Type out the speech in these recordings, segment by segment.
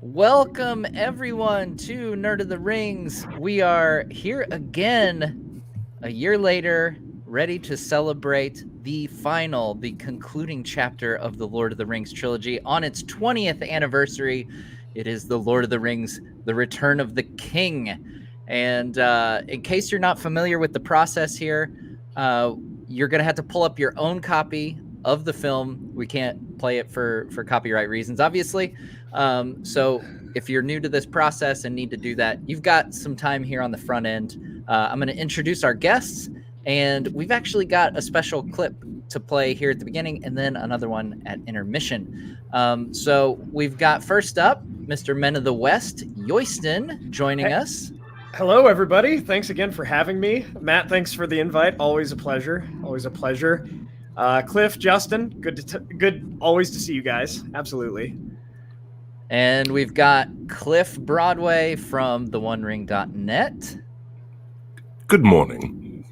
Welcome everyone to Nerd of the Rings. We are here again a year later, ready to celebrate the concluding chapter of the Lord of the Rings trilogy on its 20th anniversary. It is the Lord of the Rings, The Return of the King. And in case you're not familiar with the process here, you're going to have to pull up your own copy of the film. We can't play it for copyright reasons, obviously. So if you're new to this process and need to do that, you've got some time here on the front end. I'm going to introduce our guests, and we've actually got a special clip to play here at the beginning and then another one at intermission. So we've got first up, Mr. Men of the West, Yoyston, joining us. Hello, everybody. Thanks again for having me. Matt, thanks for the invite. Always a pleasure. Always a pleasure. Cliff, Justin, good always to see you guys. Absolutely. And we've got Cliff Broadway from theonering.net. Good morning.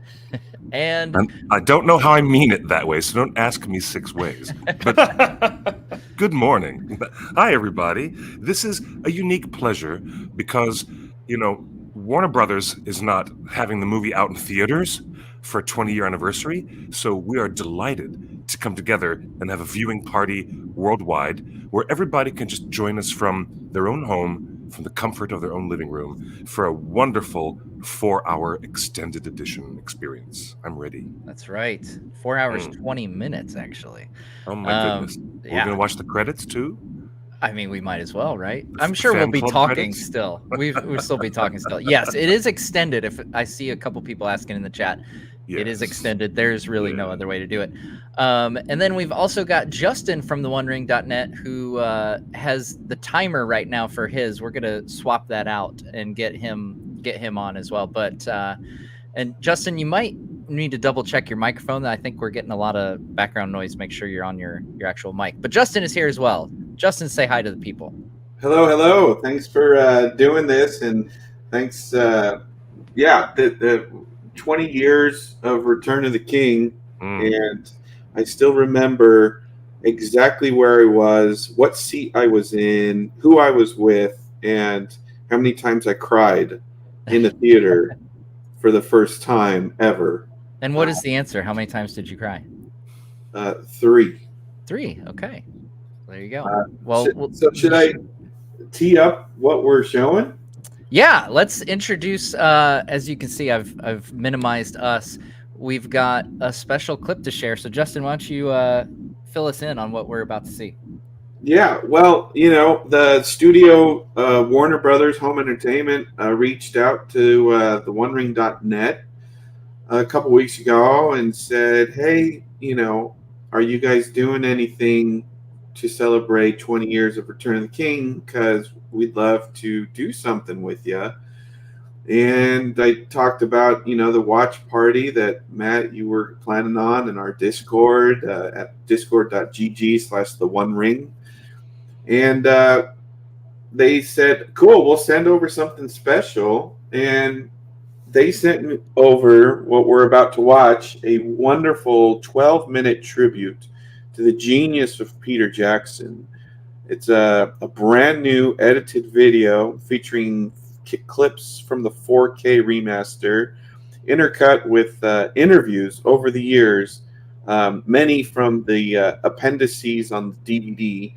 And I don't know how I mean it that way, so don't ask me 6 ways. But good morning. Hi, everybody. This is a unique pleasure because, Warner Brothers is not having the movie out in theaters for a 20-year anniversary, so we are delighted to come together and have a viewing party worldwide where everybody can just join us from their own home, from the comfort of their own living room, for a wonderful 4-hour extended edition experience. I'm ready. That's right. 4 hours, 20 minutes, actually. Oh, my goodness. We're going to watch the credits, too? I mean, we might as well, right? I'm sure we'll be talking credits? Still. We'll still be talking still. Yes, it is extended. If I see a couple people asking in the chat, yes. It is extended. There's really no other way to do it. And then we've also got Justin from theonering.net who has the timer right now for his. We're going to swap that out and get him on as well. But and Justin, you might need to double check your microphone. I think we're getting a lot of background noise. Make sure you're on your actual mic. But Justin is here as well. Justin, say hi to the people. Hello. Thanks for doing this, and thanks. The 20 years of Return of the King, and I still remember exactly where I was, what seat I was in, who I was with, and how many times I cried in the theater for the first time ever. And what is the answer? How many times did you cry? 3. 3. Okay. There you go. Should I tee up what we're showing? Yeah, let's introduce. As you can see, I've minimized us. We've got a special clip to share. So, Justin, why don't you fill us in on what we're about to see? Yeah, well, the studio, Warner Brothers Home Entertainment, reached out to theonering.net a couple weeks ago and said, hey, are you guys doing anything to celebrate 20 years of Return of the King? Because we'd love to do something with you. And I talked about, the watch party that, Matt, you were planning on in our Discord at discord.gg/theonering. And they said, cool, we'll send over something special. And they sent me over what we're about to watch, a wonderful 12-minute tribute to the genius of Peter Jackson. It's a brand new edited video featuring clips from the 4K remaster, intercut with interviews over the years, many from the appendices on the DVD,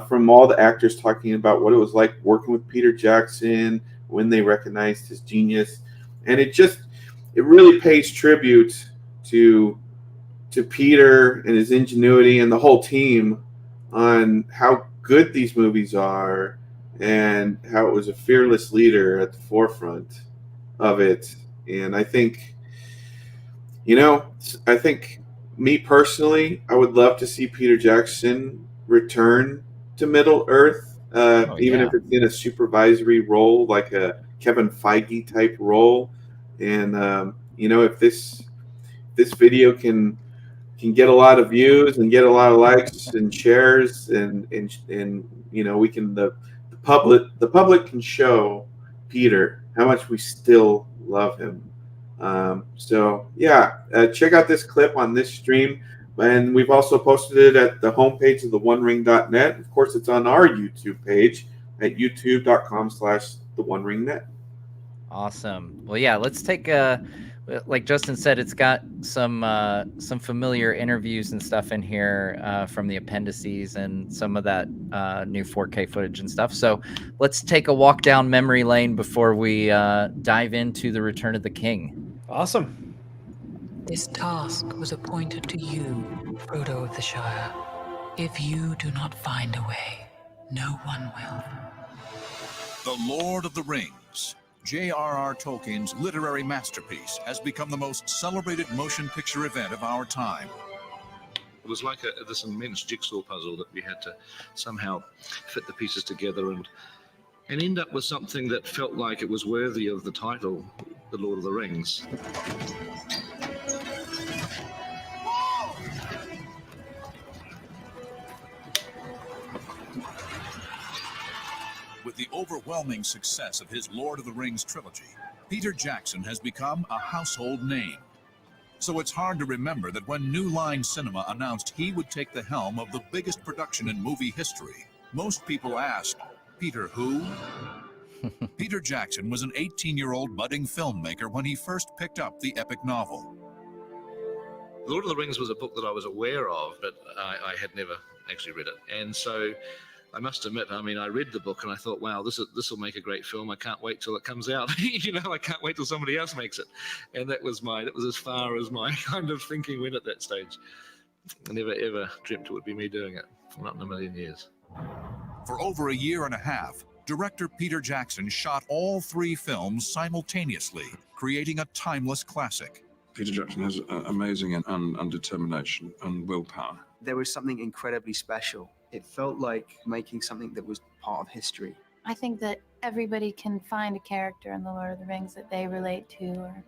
from all the actors talking about what it was like working with Peter Jackson, when they recognized his genius. And it really pays tribute to Peter and his ingenuity and the whole team on how good these movies are and how it was a fearless leader at the forefront of it. And I think, me personally, I would love to see Peter Jackson return to Middle Earth, even if it's in a supervisory role, like a Kevin Feige type role. And, if this video can get a lot of views and get a lot of likes and shares, and we can the public can show Peter how much we still love him. Check out this clip on this stream, and we've also posted it at the homepage of theonering.net. Of course, it's on our YouTube page, at youtube.com/theoneringnet. Awesome. Well, yeah, let's take like Justin said, it's got some familiar interviews and stuff in here from the appendices and some of that new 4K footage and stuff. So let's take a walk down memory lane before we dive into the Return of the King. Awesome. This task was appointed to you, Frodo of the Shire. If you do not find a way, no one will. The Lord of the Rings, J.R.R. Tolkien's literary masterpiece, has become the most celebrated motion picture event of our time. It was like this immense jigsaw puzzle that we had to somehow fit the pieces together and end up with something that felt like it was worthy of the title, The Lord of the Rings. With the overwhelming success of his Lord of the Rings trilogy, Peter Jackson has become a household name. So it's hard to remember that when New Line Cinema announced he would take the helm of the biggest production in movie history, most people asked, Peter who? Peter Jackson was an 18-year-old budding filmmaker when he first picked up the epic novel. The Lord of the Rings was a book that I was aware of, but I had never actually read it. And so I must admit, I mean, I read the book and I thought, wow, this will make a great film. I can't wait till it comes out. I can't wait till somebody else makes it. And that was as far as my kind of thinking went at that stage. I never, ever dreamt it would be me doing it. Not in a million years. For over a year and a half, director Peter Jackson shot all 3 films simultaneously, creating a timeless classic. Peter Jackson has amazing and determination and willpower. There was something incredibly special. It felt like making something that was part of history. I think that everybody can find a character in The Lord of the Rings that they relate to or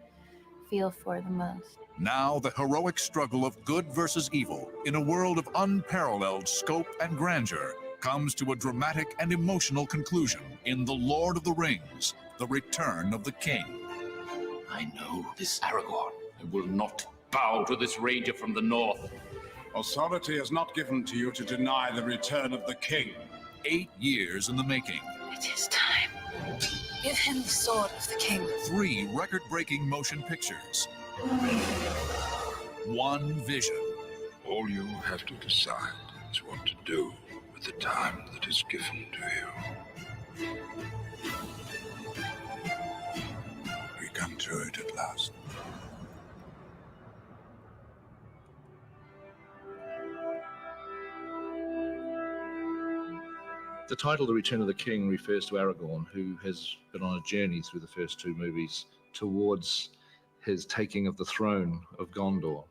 feel for the most. Now the heroic struggle of good versus evil in a world of unparalleled scope and grandeur comes to a dramatic and emotional conclusion in The Lord of the Rings, The Return of the King. I know this Aragorn. I will not bow to this ranger from the north. Authority is not given to you to deny the return of the king. 8 years in the making. It is time. Give him the sword of the king. 3 record-breaking motion pictures. 1 vision. All you have to decide is what to do with the time that is given to you. We come to it at last. The title, The Return of the King, refers to Aragorn, who has been on a journey through the first 2 movies towards his taking of the throne of Gondor.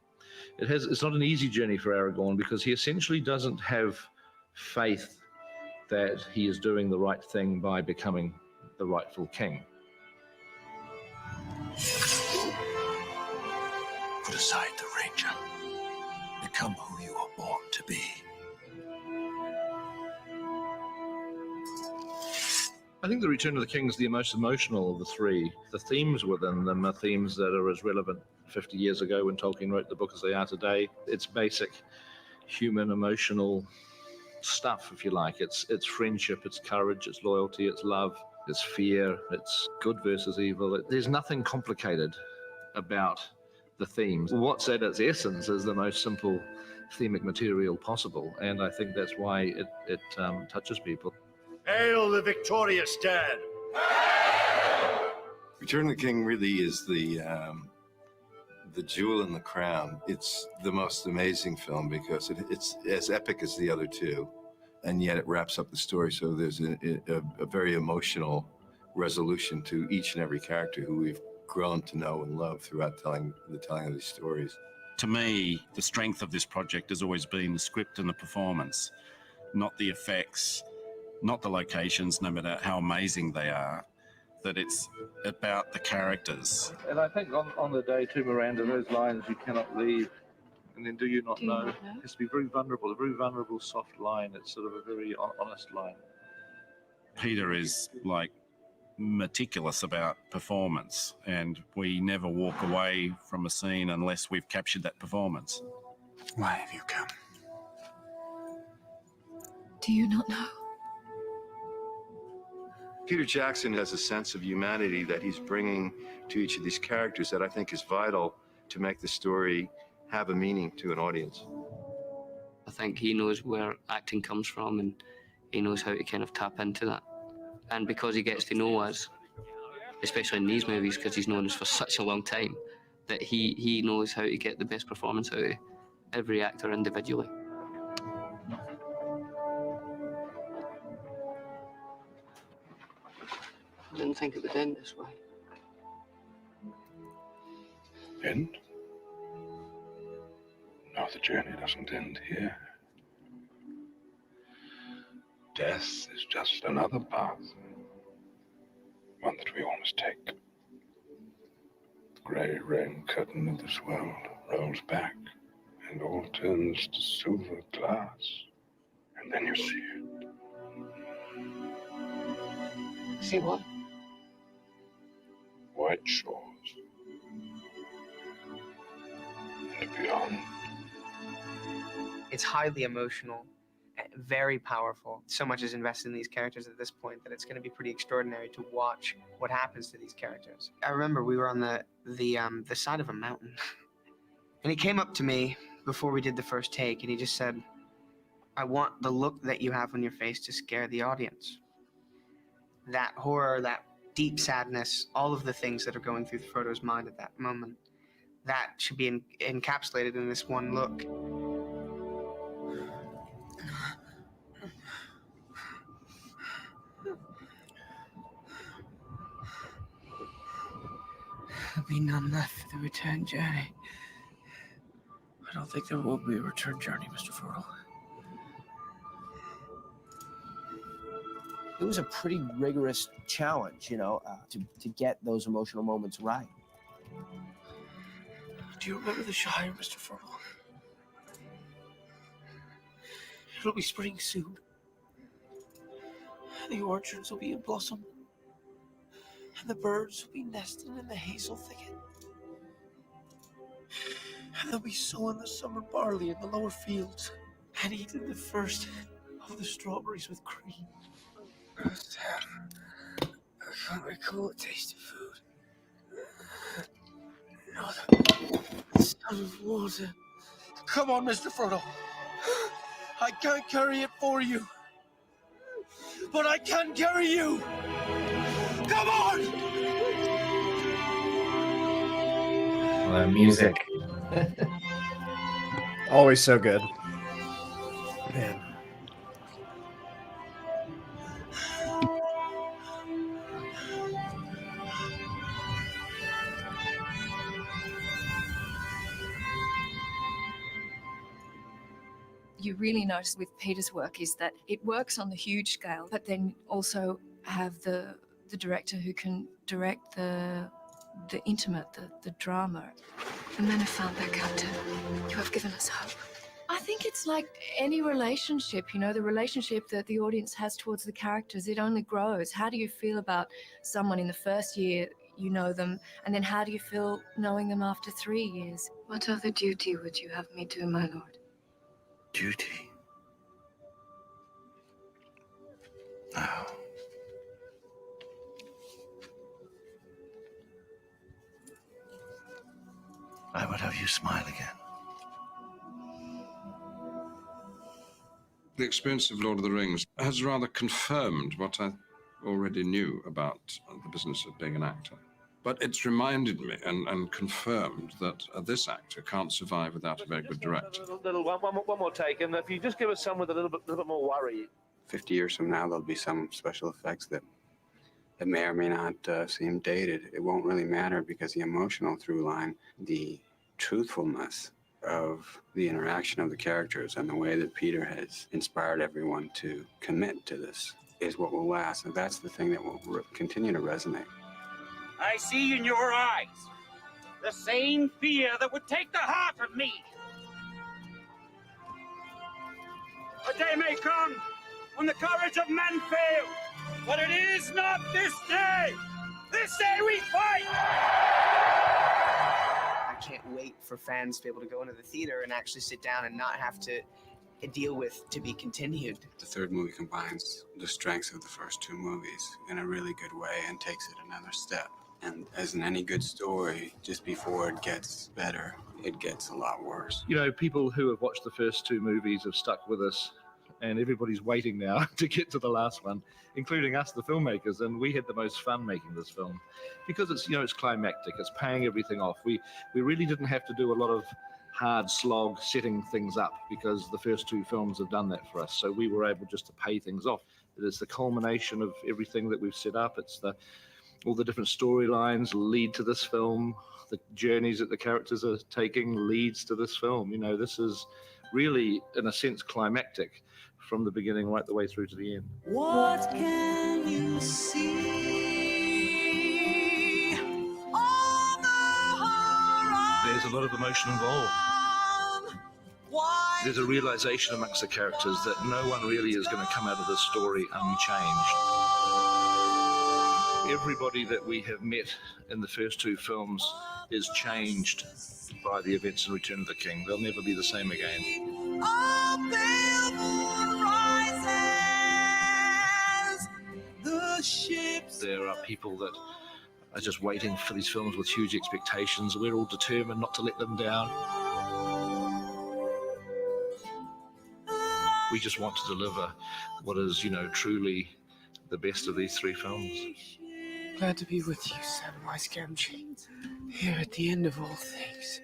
It's not an easy journey for Aragorn because he essentially doesn't have faith that he is doing the right thing by becoming the rightful king. Put aside the ranger. Become who you are born to be. I think The Return of the King is the most emotional of the 3. The themes within them are themes that are as relevant 50 years ago when Tolkien wrote the book as they are today. It's basic human emotional stuff, if you like. It's friendship, it's courage, it's loyalty, it's love, it's fear, it's good versus evil. There's nothing complicated about the themes. What's at its essence is the most simple themic material possible, and I think that's why it touches people. Hail the victorious dead! Return of the King really is the jewel in the crown. It's the most amazing film because it's as epic as the other 2, and yet it wraps up the story. So there's a very emotional resolution to each and every character who we've grown to know and love throughout the telling of these stories. To me, the strength of this project has always been the script and the performance, not the effects, not the locations, no matter how amazing they are, that it's about the characters. And I think on the day to Miranda, those lines, you cannot leave, and then do you not know? It has to be very vulnerable, a very vulnerable, soft line. It's sort of a very honest line. Peter is like meticulous about performance, and we never walk away from a scene unless we've captured that performance. Why have you come? Do you not know? Peter Jackson has a sense of humanity that he's bringing to each of these characters that I think is vital to make the story have a meaning to an audience. I think he knows where acting comes from, and he knows how to kind of tap into that. And because he gets to know us, especially in these movies, because he's known us for such a long time, that he knows how to get the best performance out of every actor individually. I didn't think it would end this way. End? No, the journey doesn't end here. Death is just another path. One that we all must take. The grey rain curtain of this world rolls back, and all turns to silver glass. And then you see it. See what? White shores. And beyond. It's highly emotional, very powerful. So much is invested in these characters at this point that it's going to be pretty extraordinary to watch what happens to these characters. I remember we were on the side of a mountain, and he came up to me before we did the first take, and he just said, "I want the look that you have on your face to scare the audience." That horror, that deep sadness, all of the things that are going through Frodo's mind at that moment, that should be encapsulated in this one look. There'll be none left for the return journey. I don't think there will be a return journey, Mr. Frodo. It was a pretty rigorous challenge, to get those emotional moments right. Do you remember the Shire, Mr. Frodo? It'll be spring soon. The orchards will be in blossom. And the birds will be nesting in the hazel thicket. And they'll be sowing the summer barley in the lower fields and eating the first of the strawberries with cream. Sam, I can't recall a taste of food. No, the sound of water. Come on, Mr. Frodo. I can't carry it for you, but I can carry you. Come on! Music. Always so good. Man. You really notice with Peter's work is that it works on the huge scale, but then also have the director who can direct the intimate, the drama. The men have found their captain. You have given us hope. I think it's like any relationship, the relationship that the audience has towards the characters, it only grows. How do you feel about someone in the first year you know them, and then how do you feel knowing them after 3 years? What other duty would you have me do, my lord? Duty? No. I would have you smile again. The experience of Lord of the Rings has rather confirmed what I already knew about the business of being an actor. But it's reminded me and confirmed that this actor can't survive without a very good director. One more take, and if you just give us some with a little bit more worry. 50 years from now, there'll be some special effects that may or may not seem dated. It won't really matter because the emotional through line, the truthfulness of the interaction of the characters and the way that Peter has inspired everyone to commit to this is what will last. And that's the thing that will continue to resonate. I see in your eyes the same fear that would take the heart of me. A day may come when the courage of men fails, but it is not this day. This day we fight! I can't wait for fans to be able to go into the theater and actually sit down and not have to deal with to be continued. The third movie combines the strengths of the first two movies in a really good way and takes it another step. And as in any good story, just before it gets better, it gets a lot worse. You know, people who have watched the first two movies have stuck with us, and everybody's waiting now to get to the last one, including us, the filmmakers. And we had the most fun making this film because it's, you know, it's climactic. It's paying everything off. We really didn't have to do a lot of hard slog setting things up because the first two films have done that for us. So we were able just to pay things off. It is the culmination of everything that we've set up. It's all the different storylines lead to this film. The journeys that the characters are taking leads to this film. You know, this is really, in a sense, climactic from the beginning right the way through to the end. What can you see on the horizon? There's a lot of emotion involved. There's a realization amongst the characters that no one really is going to come out of this story unchanged. Everybody that we have met in the first two films is changed by the events in Return of the King. They'll never be the same again. There are people that are just waiting for these films with huge expectations. We're all determined not to let them down. We just want to deliver what is, you know, truly the best of these three films. Glad to be with you, Samwise Gamgee, here at the end of all things.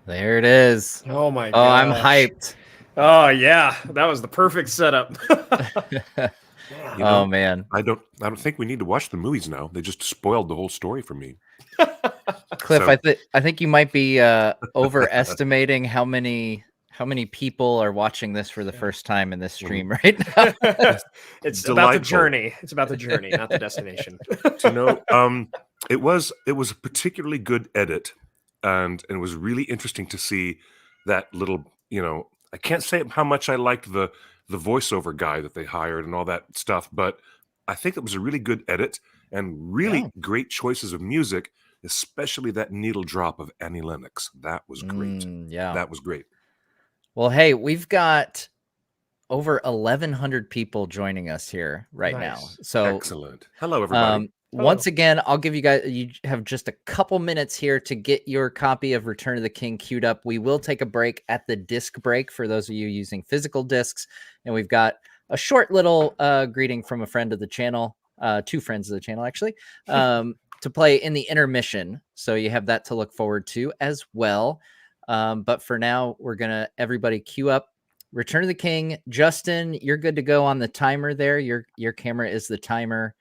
There it is. Oh my god. Oh, I'm gosh. hyped. Oh yeah, that was the perfect setup. You know, oh man. I don't think we need to watch the movies now. They just spoiled the whole story for me. Cliff, So- I think you might be overestimating how many people are watching this for the first time in this stream right now. It's about the Delightful. journey. It's about the journey, not the destination. You know, it was a particularly good edit, and it was really interesting to see that little, you know, I can't say how much I liked the voiceover guy that they hired and all that stuff, but I think it was a really good edit and really great choices of music, especially that needle drop of Annie Lennox. That was great. Yeah. That was great. Well, hey, we've got over 1,100 people joining us here right now. Nice. So Excellent. Hello, everybody. Once again, I'll give you guys, you have just a couple minutes here to get your copy of Return of the King queued up. We will take a break at the disc break for those of you using physical discs. And we've got a short little greeting from a friend of the channel, two friends of the channel, actually, to play in the intermission. So you have that to look forward to as well. But for now, we're going to everybody queue up Return of the King. Justin, you're good to go on the timer there. Your camera is the timer.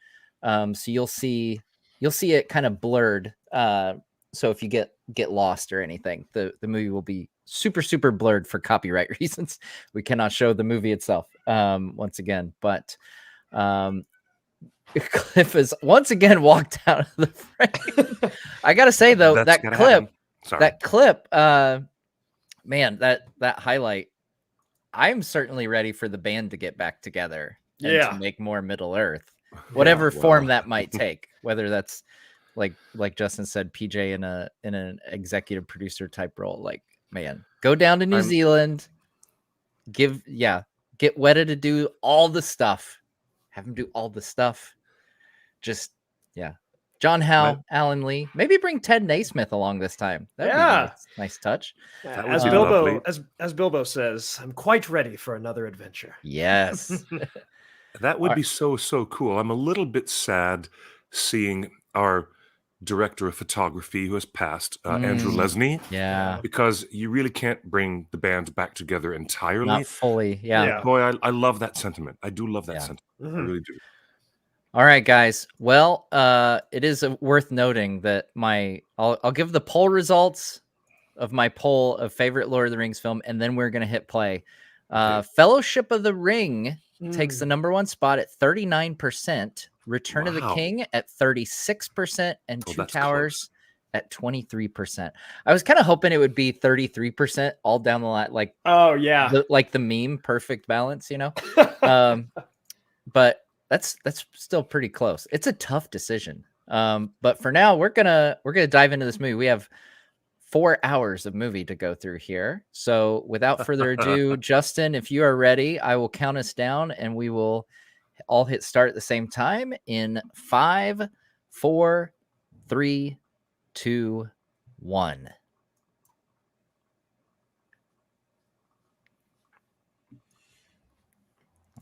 So you'll see it kind of blurred. So if you get lost or anything, the movie will be super blurred for copyright reasons. We cannot show the movie itself once again, but Cliff has once again walked out of the frame. I gotta say though, That's that gonna clip, happen. Sorry. man, that highlight, I'm certainly ready for the band to get back together and Yeah. to make more Middle Earth, whatever Yeah, form wow. that might take, whether that's like Justin said, PJ in an executive producer type role. Like, man, go down to New Zealand, get Weta to do all the stuff, have him do all the stuff. Just, yeah. John Howe, Alan Lee, maybe bring Ted Naismith along this time. That'd be Yeah. a nice touch. As Bilbo, as Bilbo says, I'm quite ready for another adventure. Yes. That would be so cool. I'm a little bit sad seeing our director of photography who has passed, Andrew Lesney. Yeah. Because you really can't bring the band back together entirely. Not fully. Yeah. Boy, I love that sentiment. I do love that sentiment. I Mhm. really do. All right, guys. Well, it is worth noting that I'll give the poll results of my poll of favorite Lord of the Rings film, and then we're going to hit play. Fellowship of the Ring takes the #1 spot at 39%, Return of the King at 36%, and Two that's Towers at 23%. I was kind of hoping it would be 33% all down the line, like oh yeah, like the meme, perfect balance, you know. But that's still pretty close. It's a tough decision. But for now, we're gonna dive into this movie. We have 4 hours of movie to go through here. So without further ado, Justin, if you are ready, I will count us down and we will all hit start at the same time in 5, 4, 3, 2, 1.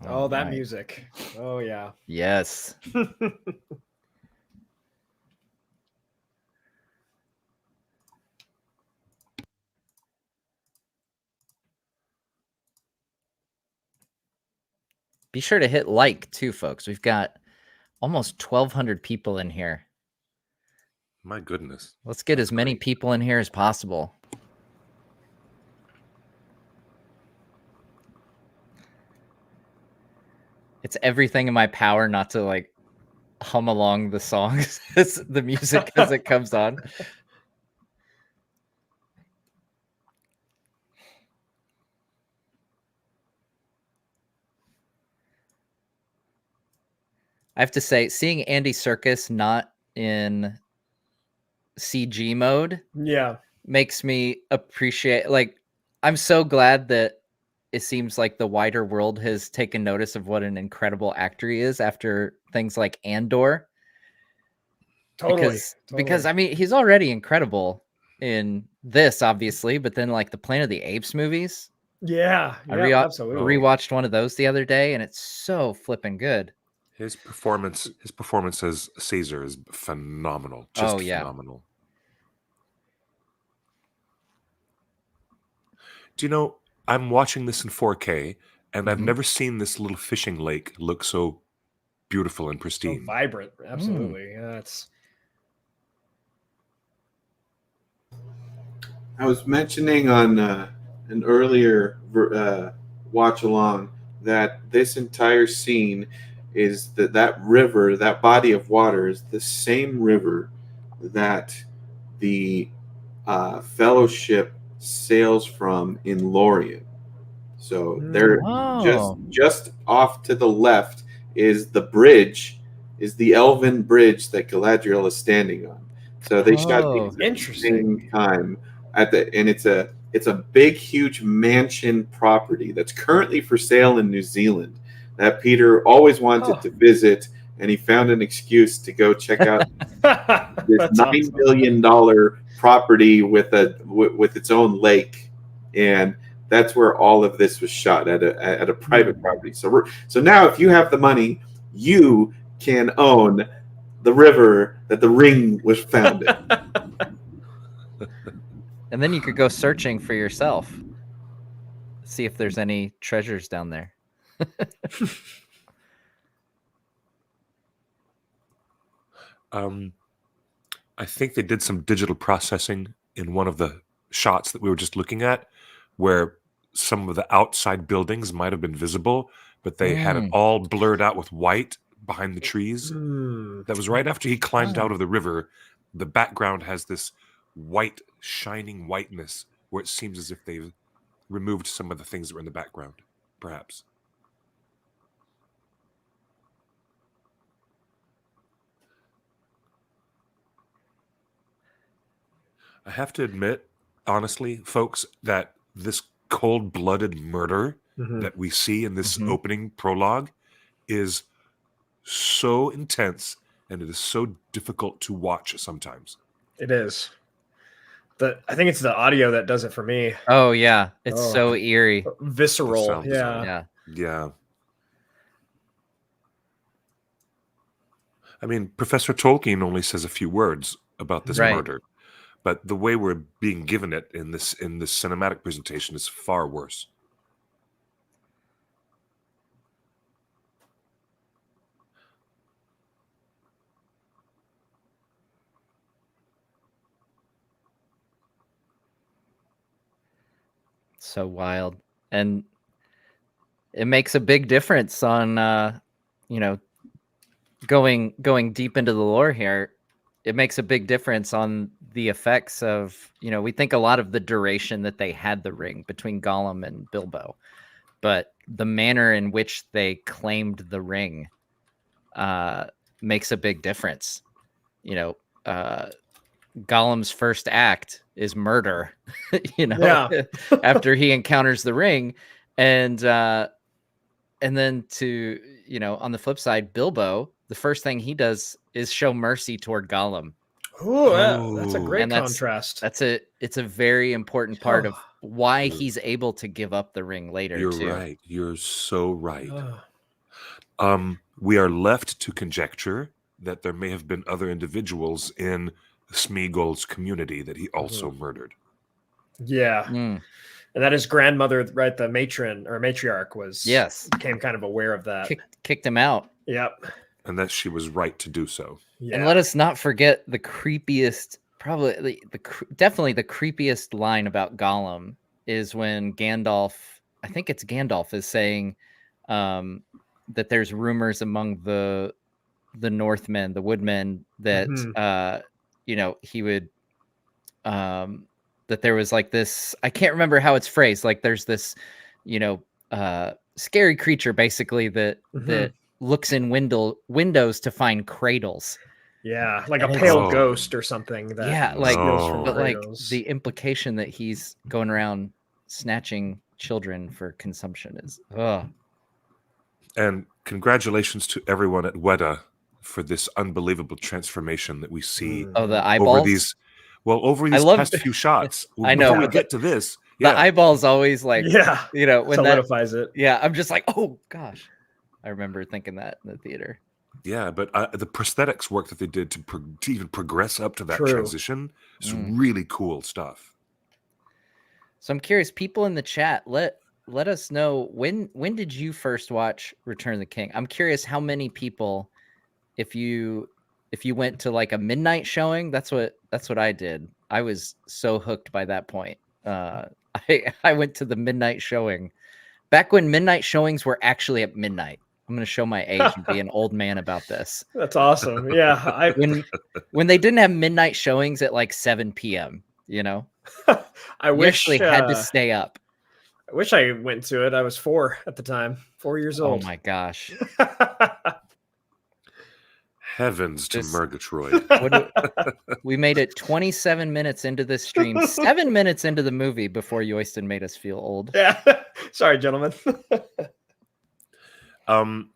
Oh, that music. Oh, yeah. Yes. Be sure to hit like too, folks. We've got almost 1,200 people in here. My goodness. Let's get as many people in here as possible. It's everything in my power not to like hum along the songs, the music as it comes on. I have to say, seeing Andy Serkis not in CG mode, makes me appreciate. Like, I'm so glad that it seems like the wider world has taken notice of what an incredible actor he is after things like Andor. Because I mean, he's already incredible in this, obviously, but then like the Planet of the Apes movies. Yeah, I absolutely. rewatched one of those the other day, and it's so flipping good. His performance as Caesar is phenomenal. Just phenomenal. Do you know, I'm watching this in 4K, and I've never seen this little fishing lake look so beautiful and pristine. So vibrant. Absolutely. Yeah, it's... I was mentioning on an earlier watch along that this entire scene is that river, that body of water, is the same river that the Fellowship sails from in Lorien. So they're just off to the left is the bridge, is the elven bridge that Galadriel is standing on. So they shot the same time and it's a big, huge mansion property that's currently for sale in New Zealand that Peter always wanted to visit, and he found an excuse to go check out this $9 billion property with its own lake, and that's where all of this was shot at a private property. So now, if you have the money, you can own the river that the ring was found in. And then you could go searching for yourself, see if there's any treasures down there. I think they did some digital processing in one of the shots that we were just looking at, where some of the outside buildings might have been visible, but they had it all blurred out with white behind the trees. That was right after he climbed out of the river. The background has this white, shining whiteness where it seems as if they've removed some of the things that were in the background, perhaps. I have to admit, honestly, folks, that this cold-blooded murder that we see in this opening prologue is so intense, and it is so difficult to watch sometimes. It is. I think it's the audio that does it for me. Oh yeah, it's so eerie, visceral. Yeah. I mean, Professor Tolkien only says a few words about this murder, but the way we're being given it in this cinematic presentation is far worse. So wild. And it makes a big difference on going deep into the lore here. It makes a big difference on the effects of, we think a lot of the duration that they had the ring between Gollum and Bilbo, but the manner in which they claimed the ring makes a big difference. Gollum's first act is murder, after he encounters the ring. And then on the flip side, Bilbo, the first thing he does is show mercy toward Gollum. Ooh, that's a great contrast. It's a very important part of why he's able to give up the ring later. You're too. right. You're so right. We are left to conjecture that there may have been other individuals in Smeagol's community that he also murdered. Yeah. And that his grandmother, right, the matron or matriarch became kind of aware of that. Kicked him out. Yep. And that she was right to do so. Yeah. And let us not forget the creepiest, definitely the creepiest line about Gollum is when Gandalf, I think it's Gandalf, is saying that there's rumors among the Northmen, the woodmen, that he would that there was like this, I can't remember how it's phrased, like there's this scary creature basically that looks in windows to find cradles. Yeah, like a pale ghost or something. That but like the implication that he's going around snatching children for consumption is. And congratulations to everyone at Weta for this unbelievable transformation that we see. Oh, the eyeballs. Over these past few shots. I know. Before we get to this, the eyeballs always like, when solidifies it. Yeah, I'm just like, oh gosh, I remember thinking that in the theater. Yeah, but the prosthetics work that they did to even progress up to that transition is really cool stuff. So I'm curious, people in the chat, let us know when did you first watch Return of the King? I'm curious how many people, if you went to like a midnight showing, that's what I did. I was so hooked by that point. I went to the midnight showing back when midnight showings were actually at midnight. I'm going to show my age and be an old man about this. That's awesome. Yeah. When they didn't have midnight showings at like 7 p.m., I wish actually had to stay up. I wish I went to it. I was 4 at the time, 4 years old. Oh my gosh. Heavens to Murgatroyd. We made it 27 minutes into this stream, 7 minutes into the movie before Yoyston made us feel old. Yeah. Sorry, gentlemen.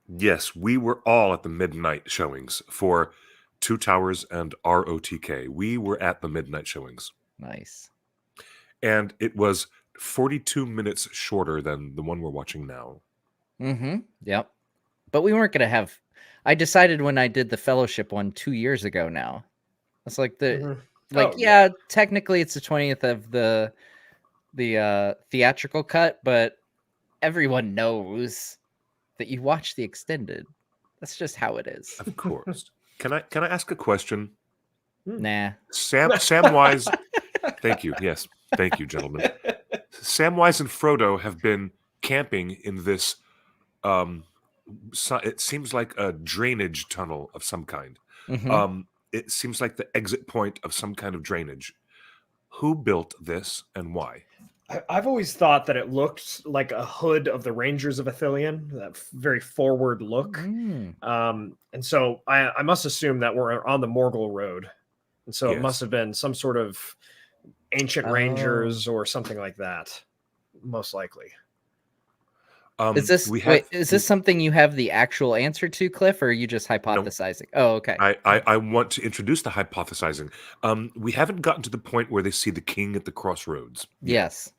Yes, we were all at the midnight showings for Two Towers and ROTK. We were at the midnight showings. Nice. And it was 42 minutes shorter than the one we're watching now. Yep. But we weren't going to have... I decided when I did the Fellowship one 2 years ago now. It's like technically it's the 20th of the theatrical cut, but everyone knows that you watch the extended. That's just how it is. Of course. Can I ask a question? Nah. Samwise. Thank you. Yes. Thank you, gentlemen. Samwise and Frodo have been camping in this it seems like a drainage tunnel of some kind. It seems like the exit point of some kind of drainage. Who built this and why? I've always thought that it looked like a hood of the Rangers of Ithilien, that very forward look. And so I must assume that we're on the Morgul Road. And so it must have been some sort of ancient Rangers or something like that, most likely. Is this something you have the actual answer to, Cliff, or are you just hypothesizing? No. Oh, okay. I want to introduce the hypothesizing. We haven't gotten to the point where they see the king at the crossroads. Yes.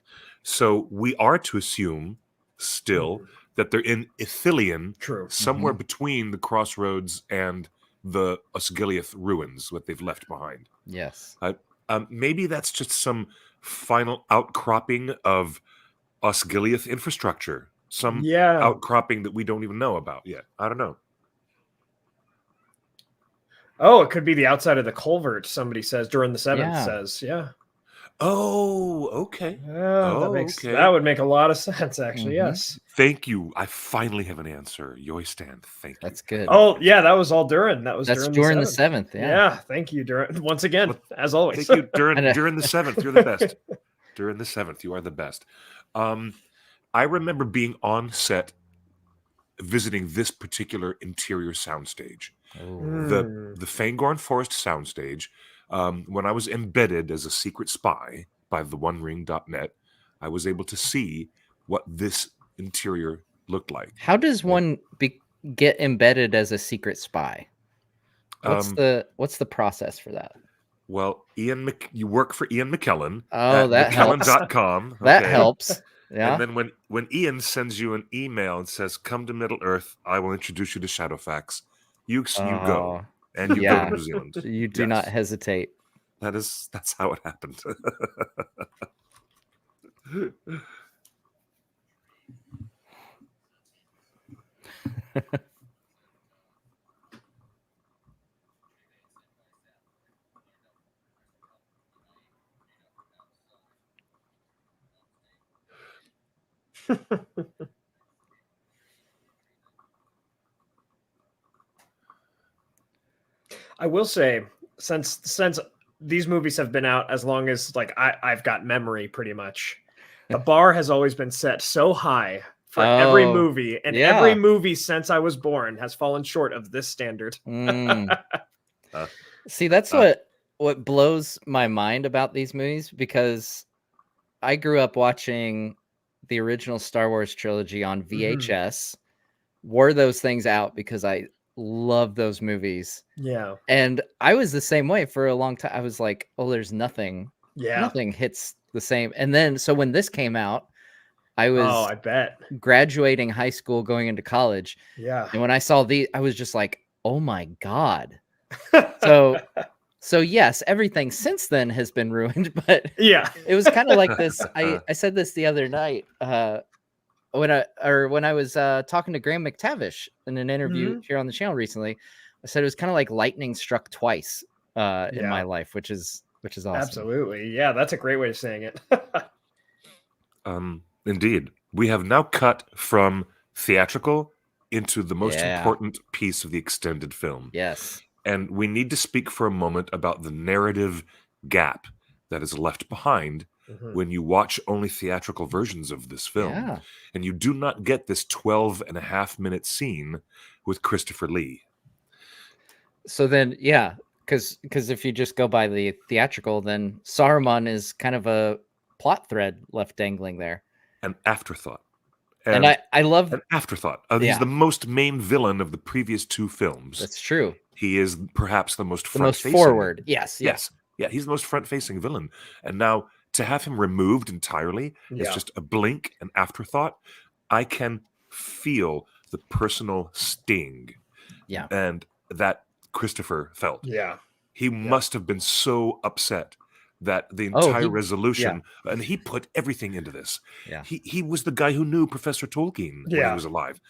So we are to assume still that they're in Ithilien, somewhere between the crossroads and the Osgiliath ruins, what they've left behind. Yes. Maybe that's just some final outcropping of Osgiliath infrastructure. Some outcropping that we don't even know about yet. I don't know. Oh, it could be the outside of the culvert, somebody says. During the 7th says, Oh, okay. That would make a lot of sense, actually, yes. Thank you. I finally have an answer. Yoystan, thank you. That's good. Oh, yeah, that was all Durin. That's during the 7th. Yeah, thank you, Durin. Once again, as always. Thank you, during the 7th. You're the best. During the 7th, you are the best. I remember being on set visiting this particular interior soundstage. Oh. The Fangorn Forest soundstage, when I was embedded as a secret spy by theonering.net, I was able to see what this interior looked like. How does one get embedded as a secret spy? What's the process for that? Well, you work for Ian McKellen Oh, at that helps. McKellen.com. That helps. Yeah. And then when Ian sends you an email and says, "Come to Middle Earth, I will introduce you to Shadowfax," you go. And you go to New Zealand. You do not hesitate. That's how it happened. I will say, since these movies have been out as long as like I've got memory, pretty much, the bar has always been set so high for every movie, and every movie since I was born has fallen short of this standard. See, that's what blows my mind about these movies, because I grew up watching the original Star Wars trilogy on VHS, wore those things out because I love those movies. Yeah. And I was the same way for a long time. I was like, oh, there's nothing. Yeah. Nothing hits the same. And then, so when this came out, I was I bet graduating high school, going into college. Yeah. And when I saw these, I was just like, oh my God. So yes, everything since then has been ruined, but yeah, it was kind of like this. I said this the other night when I was talking to Graham McTavish in an interview here on the channel recently. I said it was kind of like lightning struck twice in my life, which is awesome. Absolutely. Yeah, that's a great way of saying it. Indeed. We have now cut from theatrical into the most important piece of the extended film. Yes. And we need to speak for a moment about the narrative gap that is left behind when you watch only theatrical versions of this film. Yeah. And you do not get this 12.5-minute scene with Christopher Lee. So then, yeah, because if you just go by the theatrical, then Saruman is kind of a plot thread left dangling there. An afterthought. And I love an afterthought. He's the most main villain of the previous two films. That's true. He is perhaps the most front-facing. Forward. Yes. Yeah, he's the most front-facing villain. And now to have him removed entirely is just a blink, an afterthought. I can feel the personal sting. Yeah. And that Christopher felt. Yeah. He must have been so upset that the entire resolution, and he put everything into this. Yeah. He was the guy who knew Professor Tolkien when he was alive.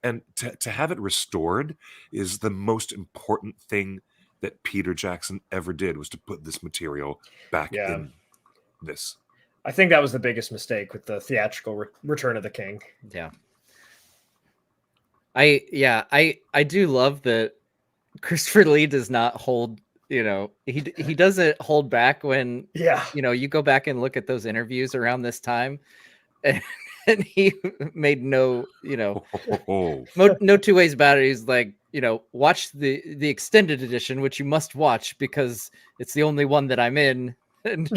And to have it restored is the most important thing that Peter Jackson ever did, was to put this material back in this. I think that was the biggest mistake with the theatrical Return of the King. Yeah. I do love that Christopher Lee does not hold, he doesn't hold back when, you go back and look at those interviews around this time, and he made no two ways about it. He's like, watch the extended edition, which you must watch because it's the only one that I'm in. And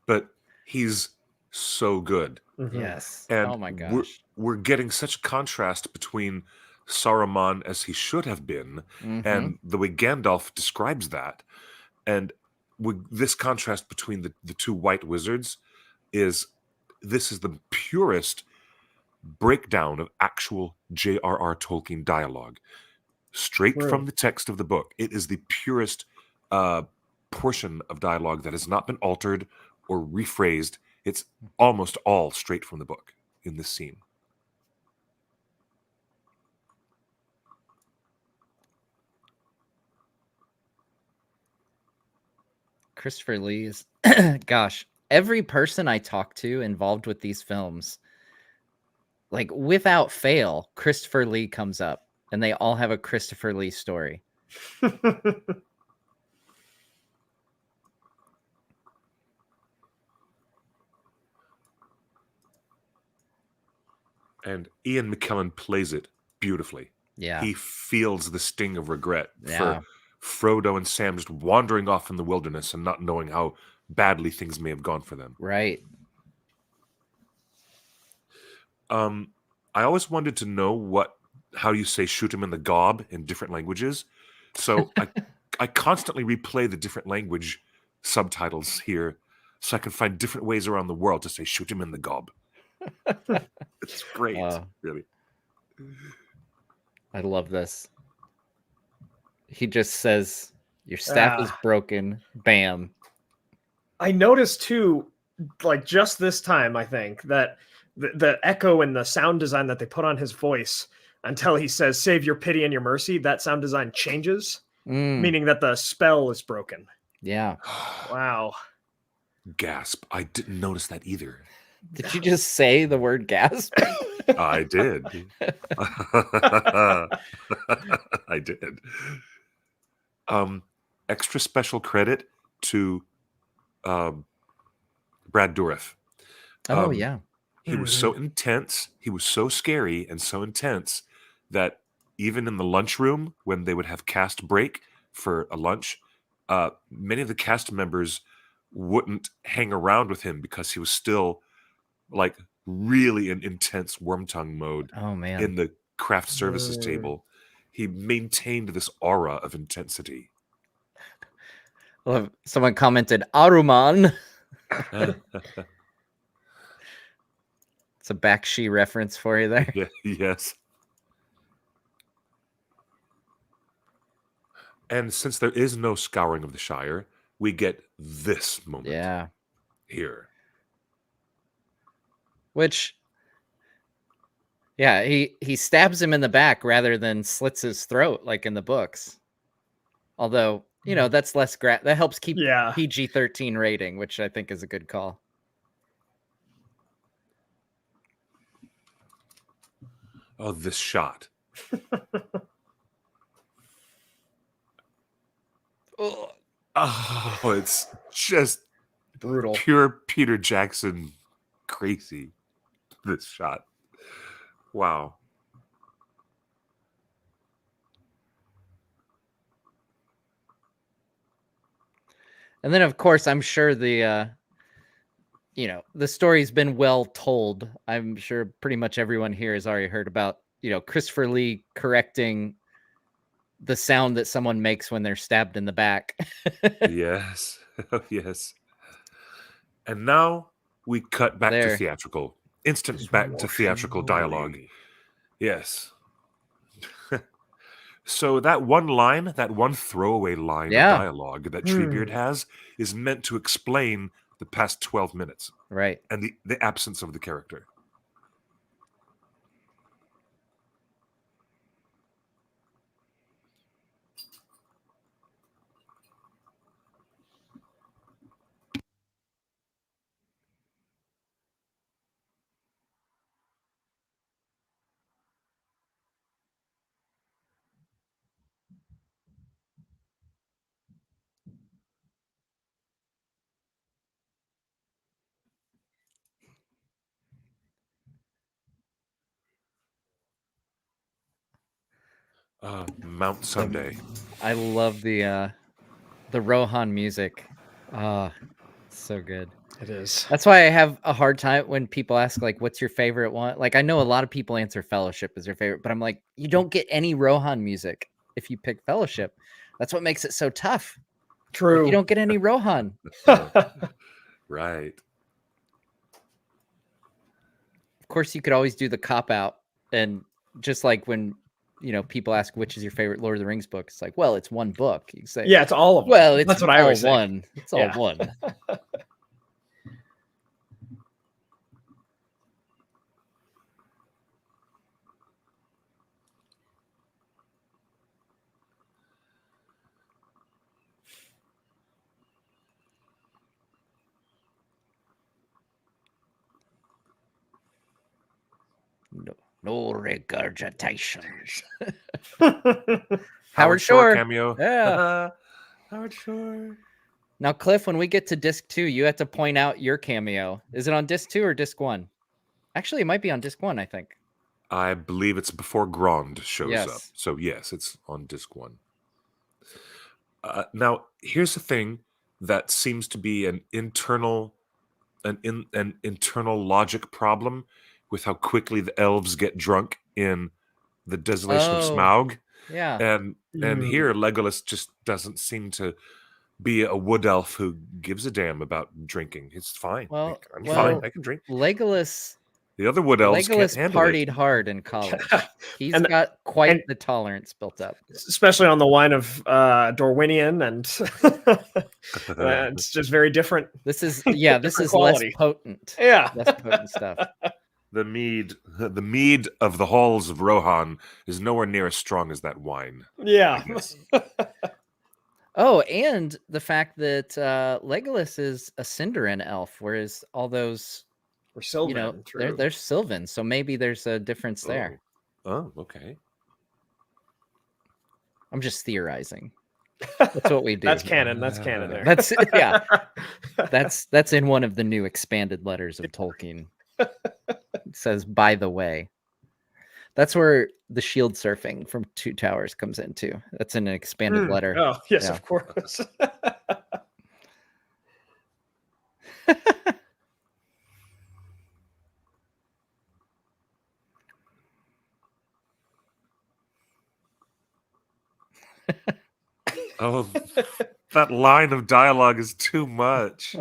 but he's so good. Yes. And oh my gosh. We're getting such contrast between Saruman as he should have been and the way Gandalf describes that. And this contrast between the two white wizards is the purest breakdown of actual J.R.R. Tolkien dialogue, straight from the text of the book. It is the purest portion of dialogue that has not been altered or rephrased. It's almost all straight from the book in this scene. Christopher Lee is, gosh, every person I talk to involved with these films, like without fail, Christopher Lee comes up, and they all have a Christopher Lee story. And Ian McKellen plays it beautifully. Yeah. He feels the sting of regret Yeah. for Frodo and Sam just wandering off in the wilderness and not knowing how badly things may have gone for them. Right. I always wanted to know how you say shoot him in the gob in different languages. So I constantly replay the different language subtitles here so I can find different ways around the world to say shoot him in the gob. It's great, really. I love this. He just says, your staff is broken. Bam. I noticed too, like just this time, I think, that the echo and the sound design that they put on his voice until he says, save your pity and your mercy, that sound design changes, meaning that the spell is broken. Yeah. Wow. Gasp. I didn't notice that either. Did you just say the word gasp? I did. I did. Extra special credit to Barad-dûr. Oh, yeah. He was so intense. He was so scary and so intense that even in the lunchroom, when they would have cast break for a lunch, many of the cast members wouldn't hang around with him because he was still like really in intense Wormtongue mode. Oh, man. In the craft services table. He maintained this aura of intensity. Well, someone commented, Aruman. It's a Bakshi reference for you there. Yeah, yes. And since there is no scouring of the Shire, we get this moment. Yeah. Here. Which, yeah, he stabs him in the back rather than slits his throat like in the books. Although, you know, that's less that helps keep PG-13 rating, which I think is a good call. Oh, this shot. Oh, it's just brutal. Pure Peter Jackson crazy. This shot. Wow. And then, of course, I'm sure the story's been well told. I'm sure pretty much everyone here has already heard about, Christopher Lee correcting the sound that someone makes when they're stabbed in the back. Yes. Yes. And now we cut back to theatrical. Instant back to theatrical dialogue. Yes. So that one throwaway line of dialogue that Treebeard has is meant to explain the past 12 minutes. Right. And the absence of the character. Mount Sunday. I love the Rohan music. So good. It is. That's why I have a hard time when people ask, like, what's your favorite one? Like, I know a lot of people answer Fellowship as their favorite, but I'm like, you don't get any Rohan music if you pick Fellowship. That's what makes it so tough. True. You don't get any Rohan. Right. Of course, you could always do the cop-out. And just like when, people ask, which is your favorite Lord of the Rings book? It's like, well, it's one book. You say, yeah, it's all of them. Well, it's that's what I always say. One. It's all one. No regurgitation. Howard Shore cameo. Yeah. Howard Shore. Now, Cliff, when we get to disc 2, you have to point out your cameo. Is it on disc 2 or disc 1? Actually, it might be on disc 1, I think. I believe it's before Grond shows Yes. up. So yes, it's on disc 1. Now, here's the thing that seems to be an internal logic problem with how quickly the elves get drunk in the Desolation of Oh, Smaug. yeah. And here Legolas just doesn't seem to be a wood elf who gives a damn about drinking. It's fine. Well, I'm fine. I can drink. Legolas. The other wood elves can't Legolas handle partied it. hard in college. He's And- got quite and- the tolerance built up. Especially on the wine of Dorwinian, and it's just very different. This is this Different is quality. less potent. Yeah. Less potent stuff. The mead of the halls of Rohan is nowhere near as strong as that wine. Yeah. Oh, and the fact that Legolas is a Sindarin elf, whereas all those Or Sylvan. they're Sylvan, so maybe there's a difference there. Oh, okay. I'm just theorizing. That's what we do. That's here. canon. That's canon there. That's yeah. That's in one of the new expanded letters of Tolkien. It says, by the way. That's where the shield surfing from Two Towers comes into. That's in an expanded letter. Oh, yes, Yeah. of course. Oh, that line of dialogue is too much.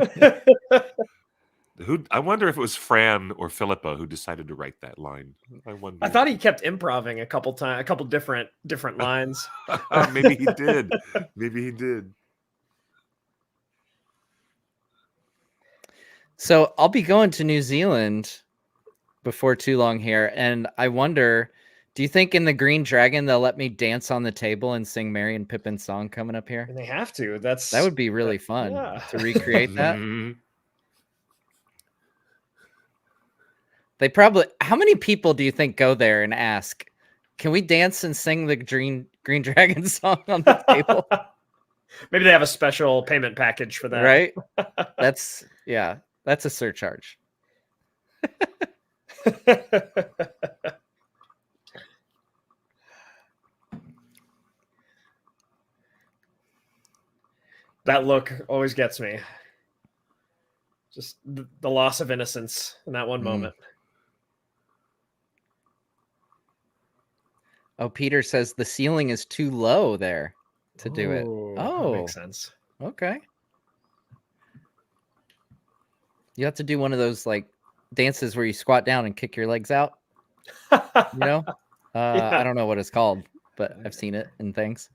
I wonder if it was Fran or Philippa who decided to write that line. I wonder. I thought he kept improving a couple different lines. Maybe he did. Maybe he did. So I'll be going to New Zealand before too long here, and I wonder, do you think in the Green Dragon they'll let me dance on the table and sing Merry and Pippin's song coming up here? And they have to. That would be really fun yeah. to recreate that. Mhm. They probably. How many people do you think go there and ask, "Can we dance and sing the Green Dragon song on the table?" Maybe they have a special payment package for that. Right? That's a surcharge. That look always gets me. Just the loss of innocence in that one moment. Oh, Peter says the ceiling is too low there to do it. Ooh, Oh, that makes sense. Okay. You have to do one of those like dances where you squat down and kick your legs out. You know? I don't know what it's called, but I've seen it in things.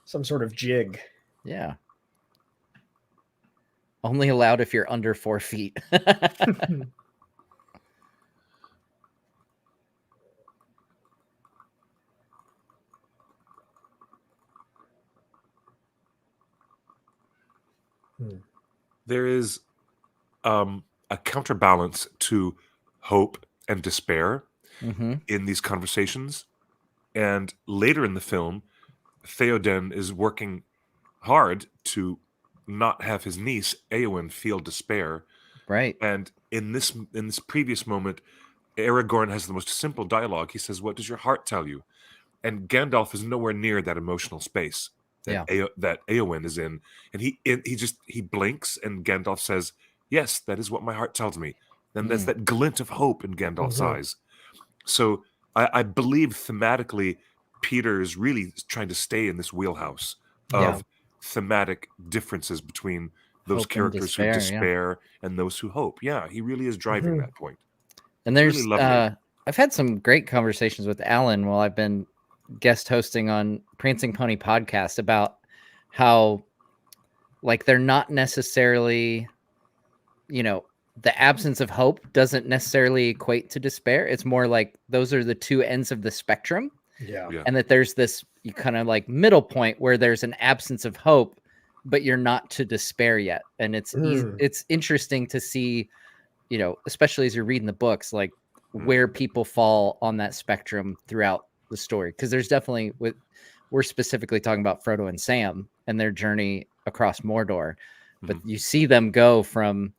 Some sort of jig. Yeah. Only allowed if you're under 4 feet. There is a counterbalance to hope and despair in these conversations. And later in the film, Theoden is working hard to not have his niece Eowyn feel despair. Right. And in this previous moment, Aragorn has the most simple dialogue. He says, "What does your heart tell you?" And Gandalf is nowhere near that emotional space that that Eowyn is in. And he blinks, and Gandalf says, "Yes, that is what my heart tells me." And there's that glint of hope in Gandalf's eyes. So I believe thematically, Peter is really trying to stay in this wheelhouse of thematic differences between those Hope and characters who despair, despair and those who hope. Yeah, he really is driving that point. And there's Really lovely. I've had some great conversations with Alan while I've been guest hosting on Prancing Pony podcast about how like they're not necessarily, the absence of hope doesn't necessarily equate to despair. It's more like those are the two ends of the spectrum. Yeah. And that there's this kind of like middle point where there's an absence of hope, but you're not to despair yet. And it's interesting to see, especially as you're reading the books, like where people fall on that spectrum throughout the story. Because there's definitely, we're specifically talking about Frodo and Sam and their journey across Mordor, but you see them go from,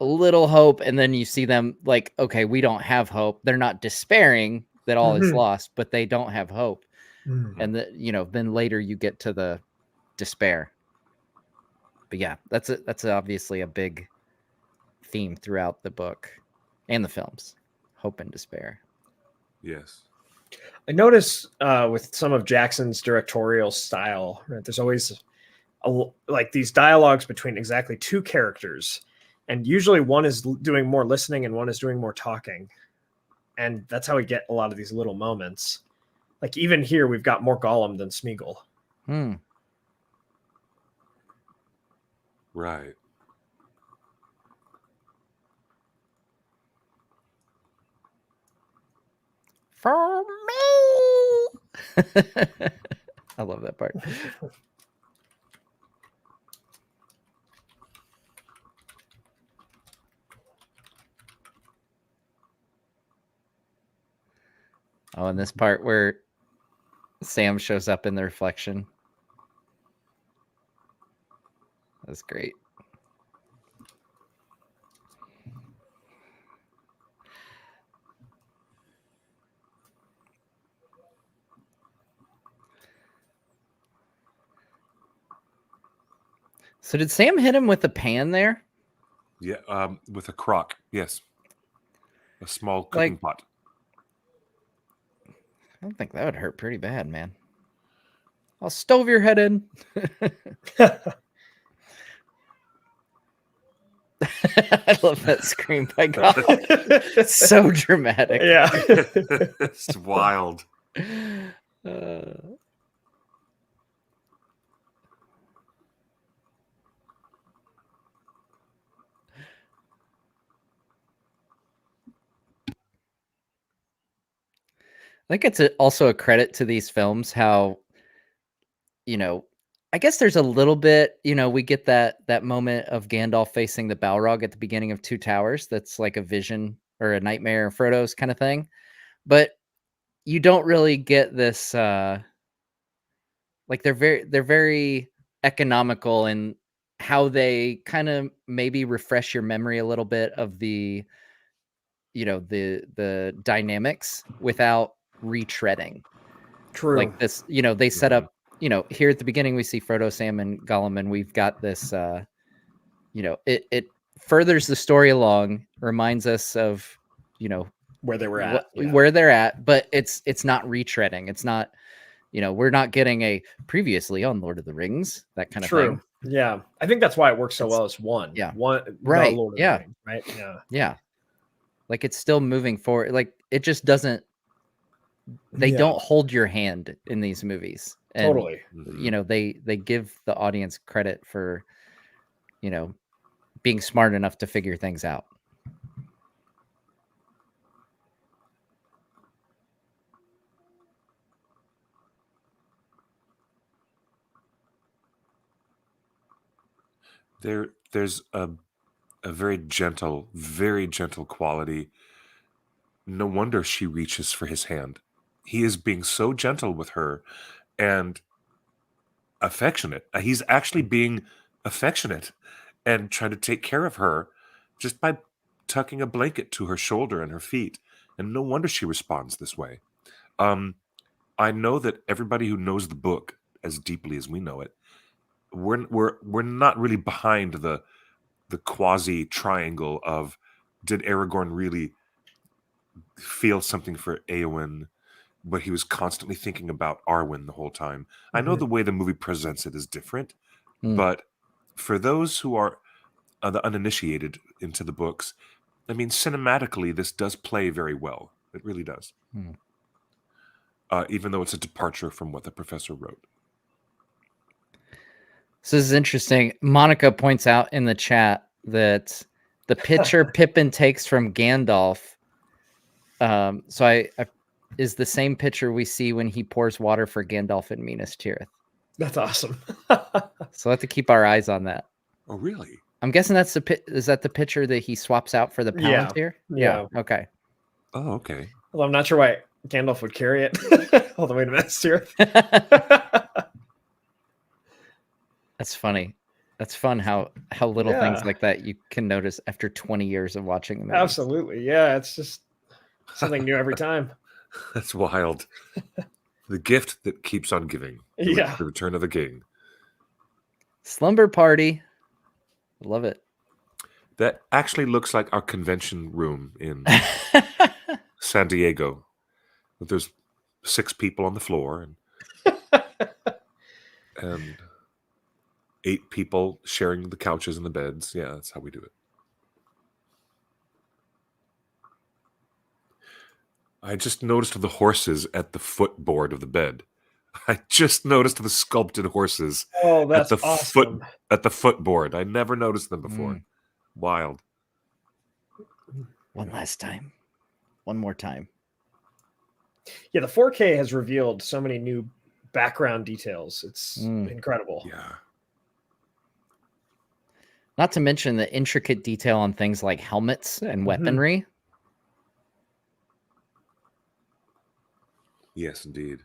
a little hope, and then you see them like, okay, we don't have hope. They're not despairing that all is lost, but they don't have hope. And then later you get to the despair. But yeah, that's obviously a big theme throughout the book and the films. Hope and despair. Yes. I notice with some of Jackson's directorial style, right, there's always like these dialogues between exactly two characters, and usually one is doing more listening and one is doing more talking, and that's how we get a lot of these little moments. Like even here, we've got more Gollum than Smeagol. Right. For me. I love that part. Oh, and this part where Sam shows up in the reflection. That's great. So did Sam hit him with a pan there? Yeah, with a crock. Yes, a small cooking pot. I don't think that would hurt pretty bad, man. I'll stove your head in. I love that scream by Gollum. It's so dramatic. Yeah. It's wild. I think it's also a credit to these films how, I guess there's a little bit, we get that moment of Gandalf facing the Balrog at the beginning of Two Towers. That's like a vision or a nightmare of Frodo's kind of thing. But you don't really get this, like they're very economical in how they kind of maybe refresh your memory a little bit of the, the dynamics without retreading. True. Like this, they set up, here at the beginning we see Frodo, Sam, and Gollum, and we've got this, it furthers the story along, reminds us of, where they were at, where they're at, but it's not retreading. It's not, we're not getting a previously on Lord of the Rings, that kind of thing. Yeah. I think that's why it works so well as one. Yeah. One, right. Lord of Yeah. the Rings, right. Yeah. Yeah. Like it's still moving forward. Like it just doesn't, they don't hold your hand in these movies. And, Totally. They give the audience credit for, being smart enough to figure things out. There's a very gentle quality. No wonder she reaches for his hand. He is being so gentle with her and affectionate. He's actually being affectionate and trying to take care of her just by tucking a blanket to her shoulder and her feet. And no wonder she responds this way. I know that everybody who knows the book as deeply as we know it, we're not really behind the quasi triangle of did Aragorn really feel something for Éowyn, but he was constantly thinking about Arwen the whole time. I know the way the movie presents it is different, but for those who are the uninitiated into the books, I mean, cinematically, this does play very well. It really does. Even though it's a departure from what the professor wrote. So this is interesting. Monica points out in the chat that the picture Pippin takes from Gandalf, is the same picture we see when he pours water for Gandalf in Minas Tirith. That's awesome. So we'll have to keep our eyes on that. Oh, really? I'm guessing is that the picture that he swaps out for the Palantir? Yeah. Okay. Oh, okay. Well, I'm not sure why Gandalf would carry it all the way to Minas Tirith. That's funny. That's fun how little things Yeah. like that you can notice after 20 years of watching the movie. Absolutely. Yeah, it's just something new every time. That's wild. The gift that keeps on giving. Yeah. The Return of the King. Slumber Party. Love it. That actually looks like our convention room in San Diego. There's 6 people on the floor and 8 people sharing the couches and the beds. Yeah, that's how we do it. I just noticed the horses at the footboard of the bed. I just noticed the sculpted horses that's at the awesome. at the footboard. I never noticed them before. Wild. One last time. One more time. Yeah, the 4K has revealed so many new background details. It's incredible. Yeah. Not to mention the intricate detail on things like helmets and weaponry. Yes, indeed.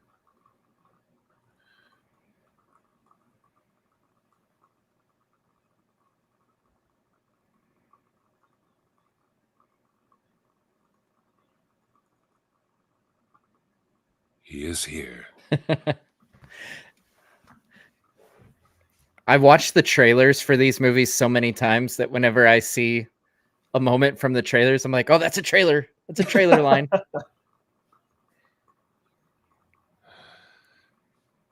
He is here. I've watched the trailers for these movies so many times that whenever I see a moment from the trailers, I'm like, oh, that's a trailer. That's a trailer line.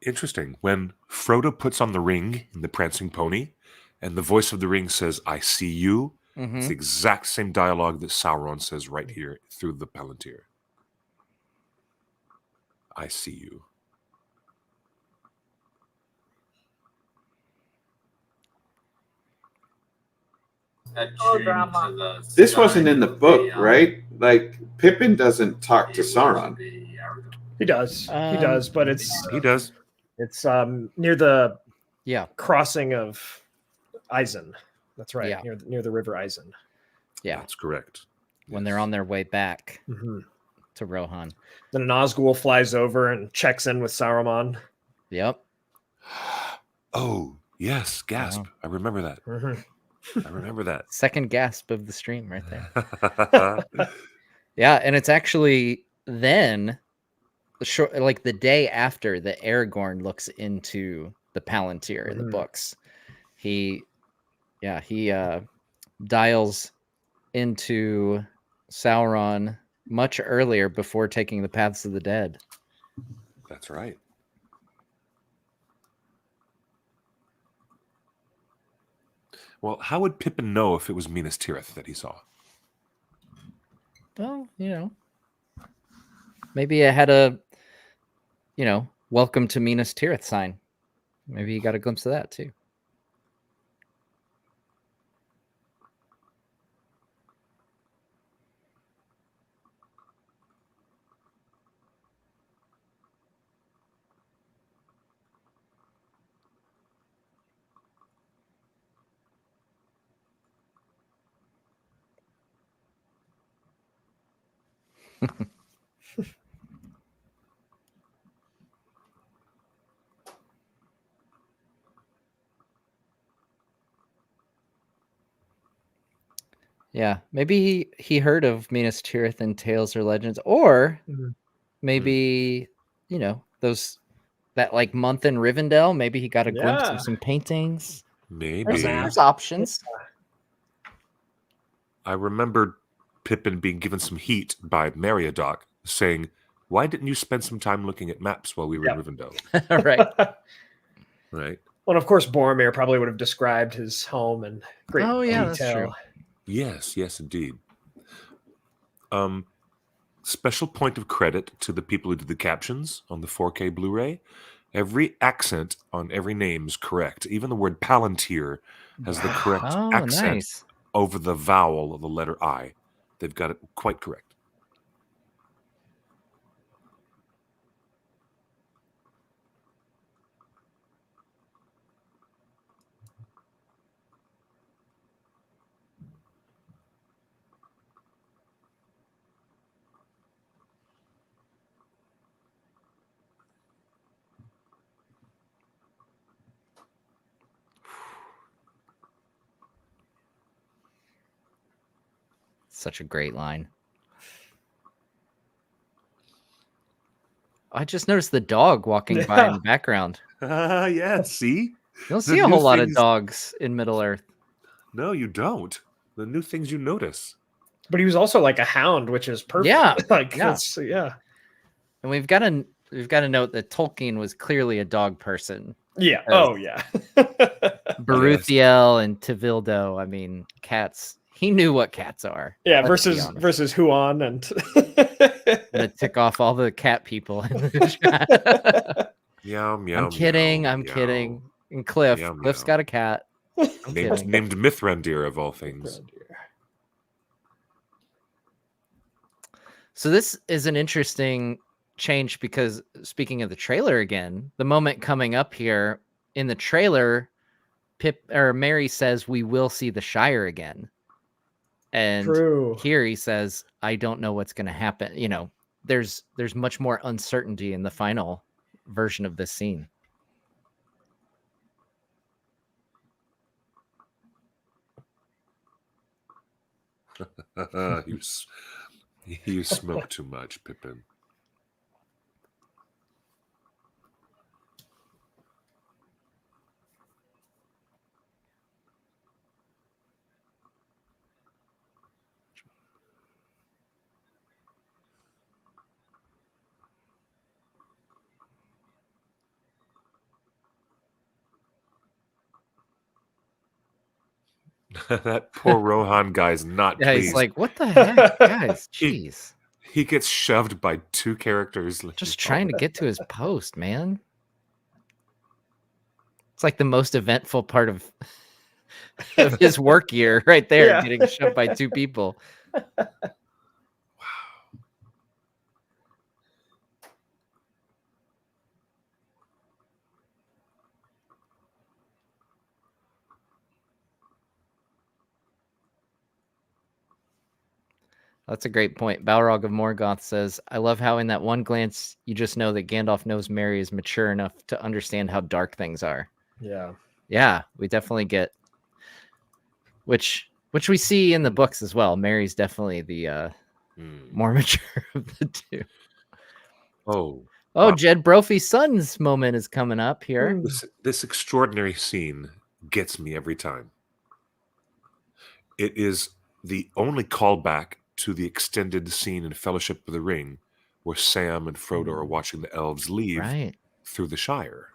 Interesting. When Frodo puts on the ring in the Prancing Pony, and the voice of the ring says, I see you, it's the exact same dialogue that Sauron says right here through the Palantir. I see you. This wasn't in the book, right? Like Pippin doesn't talk to Sauron. He does. He does, but it's It's near the crossing of Isen. That's right. Yeah. Near the river Isen. Yeah, that's correct. When they're on their way back to Rohan. Then an Nazgul flies over and checks in with Saruman. Yep. Oh, yes. Gasp. Wow. I remember that. I remember that. Second gasp of the stream right there. Yeah, and it's actually then like the day after that Aragorn looks into the Palantir in the books. He dials into Sauron much earlier before taking the paths of the dead. That's right. Well, how would Pippin know if it was Minas Tirith that he saw? Well, maybe it had a, welcome to Minas Tirith sign. Maybe he got a glimpse of that too. Yeah, maybe he heard of Minas Tirith in tales or legends, or maybe that like month in Rivendell. Maybe he got a glimpse of some paintings. Maybe there's options. I remember Pippin being given some heat by Meriadoc, saying, "Why didn't you spend some time looking at maps while we were in Rivendell?" Right. Right. Well, of course, Boromir probably would have described his home in great detail. That's true. Yes, indeed. Special point of credit to the people who did the captions on the 4K Blu-ray. Every accent on every name is correct. Even the word Palantir has the correct accent over the vowel of the letter I. They've got it quite correct. Such a great line. I just noticed the dog walking by in the background. Yeah, see? You don't The see a new whole lot of things- dogs in Middle Earth. No, you don't. The new things you notice. But he was also like a hound, which is perfect. Yeah, like yeah. that's yeah. And we've got to note that Tolkien was clearly a dog person. Yeah. Oh yeah. Baruthiel and Tevildo. I mean, cats. He knew what cats are. Yeah. Let's be Versus honest. Huon and. I'm gonna tick off all the cat people in the chat. Meow, meow, I'm kidding. meow, I'm meow. kidding. And Cliff. Meow, Cliff's meow. got a cat. I'm kidding. Named Mithrandir of all things. So this is an interesting change because speaking of the trailer again, the moment coming up here in the trailer, Mary says we will see the Shire again. And True. here he says, I don't know what's going to happen. You know, there's much more uncertainty in the final version of this scene. You smoke too much, Pippin. That poor Rohan guy's not Yeah, pleased. he's like, what the heck, guys? Jeez. He gets shoved by two characters. Just trying to get to his post, man. It's like the most eventful part of his work year right there, Yeah. getting shoved by two people. That's a great point. Balrog of Morgoth says, I love how in that one glance, you just know that Gandalf knows Merry is mature enough to understand how dark things are. Yeah. Yeah, we definitely get, which we see in the books as well. Merry's definitely the more mature of the two. Oh, Jed Brophy's son's moment is coming up here. This extraordinary scene gets me every time. It is the only callback to the extended scene in Fellowship of the Ring where Sam and Frodo are watching the elves leave through the Shire.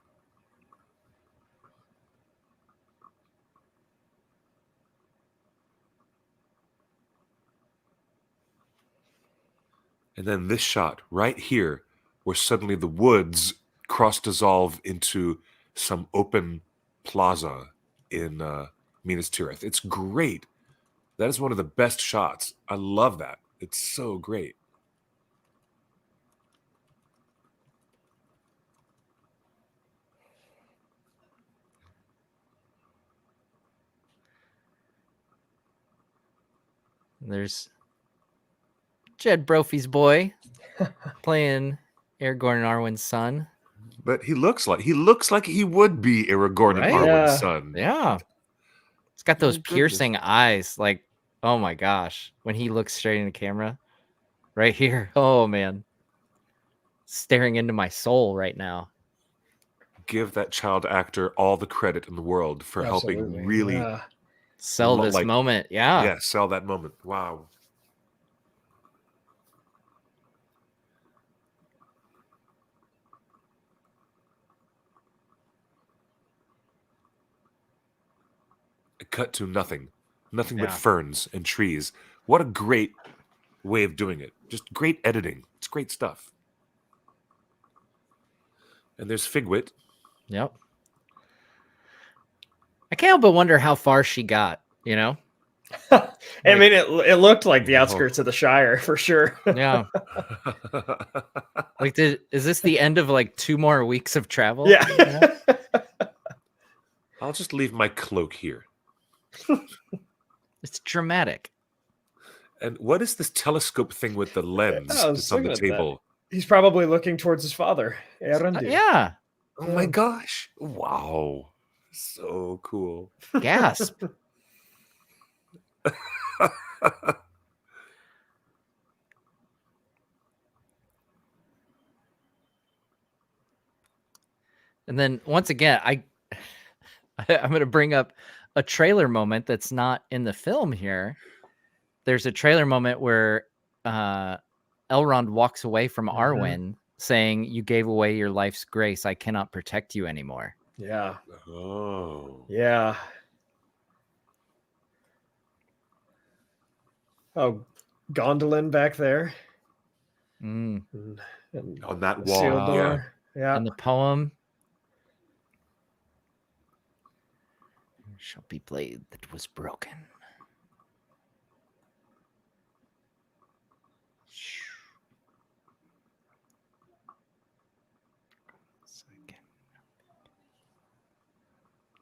And then this shot right here where suddenly the woods cross-dissolve into some open plaza in Minas Tirith. It's great. That is one of the best shots. I love that. It's so great. There's Jed Brophy's boy playing Aragorn and Arwen's son. But he looks like he would be Aragorn and Arwen's son. Yeah. He's got those piercing eyes. Like, oh my gosh. When he looks straight into camera. Right here. Oh man. Staring into my soul right now. Give that child actor all the credit in the world for helping really sell this moment. Yeah. Yeah, sell that moment. Wow. Cut to nothing but Yeah. ferns and trees. What a great way of doing it. Just great editing. It's great stuff. And there's Figwit. Yep. I can't help but wonder how far she got, you know? I mean, it looked like the outskirts of the Shire for sure. Yeah. Like, is this the end of like 2 more weeks of travel? Yeah. You know? I'll just leave my cloak here. It's dramatic. And what is this telescope thing with the lens I was that's on the looking at that. table? He's probably looking towards his father. Eärendil. Yeah. Oh my gosh. Wow. So cool. Gasp. And then once again, I'm going to bring up a trailer moment that's not in the film here. There's a trailer moment where Elrond walks away from Arwen saying, "You gave away your life's grace. I cannot protect you anymore." Yeah. Oh. Yeah. Oh, Gondolin back there. Mm. And on that the wall. sealed door. Yeah. And the poem. Shall be blade that was broken.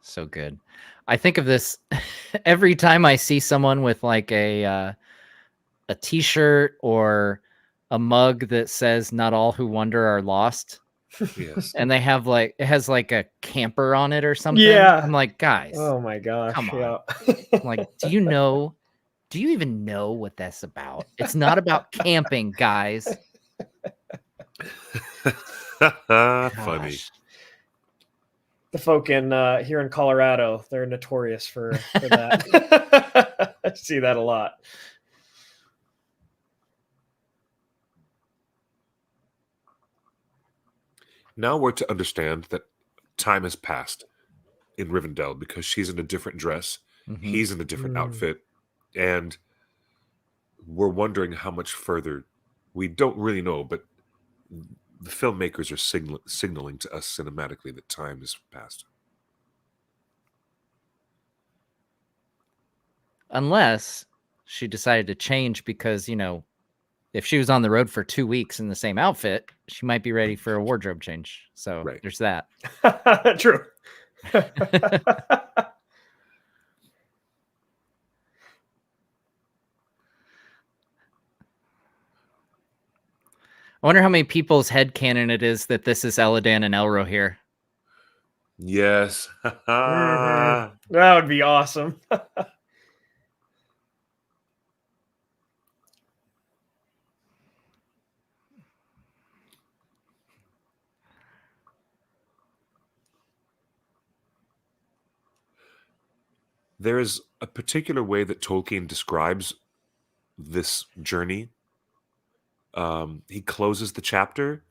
So good. I think of this every time I see someone with like a t-shirt or a mug that says "Not all who wander are lost." Yes. And they have like, it has like a camper on it or something. Yeah. I'm like, guys, Oh my gosh. come on. Yeah. I'm like, do you even know what that's about? It's not about camping, guys. Funny. The folk in here in Colorado, they're notorious for that. I see that a lot. Now we're to understand that time has passed in Rivendell because she's in a different dress, he's in a different outfit, and we're wondering how much further. We don't really know, but the filmmakers are signaling to us cinematically that time has passed. Unless she decided to change because, if she was on the road for 2 weeks in the same outfit, she might be ready for a wardrobe change. So there's that. True. I wonder how many people's headcanon it is that this is Eladan and Elrohir. Yes. That would be awesome. There is a particular way that Tolkien describes this journey. He closes the chapter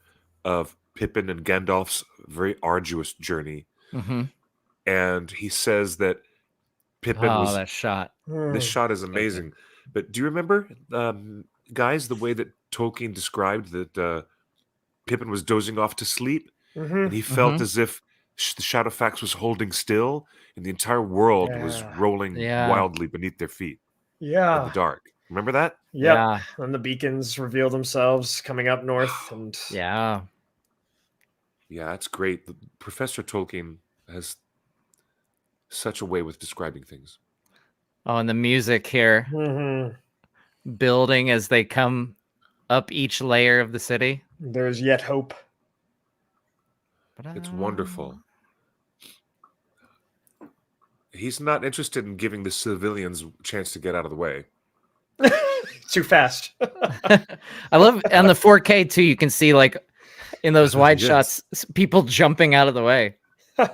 of Pippin and Gandalf's very arduous journey. And he says that Pippin was... that shot. This shot is amazing. But do you remember, guys, the way that Tolkien described that Pippin was dozing off to sleep? And he felt as if the Shadowfax was holding still and the entire world was rolling wildly beneath their feet in the dark. Remember that? Yep. Yeah. And the beacons reveal themselves coming up north. And yeah, it's great. Professor Tolkien has such a way with describing things. Oh, and the music here building as they come up each layer of the city. There's yet hope. It's wonderful. He's not interested in giving the civilians a chance to get out of the way. Too fast. I love on the 4K too. You can see like in those wide shots, people jumping out of the way. The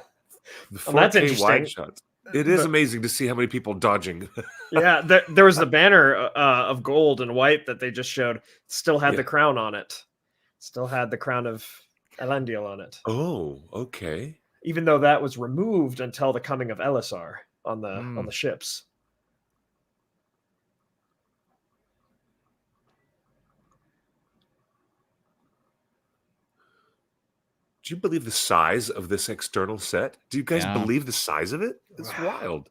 4K that's interesting. wide shots. It is amazing to see how many people dodging. Yeah, there was the banner of gold and white that they just showed. It still had the crown on it. Still had the crown of Elendil on it. Oh, okay. Even though that was removed until the coming of Elisar on the ships. Do you believe the size of this external set? Do you guys believe the size of it? It's wild.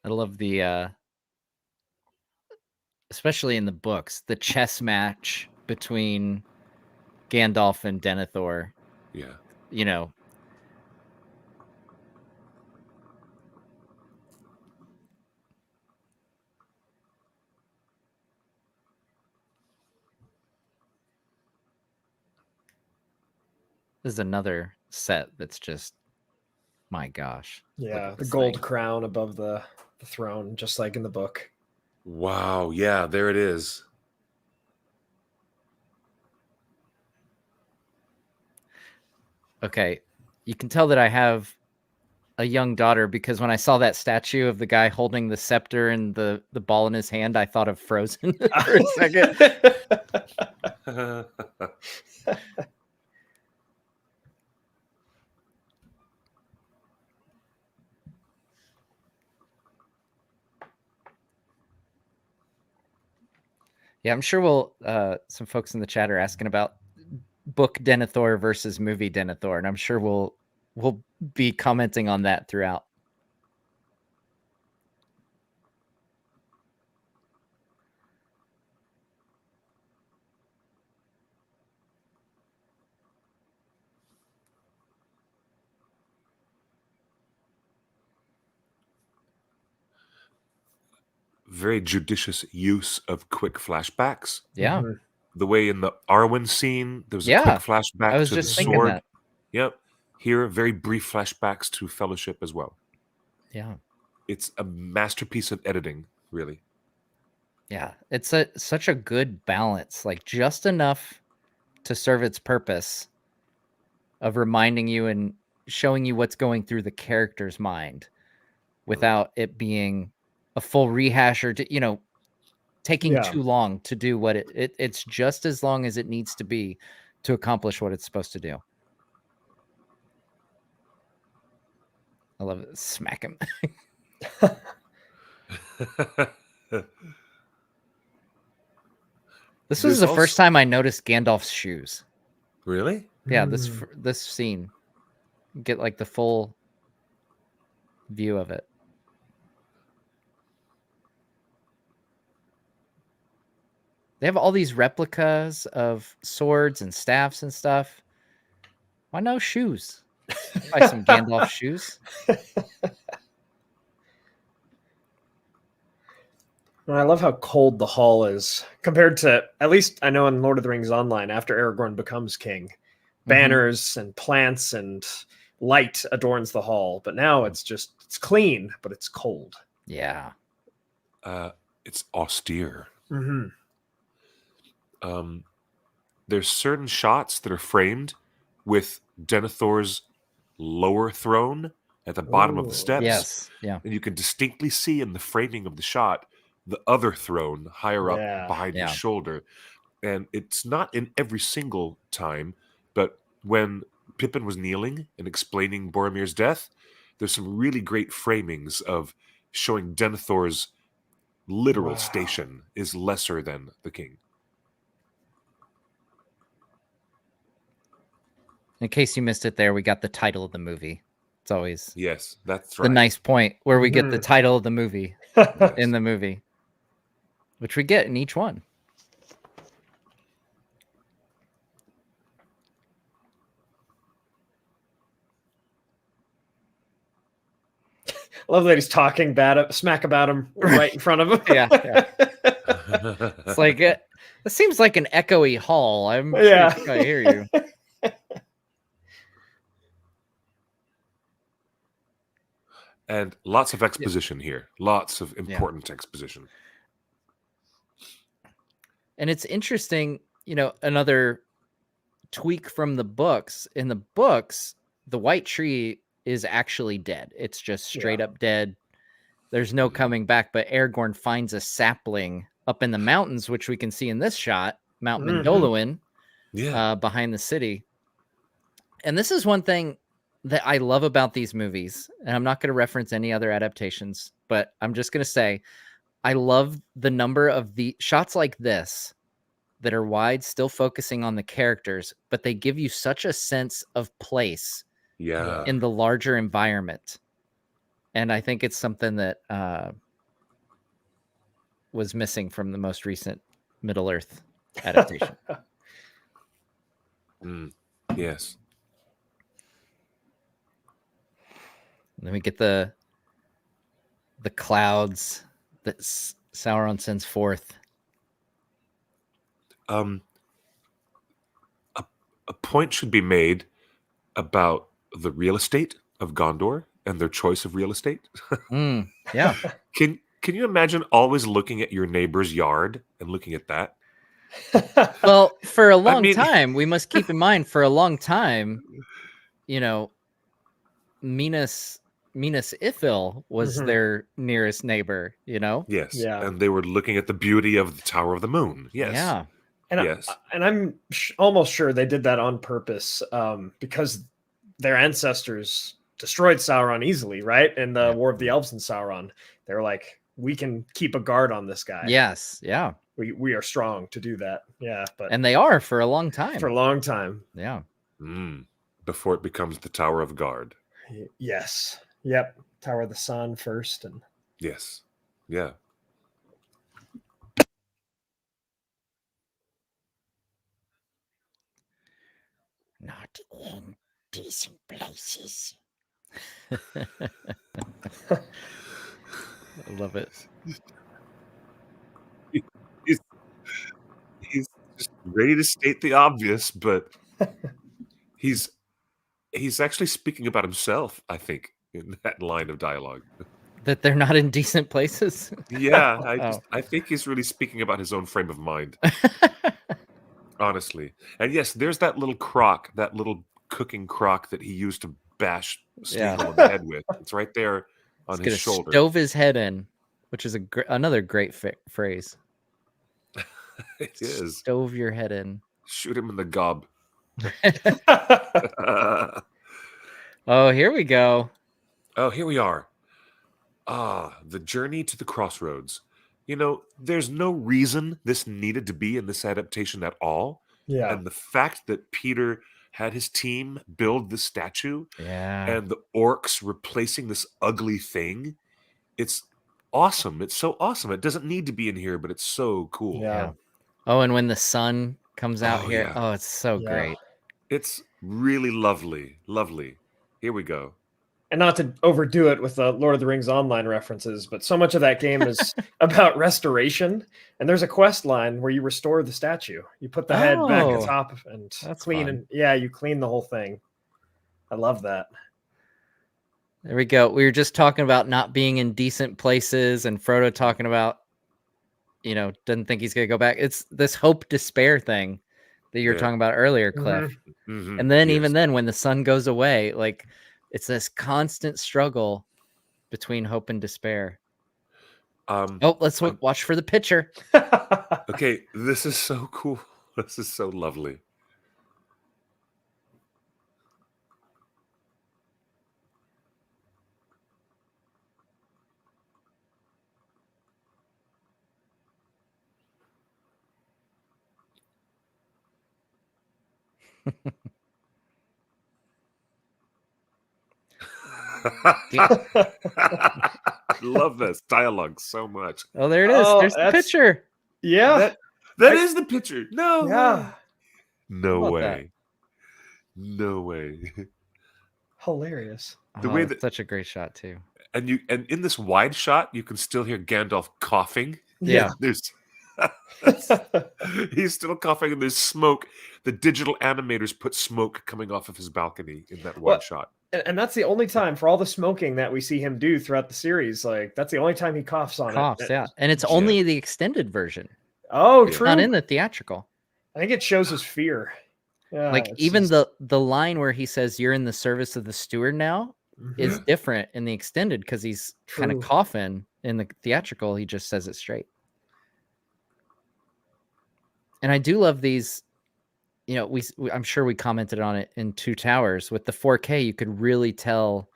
I love the, especially in the books, the chess match between Gandalf and Denethor. Yeah. This is another set that's just, my gosh. Yeah, the gold crown above the throne, just like in the book. Wow. Yeah, there it is. Okay, you can tell that I have a young daughter because when I saw that statue of the guy holding the scepter and the ball in his hand, I thought of Frozen for a second. Yeah, I'm sure we'll some folks in the chat are asking about book Denethor versus movie Denethor, and I'm sure we'll be commenting on that throughout. Very judicious use of quick flashbacks. Yeah. The way in the Arwen scene, there was a quick flashback I was to the just thinking sword. that. Yep. Here, very brief flashbacks to Fellowship as well. Yeah. It's a masterpiece of editing, really. Yeah, it's such a good balance, like just enough to serve its purpose of reminding you and showing you what's going through the character's mind without it being a full rehash or, taking too long to do what it's just as long as it needs to be to accomplish what it's supposed to do. I love it. Smack him. This was the first time I noticed Gandalf's shoes. Really? Yeah, this scene. Get like the full view of it. They have all these replicas of swords and staffs and stuff. Why no shoes? Buy some Gandalf shoes. I love how cold the hall is compared to, at least I know in Lord of the Rings Online, after Aragorn becomes king, banners and plants and light adorns the hall. But now it's clean, but it's cold. Yeah. It's austere. Mm-hmm. There's certain shots that are framed with Denethor's lower throne at the bottom of the steps. Yes. Yeah. And you can distinctly see in the framing of the shot the other throne higher up behind his shoulder. And it's not in every single time, but when Pippin was kneeling and explaining Boromir's death, there's some really great framings of showing Denethor's literal station is lesser than the king. In case you missed it there, we got the title of the movie. It's always that's the nice point where we get the title of the movie in the movie, which we get in each one. I love that he's talking smack about him right in front of him. Yeah. It's like it seems like an echoey hall. I'm sure I hear you. And lots of exposition here. Lots of important exposition. And it's interesting, another tweak from the books. In the books, the white tree is actually dead. It's just straight up dead. There's no coming back. But Aragorn finds a sapling up in the mountains, which we can see in this shot, Mount Mindolluin, behind the city. And this is one thing that I love about these movies, and I'm not going to reference any other adaptations, but I'm just going to say I love the number of the shots like this that are wide, still focusing on the characters, but they give you such a sense of place in the larger environment. And I think it's something that was missing from the most recent Middle-earth adaptation. Yes. And then we get the clouds that Sauron sends forth. A point should be made about the real estate of Gondor and their choice of real estate. Yeah. Can you imagine always looking at your neighbor's yard and looking at that? Well, for a long time, we must keep in mind, for a long time, you know, Minas Ithil was their nearest neighbor, you know? Yes. Yeah. And they were looking at the beauty of the Tower of the Moon. Yes. Yeah. And yes. I'm almost sure they did that on purpose, because their ancestors destroyed Sauron easily, right? In the War of the Elves and Sauron, they were like, we can keep a guard on this guy. Yes. Yeah. We are strong to do that. Yeah. But And they are for a long time. For a long time. Yeah. Before it becomes the Tower of Guard. Yes. Yep. Tower of the Sun first. And yes. Yeah. Not in decent places. I love it. He's just ready to state the obvious, but he's actually speaking about himself, I think, in that line of dialogue. That they're not in decent places? Yeah, I think he's really speaking about his own frame of mind. Honestly. And yes, there's that little crock, that little cooking crock that he used to bash Smeagol in the head with. It's right there on his shoulder. Stove his head in, which is another great phrase. It is. Stove your head in. Shoot him in the gob. Oh, here we go. Oh, here we are. The journey to the crossroads. You know, there's no reason this needed to be in this adaptation at all. Yeah. And the fact that Peter had his team build the statue and the orcs replacing this ugly thing, it's awesome. It's so awesome. It doesn't need to be in here, but it's so cool. Yeah. Oh, and when the sun comes out here, yeah. oh, it's so great. It's really lovely. Lovely. Here we go. And not to overdo it with the Lord of the Rings online references, but so much of that game is about restoration. And there's a quest line where you restore the statue. You put the head back atop and clean, fun. and you clean the whole thing. I love that. There we go. We were just talking about not being in decent places, and Frodo talking about, doesn't think he's gonna go back. It's this hope despair thing that you were talking about earlier, Cliff. Mm-hmm. And then even then, when the sun goes away, like, it's this constant struggle between hope and despair. Let's watch for the picture. Okay, this is so cool. This is so lovely. I love this dialogue so much. Oh, there it is. There's the picture. Yeah. That is the picture. No. Yeah. No way. No way. Hilarious. The way that such a great shot too. And in this wide shot, you can still hear Gandalf coughing. Yeah. There's he's still coughing, and there's smoke. The digital animators put smoke coming off of his balcony in that wide shot. And that's the only time, for all the smoking that we see him do throughout the series, like, that's the only time he coughs on it. Yeah. And it's only the extended version. Oh, It's true. not in the theatrical. I think it shows his fear. Yeah, Like, even the line where he says, "You're in the service of the steward now," is different in the extended, because he's kind of True. coughing. In the theatrical, he just says it straight. And I do love these. I'm sure we commented on it in Two Towers. With the 4K, you could really tell,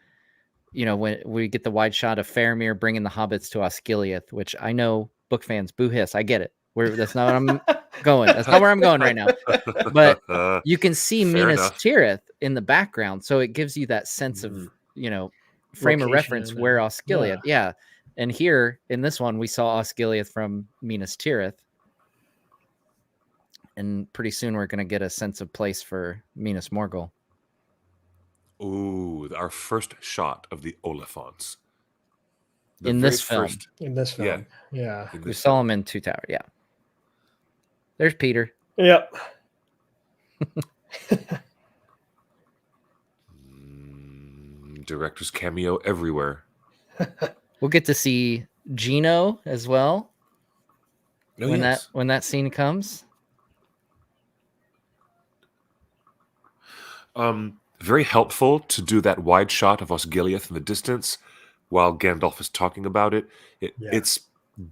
when we get the wide shot of Faramir bringing the hobbits to Osgiliath, which I know book fans boo hiss. I get it. That's not what I'm going. That's not where I'm going right now. But you can see Minas Tirith in the background, so it gives you that sense of, frame of reference where Osgiliath. Yeah. And here in this one, we saw Osgiliath from Minas Tirith. And pretty soon we're going to get a sense of place for Minas Morgul. Ooh, our first shot of the Oliphants. In this film. In this film. Yeah. We saw him in Two Towers. Yeah. There's Peter. Yep. Director's cameo everywhere. We'll get to see Gino as well. Oh, when that scene comes. very helpful to do that wide shot of Osgiliath in the distance while Gandalf is talking about it. It's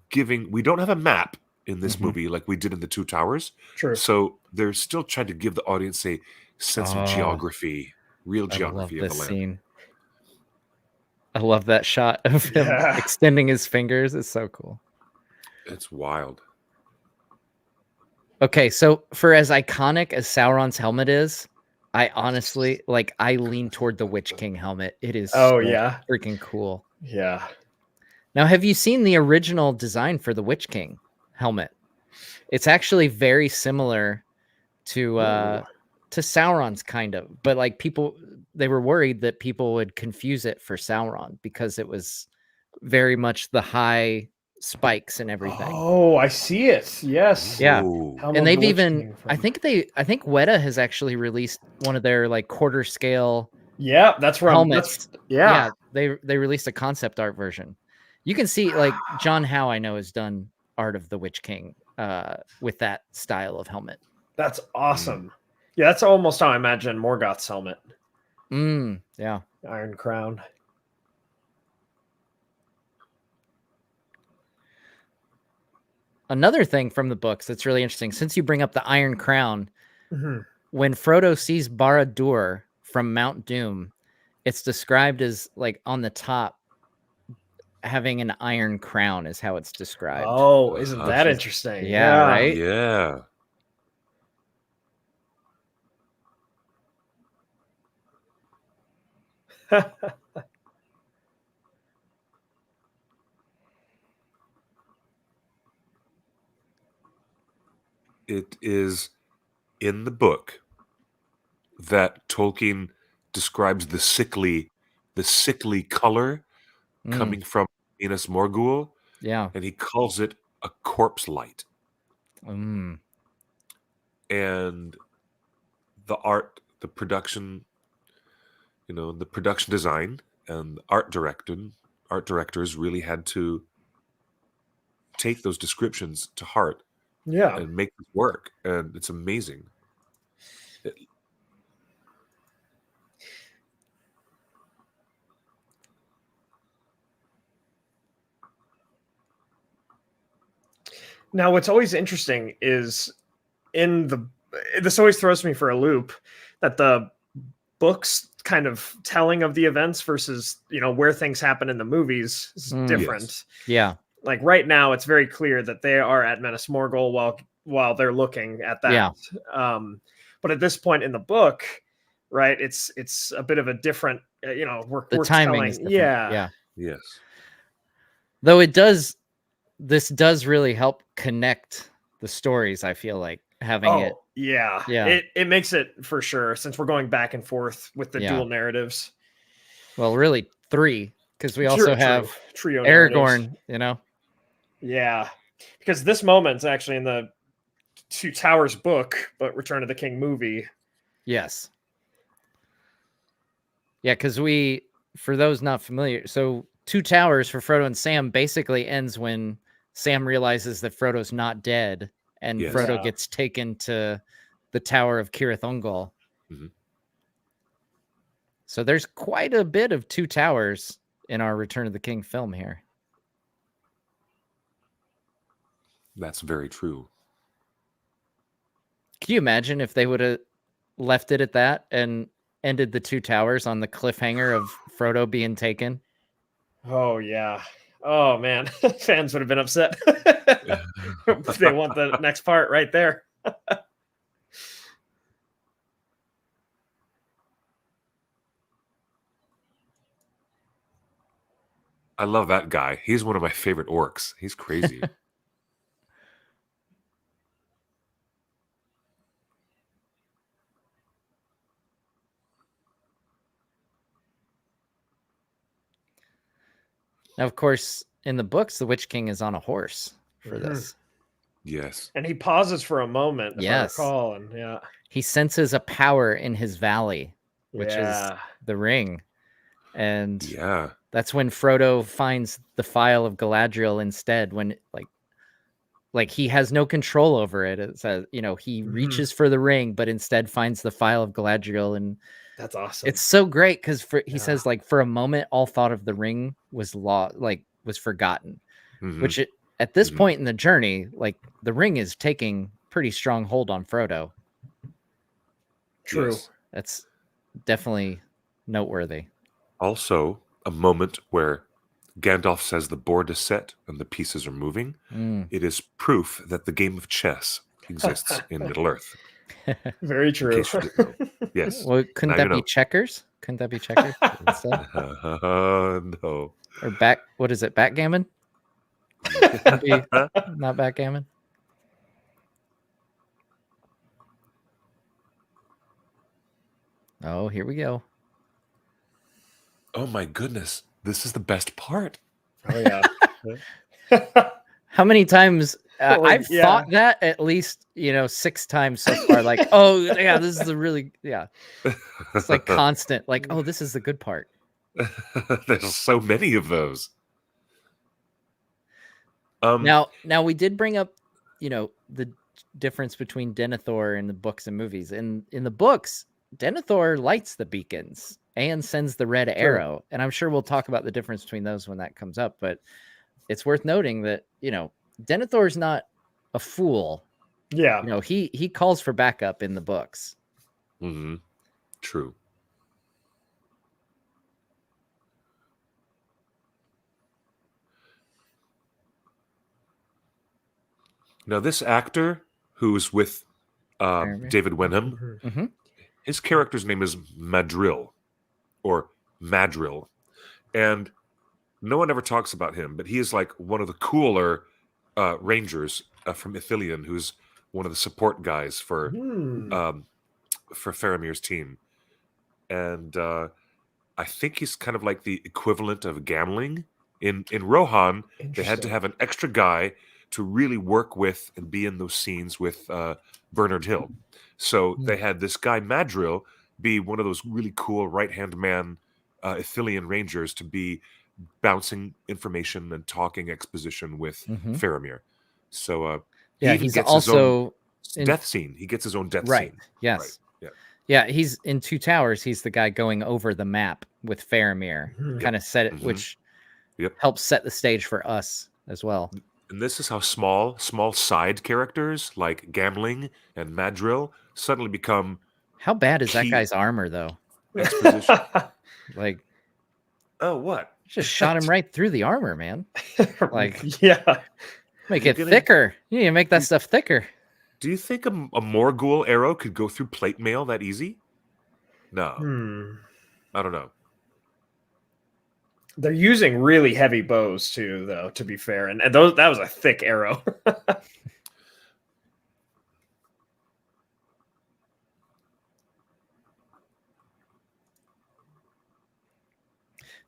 giving. We don't have a map in this movie like we did in the Two Towers. True. So they're still trying to give the audience a sense of geography, real geography of the land. Scene. I love that shot of him extending his fingers. It's so cool. It's wild. Okay, so for as iconic as Sauron's helmet is, I honestly I lean toward the Witch King helmet. It is freaking cool. Yeah. Now, have you seen the original design for the Witch King helmet? It's actually very similar to Sauron's kind of, but they were worried that people would confuse it for Sauron because it was very much the high spikes and everything. Oh, I see it. Yes. Yeah. Helmet And of they've the Witch even King I think Weta has actually released one of their quarter scale that's where helmets. Yeah. They released a concept art version. You can see John Howe, I know, has done art of the Witch King with that style of helmet. That's awesome. Yeah, that's almost how I imagine Morgoth's helmet. Yeah. Iron Crown. Another thing from the books that's really interesting, since you bring up the Iron Crown, when Frodo sees Barad-dûr from Mount Doom, it's described as on the top having an iron crown is how it's described. Oh, isn't that interesting? Yeah, right? Yeah. It is in the book that Tolkien describes the sickly color coming from Minas Morgul. Yeah. And he calls it a corpse light. And the art, the production, the production design and the art directors really had to take those descriptions to heart. Yeah. And make it work. And it's amazing. Now, what's always interesting is this always throws me for a loop that the books kind of telling of the events versus, where things happen in the movies is different. Yes. Yeah. Like right now, it's very clear that they are at Minas Morgul while they're looking at that. Yeah. But at this point in the book, right, it's a bit of a different, we're timing is telling, different. Yeah. Yes. Though this does really help connect the stories, I feel like, having it. Yeah. Yeah. It makes it for sure, since we're going back and forth with the dual narratives. Well, really 3, because we also have trio Aragorn, Yeah. Because this moment's actually in the Two Towers book, but Return of the King movie. Yes. Yeah, because for those not familiar, so Two Towers for Frodo and Sam basically ends when Sam realizes that Frodo's not dead and Frodo gets taken to the Tower of Cirith Ungol. So there's quite a bit of Two Towers in our Return of the King film here. That's very true. Can you imagine if they would have left it at that and ended the Two Towers on the cliffhanger of Frodo being taken? Oh, yeah. Oh, man. Fans would have been upset. They want the next part right there. I love that guy. He's one of my favorite orcs. He's crazy. Now, of course, in the books, the Witch King is on a horse for this. Yes. And he pauses for a moment, if I recall, and he senses a power in his valley, which is the ring. And that's when Frodo finds the Phial of Galadriel instead, when like he has no control over it. It says, he reaches for the ring, but instead finds the Phial of Galadriel and That's awesome. It's so great because he says, like, for a moment, all thought of the ring was was forgotten. Which at this point in the journey, like, the ring is taking pretty strong hold on Frodo. True. Yes. That's definitely noteworthy. Also, a moment where Gandalf says the board is set and the pieces are moving. It is proof that the game of chess exists in Middle Earth. Very true. In case you didn't know. Yes. Well, couldn't Now that you be know. checkers? Couldn't that be checkers instead? No. Or what is it? Backgammon? Couldn't be not backgammon. Oh, here we go. Oh my goodness. This is the best part. Oh yeah. How many times I've yeah. thought that at least, 6 times so far. Like, oh yeah, this is a really It's like constant. Like, oh, this is the good part. There's so many of those. Now we did bring up, the difference between Denethor in the books and movies. In the books, Denethor lights the beacons and sends the red arrow, and I'm sure we'll talk about the difference between those when that comes up. But it's worth noting that Denethor's not a fool. Yeah, he calls for backup in the books. True. Now, this actor who's with David Wenham, his character's name is Madril, or Madril, and no one ever talks about him, but he is like one of the cooler rangers from Ithilien, who's one of the support guys for Faramir's team, and I think he's kind of like the equivalent of Gamling. In Rohan, they had to have an extra guy to really work with and be in those scenes with Bernard Hill. So they had this guy, Madril, be one of those really cool right-hand man Ithilien rangers to be bouncing information and talking exposition with Faramir. So he even he's gets also his own death scene. He gets his own death right. scene. Yes. Right. Yeah, he's in Two Towers. He's the guy going over the map with Faramir, kind of set it, which helps set the stage for us as well. And this is how small side characters like Gamling and Madril suddenly become. How bad is key that guy's armor, though? Exposition. Like, oh, what? Just shot him right through the armor, man. Like, yeah, make it thicker. You need to make that stuff thicker. Do you think a Morgul arrow could go through plate mail that easy? No. I don't know. They're using really heavy bows too, though, to be fair. And that was a thick arrow.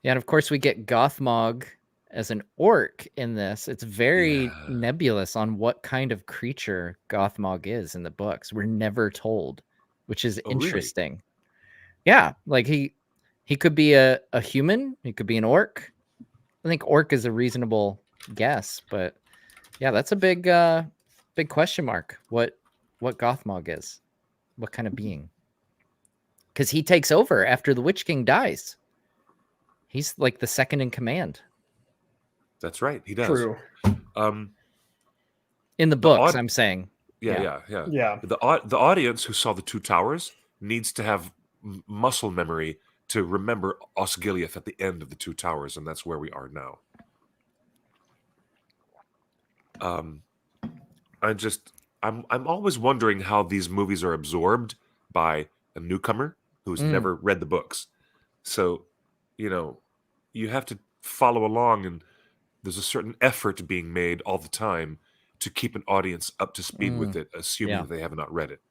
Yeah, and of course we get Gothmog as an orc in this. It's very nebulous on what kind of creature Gothmog is in the books. We're never told, which is interesting. Really? Yeah, like he could be a human. He could be an orc. I think orc is a reasonable guess, but yeah, that's a big question mark. What Gothmog is, what kind of being? Because he takes over after the Witch King dies. He's like the second in command. That's right. He does. True. In the books, I'm saying. Yeah. The audience who saw the Two Towers needs to have muscle memory to remember Osgiliath at the end of the Two Towers, and that's where we are now. I'm always wondering how these movies are absorbed by a newcomer who's never read the books. So, you have to follow along, and there's a certain effort being made all the time to keep an audience up to speed with it, assuming that they have not read it.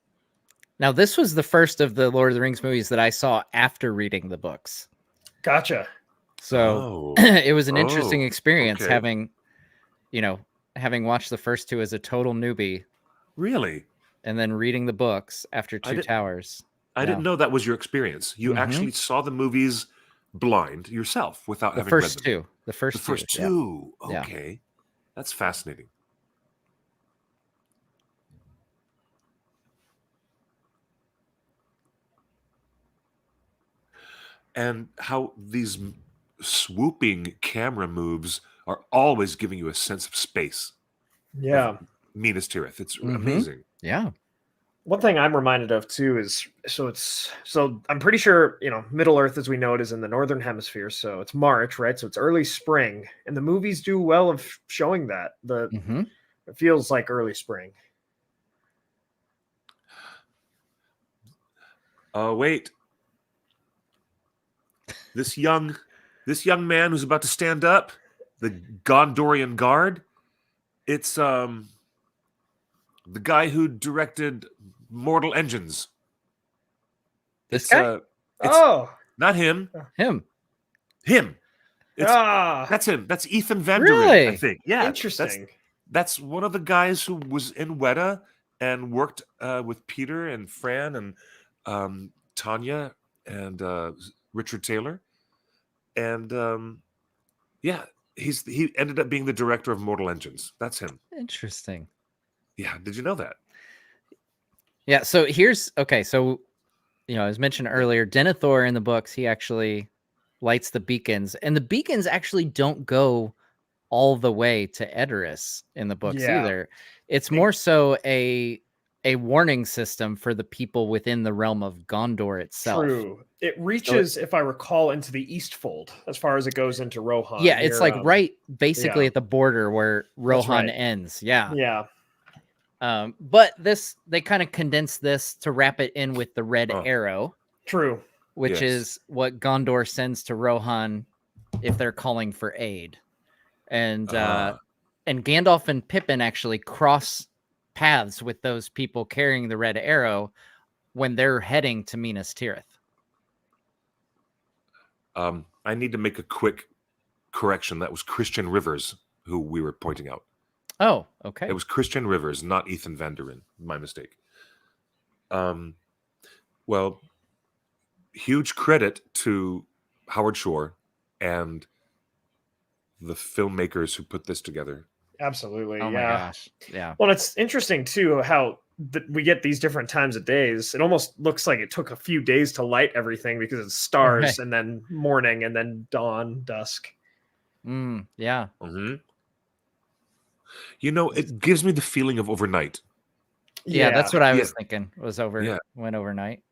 Now, this was the first of the Lord of the Rings movies that I saw after reading the books. Gotcha. So it was an interesting experience having watched the first two as a total newbie. Really? And then reading the books after Two Towers. I didn't know that was your experience. You actually saw the movies blind yourself without having read them. The first two. Yeah. Okay. That's fascinating. and how these swooping camera moves are always giving you a sense of space. Yeah. Minas Tirith. It's Mhm. amazing. Yeah. One thing I'm reminded of too is so I'm pretty sure, Middle Earth as we know it is in the northern hemisphere, so it's March, right? So it's early spring, and the movies do well of showing that. It feels like early spring. Oh wait. This young man who's about to stand up, the Gondorian guard, it's the guy who directed Mortal Engines. This It's guy? it's not him. Him. That's him. That's Ethan Van Der Really? I think. Yeah. Interesting. That's one of the guys who was in Weta and worked with Peter and Fran and Tanya and Richard Taylor. And he ended up being the director of Mortal Engines. That's him. Interesting. Yeah. Did you know that? Yeah. So so as mentioned earlier, Denethor in the books, he actually lights the beacons, and the beacons actually don't go all the way to Edoras in the books either. It's more so a warning system for the people within the realm of Gondor itself. True. It reaches, if I recall, into the Eastfold as far as it goes into Rohan. Yeah, it's like right basically yeah. at the border where Rohan right. ends. Yeah. Yeah. But they kind of condense this to wrap it in with the red arrow. True. Which is what Gondor sends to Rohan if they're calling for aid. And Gandalf and Pippin actually cross paths with those people carrying the red arrow when they're heading to Minas Tirith. I need to make a quick correction. That was Christian Rivers who we were pointing out. Oh, okay. It was Christian Rivers, not Ethan Van Der Ven. My mistake. Well, huge credit to Howard Shore and the filmmakers who put this together. Absolutely. Oh my gosh. Yeah. Well, it's interesting too how we get these different times of days. It almost looks like it took a few days to light everything because it's stars and then morning and then dawn, dusk. Yeah. Mm-hmm. It gives me the feeling of overnight. Yeah, that's what I was thinking. Was went overnight.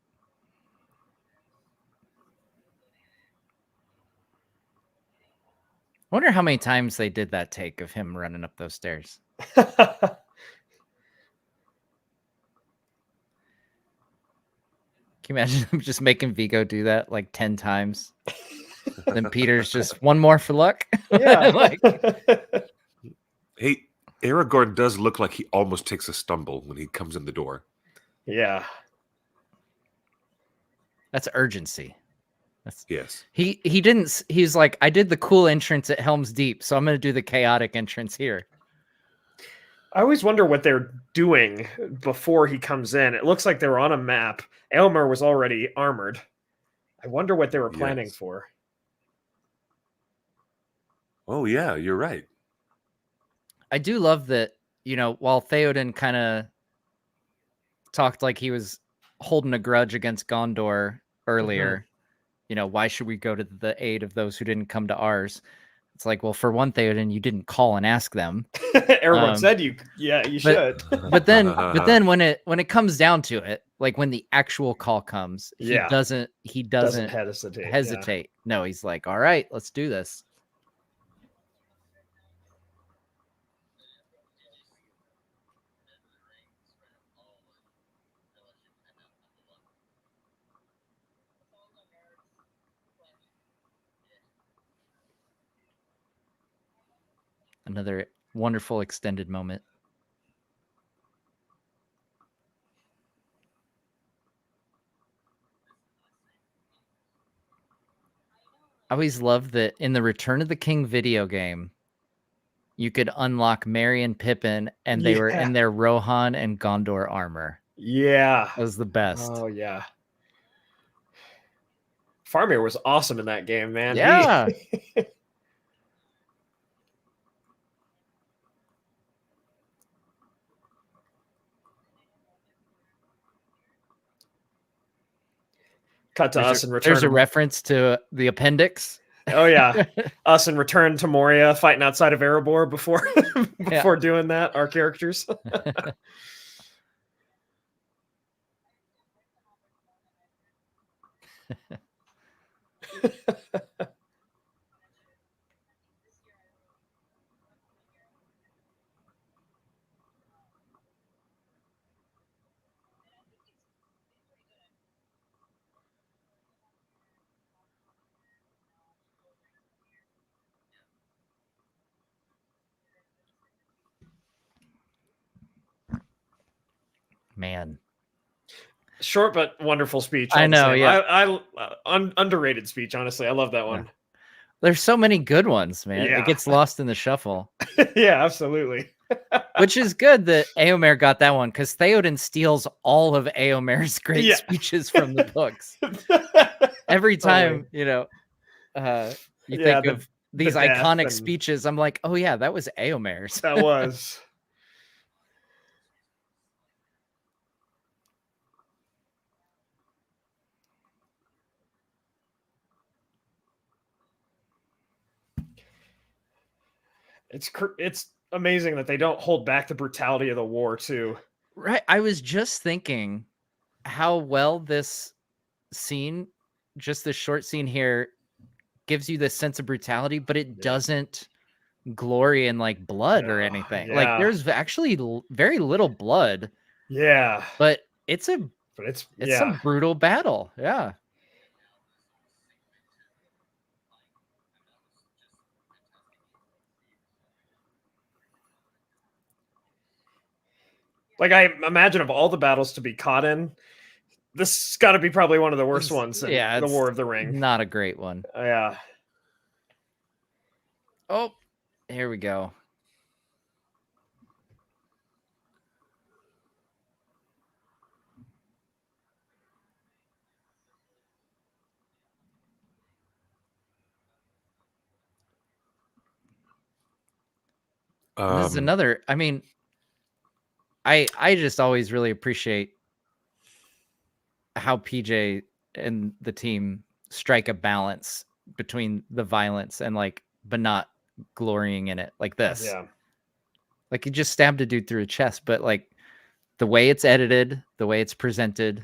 I wonder how many times they did that take of him running up those stairs. Can you imagine him just making Vigo do that like 10 times? Then Peter's just one more for luck. Yeah. Hey, Aragorn does look like he almost takes a stumble when he comes in the door. Yeah. That's urgency. Yes. He's like, I did the cool entrance at Helm's Deep, so I'm going to do the chaotic entrance here. I always wonder what they're doing before he comes in. It looks like they were on a map. Elmer was already armored. I wonder what they were planning for. Oh, yeah, you're right. I do love that, while Theoden kind of talked like he was holding a grudge against Gondor earlier, why should we go to the aid of those who didn't come to ours? It's like, well, for one, Theoden, you didn't call and ask them. Everyone said you should. But then when it comes down to it, like when the actual call comes, he doesn't hesitate. No, he's like, all right, let's do this. Another wonderful extended moment. I always loved that in the Return of the King video game, you could unlock Merry and Pippin, and they were in their Rohan and Gondor armor. Yeah. That was the best. Oh, yeah. Faramir was awesome in that game, man. Yeah. Cut to us and return. There's a reference to the appendix. Oh yeah, us and Return to Moria fighting outside of Erebor before doing that. Our characters. Man, short but wonderful speech. I know, yeah. I underrated speech. Honestly, I love that one. There's so many good ones, man. Yeah. It gets lost in the shuffle. Yeah, absolutely. Which is good that Éomer got that one, because Theoden steals all of Éomer's great speeches from the books. Every time, you think of these iconic speeches, I'm like, oh yeah, that was Éomer's. That was. It's amazing that they don't hold back the brutality of the war too. Right. I was just thinking how well this scene, just this short scene here, gives you this sense of brutality, but it doesn't glory in like blood or anything. Like there's actually very little blood. Yeah. But it's some yeah. brutal battle. Yeah. Like, I imagine of all the battles to be caught in, this has got to be probably one of the worst ones in the War of the Ring. Not a great one. Yeah. Oh, here we go. This is another, I mean, I just always really appreciate how PJ and the team strike a balance between the violence and but not glorying in it like this. Yeah. Like he just stabbed a dude through a chest, but the way it's edited, the way it's presented,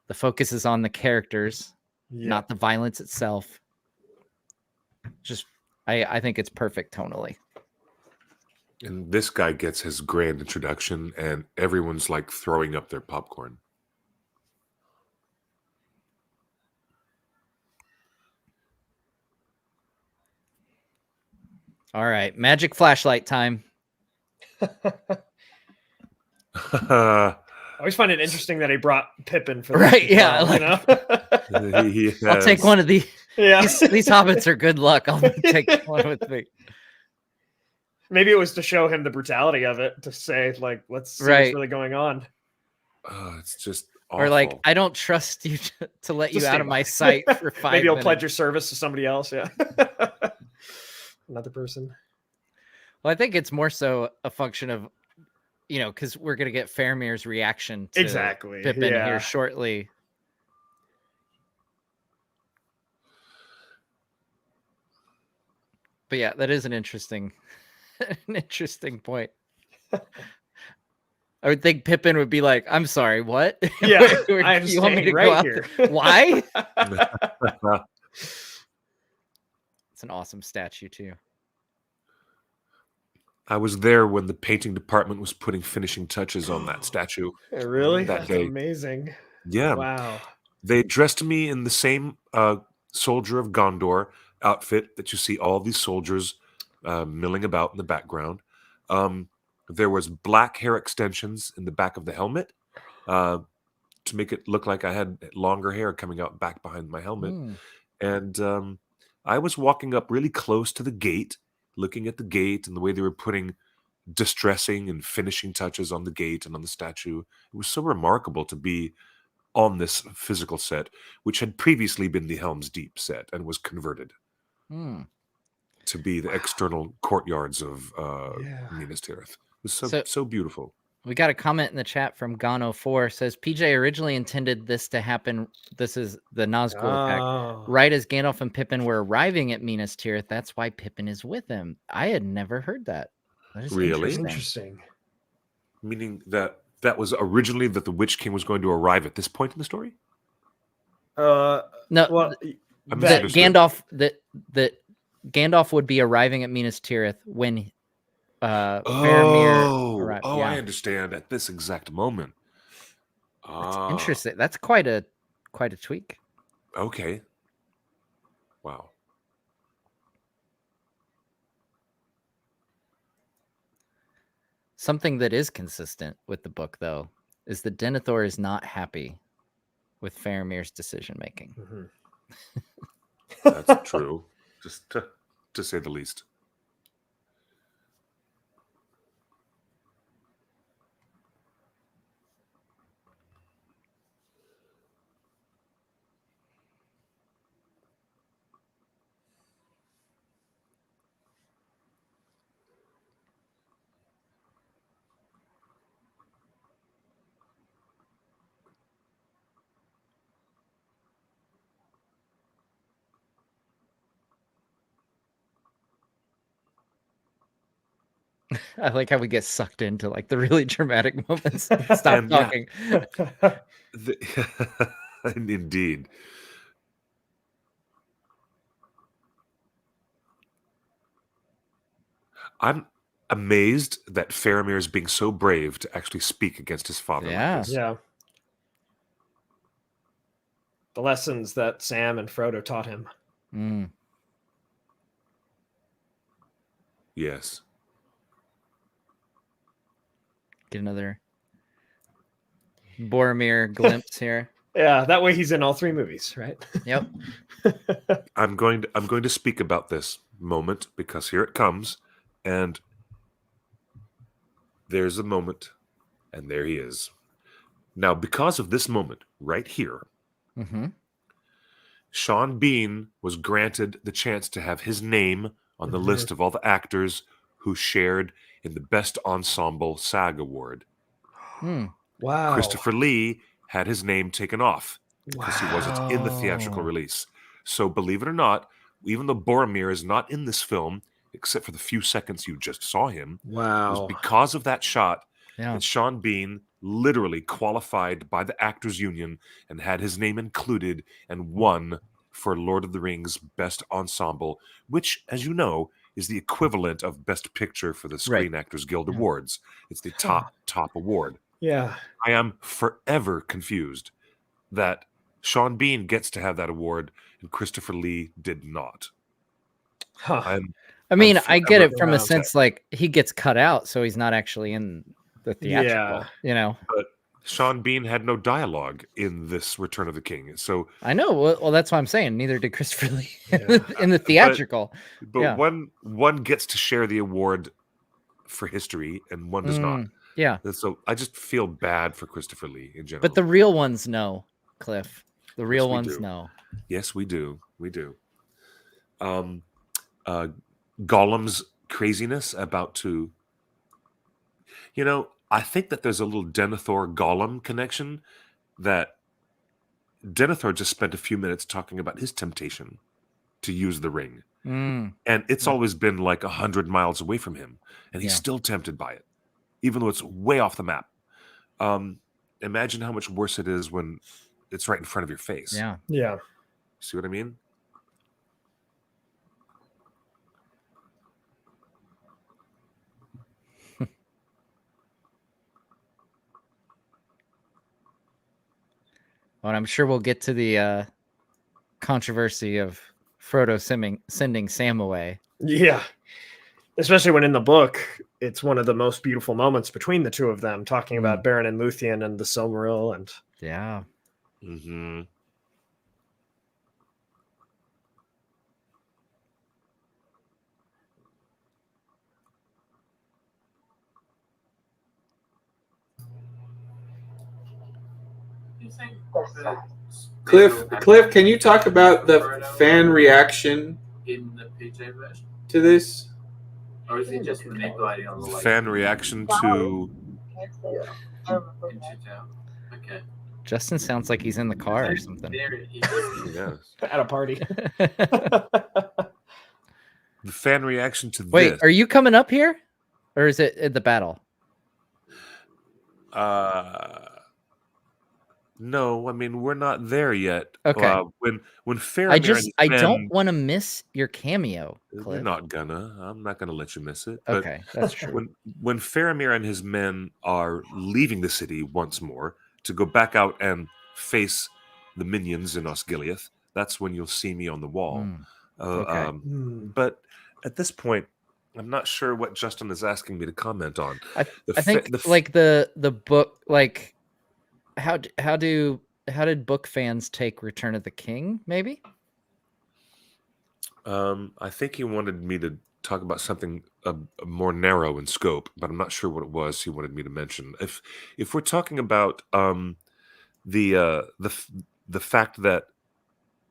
the focus is on the characters, not the violence itself. Just, I think it's perfect tonally. And this guy gets his grand introduction, and everyone's like throwing up their popcorn. All right, magic flashlight time. I always find it interesting that he brought Pippin for right. Yeah, I'll take one of these. Yeah, these hobbits are good luck. I'll take one with me. Maybe it was to show him the brutality of it, to say, let's see what's really going on. It's just awful. Or I don't trust you to let you out of my sight for 5 Maybe you'll minutes. pledge your service to somebody else. Yeah. Another person. Well, I think it's more so a function of, because we're going to get Faramir's reaction to Pippin here shortly. But yeah, that is an interesting point. I would think Pippin would be like, "I'm sorry, what? Yeah, I'm you want me to right go out here. Why?" It's an awesome statue too. I was there when the painting department was putting finishing touches on that statue. Really? That That's day. amazing. Yeah. Wow. They They dressed me in the same Soldier of Gondor outfit that you see all these soldiers milling about in the background. There was black hair extensions in the back of the helmet to make it look like I had longer hair coming out back behind my helmet. And I was walking up really close to the gate, looking at the gate and the way they were putting distressing and finishing touches on the gate and on the statue. It was so remarkable to be on this physical set, which had previously been the Helm's Deep set and was converted to be the external courtyards of Minas Tirith. It was so beautiful. We got a comment in the chat from Gano4 says PJ originally intended this to happen. This is the Nazgul attack. Right as Gandalf and Pippin were arriving at Minas Tirith, that's why Pippin is with him. I had never heard that. That is Really? Interesting. Meaning that was originally that the Witch King was going to arrive at this point in the story? No, well, that Gandalf that Gandalf would be arriving at Minas Tirith when Faramir arrived. Oh, Yeah. I understand at this exact moment. That's interesting. That's quite a tweak. Okay. Wow. Something that is consistent with the book, though, is that Denethor is not happy with Faramir's decision making. That's true, just to say the least. I like how we get sucked into like the really dramatic moments. Stop And, yeah. talking. Indeed. I'm amazed that Faramir is being so brave to actually speak against his father. Yeah. Like this. Yeah. The lessons that Sam and Frodo taught him. Mm. Yes. Get another Boromir glimpse here. Yeah, that way he's in all three movies, right? Yep. I'm going to speak about this moment because here it comes, and there's a moment, and there he is. Now, because of this moment right here, Mm-hmm. Sean Bean was granted the chance to have his name on the list of all the actors who shared in the Best Ensemble SAG Award. Wow. Christopher Lee had his name taken off because he wasn't in the theatrical Wow. release. So believe it or not, even though Boromir is not in this film, except for the few seconds you just saw him, it was Wow. because of that shot Yeah. that Sean Bean literally qualified by the Actors Union and had his name included and won for Lord of the Rings Best Ensemble, which, as you know, is the equivalent of Best Picture for the Screen Actors Guild Awards. It's the top award. Yeah. I am forever confused that Sean Bean gets to have that award and Christopher Lee did not. Huh. I mean, I get forever it from a upset. sense like he gets cut out, so he's not actually in the theatrical. Yeah. You know, But Sean Bean had no dialogue in this Return of the King. So I know. Well, that's what I'm saying. Neither did Christopher Lee in the theatrical. But Yeah. one gets to share the award for history and one does not. Yeah. And so I just feel bad for Christopher Lee in general. But the real ones know, Cliff. The real Yes, we ones do. know. Yes, we do. We do. Gollum's craziness about to, I think that there's a little Denethor Gollum connection that Denethor just spent a few minutes talking about his temptation to use the ring. Mm. And it's always been like 100 miles away from him. And he's Yeah. still tempted by it, even though it's way off the map. Imagine how much worse it is when it's right in front of your face. Yeah. Yeah. See what I mean? Well, I'm sure we'll get to the controversy of Frodo sending Sam away. Yeah. Especially when in the book, it's one of the most beautiful moments between the two of them, talking about Beren and Luthien and the Silmaril. And yeah. Mm-hmm. Cliff, can you talk about the fan reaction in the PJ version? to this? Or is he just manipulating on the Fan reaction to Okay. Justin sounds like he's in the car or something. Yes. At a party. The fan reaction to Wait, this. are you coming up here, or is it at the battle? No, I mean we're not there yet. Okay. When Faramir I don't want to miss your cameo, We're Cliff. not gonna. I'm not gonna let you miss it. Okay, that's true. When Faramir and his men are leaving the city once more to go back out and face the minions in Osgiliath, that's when you'll see me on the wall. Okay. But at this point, I'm not sure what Justin is asking me to comment on. I think like the book, like how did book fans take Return of the King? Maybe. I think he wanted me to talk about something more narrow in scope, but I'm not sure what it was he wanted me to mention. If we're talking about the fact that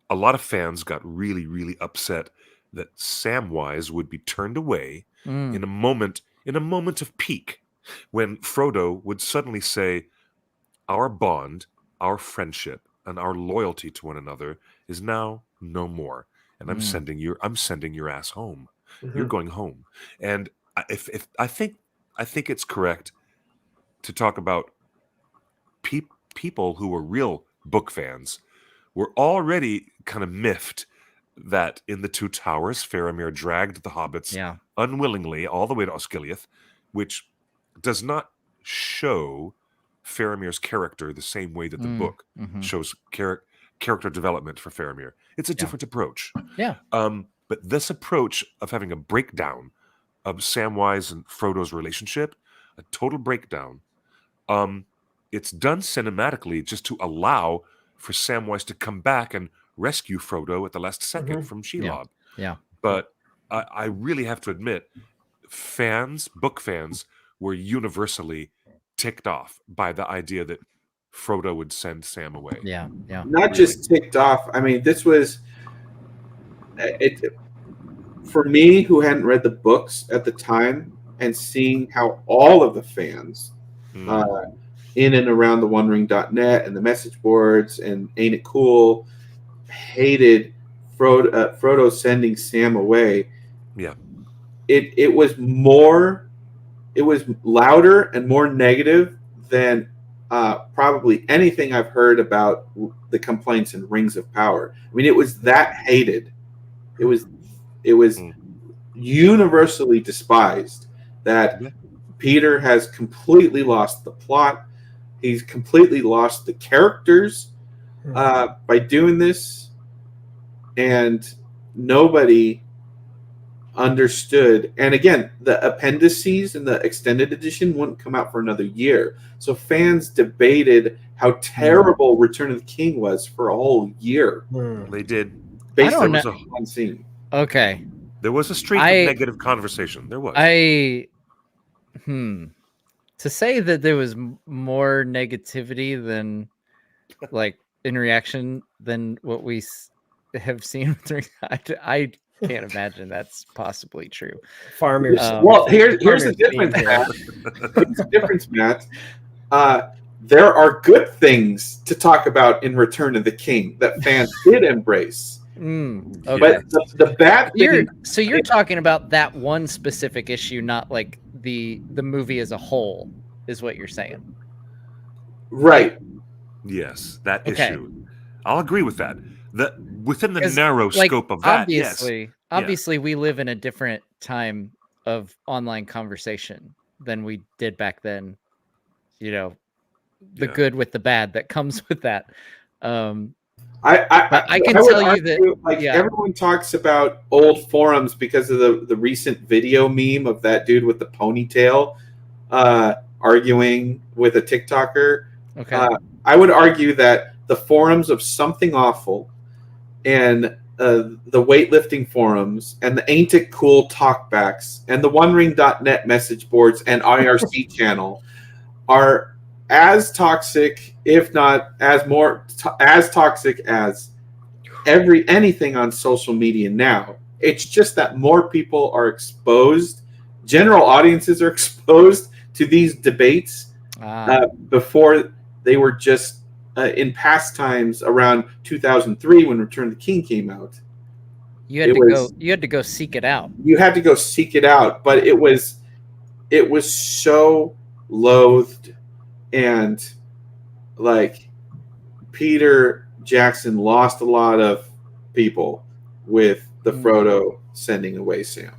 a lot of fans got really, really upset that Samwise would be turned away in a moment of pique, when Frodo would suddenly say, "Our bond, our friendship, and our loyalty to one another is now no more, and I'm sending your ass home. You're going home." And I think it's correct to talk about people who were real book fans were already kind of miffed that in the Two Towers, Faramir dragged the hobbits unwillingly all the way to Osgiliath, which does not show Faramir's character the same way that the book shows character development for Faramir. It's a different approach. Yeah. But this approach of having a breakdown of Samwise and Frodo's relationship, a total breakdown, it's done cinematically just to allow for Samwise to come back and rescue Frodo at the last second from Shelob. Yeah. But I really have to admit, book fans, were universally ticked off by the idea that Frodo would send Sam away. Yeah. Not just ticked off. I mean, this was it for me, who hadn't read the books at the time, and seeing how all of the fans in and around the OneRing.net and the message boards and Ain't It Cool hated Frodo sending Sam away. Yeah. It was louder and more negative than probably anything I've heard about the complaints in Rings of Power. I mean, it was that hated. It was universally despised that Peter has completely lost the plot. He's completely lost the characters by doing this, and nobody understood. And again, the appendices in the extended edition wouldn't come out for another year, so fans debated how terrible Return of the King was for a whole year. They did. Based on one scene. Okay. There was a streak of negative conversation. There was. To say that there was more negativity than, like, in reaction than what we have seen. I can't imagine that's possibly true. Farmers. Well, here's the difference, Matt. Here's the difference, Matt. There are good things to talk about in Return of the King that fans did embrace. Okay. But the bad thing. You're talking about that one specific issue, not like the movie as a whole, is what you're saying. Right. Yes, that issue. I'll agree with that. Within the narrow like, scope of that, obviously, we live in a different time of online conversation than we did back then. You know, the good with the bad that comes with that. I can tell you that everyone talks about old forums because of the recent video meme of that dude with the ponytail arguing with a TikToker. Okay. I would argue that the forums of Something Awful and the weightlifting forums and the Ain't It Cool talkbacks and the OneRing.net message boards and IRC channel are as toxic, if not as toxic as anything on social media now. It's just that more people are exposed, general audiences are exposed to these debates before they were just in past times around 2003 when Return of the King came out. You had to go seek it out. You had to go seek it out, but it was so loathed, and like Peter Jackson lost a lot of people with the Frodo sending away Sam.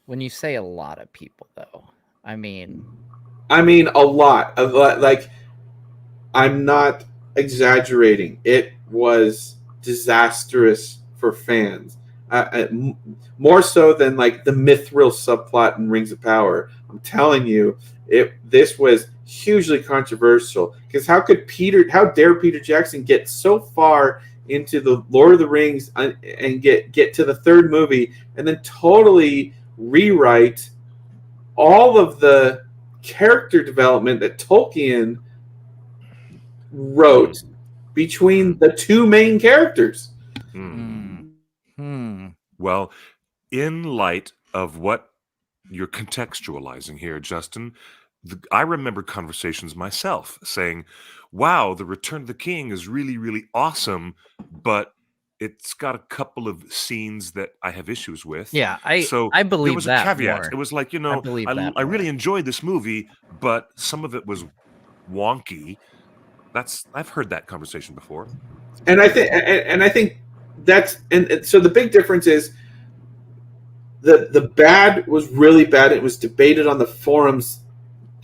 When you say a lot of people, though, I mean a lot. Like, I'm not exaggerating. It was disastrous for fans. More so than like the Mithril subplot in Rings of Power. I'm telling you, this was hugely controversial. Because how dare Peter Jackson get so far into the Lord of the Rings and get to the third movie and then totally rewrite all of the character development that Tolkien wrote between the two main characters. Well, in light of what you're contextualizing here, Justin, I remember conversations myself saying, wow, the Return of the King is really, really awesome, but it's got a couple of scenes that I have issues with. Yeah, I believe there was a that caveat. more. It was like, I I really enjoyed this movie, but some of it was wonky. I've heard that conversation before. And I think that's so the big difference is the bad was really bad. It was debated on the forums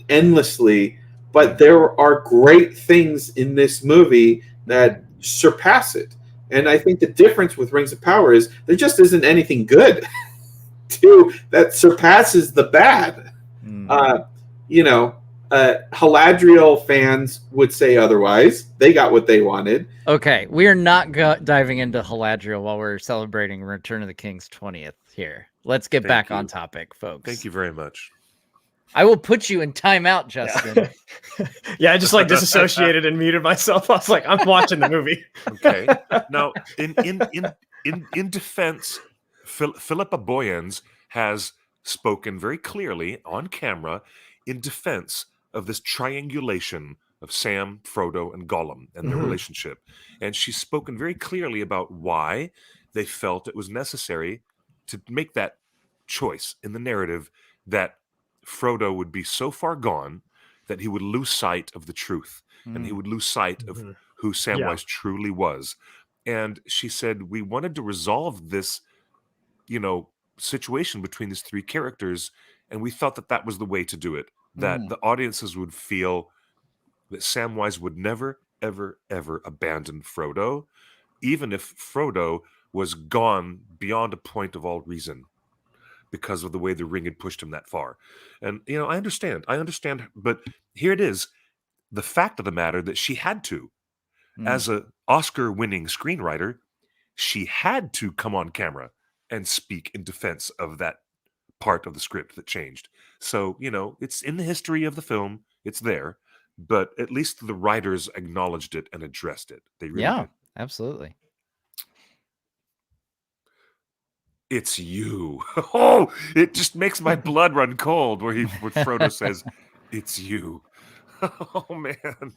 endlessly, but there are great things in this movie that surpass it. And I think the difference with Rings of Power is there just isn't anything good that surpasses the bad. Haladriel fans would say otherwise. They got what they wanted. Okay, we are not diving into Haladriel while we're celebrating Return of the King's 20th here. Let's get back on topic, folks. Thank you very much. I will put you in timeout, Justin. Yeah, I just like disassociated and muted myself. I was like, I'm watching the movie. Okay. Now, in defense, Philippa Boyens has spoken very clearly on camera in defense of this triangulation of Sam, Frodo, and Gollum and their relationship. And she's spoken very clearly about why they felt it was necessary to make that choice in the narrative that Frodo would be so far gone that he would lose sight of the truth and he would lose sight of who Samwise truly was. And she said, we wanted to resolve this, situation between these three characters, and we thought that that was the way to do it, that the audiences would feel that Samwise would never, ever, ever abandon Frodo, even if Frodo was gone beyond a point of all reason because of the way the ring had pushed him that far. And, I understand, but here it is. The fact of the matter that she had to, as an Oscar-winning screenwriter, she had to come on camera and speak in defense of that part of the script that changed. So, it's in the history of the film, it's there, but at least the writers acknowledged it and addressed it. They really did. Absolutely. It's you. Oh, it just makes my blood run cold where Frodo says, it's you. Oh, man.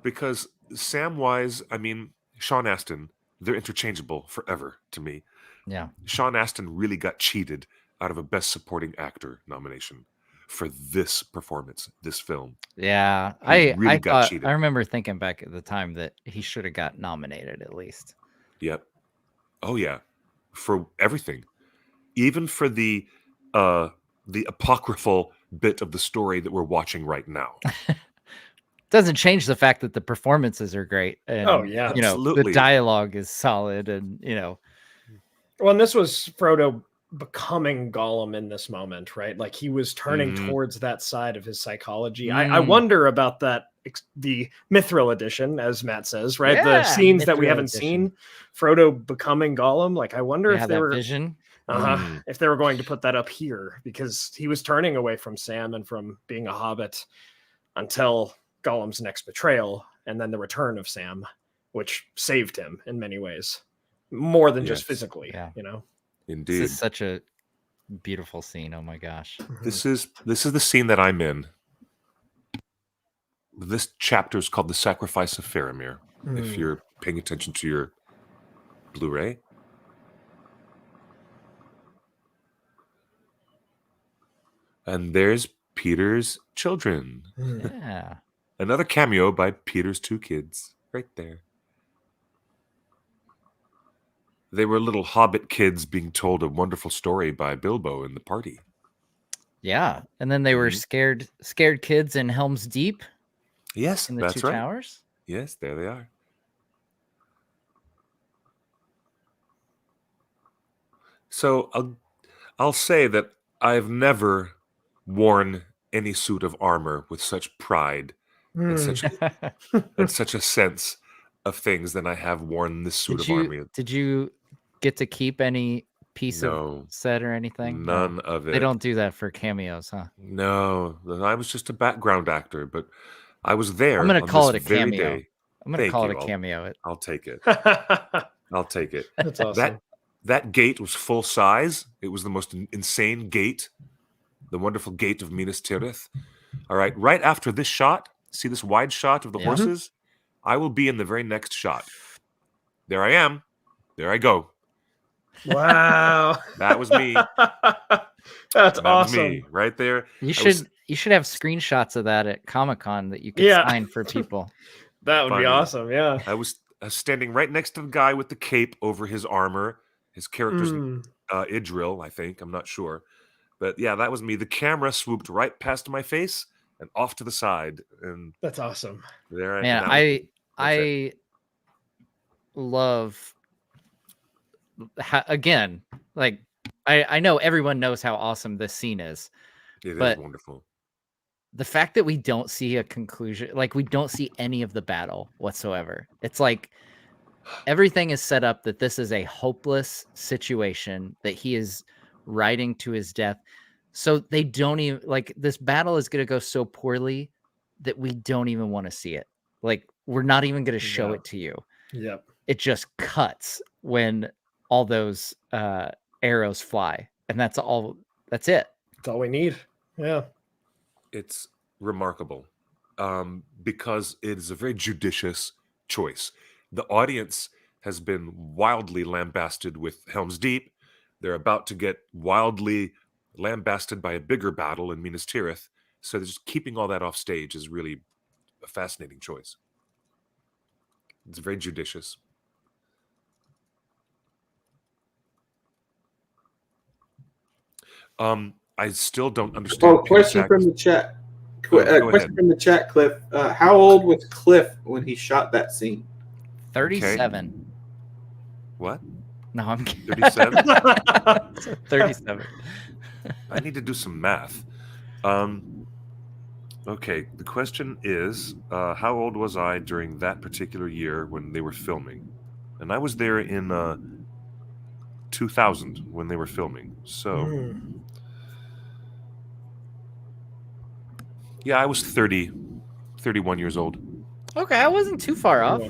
Because Samwise, Sean Astin, they're interchangeable forever to me. Yeah. Sean Astin really got cheated out of a Best Supporting Actor nomination for this performance, this film. Yeah. He really got cheated. I remember thinking back at the time that he should have got nominated at least. Yep. Oh yeah, for everything, even for the apocryphal bit of the story that we're watching right now. Doesn't change the fact that the performances are great. And, absolutely. The dialogue is solid, and Well, and this was Frodo becoming Gollum in this moment, right? Like he was turning towards that side of his psychology. I wonder about that, the Mithril edition, as Matt says, right? Yeah, the scenes Mithril that we haven't edition. seen, Frodo becoming Gollum. Like I wonder if they were vision. If they were going to put that up here, because he was turning away from Sam and from being a hobbit until Gollum's next betrayal, and then the return of Sam, which saved him in many ways, more than just physically. Indeed. This is such a Beautiful scene. Oh my gosh. This is the scene that I'm in. This chapter is called "The Sacrifice of Faramir." If you're paying attention to your Blu-ray. And there's Peter's children. Yeah. Another cameo by Peter's two kids right there. They were little hobbit kids being told a wonderful story by Bilbo in the party. Yeah. And then they were scared kids in Helm's Deep. Yes, in the that's Two right. Towers. Yes, there they are. So I'll say that I've never worn any suit of armor with such pride and such a sense of things than I have worn this suit of armor. Did you get to keep any piece No. of set or anything? None of it. They don't do that for cameos, huh? No, I was just a background actor, but I was there. I'm going to on call it this a very cameo. day. I'm going to Thank call you. it a cameo. I'll take it. I'll take it. That's awesome. That gate was full size. It was the most insane gate. The wonderful gate of Minas Tirith. All right. Right after this shot, see this wide shot of the horses? I will be in the very next shot. There I am. There I go. Wow. That was me. That's that awesome. Was me right there. You should have screenshots of that at Comic-Con that you could sign for people. That would be awesome. Yeah. I was standing right next to the guy with the cape over his armor. His character's Idril, I think. I'm not sure. But yeah, that was me. The camera swooped right past my face and off to the side. And that's awesome. There I love again, like I know everyone knows how awesome this scene is. It but is wonderful. The fact that we don't see a conclusion, like we don't see any of the battle whatsoever. It's like everything is set up that this is a hopeless situation, that he is riding to his death. So they don't even, like, this battle is going to go so poorly that we don't even want to see it. Like, we're not even going to show it to you. Yep. It just cuts when all those arrows fly. And that's all. That's it. That's all we need. Yeah. It's remarkable because it is a very judicious choice. The audience has been wildly lambasted with Helm's Deep. They're about to get wildly lambasted by a bigger battle in Minas Tirith. So just keeping all that off stage is really a fascinating choice. It's very judicious. I still don't understand. Oh, question from the chat. Question from the chat, Cliff. How old was Cliff when he shot that scene? 37. Okay. What? No, I'm kidding. 37? 37. I need to do some math. Okay, the question is, how old was I during that particular year when they were filming? And I was there in 2000 when they were filming. So, yeah, I was 31 years old. Okay, I wasn't too far off.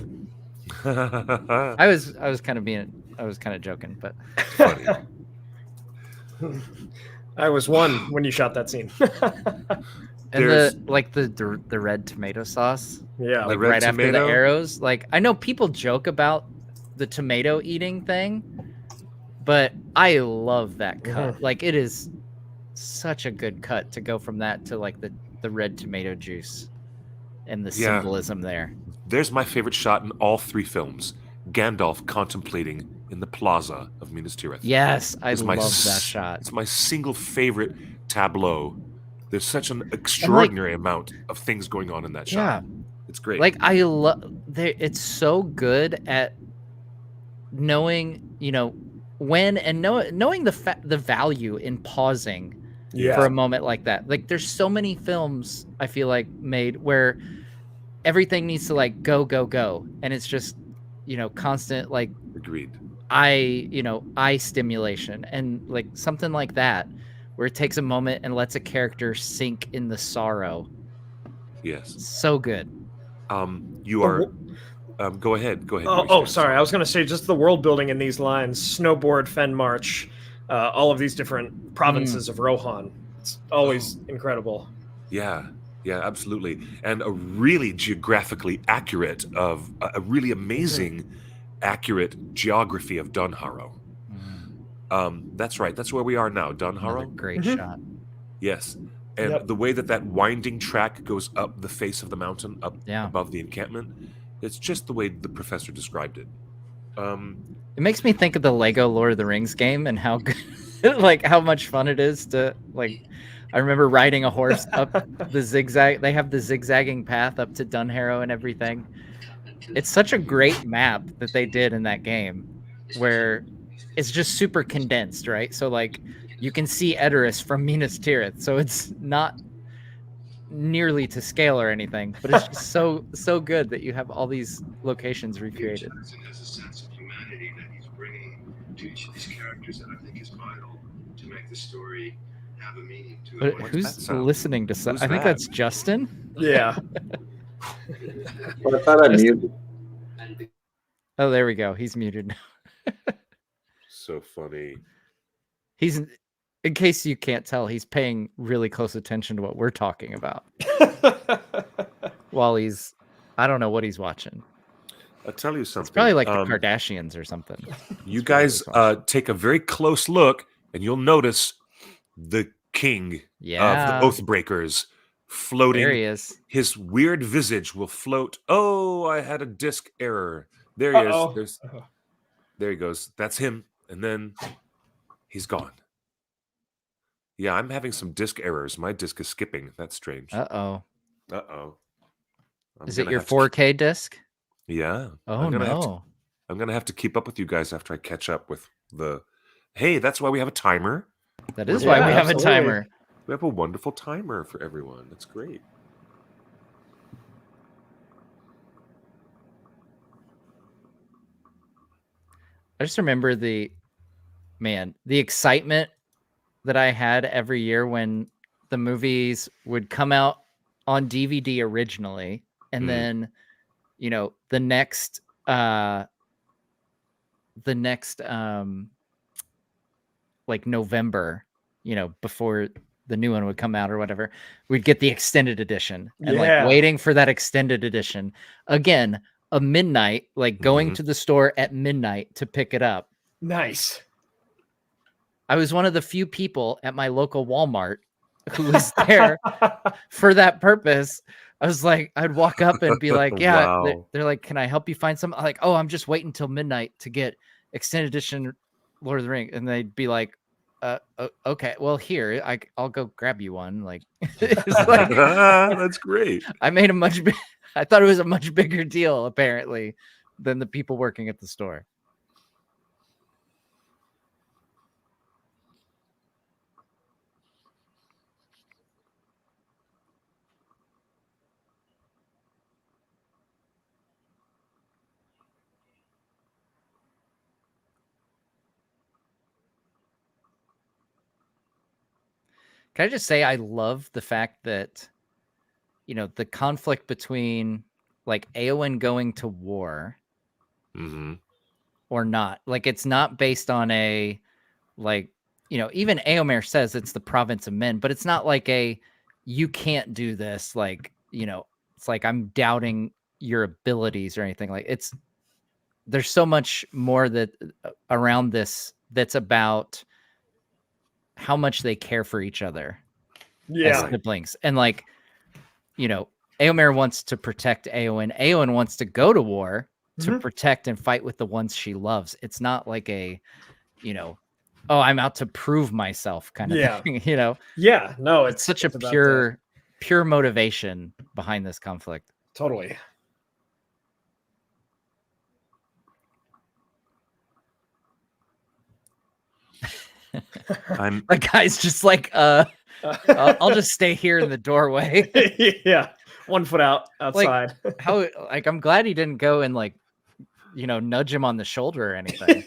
I was kind of joking, but funny. I was one when you shot that scene. And the red tomato sauce. Yeah, like the red right after tomato? the arrows. Like, I know people joke about the tomato eating thing, but I love that cut. Like, it is such a good cut to go from that to like the red tomato juice and the symbolism there. There's my favorite shot in all three films. Gandalf contemplating in the plaza of Minas Tirith. Yes, I love that shot. It's my single favorite tableau. There's such an extraordinary amount of things going on in that shot. It's great. Like, I love it's so good at knowing, when and knowing the value in pausing for a moment like that. Like, there's so many films I feel like made where everything needs to like go, and it's just constant like agreed eye stimulation, and like something like that where it takes a moment and lets a character sink in the sorrow. Yes, so good. You are go ahead. Oh, sorry. I was going to say just the world building in these lines. Snowboard, fen march, all of these different provinces of Rohan. It's always incredible. Yeah, yeah, absolutely, and a really geographically accurate a really amazing accurate geography of Dunharrow. That's right. That's where we are now, Another Dunharrow. great shot. Yes, and the way that winding track goes up the face of the mountain, up above the encampment, it's just the way the professor described it. It makes me think of the Lego Lord of the Rings game and how good, like how much fun it is to like. I remember riding a horse up the zigzag. They have the zigzagging path up to Dunharrow and everything. It's such a great map that they did in that game, where it's just super condensed, right? So like you can see Edoras from Minas Tirith, so it's not nearly to scale or anything, but it's just so good that you have all these locations recreated. Has a sense of humanity that he's bringing to each of these characters that I think is vital to make the story have a meaning to it. But who's listening to? I think that's Justin. Yeah. Well, I thought I muted. Oh, there we go. He's muted now. So funny. He's, in case you can't tell, he's paying really close attention to what we're talking about. While he's, I don't know what he's watching. I'll tell you something. It's probably like the Kardashians or something. You guys take a very close look, and you'll notice the king of the Oathbreakers floating. There he is. His weird visage will float. Oh, I had a disc error. There he is. There he goes. That's him. And then he's gone. Yeah, I'm having some disc errors. My disc is skipping. That's strange. Uh-oh. Uh-oh. Is it your 4K disc? Yeah. Oh, I'm no. going to have to keep up with you guys after I catch up with the... Hey, that's why we have a timer. That is why we have a timer. We have a wonderful timer for everyone. That's great. I just remember the excitement that I had every year when the movies would come out on DVD originally, and then, you know, the next like November, you know, before the new one would come out or whatever, we'd get the extended edition, and like waiting for that extended edition again, a midnight, like going to the store at midnight to pick it up. Nice. I was one of the few people at my local Walmart who was there for that purpose. I was like, I'd walk up and be like, yeah, Wow. they're like, can I help you find some? I'm like, oh, I'm just waiting until midnight to get extended edition Lord of the Rings. And they'd be like, okay, well, here, I'll go grab you one. Like, it's like that's great. I made I thought it was a much bigger deal, apparently, than the people working at the store. Can I just say I love the fact that, you know, the conflict between like Éowyn going to war or not, like it's not based on a, like, you know, even Éomer says it's the province of men, but it's not like a, you can't do this. Like, you know, it's like, I'm doubting your abilities or anything. Like there's so much more that around this that's about how much they care for each other as siblings. And like, you know, Éomer wants to protect Éowyn. Éowyn wants to go to war to protect and fight with the ones she loves. It's not like a, you know, oh, I'm out to prove myself kind of thing, you know? Yeah, no, it's such a pure motivation behind this conflict. Totally. The guy's just like, I'll just stay here in the doorway. Yeah, 1 foot outside. Like, how? Like, I'm glad he didn't go and like, you know, nudge him on the shoulder or anything.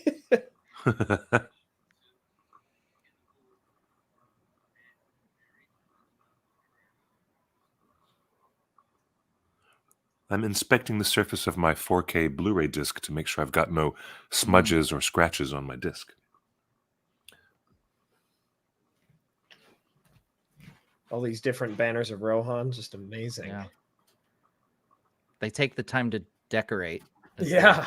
I'm inspecting the surface of my 4K Blu-ray disc to make sure I've got no smudges or scratches on my disc. All these different banners of Rohan, just amazing. Yeah. They take the time to decorate. Yeah.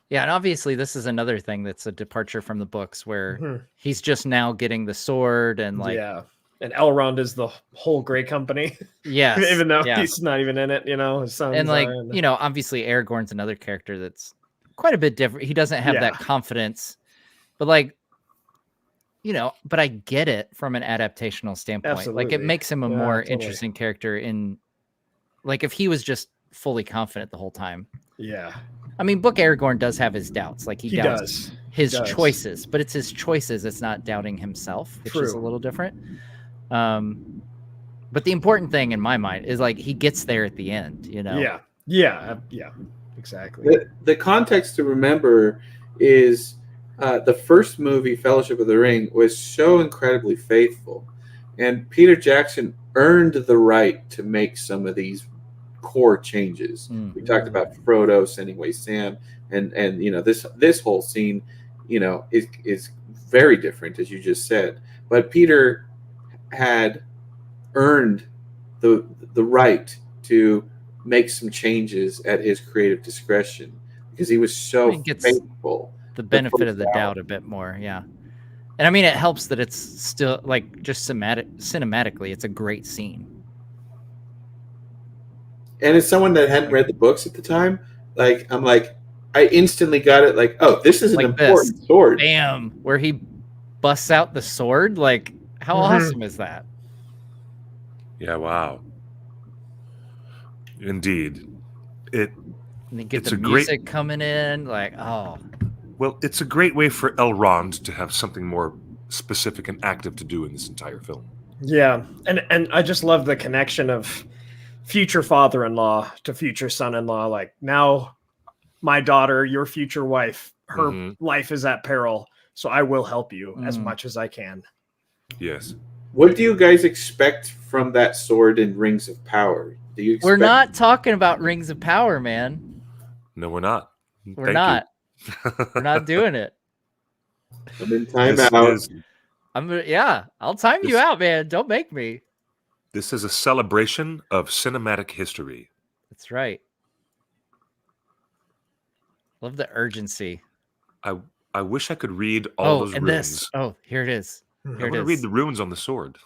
Yeah, and obviously this is another thing that's a departure from the books where Mhm. he's just now getting the sword and like yeah. And Elrond is the whole Grey Company. Yes, Even though yeah. he's not even in it, you know, his sons and like, are, and- you know, obviously Aragorn's another character that's quite a bit different. He doesn't have that Yeah. confidence, but like, you know, but I get it from an adaptational standpoint. Like it Absolutely. makes him a Yeah, more totally. interesting character in like if he was just fully confident the whole time. Yeah. I mean, Book Aragorn does have his doubts. Like he doubts does. his He does. choices, but it's his choices. It's not doubting himself, which is a True. little different. But the important thing in my mind is like he gets there at the end, you know? Yeah. Yeah. Yeah. Exactly. The context to remember is the first movie, Fellowship of the Ring, was so incredibly faithful, and Peter Jackson earned the right to make some of these core changes. We talked about Frodo sending away Sam, and you know this whole scene, you know, is very different, as you just said. But Peter had earned the right to make some changes at his creative discretion because he was so He gets faithful. the benefit of the doubt a bit more, yeah. And I mean, it helps that it's still like just cinematically, it's a great scene. And as someone that hadn't read the books at the time, like I'm like, I instantly got it. Like, oh, this is an Like important this. sword. Bam, where he busts out the sword. Like, how awesome is that? Yeah, wow. Indeed. And you get it's the a music coming in, like, oh. Well, it's a great way for Elrond to have something more specific and active to do in this entire film. Yeah. And I just love the connection of future father-in-law to future son-in-law. Like, now my daughter, your future wife, her life is at peril, so I will help you as much as I can. Yes. What do you guys expect from that sword in Rings of Power? Do you expect... We're not talking about Rings of Power, man. No, we're not. We're not. We're not doing it. I'm in timeout. I'll time you out, man. Don't make me. This is a celebration of cinematic history. That's right. Love the urgency. I wish I could read all those runes. This. Oh, here it is. I want to read the runes on the sword.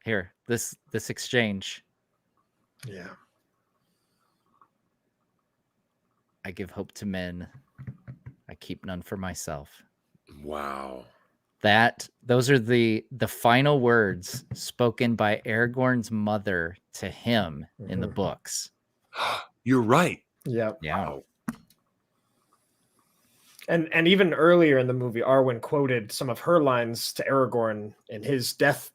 Here, this exchange. Yeah. I give hope to men. I keep none for myself. Wow. Those are the final words spoken by Aragorn's mother to him in the books. You're right. Yeah. Yeah. And even earlier in the movie, Arwen quoted some of her lines to Aragorn in his death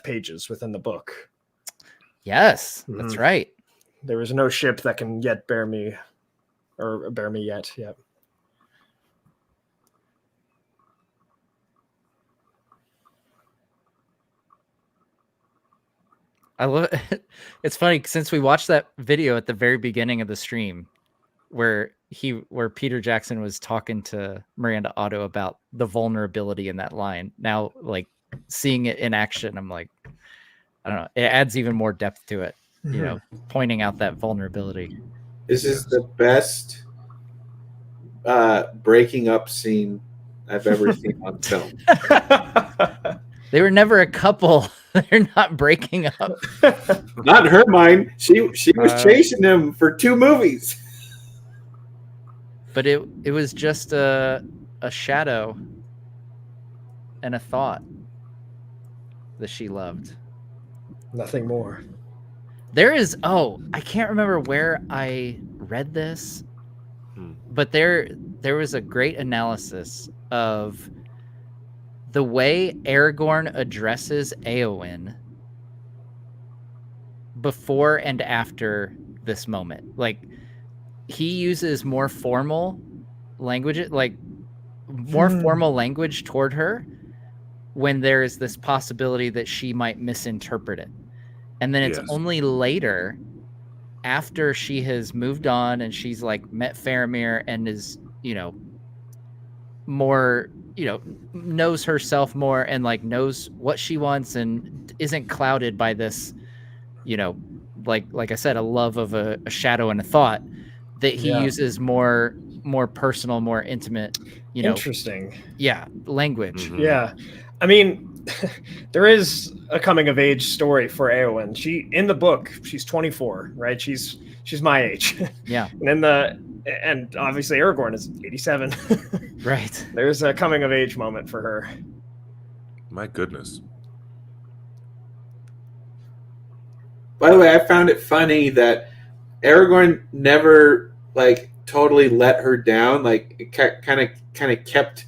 pages within the book. Yes, that's right. There is no ship that can yet bear me yet. Yep. I love it. It's funny since we watched that video at the very beginning of the stream where Peter Jackson was talking to Miranda Otto about the vulnerability in that line. Now, like seeing it in action, I'm like, I don't know. It adds even more depth to it, you know, pointing out that vulnerability. This is the best breaking up scene I've ever seen on film. They were never a couple. They're not breaking up. Not in her mind. She was chasing him for 2 movies. But it was just a shadow and a thought that she loved. Nothing more. There is I can't remember where I read this, but there was a great analysis of the way Aragorn addresses Éowyn before and after this moment. Like, he uses more formal language, like more formal language toward her when there is this possibility that she might misinterpret it. And then it's only later after she has moved on and she's like met Faramir and is, more, knows herself more and like knows what she wants and isn't clouded by this, like I said, a love of a shadow and a thought, that he uses more personal, more intimate, interesting. Yeah, language. Yeah. I mean, there is a coming of age story for Eowyn. She, in the book, she's 24, right? She's my age. Yeah. And obviously Aragorn is 87. Right. There's a coming of age moment for her. My goodness. By the way, I found it funny that Aragorn never like totally let her down. Like it kind of kept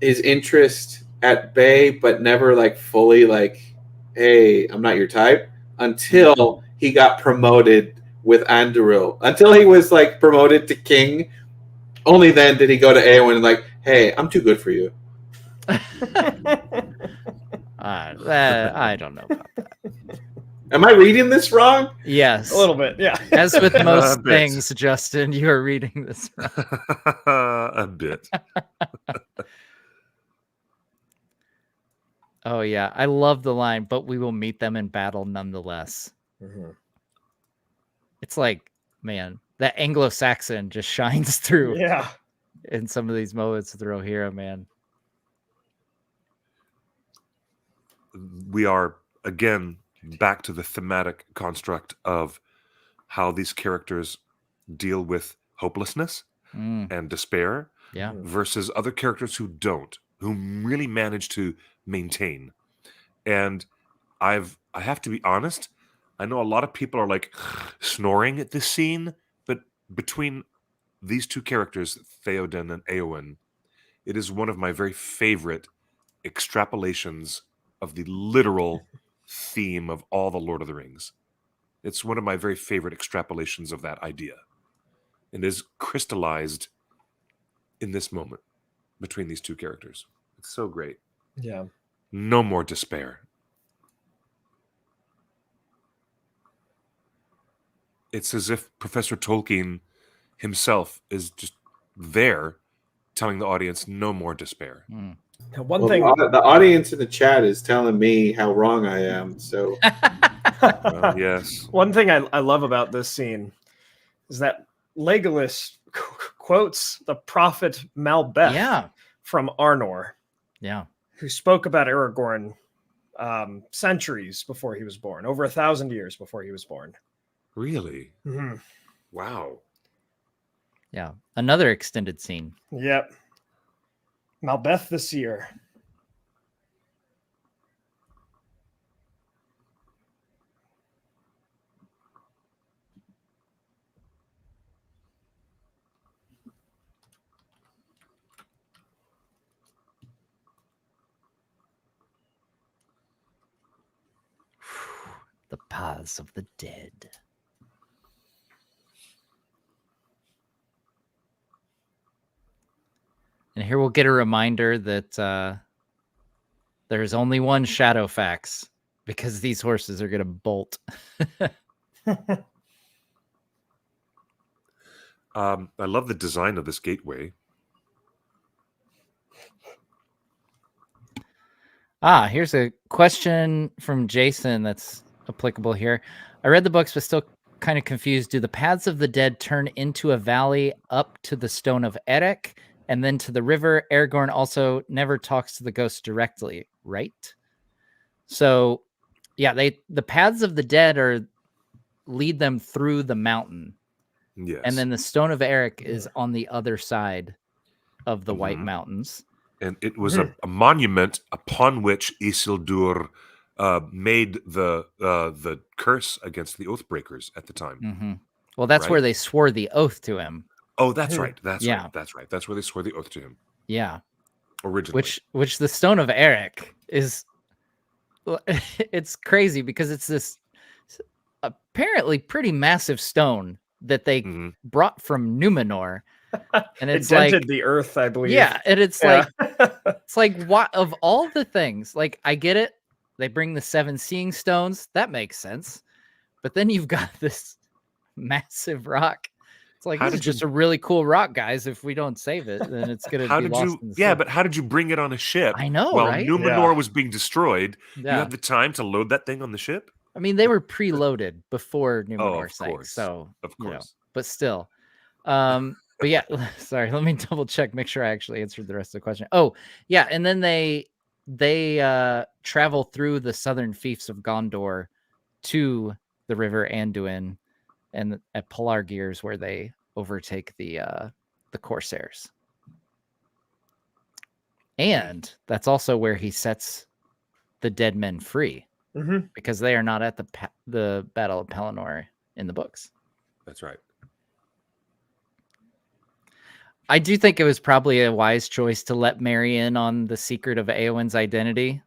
his interest at bay, but never like fully like, hey, I'm not your type, until he got promoted with Anduril. Until he was like promoted to king, only then did he go to Eowyn and like, hey, I'm too good for you. I don't know about that. Am I reading this wrong? Yes. A little bit, yeah. As with most things, Justin, you are reading this wrong. A bit. Oh, yeah. I love the line, but we will meet them in battle nonetheless. Mm-hmm. It's like, man, that Anglo-Saxon just shines through. Yeah. In some of these moments with Rohirrim, man. We are, again, back to the thematic construct of how these characters deal with hopelessness and despair versus other characters who don't, who really manage to maintain. And I have to be honest, I know a lot of people are like snoring at this scene, but between these two characters, Theoden and Eowyn, it is one of my very favorite extrapolations of the literal theme of all the Lord of the Rings. It's one of my very favorite extrapolations of that idea. And is crystallized in this moment between these two characters. It's so great. Yeah. No more despair. It's as if Professor Tolkien himself is just there telling the audience no more despair. One thing the audience in the chat is telling me how wrong I am. So yes. One thing I love about this scene is that Legolas quotes the prophet Malbeth from Arnor. Yeah. Who spoke about Aragorn centuries before he was born, over 1,000 years before he was born. Really? Mm-hmm. Wow. Yeah. Another extended scene. Yep. Malbeth the Seer. The paths of the dead. And here we'll get a reminder that there's only one Shadowfax because these horses are going to bolt. I love the design of this gateway. Here's a question from Jason that's applicable here. I read the books, but still kind of confused. Do the paths of the dead turn into a valley up to the Stone of Eric and then to the river? Aragorn also never talks to the ghosts directly, right? So, yeah, the paths of the dead lead them through the mountain. Yes. And then the Stone of Eric is on the other side of the White Mountains. And it was a monument upon which Isildur made the curse against the Oathbreakers at the time. Mm-hmm. Well, that's where they swore the oath to him. Oh, that's right. That's Yeah. right. That's right. That's where they swore the oath to him. Yeah. Originally. Which the Stone of Eric is, it's crazy because it's this apparently pretty massive stone that they brought from Numenor. And it's it dented like the earth, I believe. Yeah, and it's like what of all the things, like I get it. They bring the 7 seeing stones. That makes sense. But then you've got this massive rock. It's like, How this is did just a really cool rock, guys. If we don't save it, then it's going to How be did lost you? in the Yeah, sea. but how did you bring it on a ship? I know, while right? Numenor was being destroyed, Yeah. you had the time to load that thing on the ship. I mean, they were preloaded before Numenor of sank, course. so Of you know, course. but still. But yeah, sorry. Let me double check, make sure I actually answered the rest of the question. Oh, yeah, and then they travel through the southern fiefs of Gondor to the river Anduin, and at Pelargir's where they overtake the Corsairs. And that's also where he sets the dead men free, because they are not at the Battle of Pelennor in the books. That's right. I do think it was probably a wise choice to let Merry in on the secret of Eowyn's identity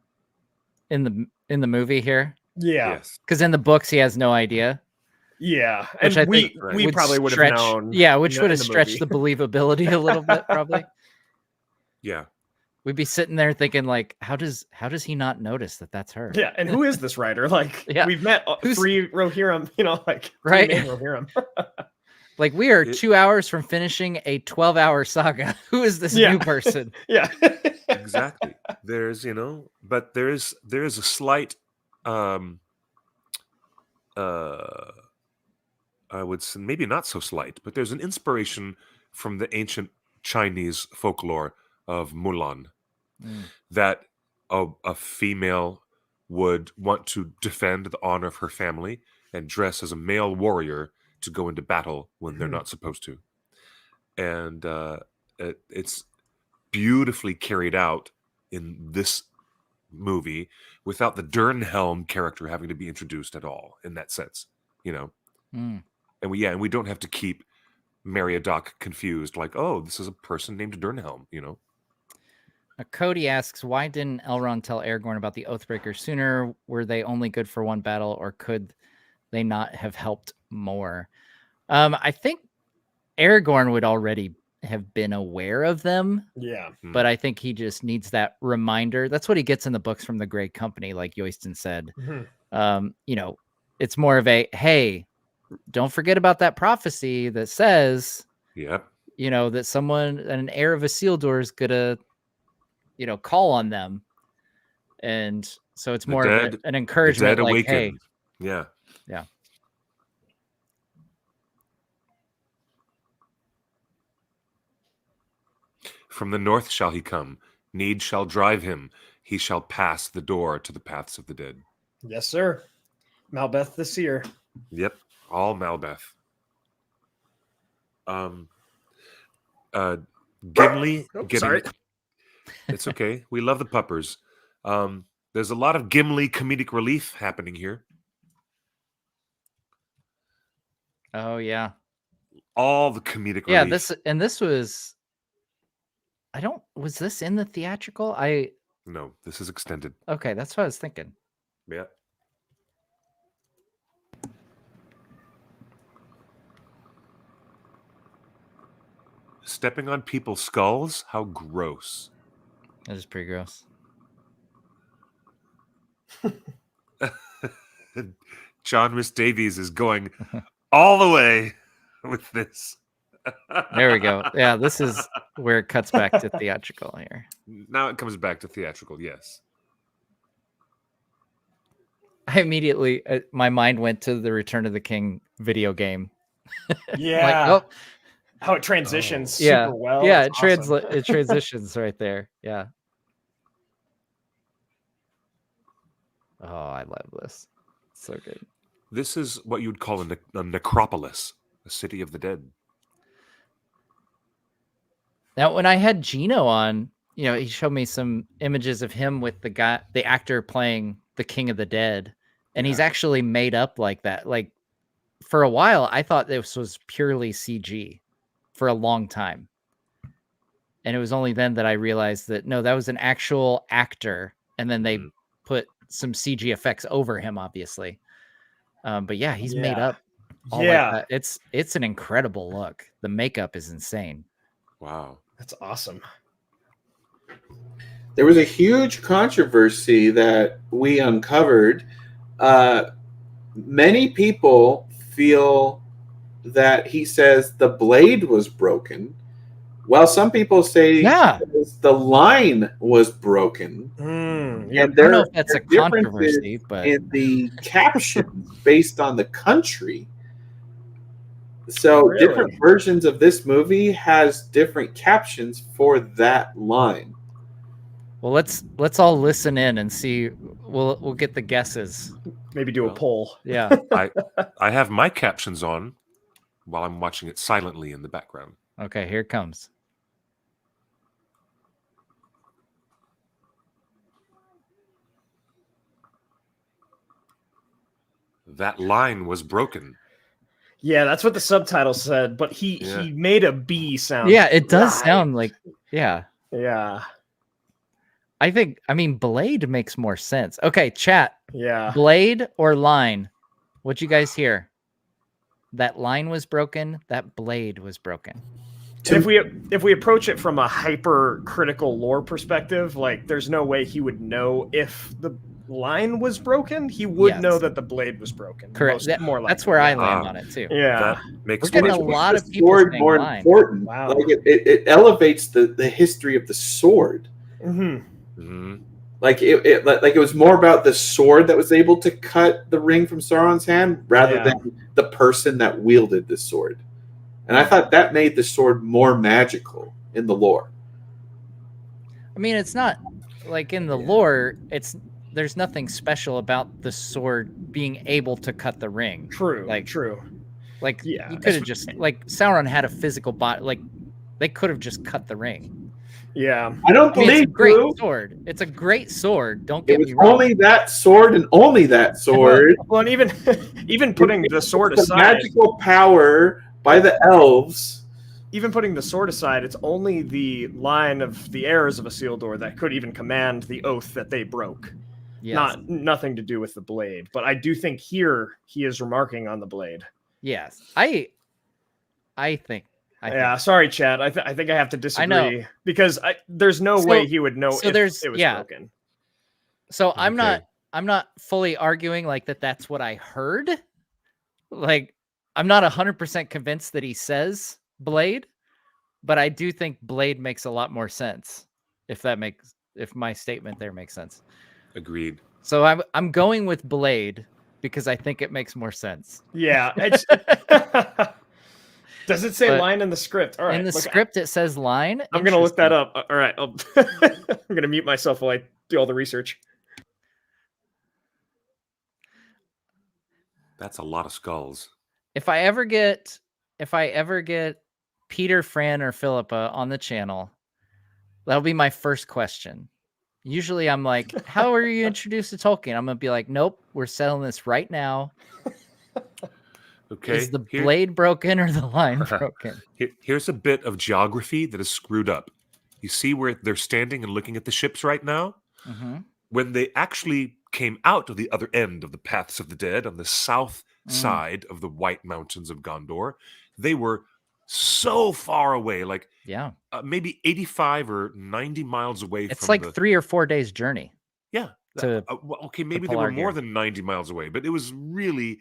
in the movie here. Yeah. Yes. Because in the books he has no idea. Yeah, Which and I think we probably would have stretch, known. Yeah, which in would the have stretched movie. the believability a little bit, probably. Yeah. We'd be sitting there thinking, like, how does he not notice that that's her? Yeah, and who is this writer? Like, Yeah. we've met three Rohirrim, like three Right? main Rohirrim. Like, we are 2 hours from finishing a 12-hour saga. Who is this new person? Yeah. Exactly. There's, but there is a slight I would say maybe not so slight, but there's an inspiration from the ancient Chinese folklore of Mulan, that a female would want to defend the honor of her family and dress as a male warrior to go into battle when they're not supposed to. And it's beautifully carried out in this movie without the Durnhelm character having to be introduced at all in that sense, Mm. And we don't have to keep Meriadoc confused, like, oh, this is a person named Durnhelm, Cody asks, why didn't Elrond tell Aragorn about the Oathbreaker sooner? Were they only good for one battle, or could they not have helped more? I think Aragorn would already have been aware of them. Yeah. But I think he just needs that reminder. That's what he gets in the books from the Grey Company, like Yoyston said. It's more of a, hey, don't forget about that prophecy that says, yep, that an heir of Isildur is gonna, call on them. And so it's more of an encouragement, the dead like, hey, awakened. Yeah. Yeah. From the north shall he come. Need shall drive him. He shall pass the door to the paths of the dead. Yes, sir. Malbeth the Seer. Yep. All Malbeth. Gimli getting... Sorry. It's okay. We love the puppers. There's a lot of Gimli comedic relief happening here. Oh, yeah. All the comedic Yeah, relief. this was... was this in the theatrical? No, this is extended. Okay, that's what I was thinking. Yeah. Stepping on people's skulls? How gross. That is pretty gross. John Rhys Davies is going all the way with this. There we go. Yeah, this is where it cuts back to theatrical here. Now it comes back to theatrical, yes. I immediately, my mind went to the Return of the King video game. Yeah. Like, how it transitions yeah, super well. yeah, It's awesome. it transitions right there. Yeah. Oh, I love this. So good. This is what you'd call a necropolis, a city of the dead. Now, when I had Gino on, he showed me some images of him with the actor playing the King of the Dead, and he's actually made up like that. Like, for a while, I thought this was purely CG for a long time. And it was only then that I realized that, no, that was an actual actor. And then they put some CG effects over him, obviously. But yeah, he's made up. All like that. It's an incredible look. The makeup is insane. Wow. That's awesome. There was a huge controversy that we uncovered. many people feel that he says the blade was broken, while some people say the line was broken. Mm, I don't know if that's a controversy, but in the captions based on the country. So different versions of this movie has different captions for that line. Well, let's all listen in and see. We'll get the guesses. Maybe do a poll. Yeah. I have my captions on while I'm watching it silently in the background. Okay, here it comes. That line was broken. Yeah, that's what the subtitle said, but he made a B sound. Yeah, it does sound like yeah. Yeah. I mean, blade makes more sense. Okay, chat. Yeah. Blade or line? What'd you guys hear? That line was broken. That blade was broken. If we approach it from a hypercritical lore perspective, like there's no way he would know if the line was broken. He would know that the blade was broken. Correct. More that's where I land on it too. Yeah. That makes We're getting a lot of people sword saying more line. important. Wow. Like it elevates the history of the sword. Like it was more about the sword that was able to cut the ring from Sauron's hand rather than the person that wielded the sword. And I thought that made the sword more magical in the lore. I mean, it's not like in the lore, there's nothing special about the sword being able to cut the ring. True. Like true. Like you could have just like Sauron had a physical body. Like they could have just cut the ring. Yeah. I don't mean, it's a believe great you. sword. It's a great sword. Don't It get was me wrong. only that sword and only that sword. Well, and even putting the sword The aside, magical power by the elves. even putting the sword aside, it's only the line of the heirs of Isildur that could even command the oath that they broke. Yes. Nothing to do with the blade. But I do think here he is remarking on the blade. Yes. I think. Sorry, Chad. I think I have to disagree. know. Because there's no way he would know if it was broken. So I'm not fully arguing like that's what I heard. Like I'm not 100% convinced that he says blade, but I do think blade makes a lot more sense. If my statement there makes sense. Agreed. So I'm going with blade because I think it makes more sense. Yeah. Does it say line in the script? All right. In the script, it says line. I'm going to look that up. All right. I'm going to mute myself while I do all the research. That's a lot of skulls. If I ever get Peter, Fran, or Philippa on the channel, that'll be my first question. Usually I'm like, how are you introduced to Tolkien? I'm going to be like, nope, we're settling this right now. Okay. Is the blade broken or the line broken? Here's a bit of geography that is screwed up. You see where they're standing and looking at the ships right now? Mm-hmm. When they actually came out of the other end of the Paths of the Dead on the south side of the White Mountains of Gondor, they were so far away, like maybe 85 or 90 miles away. It's from like 3 or 4 days journey. Yeah. Okay, maybe they were more than 90 miles away, but it was really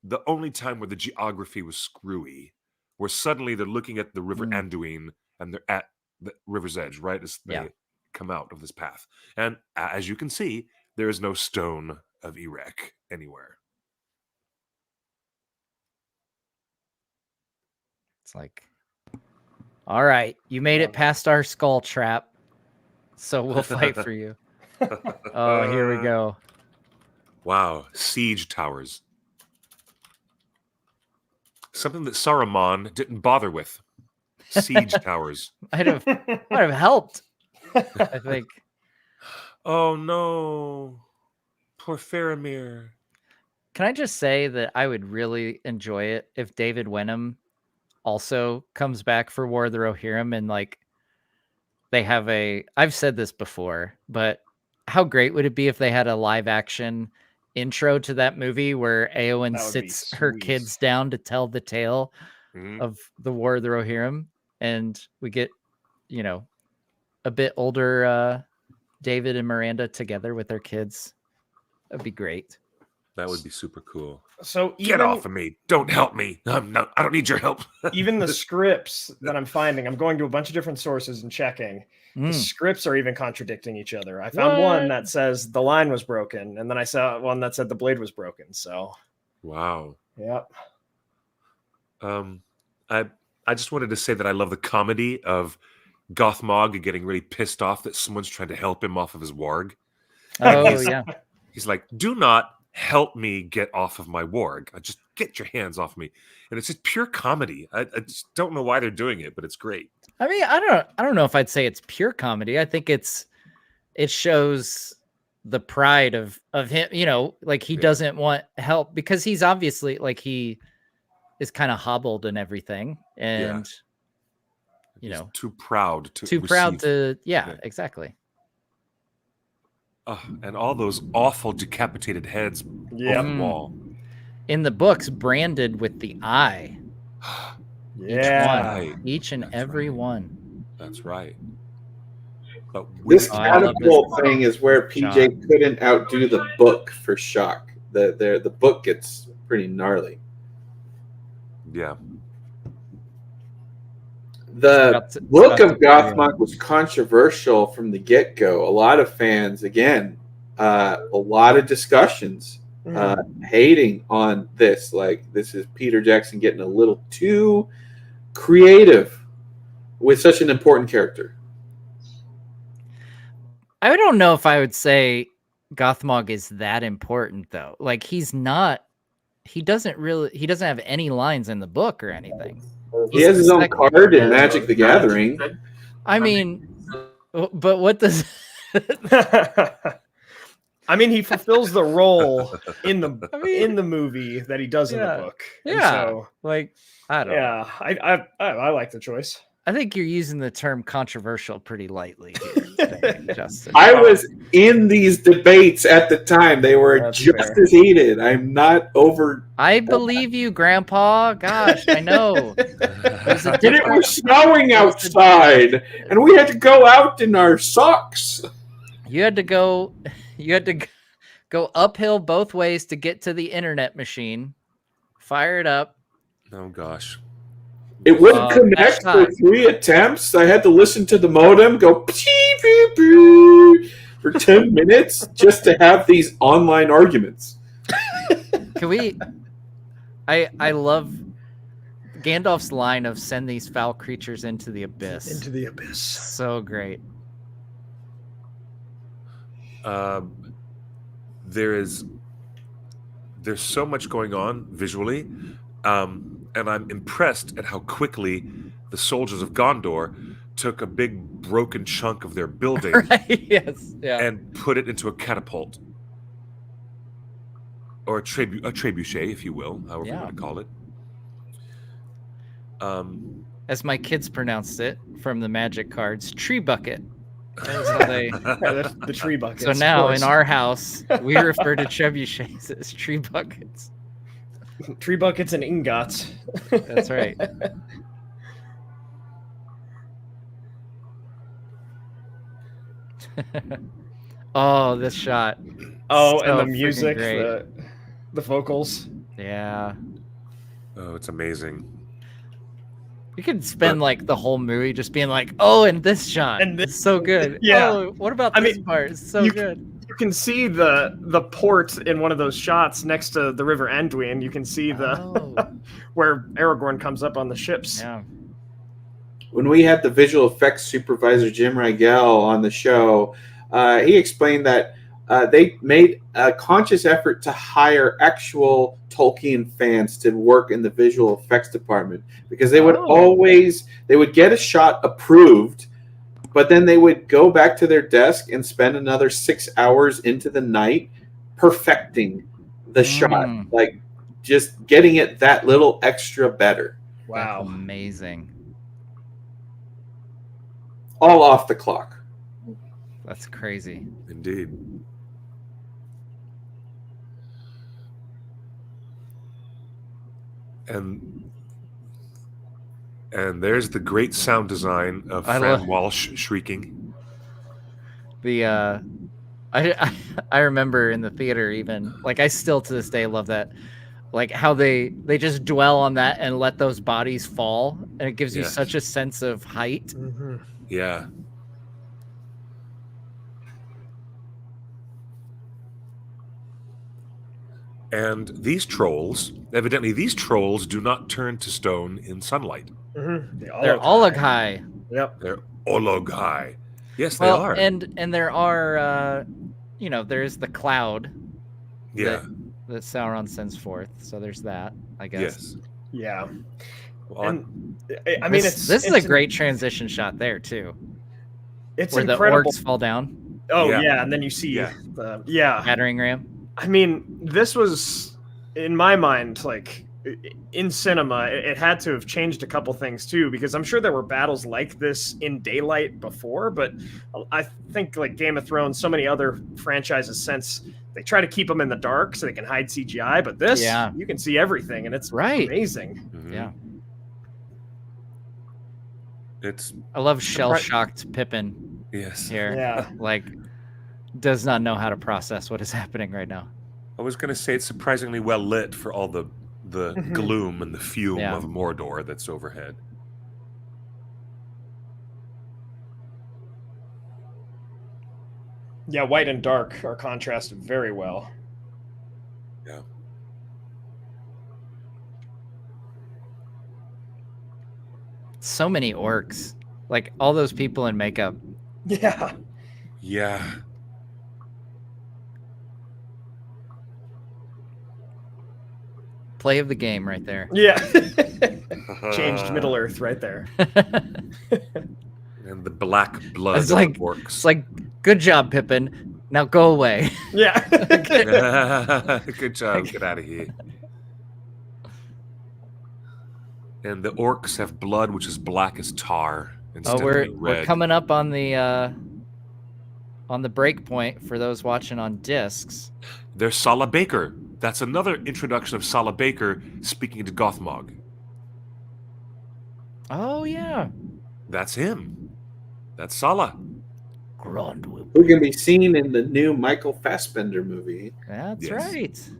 the only time where the geography was screwy, where suddenly they're looking at the River Anduin and they're at the river's edge, right? As they come out of this path. And as you can see, there is no stone of Erech anywhere. It's like, all right, you made it past our skull trap, so we'll fight for you. Oh, here we go. Wow, siege towers. Something that Saruman didn't bother with. Siege towers. might have helped. I think. Oh no, poor Faramir. Can I just say that I would really enjoy it if David Wenham also comes back for War of the Rohirrim and like they have I've said this before, but how great would it be if they had a live action intro to that movie where Éowyn sits her kids down to tell the tale of the War of the Rohirrim, and we get, a bit older David and Miranda together with their kids. That'd be great. That would be super cool. So Get off of me! Don't help me! I don't need your help. Even the scripts that I'm finding, I'm going to a bunch of different sources and checking. The scripts are even contradicting each other. I found one that says the line was broken, and then I saw one that said the blade was broken. So, wow. Yep. I just wanted to say that I love the comedy of Gothmog getting really pissed off that someone's trying to help him off of his warg. Oh, yeah. He's like, do not help me get off of my warg. Just get your hands off me. And it's just pure comedy. I just don't know why they're doing it, but it's great. I mean, I don't know if I'd say it's pure comedy. I think it shows the pride of him, you know, like he doesn't want help because he's obviously like he is kind of hobbled and everything. And you know, too proud to receive. Exactly. And all those awful decapitated heads on the wall. In the books, branded with the eye. Each and every one. That's right. But this catapult thing is where PJ couldn't outdo the book for shock. The book gets pretty gnarly. Yeah. The book of Gothmog was controversial from the get-go. A lot of fans, again, a lot of discussions hating on this. Like, this is Peter Jackson getting a little too creative with such an important character. I don't know if I would say Gothmog is that important, though. Like, he doesn't have any lines in the book or anything. He has his own card in Magic the Gathering. I mean, but what does... I mean, he fulfills the role in the movie that he does in the book. Yeah, so, like, I don't know. I like the choice. I think you're using the term controversial pretty lightly here, Justin. I was in these debates at the time. They were just as heated. I'm not over... I believe you, Grandpa. Gosh, I know. It was snowing outside, and we had to go out in our socks. You had to go uphill both ways to get to the internet machine, fire it up. Oh, gosh. It wouldn't connect for 3 attempts. I had to listen to the modem go pee, pee, pee, for 10 minutes just to have these online arguments. Can we... I love Gandalf's line of send these foul creatures into the abyss. Into the abyss. So great. There's so much going on visually. And I'm impressed at how quickly the soldiers of Gondor took a big broken chunk of their building and put it into a catapult. Or a trebuchet, if you will, however you want to call it. As my kids pronounced it from the magic cards, tree bucket. The tree buckets. So now in our house, we refer to trebuchets as tree buckets. Tree buckets and ingots. That's right. Oh, this shot. Oh, so and the music, great. the vocals. Yeah. Oh, it's amazing. We could spend like the whole movie just being like, "Oh, and this shot, and this is so good." Yeah. Oh, what about this part? It's so good. You can see the port in one of those shots next to the River Anduin. You can see where Aragorn comes up on the ships. Yeah. When we had the visual effects supervisor Jim Rigel on the show, he explained that they made a conscious effort to hire actual Tolkien fans to work in the visual effects department because they would get a shot approved, but then they would go back to their desk and spend another 6 hours into the night perfecting the shot, like just getting it that little extra better. Wow. That's amazing. All off the clock. That's crazy. Indeed. And there's the great sound design of Fran Walsh shrieking. I I remember in the theater, even like I still to this day love that, like how they just dwell on that and let those bodies fall, and it gives you Yes. such a sense of height. Yeah. And these trolls do not turn to stone in sunlight. They're Olog-hai. Yep. They're Olog-hai. Yes, Well, they are. and there are, there's the cloud. Yeah. That Sauron sends forth. So there's that, I guess. Yes. Yeah. Well, And I mean, this is a great transition shot there too. It's where incredible. the orcs fall down. Oh yeah, and then you see the battering ram. I mean, this was, in my mind, like in cinema, it had to have changed a couple things too, because I'm sure there were battles like this in daylight before, but I think like Game of Thrones, so many other franchises since, they try to keep them in the dark so they can hide CGI, but this, you can see everything, and it's amazing. Mm-hmm. Yeah. I I love shell-shocked Pippin. Yes. Here. Yeah. Like, does not know how to process what is happening right now. I was going to say it's surprisingly well lit for all the gloom and the fume of Mordor that's overhead. Yeah, white and dark are contrasted very well. Yeah. So many orcs. Like, all those people in makeup. Yeah. Yeah. Play of the game right there. Yeah. Changed Middle Earth right there. And the black blood It's like, of orcs. it's like, good job, Pippin. Now go away. Yeah. Good job. Get out of here. And the orcs have blood which is black as tar instead of being red. We're coming up on the break point for those watching on discs. There's Sala Baker. That's another introduction of Sala Baker speaking to Gothmog. Oh yeah. That's him. That's Sala. We're gonna be seen in the new Michael Fassbender movie. That's right.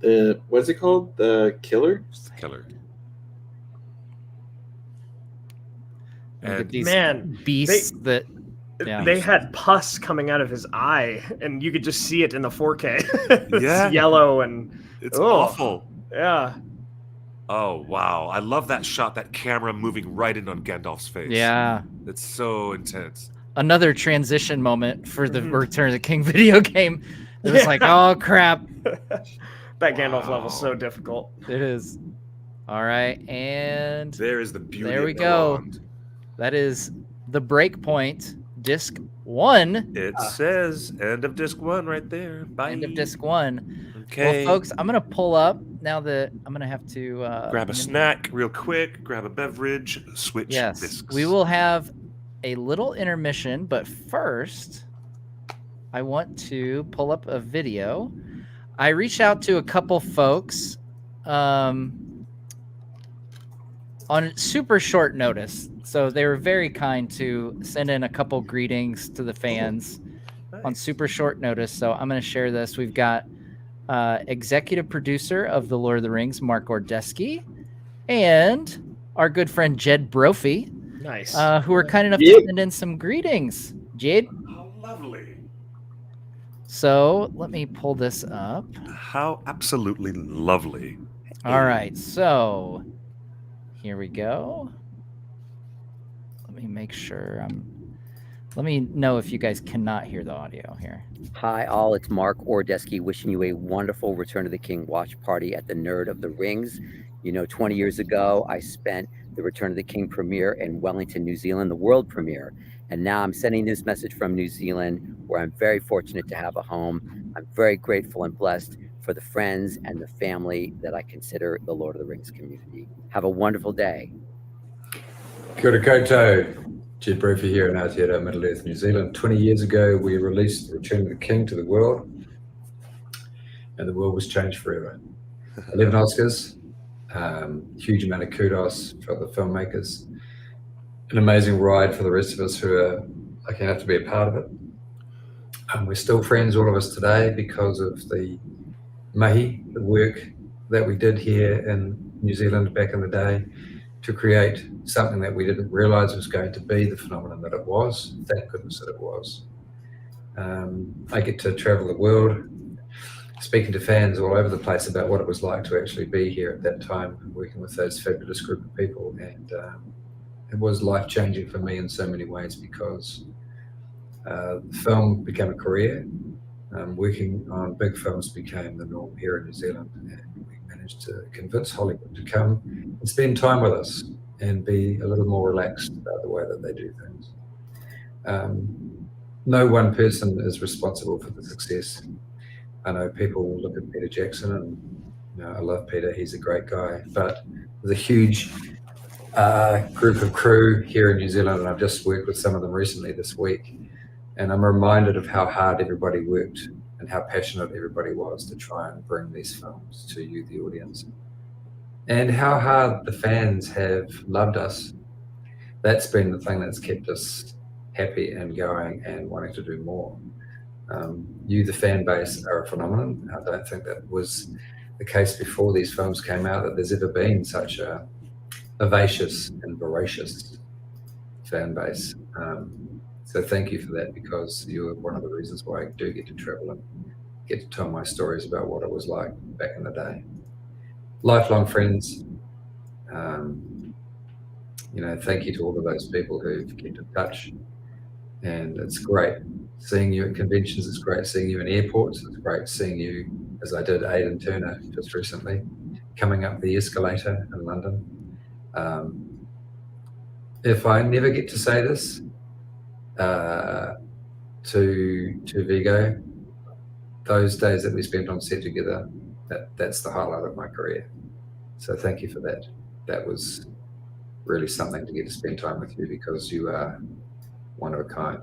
The what's it called? The Killer? The Killer. And these Man, beasts they had pus coming out of his eye, and you could just see it in the 4K. It's yellow and it's awful. Yeah. Oh wow! I love that shot. That camera moving right in on Gandalf's face. Yeah. It's so intense. Another transition moment for the Return of the King video game. It was like, oh crap. That Gandalf level's so difficult. It is. All right, and there is the beauty. There we of go. Elrond. That is the breakpoint, disc 1. It says end of disc 1 right there. Bye. End of disc 1. Okay. Well, folks, I'm gonna pull up now that I'm gonna have to Grab a snack real quick. Grab a beverage. Switch discs. We will have a little intermission, but first, I want to pull up a video. I reached out to a couple folks on super short notice. So they were very kind to send in a couple greetings to the fans on super short notice. So I'm going to share this. We've got executive producer of The Lord of the Rings, Mark Ordesky, and our good friend Jed Brophy. Nice. Who are kind enough to send in some greetings. Jade? How lovely. So let me pull this up. How absolutely lovely. All right. So here we go. Let me make sure let me know if you guys cannot hear the audio here. Hi all, it's Mark Ordesky wishing you a wonderful Return of the King watch party at the Nerd of the Rings. You know, 20 years ago, I spent the Return of the King premiere in Wellington, New Zealand, the world premiere. And now I'm sending this message from New Zealand, where I'm very fortunate to have a home. I'm very grateful and blessed for the friends and the family that I consider the Lord of the Rings community. Have a wonderful day. Kia ora koutou. Jed Brophy here in Aotearoa, Middle Earth, New Zealand. 20 years ago, we released The Return of the King to the world, and the world was changed forever. 11 Oscars, huge amount of kudos for the filmmakers, an amazing ride for the rest of us who are lucky enough to be a part of it. We're still friends, all of us today, because of the mahi, the work that we did here in New Zealand back in the day to create something that we didn't realise was going to be the phenomenon that it was. Thank goodness that it was. I get to travel the world, speaking to fans all over the place about what it was like to actually be here at that time, working with those fabulous group of people. And it was life-changing for me in so many ways, because film became a career. Working on big films became the norm here in New Zealand, and we managed to convince Hollywood to come and spend time with us and be a little more relaxed about the way that they do things. No one person is responsible for the success. I know people look at Peter Jackson, and I love Peter, he's a great guy, but there's a huge group of crew here in New Zealand, and I've just worked with some of them recently this week, and I'm reminded of how hard everybody worked and how passionate everybody was to try and bring these films to you, the audience, and how hard the fans have loved us. That's been the thing that's kept us happy and going and wanting to do more. You, the fan base, are a phenomenon. I don't think that was the case before these films came out, that there's ever been such a vivacious and voracious fan base. So thank you for that, because you are one of the reasons why I do get to travel and get to tell my stories about what it was like back in the day. Lifelong friends. Thank you to all of those people who've kept in touch. And it's great seeing you at conventions. It's great seeing you in airports. It's great seeing you, as I did Aidan Turner just recently, coming up the escalator in London. If I never get to say this to Vigo, those days that we spent on set together, that's the highlight of my career. So thank you for that. That was really something to get to spend time with you, because you are one of a kind.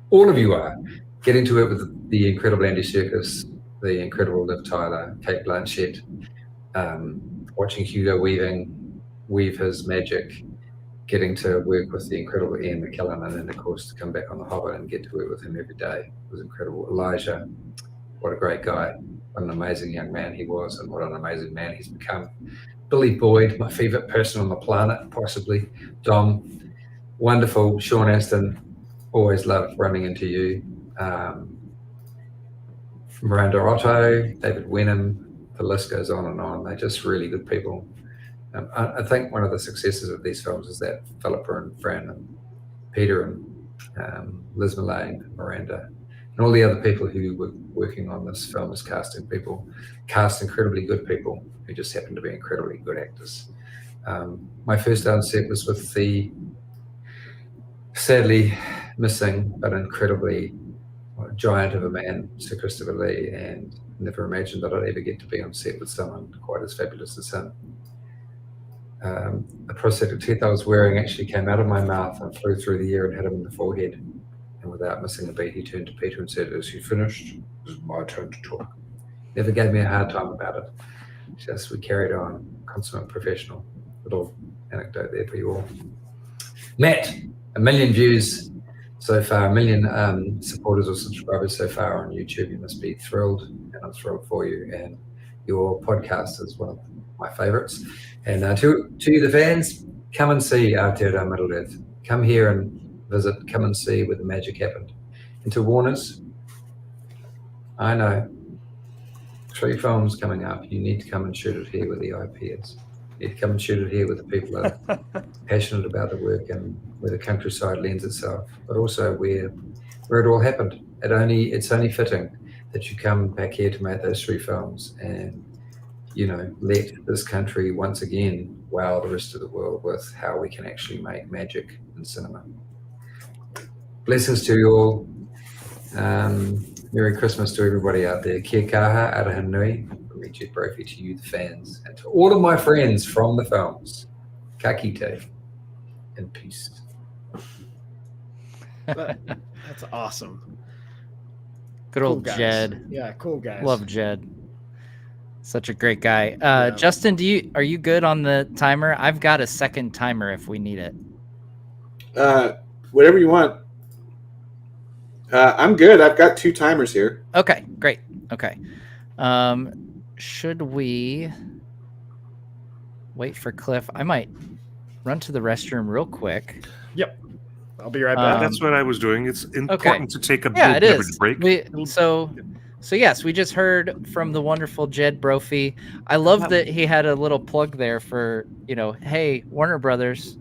All of you are. Getting to work with the incredible Andy Serkis, the incredible Liv Tyler, Kate Blanchett, watching Hugo weave his magic, getting to work with the incredible Ian McKellen, and then of course to come back on The Hobbit and get to work with him every day was incredible. Elijah, what a great guy. What an amazing young man he was, and what an amazing man he's become. Billy Boyd, my favourite person on the planet, possibly. Dom, wonderful. Sean Astin, always loved running into you. Miranda Otto, David Wenham, the list goes on and on. They're just really good people. I think one of the successes of these films is that Philippa and Fran and Peter and Liz Mullane, Miranda, and all the other people who were working on this film as casting people, cast incredibly good people who just happen to be incredibly good actors. My first day on set was with the sadly missing but incredibly giant of a man, Sir Christopher Lee, and never imagined that I'd ever get to be on set with someone quite as fabulous as him. The prosthetic teeth I was wearing actually came out of my mouth and flew through the air and hit him in the forehead. And without missing a beat, he turned to Peter and said, "Is he finished? It's my turn to talk." Never gave me a hard time about it. Just we carried on, consummate professional. Little anecdote there for you all. Matt, 1 million views so far, 1 million supporters or subscribers so far on YouTube. You must be thrilled, and I'm thrilled for you. And your podcast is one of my favorites. And to you, the fans, come and see Aotearoa Middle-earth. Come here and visit, come and see where the magic happened. And to Warners, I know, 3 films coming up. You need to come and shoot it here where the IP is. You need to come and shoot it here where the people are passionate about the work and where the countryside lends itself, but also where it all happened. It's only fitting that you come back here to make those 3 films and, let this country once again wow the rest of the world with how we can actually make magic in cinema. Blessings to you all. Merry Christmas to everybody out there. Kia kaha, araha nui, from me, Jed Brophy, to you, the fans, and to all of my friends from the films. Ka kite, and peace. That's awesome. Good old guys. Jed. Yeah, cool guys. Love Jed. Such a great guy. Justin, are you good on the timer? I've got a second timer if we need it. Whatever you want. I'm good. I've got 2 timers here. Okay, great. Okay. Should we wait for Cliff? I might run to the restroom real quick. Yep. I'll be right back. That's what I was doing. It's important to take a little it bit of is. a break. So yes, we just heard from the wonderful Jed Brophy. I love that he had a little plug there for, hey, Warner Brothers,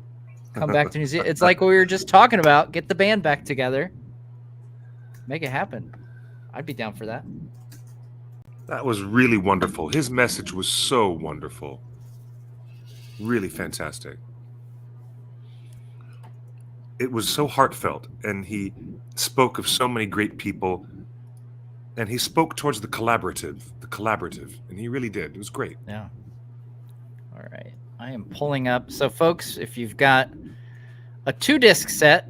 come back to New Zealand. It's like what we were just talking about. Get the band back together. Make it happen. I'd be down for that. That was really wonderful. His message was so wonderful. Really fantastic. It was so heartfelt, and he spoke of so many great people, and he spoke towards the collaborative, and he really did. It was great. Yeah. All right. I am pulling up. So, folks, if you've got a 2-disc set,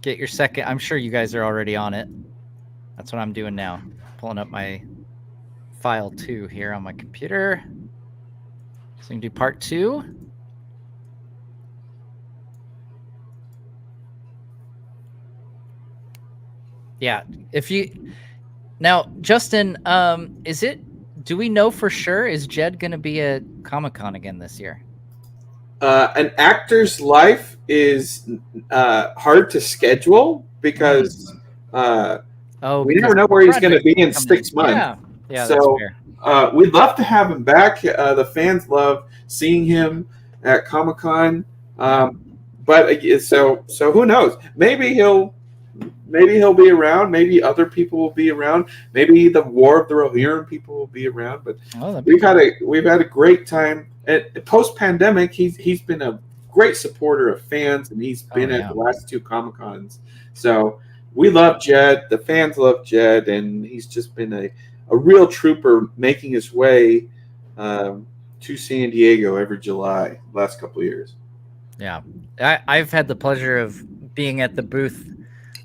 get your second. I'm sure you guys are already on it. That's what I'm doing now. Pulling up my file 2 here on my computer. So we can do part 2. Yeah. Now, Justin, do we know for sure, is Jed going to be at Comic-Con again this year? An actor's life is hard to schedule because we never know where he's going to be in 6 months. Yeah, so that's fair. we'd love to have him back. The fans love seeing him at Comic-Con. But who knows? Maybe he'll be around. Maybe other people will be around. Maybe the War of the Rohirrim people will be around. But we've had a great time. Post pandemic, he's been a great supporter of fans, and he's been at the last 2 Comic-Cons. So we love Jed. The fans love Jed, and he's just been a real trooper, making his way to San Diego every July the last couple of years. Yeah, I've had the pleasure of being at the booth.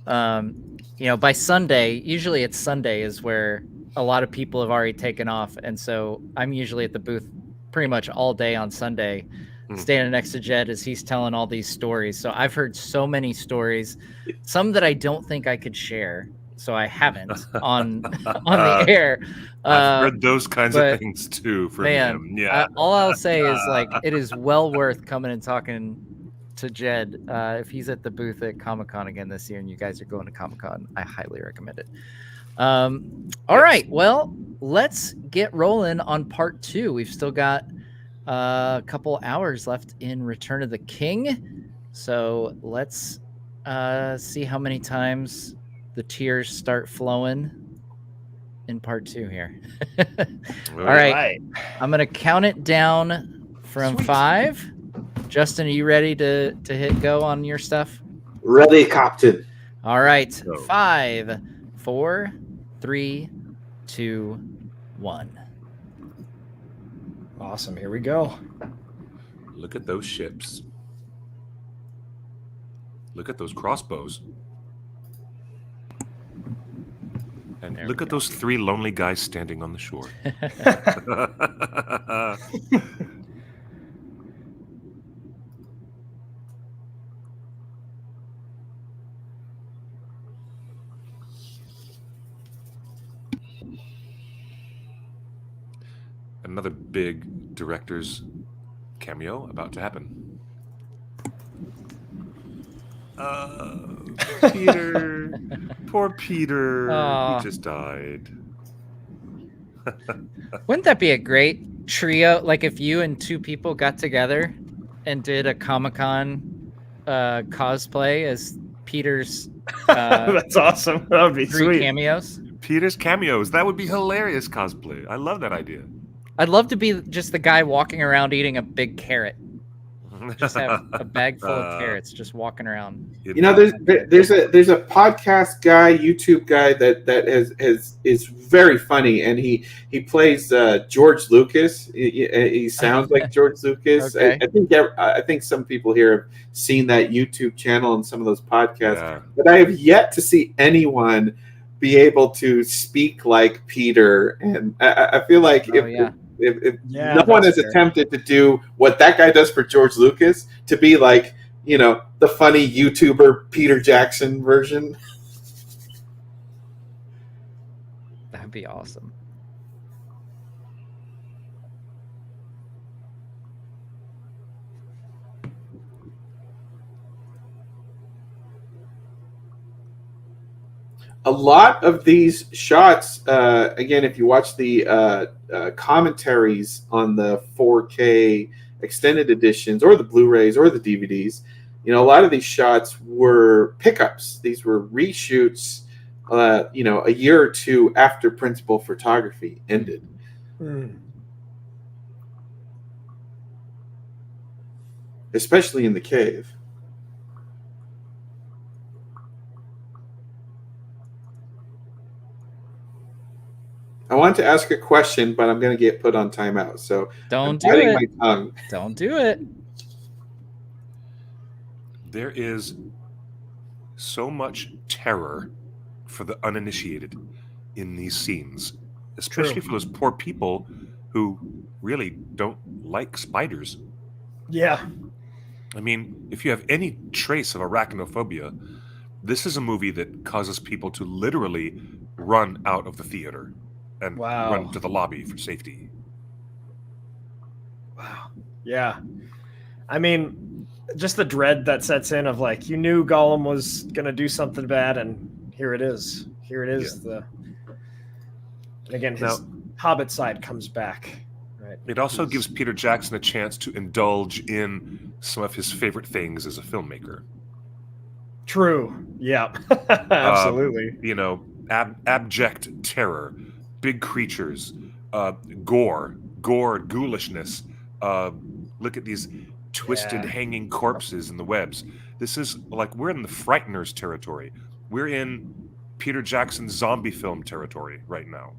By Sunday, usually it's Sunday is where a lot of people have already taken off. And so I'm usually at the booth pretty much all day on Sunday, standing next to Jed as he's telling all these stories. So I've heard so many stories, some that I don't think I could share. So I haven't on the air. I've heard those kinds of things too from him. Yeah. All I'll say is it is well worth coming and talking to Jed. If he's at the booth at Comic-Con again this year and you guys are going to Comic-Con, I highly recommend it. All right, well, let's get rolling on part 2. We've still got a couple hours left in Return of the King, so let's see how many times the tears start flowing in part 2 here. All right, I'm gonna count it down from 5. Justin, are you ready to hit go on your stuff? Ready, Captain. All right. 5, 4, 3, 2, 1. Awesome. Here we go. Look at those ships. Look at those crossbows. And look at those 3 lonely guys standing on the shore. Another big director's cameo about to happen. Peter. Poor Peter. Aww. He just died. Wouldn't that be a great trio? Like if you and 2 people got together and did a Comic-Con cosplay as Peter's that's awesome. That would be 3 sweet. cameos. Peter's cameos. That would be hilarious cosplay. I love that idea. I'd love to be just the guy walking around eating a big carrot. Just have a bag full of carrots just walking around. There's a podcast guy, YouTube guy that is very funny, and he plays George Lucas. He sounds like George Lucas. Okay. I think some people here have seen that YouTube channel and some of those podcasts, but I have yet to see anyone be able to speak like Peter, and I feel like if no one has attempted to do what that guy does for George Lucas, to be like, the funny YouTuber Peter Jackson version. That'd be awesome. A lot of these shots, again, if you watch the commentaries on the 4K extended editions or the Blu-rays or the DVDs, a lot of these shots were pickups. These were reshoots, a year or two after principal photography ended. Especially in the cave. I want to ask a question, but I'm going to get put on timeout. So don't I'm do biting it. my tongue. Don't do it. There is so much terror for the uninitiated in these scenes, especially for those poor people who really don't like spiders. Yeah. I mean, if you have any trace of arachnophobia, this is a movie that causes people to literally run out of the theater and run to the lobby for safety. Wow. Yeah. I mean, just the dread that sets in of like, you knew Gollum was going to do something bad, and here it is. Here it is. Yeah. And again, his Hobbit side comes back. Right. It also gives Peter Jackson a chance to indulge in some of his favorite things as a filmmaker. True. Yeah. Absolutely. Abject terror, big creatures, gore, ghoulishness. Look at these twisted, hanging corpses in the webs. This is like, we're in the Frighteners territory. We're in Peter Jackson's zombie film territory right now.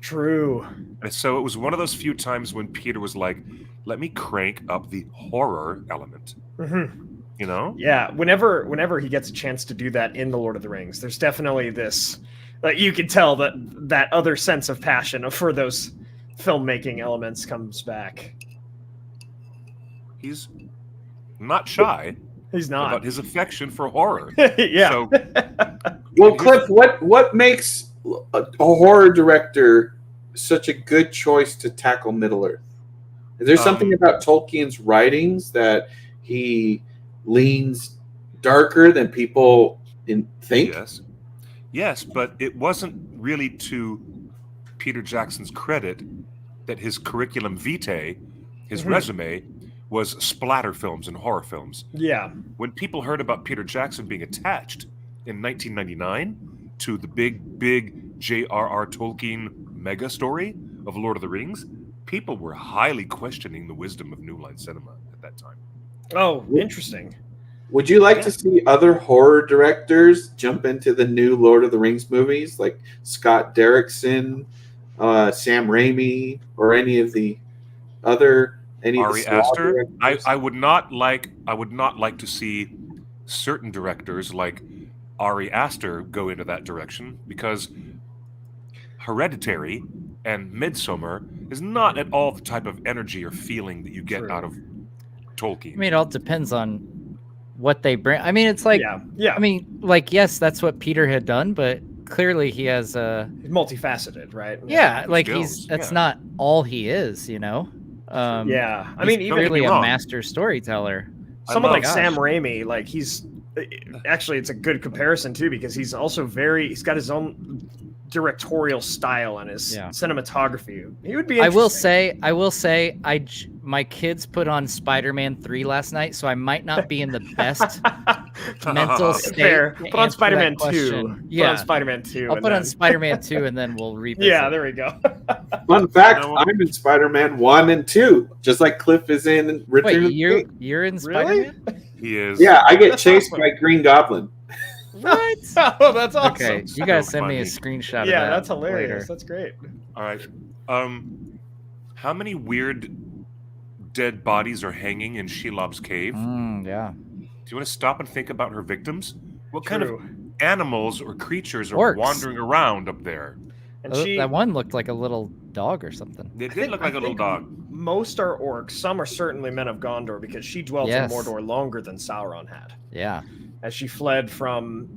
True. And so it was one of those few times when Peter was like, let me crank up the horror element. Mm-hmm. Yeah, whenever he gets a chance to do that in The Lord of the Rings, there's definitely this, you can tell that other sense of passion for those filmmaking elements comes back. He's not shy. He's not. About his affection for horror. Yeah. So, well, Cliff, what makes a horror director such a good choice to tackle Middle-earth? Is there something about Tolkien's writings that he leans darker than people think? Yes, but it wasn't really to Peter Jackson's credit that his curriculum vitae, his resume, was splatter films and horror films. Yeah. When people heard about Peter Jackson being attached in 1999 to the big J.R.R. Tolkien mega story of Lord of the Rings, people were highly questioning the wisdom of New Line cinema at that time. Oh, interesting. Would you like to see other horror directors jump into the new Lord of the Rings movies, like Scott Derrickson, Sam Raimi, or any of the other? Ari Aster? I would not like to see certain directors like Ari Aster go into that direction, because Hereditary and Midsommar is not at all the type of energy or feeling that you get out of Tolkien. I mean, it all depends on what they bring. I mean, it's like, yeah. I mean, like, yes, that's what Peter had done, but clearly he has a multifaceted, right? Yeah, like that's not all he is, I mean, he's clearly a master storyteller. Someone like Sam Raimi, like he's actually, it's a good comparison too, because he's also he's got his own directorial style and his cinematography. He would be interesting. I will say, my kids put on Spider-Man 3 last night, so I might not be in the best mental state. Fair. To put on answer Spider-Man that 2. question. Put on Spider-Man 2. I'll put on Spider-Man 2 and then we'll revisit. Yeah, there we go. Fun fact, I'm in Spider-Man 1 and 2, just like Cliff is in Return of the King. You're in Spider-Man? He is. Yeah, I get chased by Green Goblin. What? Oh, that's awesome. Okay, you guys send me a screenshot of that. Yeah, that's hilarious. Later. That's great. All right. How many weird dead bodies are hanging in Shelob's cave? Yeah. Do you want to stop and think about her victims? What kind of animals or creatures are Orcs. wandering around up there? And that one looked like a little dog or something. It did look like a little dog. Most are orcs. Some are certainly men of Gondor, because she dwelt in Mordor longer than Sauron had. Yeah. As she fled from,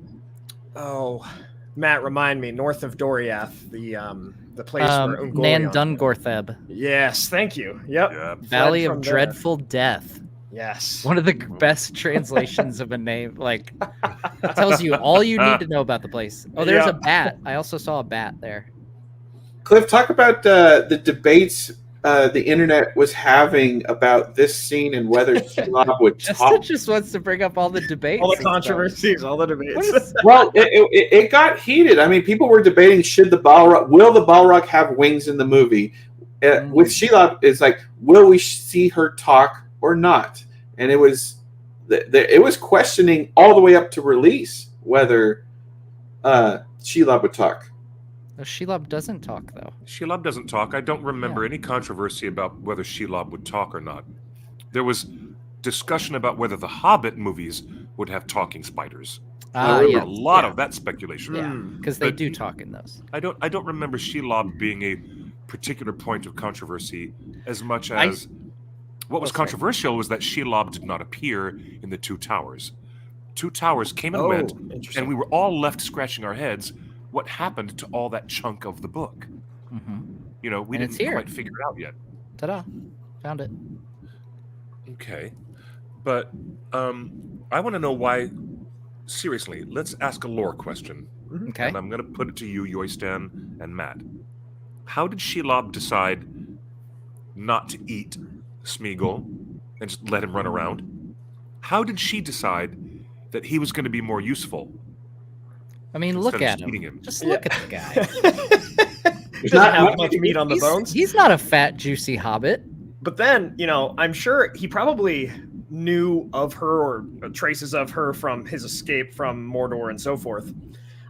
Matt, remind me, north of Doriath, the place where Nan Ungoliant. Dungortheb. Yes, thank you. Yep. Valley Fled of from there. Dreadful Death. Yes. One of the best translations of a name. Like, tells you all you need to know about the place. Oh, there's a bat. I also saw a bat there. Cliff, talk about the debates the internet was having about this scene and whether Shelob would Justin talk. just wants to bring up all the debates. All the and stuff. controversies, all the debates. Well, it got heated. I mean, people were debating will the Balrog have wings in the movie? With Shelob, it's like, will we see her talk or not? And it was questioning all the way up to release whether Shelob would talk. No, Shelob doesn't talk, though. Shelob doesn't talk. I don't remember any controversy about whether Shelob would talk or not. There was discussion about whether the Hobbit movies would have talking spiders. There was a lot of that speculation. Yeah, because they do talk in those. I don't remember Shelob being a particular point of controversy as much as what was controversial was that Shelob did not appear in the Two Towers. Two Towers came and went, and we were all left scratching our heads. What happened to all that chunk of the book? You know, we didn't quite figure it out yet. Ta-da! Found it. Okay, but I want to know why. Seriously, let's ask a lore question. Okay. And I'm going to put it to you, Yoistan and Matt. How did Shelob decide not to eat Smeagol and just let him run around? How did she decide that he was going to be more useful? I mean, look instead at of eating him. Just look at the guy. He doesn't have much meat on the bones. He's not a fat, juicy hobbit. But then, I'm sure he probably knew of her or traces of her from his escape from Mordor and so forth.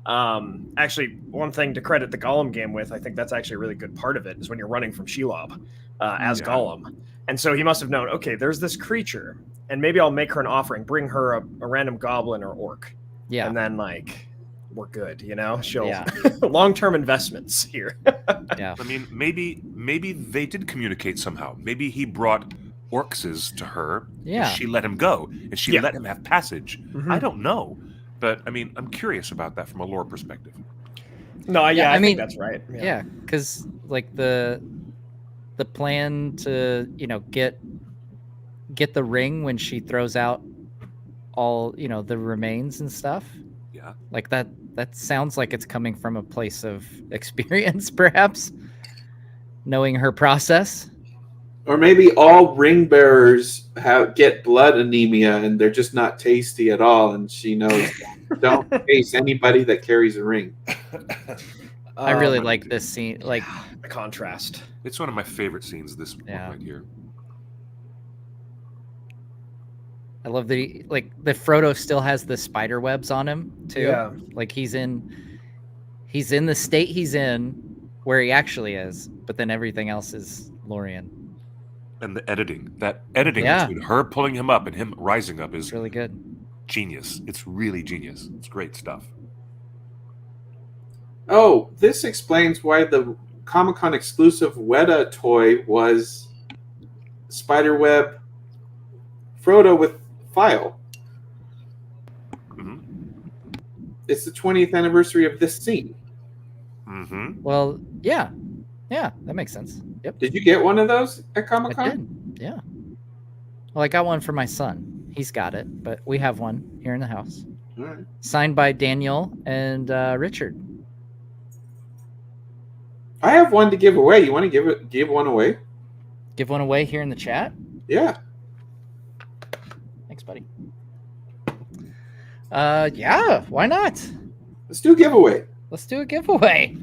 Actually, one thing to credit the Gollum game with, I think that's actually a really good part of it, is when you're running from Shelob as Gollum. And so he must have known, okay, there's this creature, and maybe I'll make her an offering, bring her a random goblin or orc. Yeah. And then, we're good, She'll long-term investments here. Yeah. I mean, maybe they did communicate somehow. Maybe he brought orcs to her. Yeah. And she let him go, and she let him have passage. Mhm. I don't know, but I mean, I'm curious about that from a lore perspective. No, I mean, think that's right. Yeah, because the plan to get the ring when she throws out all the remains and stuff. Yeah. Like that sounds like it's coming from a place of experience, perhaps, knowing her process. Or maybe all ring bearers get blood anemia and they're just not tasty at all, and she knows don't taste anybody that carries a ring. I really like this scene, like the contrast. It's one of my favorite scenes. This one right here. I love that the Frodo still has the spider webs on him too. Yeah. Like he's in the state he's in where he actually is, but then everything else is Lorien. And the editing between her pulling him up and him rising up is really good. Genius. It's really genius. It's great stuff. Oh, this explains why the Comic-Con exclusive Weta toy was spiderweb Frodo with file. Mm-hmm. It's the 20th anniversary of this scene. Mm-hmm. Well, yeah, that makes sense. Yep. Did you get one of those at I Comic-Con? did. Yeah. Well, I got one for my son. He's got it, but we have one here in the house. All right. Signed by Daniel and Richard. I have one to give away. You want to give one away? Give one away here in the chat? Yeah. Thanks, buddy. Yeah, why not? Let's do a giveaway. Let's do a giveaway.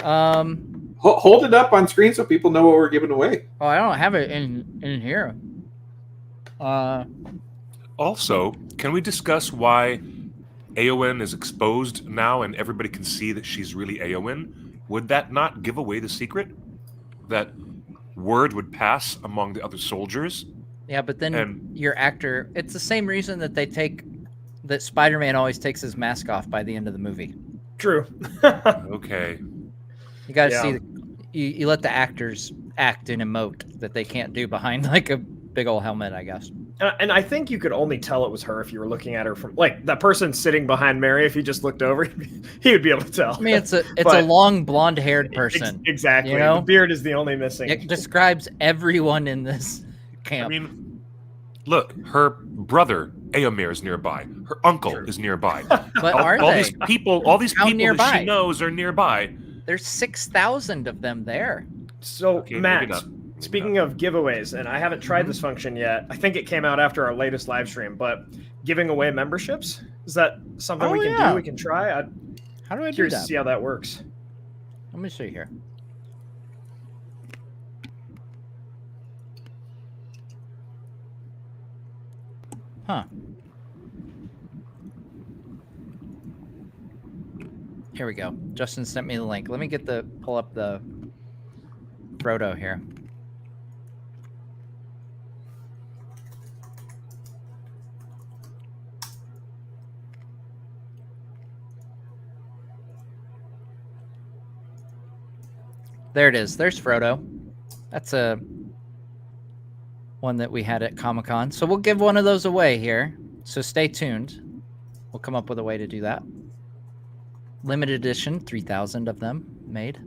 Hold it up on screen so people know what we're giving away. Oh, I don't have it in here. Also, can we discuss why Éowyn is exposed now and everybody can see that she's really Éowyn? Would that not give away the secret? That word would pass among the other soldiers? Yeah, but then your actor, it's the same reason that Spider-Man always takes his mask off by the end of the movie. True. Okay. You got to see, you let the actors act and emote that they can't do behind like a big old helmet, I guess. And I think you could only tell it was her if you were looking at her from like that person sitting behind Mary. If he just looked over, he would be able to tell. I mean, it's a long blonde-haired person. Exactly. You know? The beard is the only missing. It describes everyone in this camp. I mean, look, her brother Eomer is nearby. Her uncle is nearby. But all these people How that nearby? she knows are nearby. There's 6,000 of them there. So Okay, Matt, maybe not. speaking of giveaways, and I haven't tried this function yet. I think it came out after our latest live stream, but giving away memberships, is that something we can do? We can try. How do I do curious that? to see how that works. Let me see here. Huh. Here we go. Justin sent me the link. Let me pull up the Frodo here. There it is. There's Frodo. That's a one that we had at Comic-Con. So we'll give one of those away here. So stay tuned. We'll come up with a way to do that. Limited edition, 3,000 of them made.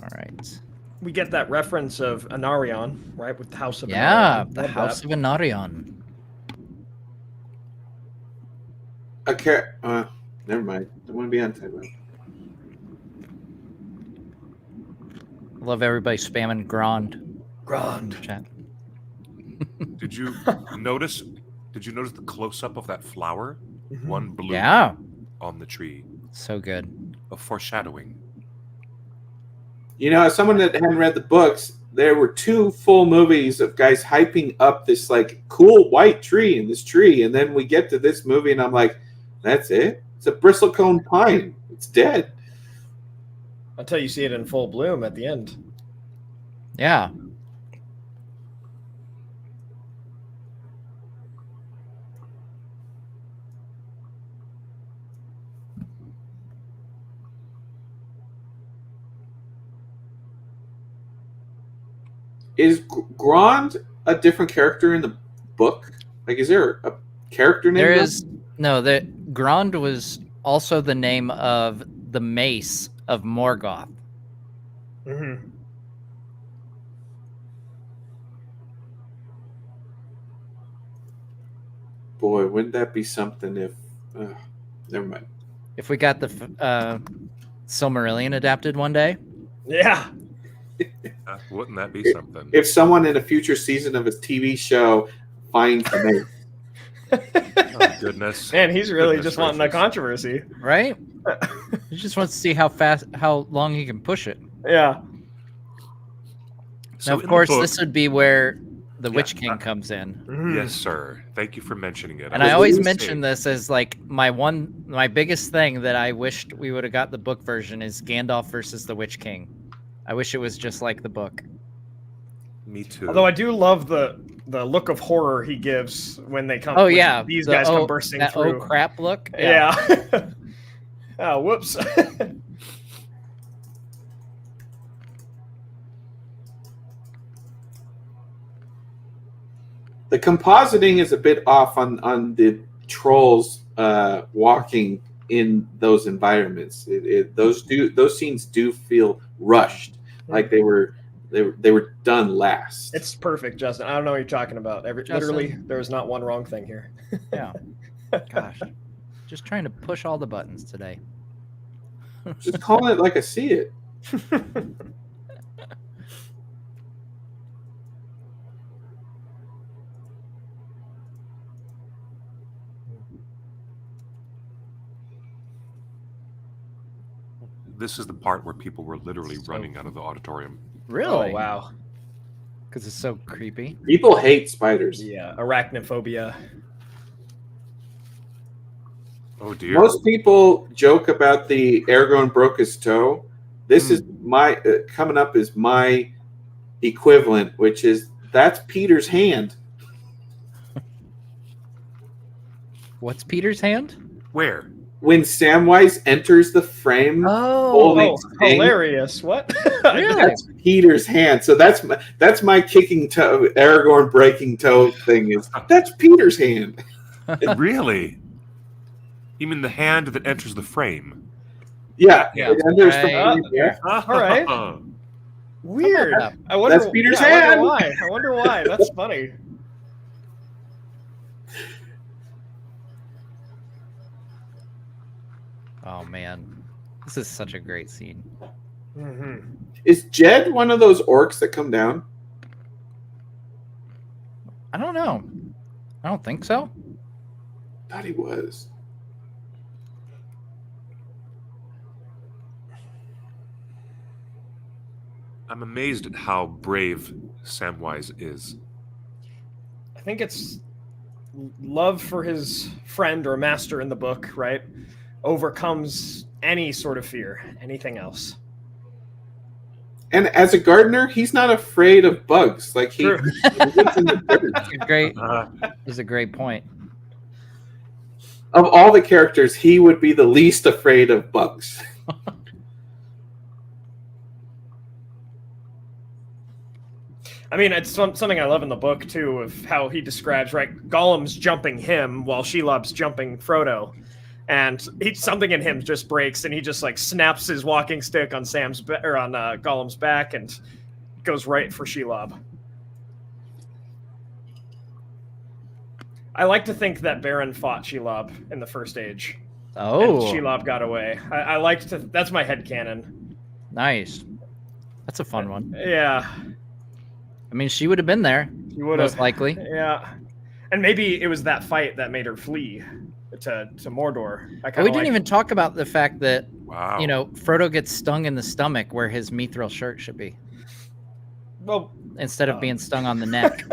All right. We get that reference of Anarion, right, with the House of Yeah, Anarion. the Love House that. of Anarion. Okay. Never mind. Don't want to be on time. Love everybody spamming Grand. Grand. Chat. Did you notice? Did you notice the close-up of that flower? One blue Yeah. on the tree. So good. A foreshadowing. You know, as someone that hadn't read the books, there were 2 full movies of guys hyping up this like cool white tree in this tree, and then we get to this movie, and I'm like, "That's it? It's a bristlecone pine. It's dead." Until you see it in full bloom at the end. Yeah. Is Grand a different character in the book? Like, is there a character name? There is no. The Grand was also the name of the mace of Morgoth. Mm-hmm. Boy, wouldn't that be something if... never mind. If we got the Silmarillion adapted one day. Yeah. Wouldn't that be something? If someone in a future season of a TV show finds the mace. Oh, goodness. Man, he's really Goodness just wanting the gracious. controversy. Right? He just wants to see how long he can push it. Yeah. So Now, in of the course, book- this would be where the Witch King comes in. Yes, sir. Thank you for mentioning it. And I always mention this as like my biggest thing that I wished we would have got the book version is Gandalf versus the Witch King. I wish it was just like the book. Me too. Although I do love the look of horror he gives when they come. Oh when yeah, these the guys come oh- bursting that through. oh crap look. Yeah. Oh, whoops. The compositing is a bit off on the trolls walking in those environments. Those scenes do feel rushed, like they were done last. It's perfect, Justin. I don't know what you're talking about. Literally, there is not one wrong thing here. Yeah. Gosh. Just trying to push all the buttons today. Just calling it like I see it. This is the part where people were literally running out of the auditorium. Really? Oh, wow. Because it's so creepy. People hate spiders. Yeah, arachnophobia. Oh dear. Most people joke about the Aragorn broke his toe. This is my coming up is my equivalent, which is that's Peter's hand. What's Peter's hand? Where? when Samwise enters the frame, holding Sting, hilarious! What? That's Peter's hand. So that's my kicking toe, Aragorn breaking toe thing. That's Peter's hand. Really? You mean the hand that enters the frame? Yeah. Yeah. It enters the frame. Yeah. All right. Weird. I wonder. That's Peter's I hand. wonder why. I wonder why. That's funny. Oh man, this is such a great scene. Mm-hmm. Is Jed one of those orcs that come down? I don't know. I don't think so. Thought he was. I'm amazed at how brave Samwise is. I think it's love for his friend or master in the book, right? Overcomes any sort of fear, anything else. And as a gardener, he's not afraid of bugs. Like he lives in the dirt. Is a great point. Of all the characters, he would be the least afraid of bugs. I mean, it's something I love in the book, too, of how he describes, right? Gollum's jumping him while Shelob's jumping Frodo. And something in him just breaks, and he just, like, snaps his walking stick on Gollum's back and goes right for Shelob. I like to think that Baron fought Shelob in the First Age. Oh. And Shelob got away. I like to... That's my headcanon. Nice. That's a fun one. Yeah. I mean, she would have been there. She would most have. likely. Yeah. And maybe it was that fight that made her flee to Mordor. We didn't even talk about the fact that, wow, you know, Frodo gets stung in the stomach where his mithril shirt should be. Well, instead of being stung on the neck.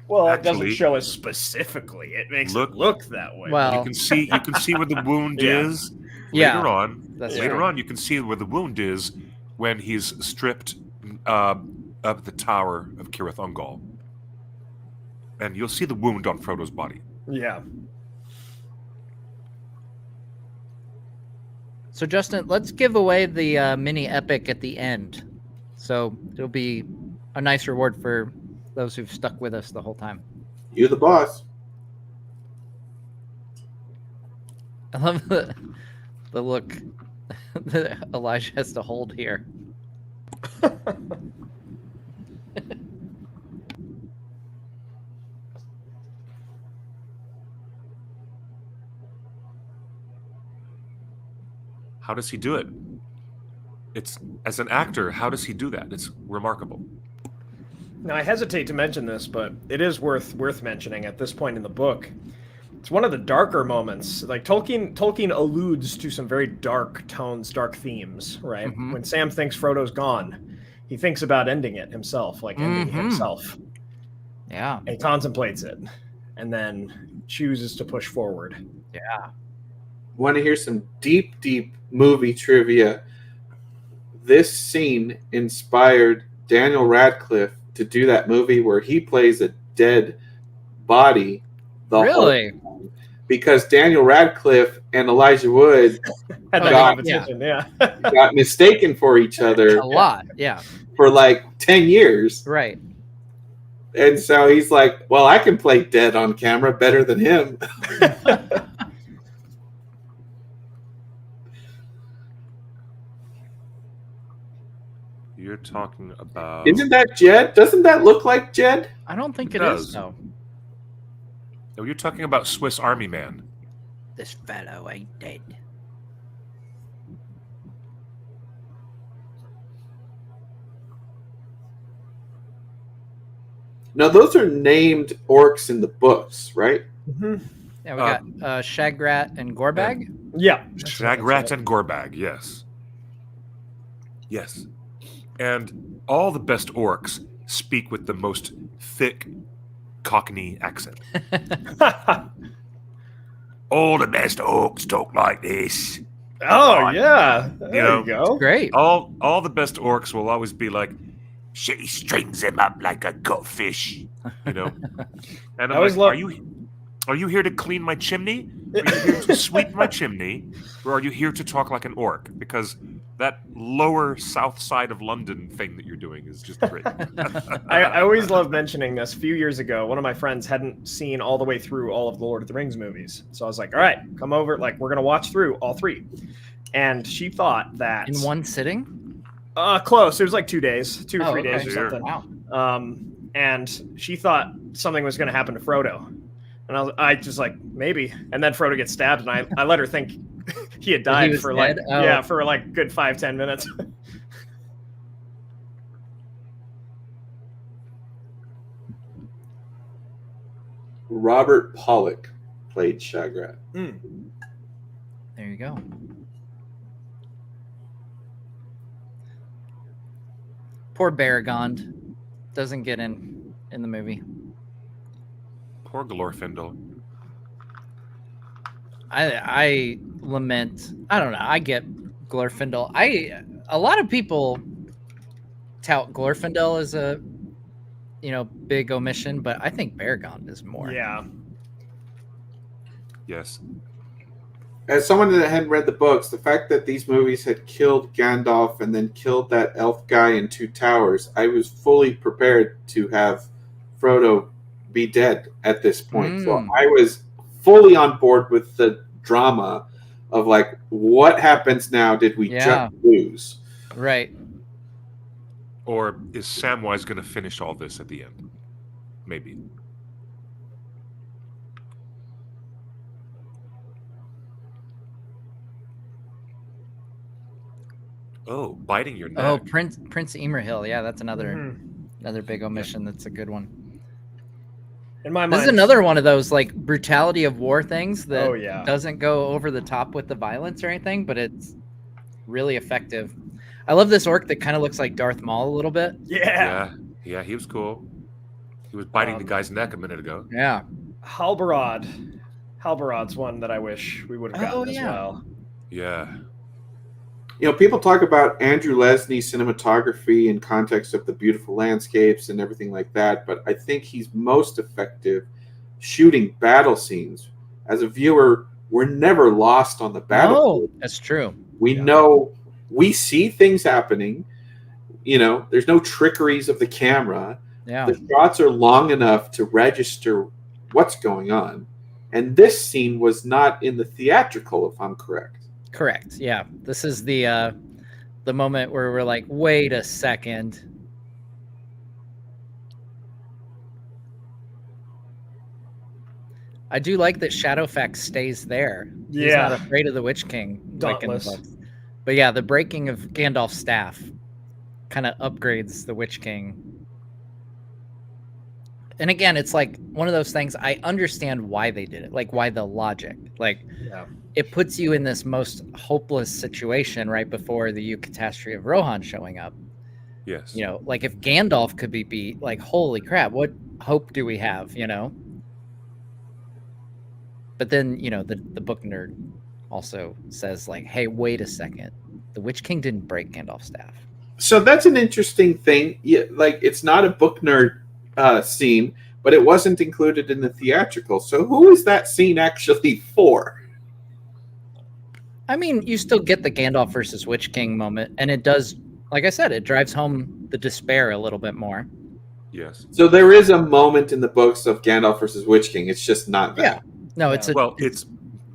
Well, it doesn't show us specifically. It makes it look that way. Well, you can see where the wound Yeah. is Yeah, later on. that's Later true. on, you can see where the wound is when he's stripped up the tower of Cirith Ungol, and you'll see the wound on Frodo's body. Yeah. So, Justin, let's give away the mini epic at the end. So it'll be a nice reward for those who've stuck with us the whole time. You're the boss. I love the look that Elijah has to hold here. How does he do it? It's as an actor, how does he do that? It's remarkable. Now, I hesitate to mention this, but it is worth mentioning at this point in the book. It's one of the darker moments. Like Tolkien alludes to some very dark tones, dark themes, right? Mhm. When Sam thinks Frodo's gone, he thinks about ending it himself, like ending himself. Yeah. And he contemplates it, and then chooses to push forward. Yeah. Want to hear some deep movie trivia? This scene inspired Daniel Radcliffe to do that movie where he plays a dead body the Really? whole time. Because Daniel Radcliffe and Elijah Wood Had that got, competition, yeah. got mistaken for each other A lot, yeah. for like 10 years. Right. And so he's like, well, I can play dead on camera better than him. You're talking about... Isn't that Jed? Doesn't that look like Jed? I don't think It it is. does. No. No, you're talking about Swiss Army Man. This fellow ain't dead. Now, those are named orcs in the books, right? Yeah, we got Shagrat and Gorbag. Yeah. Shagrat and Gorbag, yes. Yes. And all the best orcs speak with the most thick Cockney accent. All the best orcs talk like this. Oh, yeah. There You know, you go. Great. All the best orcs will always be like, She strings him up like a goldfish. you know. And I I'm always like, love- Are you here to clean my chimney? Are you here to sweep my chimney? Or are you here to talk like an orc? Because that lower south side of London thing that you're doing is just great. I always love mentioning this. A few years ago, one of my friends hadn't seen all the way through all of the Lord of the Rings movies. So I was like, all right, come over. Like, we're going to watch through all 3. And she thought that... In one sitting? Close. It was like 2 days, 2 or 3 okay. days or something. Wow. And she thought something was going to happen to Frodo. And I just like, maybe. And then Frodo gets stabbed, and I let her think he had died for dead? like, for like good 5-10 minutes. Robert Pollock played Shagrat. There you go. Poor Baragond doesn't get in the movie. Poor Glorfindel. I lament. I don't know. I get Glorfindel. A lot of people tout Glorfindel as a big omission, but I think Baragond is more. Yeah. Yes. As someone that hadn't read the books, the fact that these movies had killed Gandalf and then killed that elf guy in Two Towers, I was fully prepared to have Frodo be dead at this point. So I was fully on board with the drama of like, what happens now? Did we just lose? Right. Or is Samwise going to finish all this at the end? Maybe. Oh, biting your neck. Oh, Prince Emerhill. Yeah, that's another big omission. That's a good one. In my mind, this is another one of those like brutality of war things that Oh, yeah. doesn't go over the top with the violence or anything, but it's really effective. I love this orc that kind of looks like Darth Maul a little bit. Yeah. Yeah, he was cool. He was biting the guy's neck a minute ago. Yeah. Halbarod's one that I wish we would have gotten as well. Yeah. People talk about Andrew Lesnie's cinematography in context of the beautiful landscapes and everything like that, but I think he's most effective shooting battle scenes. As a viewer, we're never lost on the battlefield. That's true. We know, we see things happening. There's no trickeries of the camera. Yeah. The shots are long enough to register what's going on. And this scene was not in the theatrical, if I'm correct. Correct. Yeah. This is the moment where we're like, wait a second. I do like that Shadowfax stays there. He's not afraid of the Witch King. Like in the books. But yeah, the breaking of Gandalf's staff kind of upgrades the Witch King. And again, it's like one of those things, I understand why they did it, like why the logic. Like, it puts you in this most hopeless situation right before the catastrophe of Rohan showing up. Yes. Like if Gandalf could be beat, like, holy crap, what hope do we have, But then, the book nerd also says, like, hey, wait a second. The Witch King didn't break Gandalf's staff. So that's an interesting thing. Yeah, like, it's not a book nerd scene, but it wasn't included in the theatrical. So who is that scene actually for? I mean, you still get the Gandalf versus Witch King moment, and it does, like I said, it drives home the despair a little bit more. Yes. So there is a moment in the books of Gandalf versus Witch King. It's just not that. Yeah. No, it's it's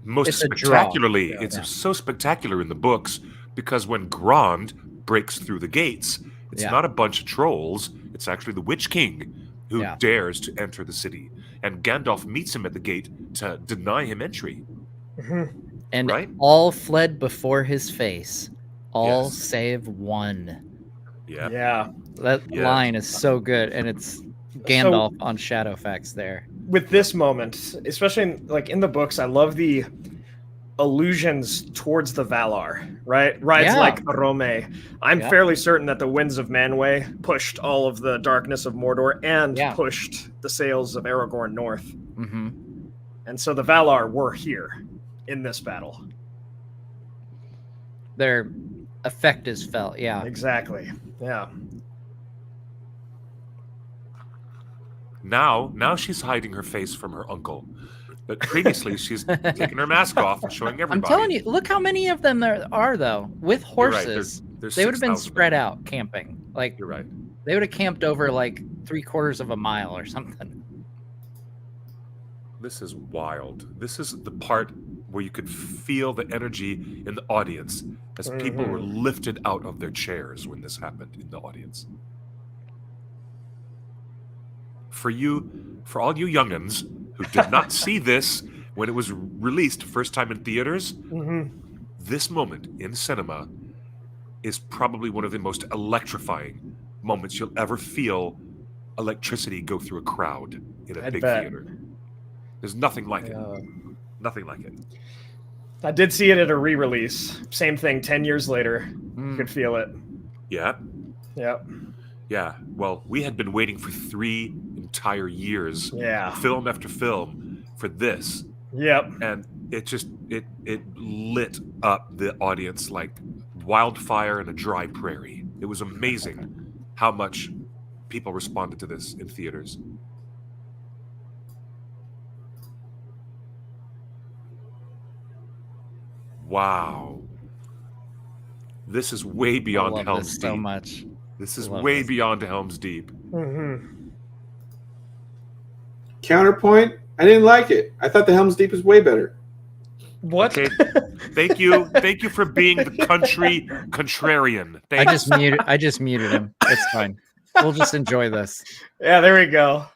most spectacularly. It's so spectacular in the books because when Grond breaks through the gates, it's not a bunch of trolls. It's actually the Witch King who dares to enter the city, and Gandalf meets him at the gate to deny him entry. And all fled before his face, all save one. Yeah. Yeah. That line is so good, and it's Gandalf on Shadowfax there. With this moment, especially in the books, I love the allusions towards the Valar, right? Rides like Arome. I'm fairly certain that the winds of Manwë pushed all of the darkness of Mordor and pushed the sails of Aragorn north. Mm-hmm. And so the Valar were here in this battle. Their effect is felt, Exactly. Yeah. Now she's hiding her face from her uncle. But previously, she's taking her mask off and showing everybody. I'm telling you, look how many of them there are, though. With You're right, horses, there's they would have been 6,000 of spread out camping. Like, You're right. They would have camped over like 3/4 of a mile or something. This is wild. This is the part where you could feel the energy in the audience as people were lifted out of their chairs when this happened in the audience. For all you youngins who did not see this when it was released first time in theaters, this moment in cinema is probably one of the most electrifying moments you'll ever feel electricity go through a crowd in a big theater. There's nothing like it. Nothing like it. I did see it at a re-release. Same thing 10 years later. You could feel it. Yeah? Yep. Yeah. Well, we had been waiting for 3 entire years, film after film, for this. Yep. And it just, it lit up the audience like wildfire in a dry prairie. It was amazing how much people responded to this in theaters. Wow. This is way beyond Helm's Deep. So much. This is way beyond Helm's Deep. Counterpoint, I didn't like it. I thought the Helm's Deep was way better. What? Okay. Thank you. Thank you for being the country contrarian. I just muted him. It's fine. We'll just enjoy this. Yeah, there we go.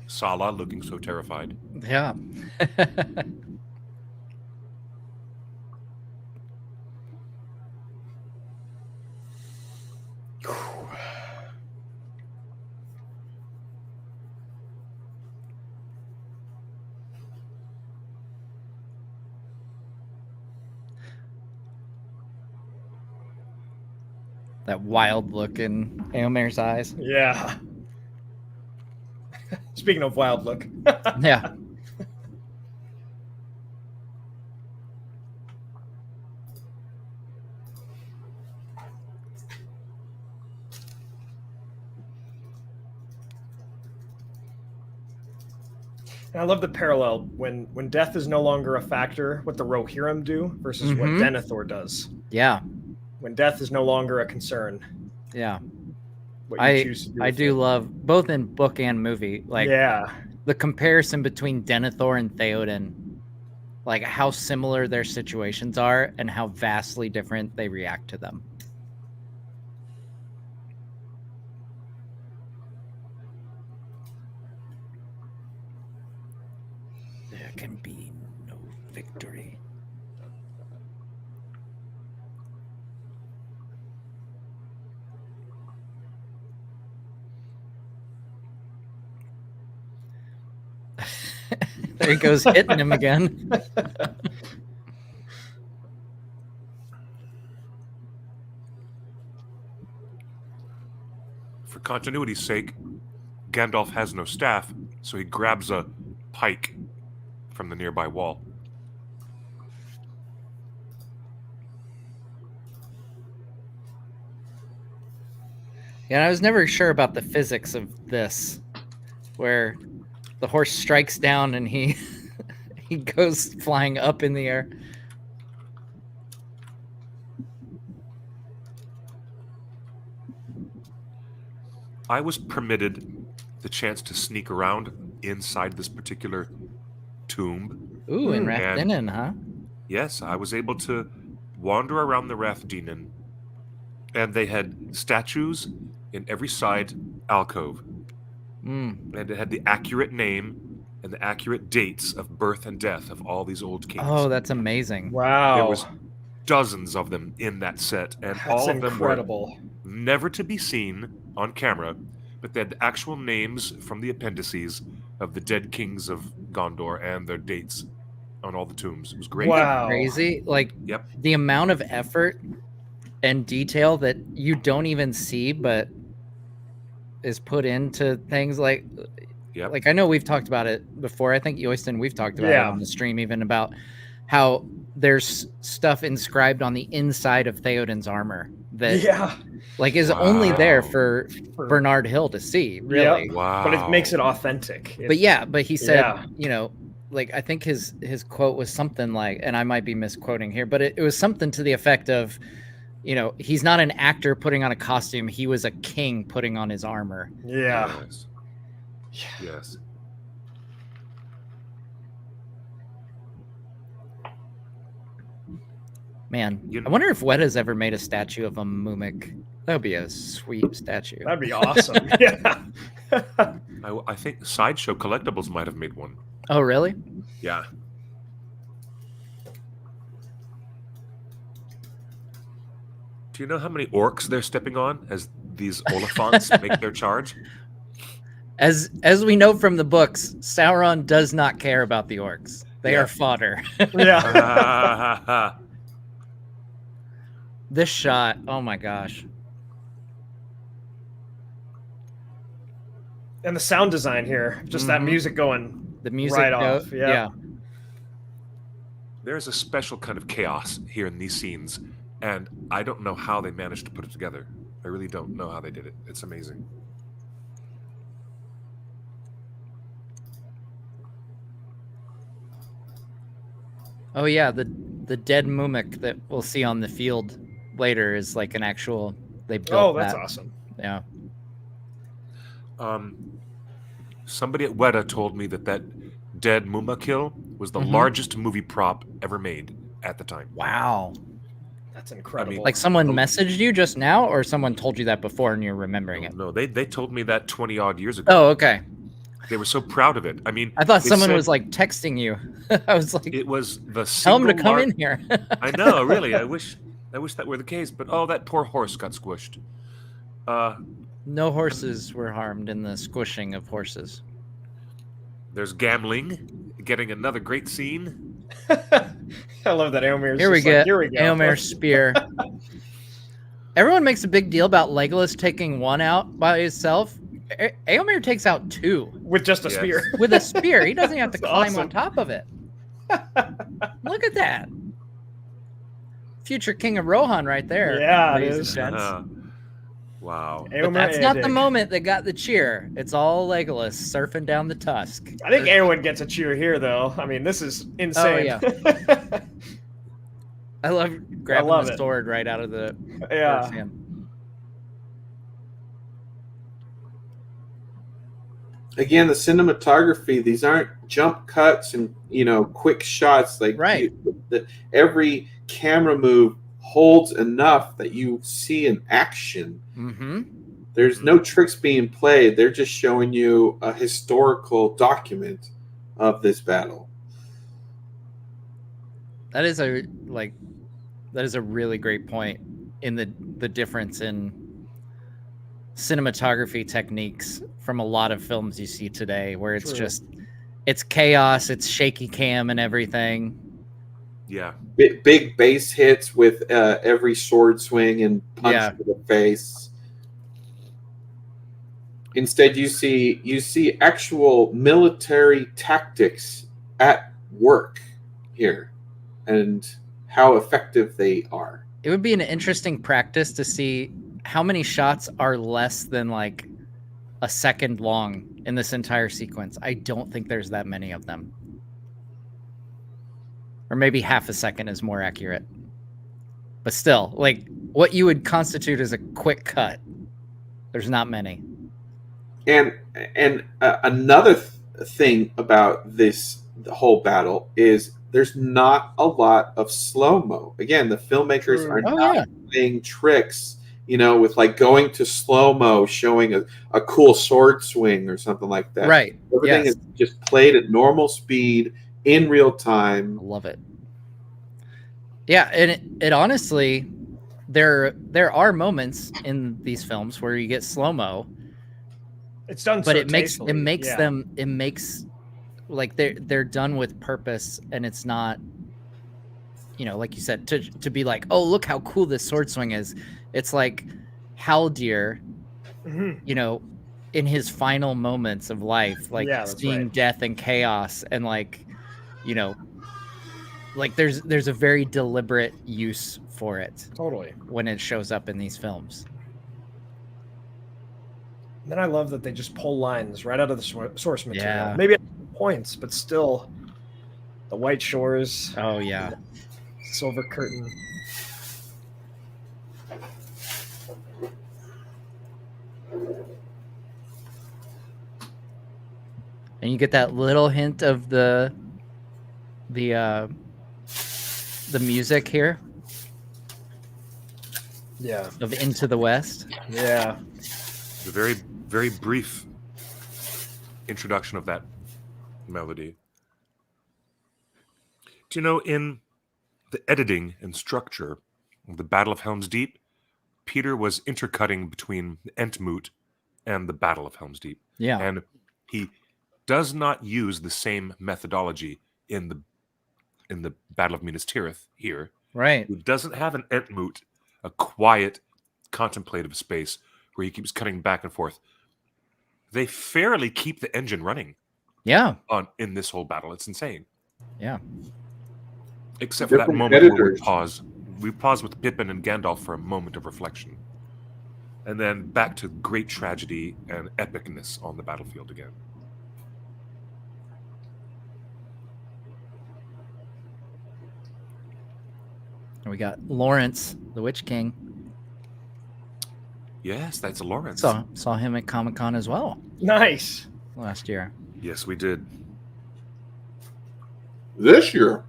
Sala looking so terrified. Yeah. That wild look in Éomer's eyes. Yeah. Speaking of wild look. Yeah. And I love the parallel when death is no longer a factor, what the Rohirrim do versus what Denethor does. Yeah. When death is no longer a concern. Yeah. What you choose to do I with do it. love both in book and movie. Like the comparison between Denethor and Theoden, like how similar their situations are and how vastly different they react to them. There can be no victory. There he goes, hitting him again. For continuity's sake, Gandalf has no staff, so he grabs a pike from the nearby wall. Yeah, I was never sure about the physics of this, where the horse strikes down and he he goes flying up in the air. I was permitted the chance to sneak around inside this particular tomb. Ooh, in Rath Dinen, huh? Yes, I was able to wander around the Rath Dinen, and they had statues in every side alcove. And it had the accurate name and the accurate dates of birth and death of all these old kings. Oh, that's amazing. Wow. There was dozens of them in that set, and all of them were never to be seen on camera, but they had the actual names from the appendices of the dead kings of Gondor and their dates on all the tombs. It was great. Wow. Crazy. Like, yep. The amount of effort and detail that you don't even see, but is put into things like, like I know we've talked about it before. I think Yoyston, we've talked about it on the stream, even about how there's stuff inscribed on the inside of Theoden's armor that like is only there for Bernard Hill to see, really. Wow. But it makes it authentic. But he said, you know, like I think his quote was something like, and I might be misquoting here, but it was something to the effect of, you know, he's not an actor putting on a costume. He was a king putting on his armor. Yeah. Yes. Man, I wonder if Weta's ever made a statue of a Mumik. That would be a sweet statue. That'd be awesome. Yeah. I think Sideshow Collectibles might have made one. Oh, really? Yeah. Do you know how many orcs they're stepping on as these Oliphants make their charge? As we know from the books, Sauron does not care about the orcs. They are fodder. Yeah. This shot, oh my gosh. And the sound design here, just that music going right off. Yeah. There's a special kind of chaos here in these scenes, and I don't know how they managed to put it together. I really don't know how they did it. It's amazing. Oh yeah, the dead Mumik that we'll see on the field later is like an actual. They built. Oh, that's that. awesome. Yeah. Somebody at Weta told me that dead Muma kill was the largest movie prop ever made at the time. Wow. That's incredible. I mean, like someone messaged you just now, or someone told you that before and you're remembering it? No, they told me that 20 odd years ago. Oh, okay. They were so proud of it. I mean, I thought someone was like texting you. I was like, it was the tell him to come in here. I know, really. I wish that were the case, but that poor horse got squished. No horses were harmed in the squishing of horses. There's Gamling getting another great scene. I love that Éomer's Here we just like, here we go. Éomer's spear. Everyone makes a big deal about Legolas taking one out by himself. Éomer takes out two. With just a spear. With a spear. He doesn't have to climb awesome. on top of it. Look at that. Future King of Rohan right there. Yeah, it ladies is. and gents. Wow. But that's not the moment that got the cheer. It's all Legolas surfing down the tusk. I think Arwen gets a cheer here, though. I mean, this is insane. Oh, yeah. I love grabbing the sword right out of the horse hand. Again, the cinematography, these aren't jump cuts and, quick shots. Like every camera move holds enough that you see an action. Mm-hmm. There's no tricks being played. They're just showing you a historical document of this battle. That is a really great point in the difference in cinematography techniques from a lot of films you see today, where it's it's chaos, it's shaky cam and everything. Yeah. Big base hits with every sword swing and punch to the face. Instead, you see actual military tactics at work here and how effective they are. It would be an interesting practice to see how many shots are less than like a second long in this entire sequence. I don't think there's that many of them. Or maybe half a second is more accurate. But still, like what you would constitute as a quick cut, there's not many. And another thing about the whole battle is there's not a lot of slow-mo. Again, the filmmakers are not playing tricks, with like going to slow-mo, showing a cool sword swing or something like that. Right. Everything is just played at normal speed in real time. I love it. Yeah, and it honestly, there are moments in these films where you get slow-mo. It's done, but so it makes tastefully, yeah. it makes like they're done with purpose, and it's not, you know, like you said, to be like, oh, look how cool this sword swing is. It's like Haldir, you know, in his final moments of life, like Yeah, that's seeing right. death and chaos, and like, you know, like there's a very deliberate use for it. Totally. When it shows up in these films. And then I love that they just pull lines right out of the source material. Yeah. Maybe at points, but still, the white shores. Oh yeah. Silver curtain. And you get that little hint of the music here. Yeah. Of Into the West. Yeah. The very, very brief introduction of that melody. Do you know, in the editing and structure of the Battle of Helm's Deep, Peter was intercutting between the Entmoot and the Battle of Helm's Deep. Yeah. And he does not use the same methodology in the Battle of Minas Tirith here. Right. He doesn't have an Entmoot, a quiet, contemplative space where he keeps cutting back and forth. They fairly keep the engine running. Yeah. In this whole battle. It's insane. Yeah. Except for that Different moment where we editors. pause. We pause with Pippin and Gandalf for a moment of reflection. And then back to great tragedy and epicness on the battlefield again. And we got Lawrence, the Witch King. Yes, that's Lawrence. Saw him at Comic-Con as well. Nice. Last year. Yes, we did. This year.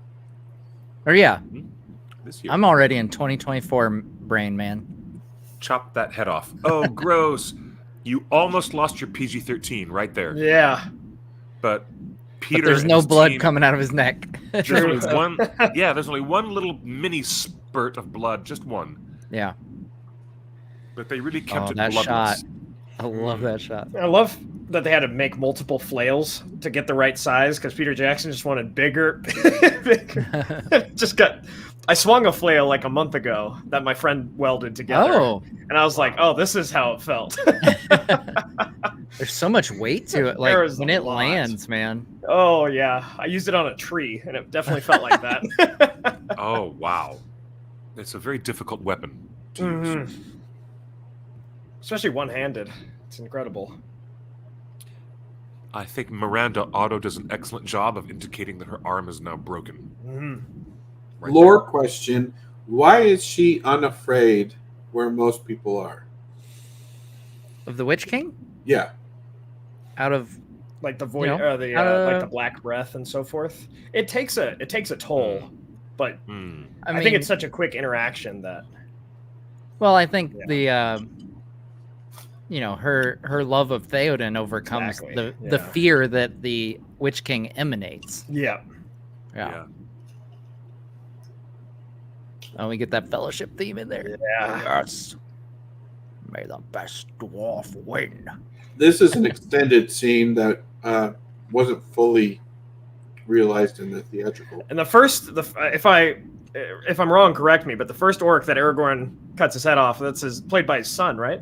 Or yeah. This year. I'm already in 2024 brain, man. Chop that head off. Oh, gross. You almost lost your PG-13 right there. Yeah. But Peter, But there's and no his blood team- coming out of his neck. There's only one. Yeah, there's only one little mini spurt of blood, just one. Yeah. But they really kept it that bloodless. shot. I love that shot. I love that they had to make multiple flails to get the right size because Peter Jackson just wanted bigger. I swung a flail like a month ago that my friend welded together. Oh. And I was like, oh, this is how it felt. There's so much weight to it. Like There is when a it lot. lands, man. Oh, yeah. I used it on a tree and it definitely felt like that. Oh, wow. It's a very difficult weapon to use. Mhm. Especially one-handed. It's incredible. I think Miranda Otto does an excellent job of indicating that her arm is now broken. Mhm. Right Lore question: why is she unafraid where most people are? Of the Witch King? Yeah. Out of Like the void, You know, like the black breath and so forth. It takes a toll, but I, I think mean- it's such a quick interaction that Well, I think the you know, her love of Theoden overcomes Exactly, the yeah. fear that the Witch King emanates. Yeah. Yeah. Oh, we get that fellowship theme in there. Yeah. Yes. May the best dwarf win. This is an extended scene that wasn't fully realized in the theatrical. And if I'm wrong, correct me, but the first orc that Aragorn cuts his head off, played by his son, right?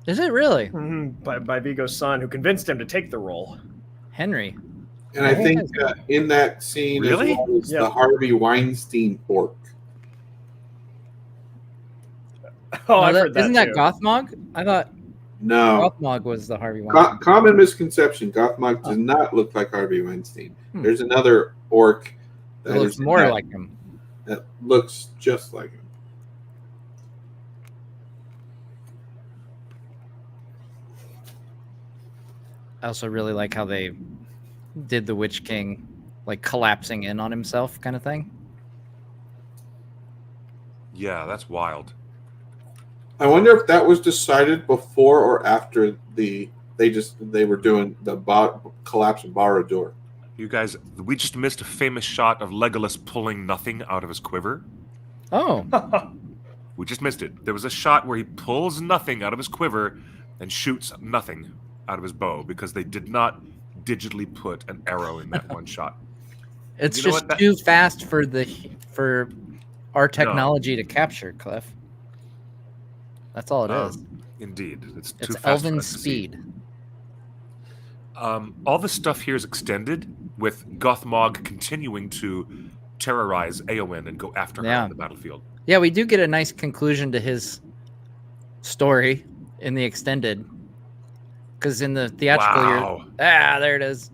Is it really? Mm-hmm. By Viggo's son, who convinced him to take the role. Henry. And I think in that scene Really? as well is Yeah. the Harvey Weinstein pork. Oh, No, I've heard that isn't that too. Gothmog? I thought No. Gothmog was the Harvey Weinstein. Common misconception. Gothmog does not look like Harvey Weinstein. There's another orc It looks is in more that- like him. that looks just like him. I also really like how they did the Witch King like collapsing in on himself kind of thing. Yeah, that's wild. I wonder if that was decided before or after they were doing the collapse of Barad-dûr. You guys, we just missed a famous shot of Legolas pulling nothing out of his quiver. Oh. We just missed it. There was a shot where he pulls nothing out of his quiver and shoots nothing. out of his bow because they did not digitally put an arrow in that one shot. It's You know just what? That- too fast for our technology to capture, Cliff. That's all it is. Indeed, it's too It's fast for elven us to see. speed. All the stuff here is extended, with Gothmog continuing to terrorize Éowyn and go after her Yeah. on the battlefield. Yeah, we do get a nice conclusion to his story in the extended. Because in the theatrical, Wow. there it is.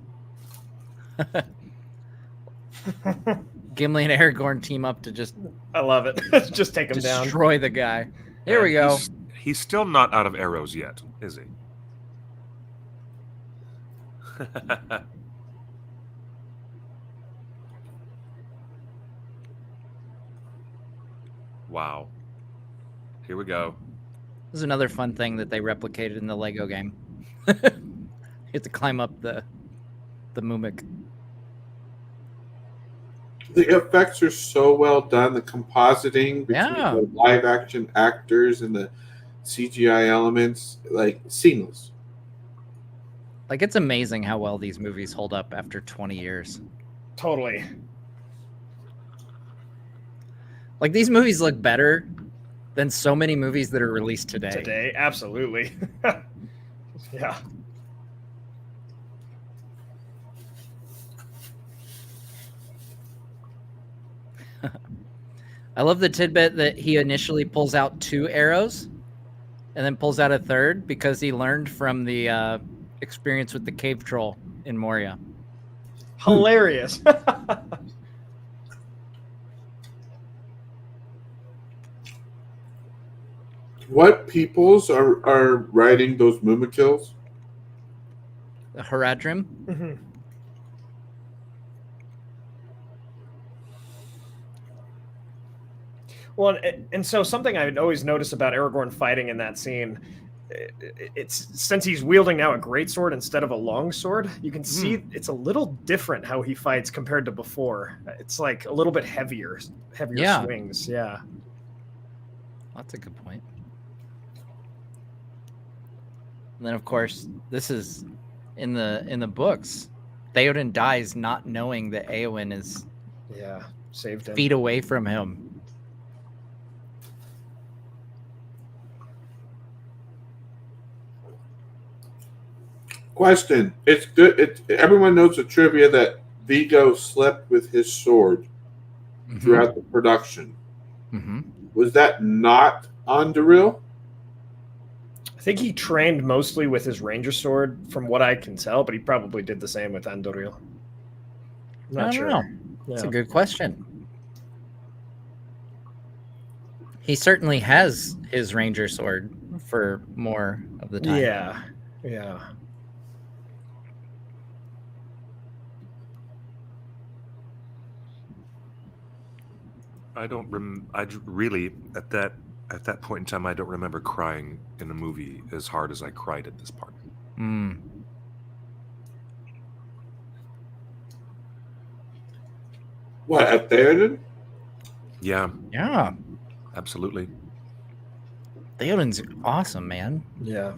Gimli and Aragorn team up to just I love it. Just take him down. destroy the guy. Here And we go. He's still not out of arrows yet, is he? Wow. Here we go. This is another fun thing that they replicated in the Lego game. You have to climb up the mummic. The effects are so well done. The compositing between Yeah. the live action actors and the CGI elements, like seamless. Like, it's amazing how well these movies hold up after 20 years. Totally. Like, these movies look better than so many movies that are released today. Today, absolutely. Yeah. I love the tidbit that he initially pulls out 2 arrows and then pulls out a third because he learned from the experience with the cave troll in Moria. Hilarious. What peoples are riding those Mumikills? The Haradrim. Mm-hmm. Well, and so something I would always notice about Aragorn fighting in that scene, it's since he's wielding now a greatsword instead of a long sword, you can see it's a little different how he fights compared to before. It's like a little bit heavier Yeah. swings. Yeah. That's a good point. And then, of course, this is in the books. Theoden dies not knowing that Éowyn is saved him. feet away from him. Question. It's good. Everyone knows the trivia that Viggo slept with his sword throughout the production. Mm-hmm. Was that not on Daril? I think he trained mostly with his ranger sword, from what I can tell, but he probably did the same with Andoril. I'm I not don't sure. know. That's a Yeah. good question. He certainly has his ranger sword for more of the time. Yeah. Yeah. I don't really at that point in time I don't remember crying in a movie as hard as I cried at this part. Mm. What, at Theoden? Yeah. Yeah. Absolutely. Theoden's awesome, man. Yeah.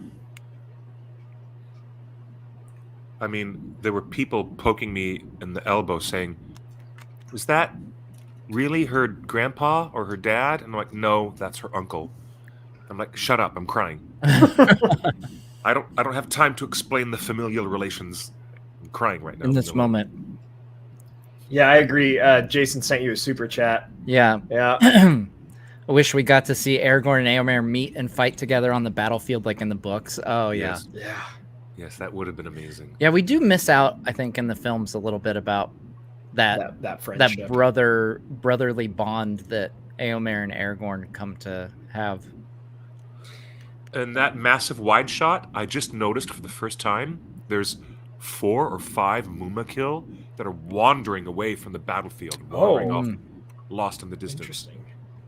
I mean, there were people poking me in the elbow saying, "Was that really her grandpa or her dad?" And I'm like, "No, that's her uncle." I'm like, "Shut up, I'm crying." I don't have time to explain the familial relations. I'm crying right now. In this No. moment. Yeah, I agree. Jason sent you a super chat. Yeah. Yeah. I wish we got to see Aragorn and Éomer meet and fight together on the battlefield like in the books. Oh, yeah. Yes. Yeah. Yes, that would have been amazing. Yeah, we do miss out, I think, in the films a little bit about that friendship. brotherly bond that Éomer and Aragorn come to have. And that massive wide shot, I just noticed for the first time, there's 4 or 5 Mumakil that are wandering away from the battlefield, wandering off, lost in the distance. Interesting.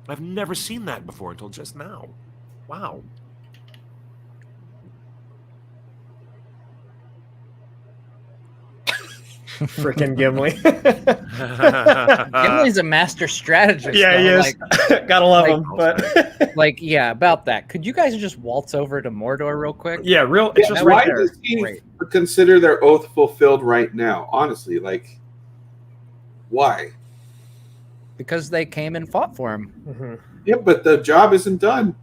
I've never seen that before until just now. Wow. Frickin' Gimli. Gimli's a master strategist. Yeah, he though. is. Gotta love him. But yeah, about that. Could you guys just waltz over to Mordor real quick? yeah, it's just why right there. does he consider their oath fulfilled right now? Honestly, like, why? Because they came and fought for him. Mm-hmm. Yeah, but the job isn't done.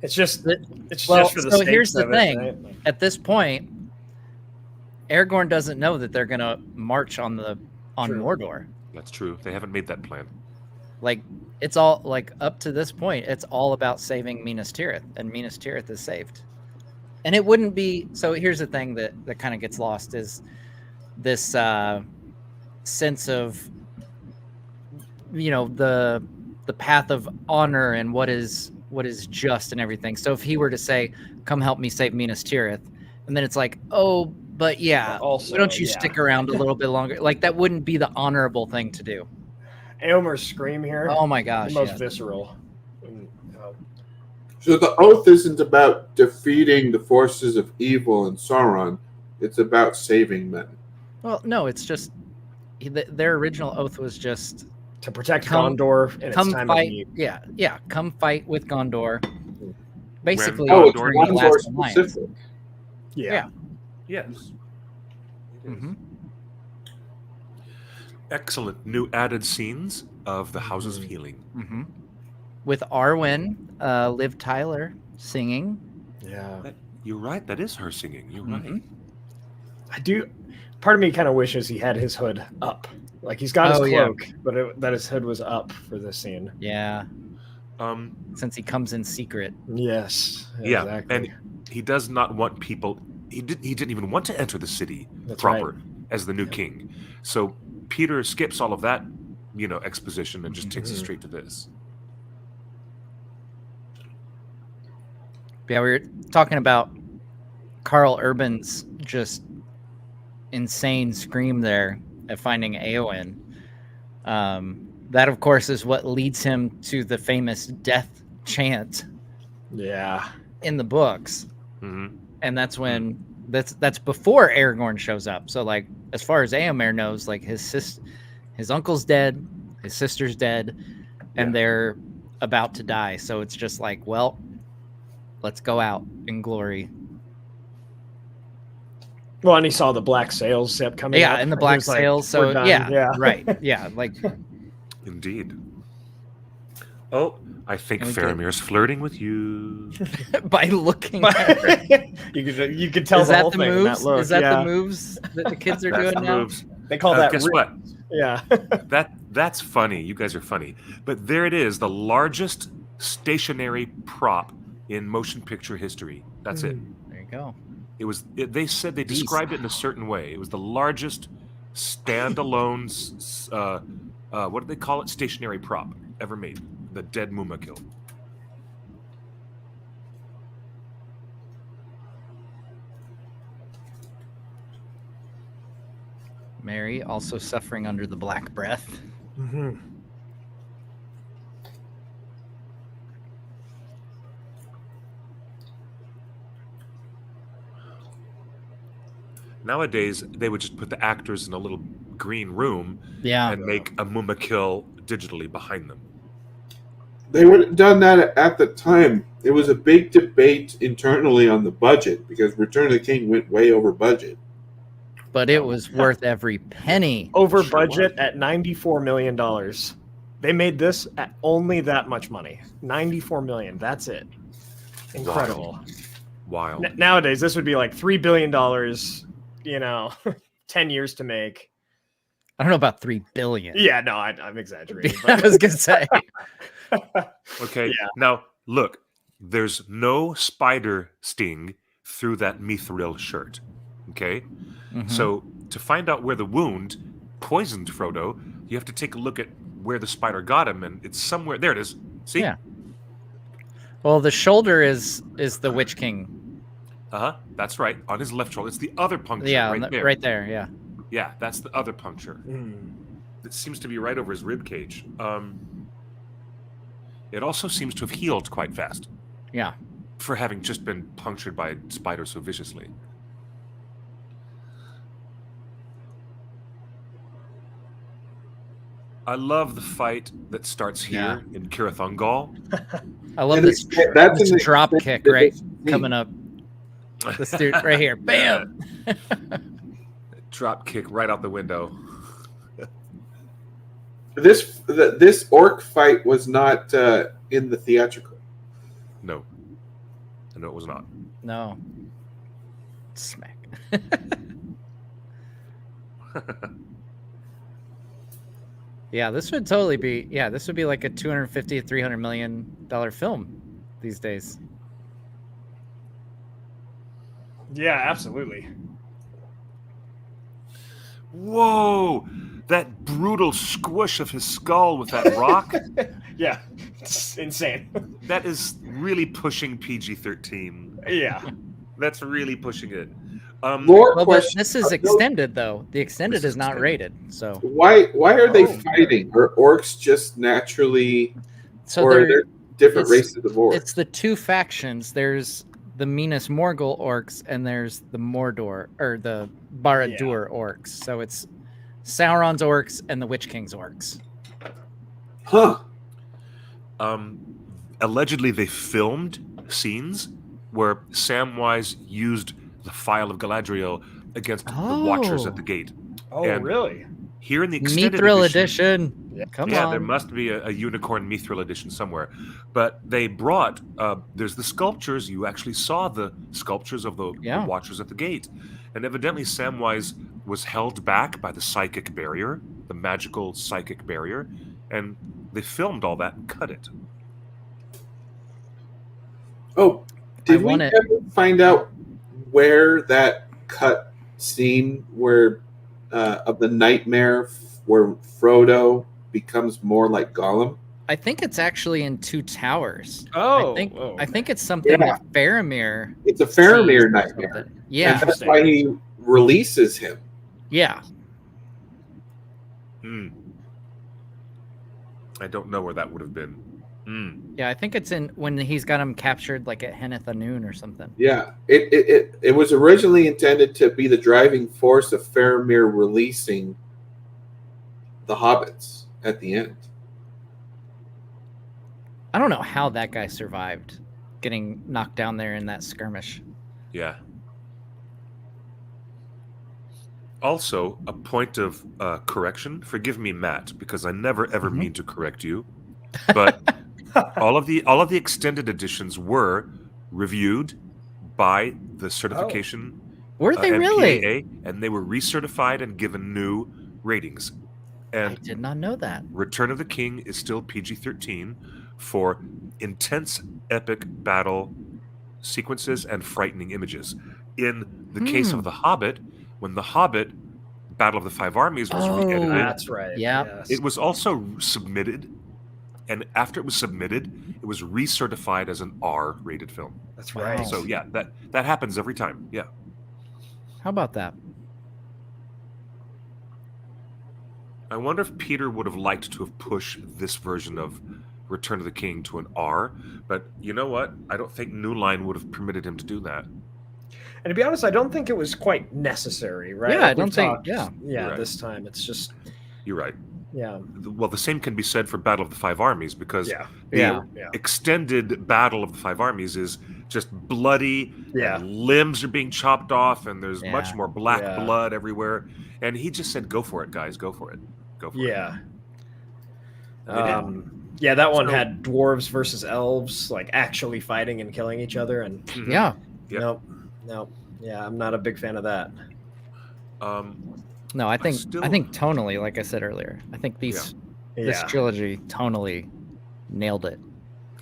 It's just for the so sake here's the of it, thing. right? At this point, Aragorn doesn't know that they're gonna march on True. Mordor. That's true. They haven't made that plan. Like it's all like up to this point, it's all about saving Minas Tirith, and Minas Tirith is saved. And it wouldn't be. So here's the thing that kind of gets lost is this sense of, you know, the path of honor and what is just and everything. So if he were to say, "Come help me save Minas Tirith," and then it's like, "Oh, but yeah, Also, why don't you yeah. stick around a little bit longer?" Like that wouldn't be the honorable thing to do. Eomer's scream here. Oh my gosh, the most yes. visceral. So the oath isn't about defeating the forces of evil and Sauron. It's about saving men. Well, no, it's just their original oath was just to protect Gondor in its time fight. of need. Yeah, come fight with Gondor. Basically, it's during the Gondor last alliance. specific. Yeah. Yes. Mm-hmm. Excellent new added scenes of the Houses of Healing. Mm-hmm. With Arwen, Liv Tyler singing. Yeah. You're right. That is her singing. You're right. I do. Part of me kind of wishes he had his hood up. Like he's got his cloak, but that his hood was up for this scene. Yeah. Since he comes in secret. Yes. Yeah, Exactly. and he does not want people. He didn't even want to enter the city That's proper right. as the new king. So Peter skips all of that, exposition and just takes us straight to this. Yeah, we were talking about Carl Urban's just insane scream there at finding Éowyn. That, of course, is what leads him to the famous death chant. Yeah. In the books, mm-hmm. And that's when that's before Aragorn shows up. So, like, as far as Éomer knows, like his uncle's dead, his sister's dead, and they're about to die. So it's just like, well, let's go out in glory. Well, and he saw the black sails coming. Yeah, up, and the he black was like, sails. "We're So done." yeah, right. Yeah, like Indeed. Oh, I think And we Faramir's flirting with you. by looking at her. you could tell Is the that whole the thing in moves? that look. Is that yeah. the moves that the kids are That's doing the now? moves. They call that. Guess what? Yeah. That's funny. You guys are funny. But there it is, the largest stationary prop in motion picture history. That's it. There you go. They said they described it in a certain way. It was the largest standalone, what do they call it? Stationary prop ever made. The dead Mumakil. Mary also suffering under the Black Breath. Mm-hmm. Nowadays, they would just put the actors in a little green room and make a Mumakil digitally behind them. They would have done that at the time. It was a big debate internally on the budget because Return of the King went way over budget. But it was worth every penny. Over budget at $94 million. They made this at only that much money. $94 million. That's it. Incredible. Wild. Nowadays, this would be like $3 billion, 10 years to make. I don't know about 3 billion. Yeah, no, I'm exaggerating. I was gonna say. Okay. Yeah. Now, look, there's no spider sting through that mithril shirt. Okay? Mhm. So, to find out where the wound poisoned Frodo, you have to take a look at where the spider got him, and it's somewhere. There it is. See? Yeah. Well, the shoulder is the Witch King. That's right. On his left shoulder. It's the other puncture Yeah, right there. right there. Yeah. Yeah, that's the other puncture. It seems to be right over his rib cage. It also seems to have healed quite fast. Yeah. For having just been punctured by a spider so viciously. I love the fight that starts here in Cirith Ungol. I love And this, that's this in the drop extended kick right scene. coming up. This dude right here, bam! Drop kick right out the window. This orc fight was not in the theatrical. No, it was not. No. Smack. Yeah, this would totally be. Yeah, this would be like a $250 $300 million film these days. Yeah, absolutely. Whoa! That brutal squish of his skull with that rock. Yeah, it's insane. That is really pushing PG-13. Yeah, that's really pushing it. This is extended though. The extended is not rated. So why are they fighting? Are orcs just naturally, or are there different races of orcs? It's the two factions. There's the Minas Morgul orcs, and there's the Mordor or the Barad-dûr orcs. So it's Sauron's orcs and the Witch King's orcs. Huh. Allegedly, they filmed scenes where Samwise used the file of Galadriel against the Watchers at the gate. Oh, and really? Here in the extended Mithril edition. Come yeah, on. there must be a unicorn mithril edition somewhere. But they brought, there's the sculptures. You actually saw the sculptures of the Watchers at the gate. And evidently Samwise was held back by the psychic barrier, the magical psychic barrier. And they filmed all that and cut it. Oh, did we ever find out where that cut scene where of the nightmare where Frodo becomes more like Gollum? I think it's actually in Two Towers. Oh, I think it's something that Faramir. It's a Faramir nightmare. Yeah, and that's why he releases him. Yeah. I don't know where that would have been. Yeah, I think it's in when he's got him captured, like at Henneth Anun or something. Yeah, it was originally intended to be the driving force of Faramir releasing the hobbits at the end. I don't know how that guy survived getting knocked down there in that skirmish. Yeah. Also, a point of correction. Forgive me, Matt, because I never ever mean to correct you. But all of the extended editions were reviewed by the certification. Were they MPAA, really? and they were recertified and given new ratings. And I did not know that. Return of the King is still PG-13 for intense, epic battle sequences and frightening images. In the case of The Hobbit, when The Hobbit Battle of the Five Armies was re-edited, that's right. Yeah, it was also submitted, and after it was submitted, it was recertified as an R-rated film. That's right. So yeah, that happens every time. Yeah. How about that? I wonder if Peter would have liked to have pushed this version of Return of the King to an R, but you know what? I don't think New Line would have permitted him to do that. And to be honest, I don't think it was quite necessary, right? Yeah, Like I don't we've think. talked- Yeah. Yeah, Right. this time it's just You're right. yeah. Well, the same can be said for Battle of the Five Armies, because Yeah. the Yeah. extended Battle of the Five Armies is just bloody. Yeah. And limbs are being chopped off, and there's much Yeah. more black Yeah. blood everywhere. And he just said, "Go for it, guys. Go for it. Go for it." Yeah. And they did. Yeah, that one So- had dwarves versus elves, like actually fighting and killing each other, and Yeah. Yep. nope. Yeah, I'm not a big fan of that. No, I think still- I think tonally, like I said earlier, I think this Yeah. trilogy tonally nailed it.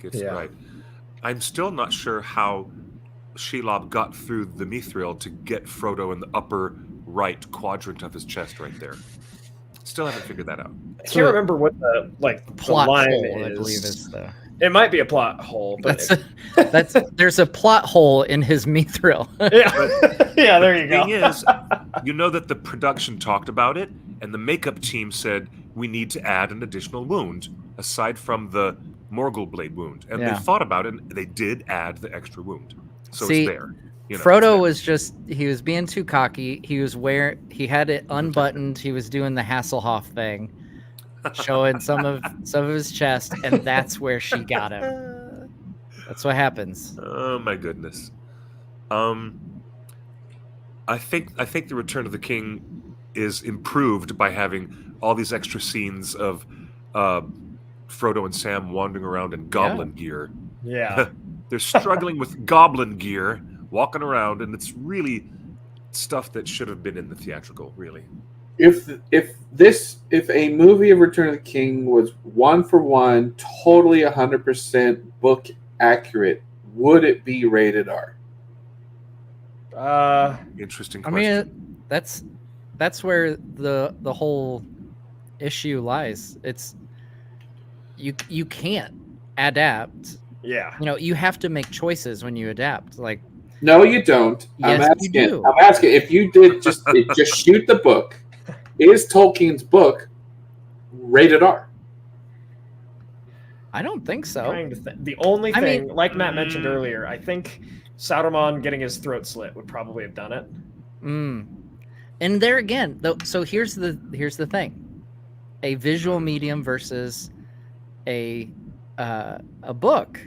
It's Yeah. right. I'm still not sure how Shelob got through the mithril to get Frodo in the upper right quadrant of his chest right there. Still haven't figured that out. I can't remember what the Plot line hole, is. I believe is the. It might be a plot hole, but That's there's a plot hole in his mithril. yeah, yeah. There you The thing go. is, you know that the production talked about it, and the makeup team said we need to add an additional wound aside from the Morgul blade wound, and Yeah. they thought about it, and they did add the extra wound, so See, it's there. You know, Frodo was he was being too cocky. He had it unbuttoned. He was doing the Hasselhoff thing. showing some of his chest, and that's where she got him. That's what happens. Oh my goodness. I think the Return of the King is improved by having all these extra scenes of Frodo and Sam wandering around in goblin gear. Yeah. They're struggling with goblin gear, walking around, and it's really stuff that should have been in the theatrical, really. If a movie of Return of the King was 1-for-1, totally 100% book accurate, would it be rated R? Interesting I question. mean, that's where the whole issue lies. It's you can't adapt. Yeah. You know, you have to make choices when you adapt. Like, No, you don't. Yes, you do. I'm asking if you did just shoot the book. Is Tolkien's book rated R? I don't think so. The only I thing, mean- like Matt mentioned earlier, I think Sauron getting his throat slit would probably have done it. And there again, though. So here's the thing: a visual medium versus a book.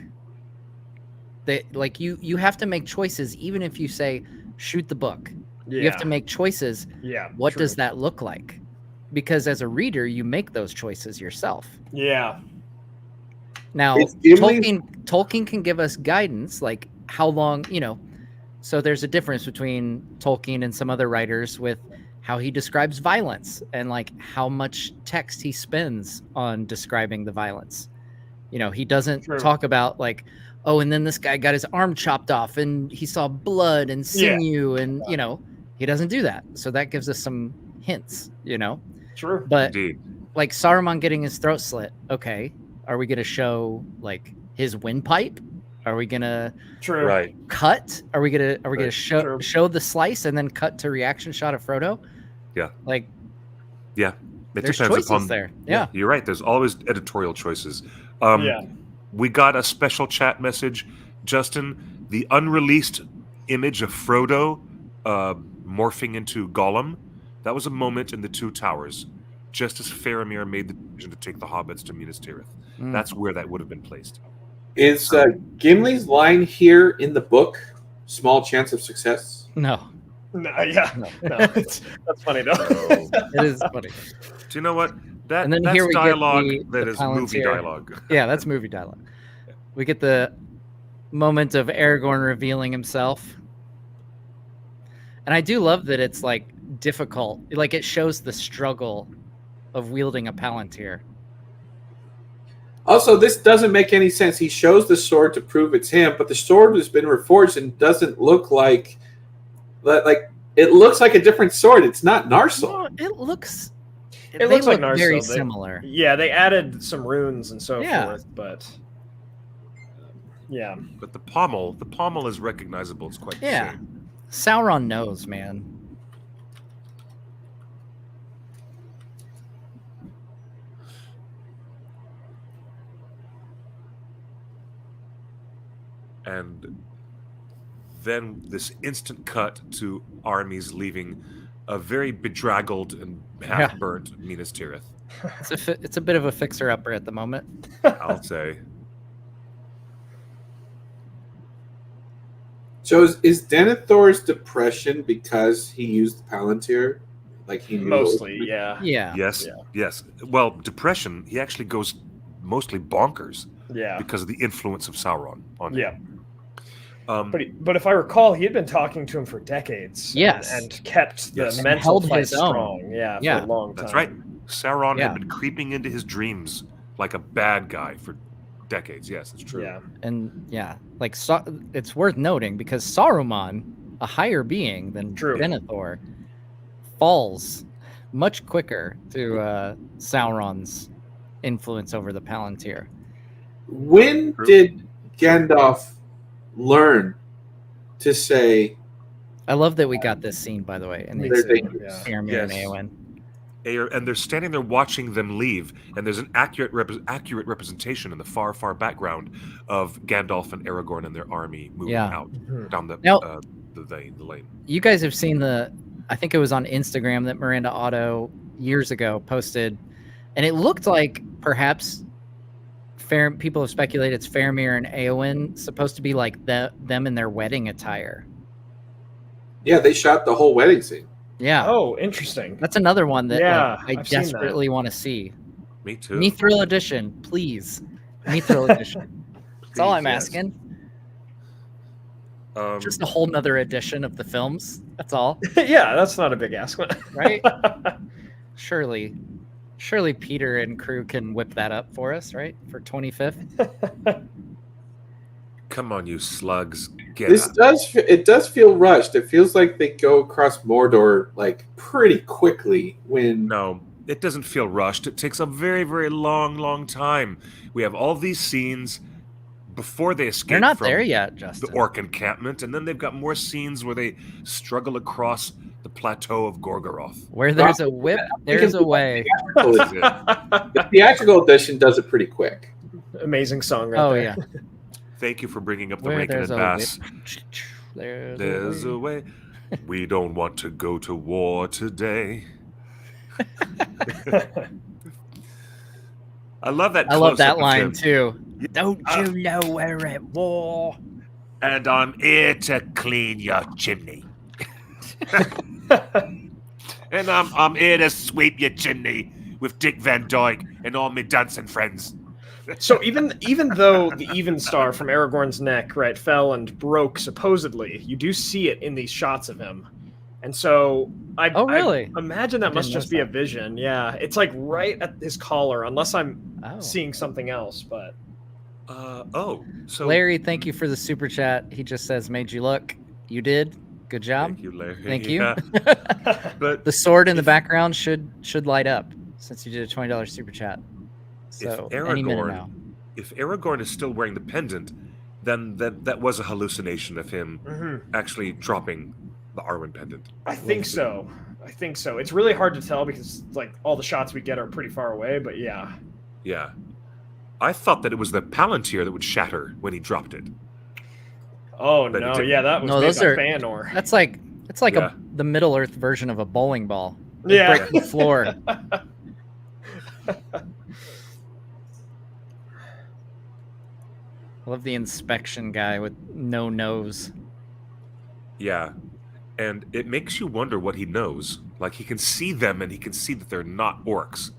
You have to make choices, even if you say shoot the book. You have Yeah. to make choices. Yeah, What true. does that look like? Because as a reader, you make those choices yourself. Yeah. Now, It's Gimli's- Tolkien can give us guidance, like how long, so there's a difference between Tolkien and some other writers with how he describes violence and like how much text he spends on describing the violence. He doesn't True. talk about like, oh, and then this guy got his arm chopped off and he saw blood and sinew and, he doesn't do that. So that gives us some hints, True. But Indeed. like Saruman getting his throat slit, okay. Are we going to show like his windpipe? Are we going to True. Right. cut? Are we going to Right. show the slice and then cut to reaction shot of Frodo? Yeah. Like, Yeah. It there's depends choices upon there. Yeah. You're right. There's always editorial choices. Yeah. We got a special chat message, Justin. The unreleased image of Frodo morphing into Gollum. That was a moment in the Two Towers, just as Faramir made the decision to take the hobbits to Minas Tirith. That's where that would have been placed. Is Gimli's line here in the book small chance of success? No. No, yeah. No. That's funny though. It is funny. Do you know what? And then That's here we get dialogue the that is movie Palantir. dialogue. Yeah, that's movie dialogue. We get the moment of Aragorn revealing himself. And I do love that it's like difficult. Like it shows the struggle of wielding a Palantir. Also, this doesn't make any sense. He shows the sword to prove it's him, but the sword has been reforged and doesn't look like it looks like a different sword. It's not Narsil. Well, it looks It they looks like look Narsil. very They- similar. Yeah, they added some runes and so Yeah. forth, but yeah. But the pommel is recognizable. It's quite the Yeah. same. Sauron knows, man. And then this instant cut to armies leaving a very bedraggled and half-burnt Minas Tirith. It's a bit of a fixer-upper at the moment. I'll say. So is Denethor's depression because he used the Palantir? Like he knew Mostly, yeah. Yeah. Yes. Yeah. Yes. Well, depression, he actually goes mostly bonkers Yeah. because of the influence of Sauron on him. Yeah. Um, But if I recall, he had been talking to him for decades. Yes. And kept the Yes. mental held fight his own. strong. Yeah, Yeah. for a long time. That's right. Sauron Yeah. had been creeping into his dreams like a bad guy for decades. Yes, it's true. Yeah. And yeah, like it's worth noting because Saruman, a higher being than True. Denethor, falls much quicker to Sauron's influence over the Palantir. When did Gandalf learn to say? I love that we got this scene, by the way, in the They're scene dangerous. of Faramir and Yes. Eowyn. And they're standing there watching them leave, and there's an accurate representation in the far, far background of Gandalf and Aragorn and their army moving Yeah. out down the Now- the lane. You guys have seen I think it was on Instagram that Miranda Otto years ago posted And it looked like perhaps people have speculated it's Faramir and Éowyn supposed to be like them in their wedding attire. Yeah, they shot the whole wedding scene. Yeah. Oh, interesting. That's another one that I I've seen that. desperately want to see. Me too. Mithril edition, please. Mithril edition. That's all I'm yes. asking. Just a whole nother edition of the films. That's all. Yeah, that's not a big ask. Right? Surely Peter and crew can whip that up for us, right? For 25th. Come on, you slugs. Get This up. does feel rushed. It feels like they go across Mordor like pretty quickly when No, it doesn't feel rushed. It takes a very, very long time. We have all these scenes before they escape. They're not from there yet, Justin. the orc encampment, and then they've got more scenes where they struggle across the plateau of Gorgoroth. Where there's a whip, there's a way. The theatrical edition does it pretty quick. Amazing song right Oh, there. yeah. Thank you for bringing up the Where Rankin and there's a Bass. There's a way. We don't want to go to war today. I love that. I love close-up that of line him. too. Don't you know we're at war? And I'm here to clean your chimney. And I'm here to sweep your chimney with Dick Van Dyke and all my dancing friends. So even though the even star from Aragorn's neck, right, fell and broke supposedly, you do see it in these shots of him. And so I imagine that must just be a vision. Yeah, it's like right at his collar, unless I'm seeing something else. But so Larry, thank you for the super chat. He just says, "Made you look. You did. Good job. Thank you, Larry. Thank you." Yeah. But the sword in the background should light up since you did a $20 super chat. So any minute now. If Aragorn is still wearing the pendant, then that was a hallucination of him actually dropping the Arwen pendant. I think so. It's really hard to tell because like all the shots we get are pretty far away. But yeah. Yeah. I thought that it was the Palantir that would shatter when he dropped it. Oh But it no! didn't. Yeah, that was No, made those by are Feanor. That's like Yeah. the Middle Earth version of a bowling ball. They Yeah. break the floor. I love the inspection guy with no nose. Yeah. And it makes you wonder what he knows. Like, he can see them and he can see that they're not orcs.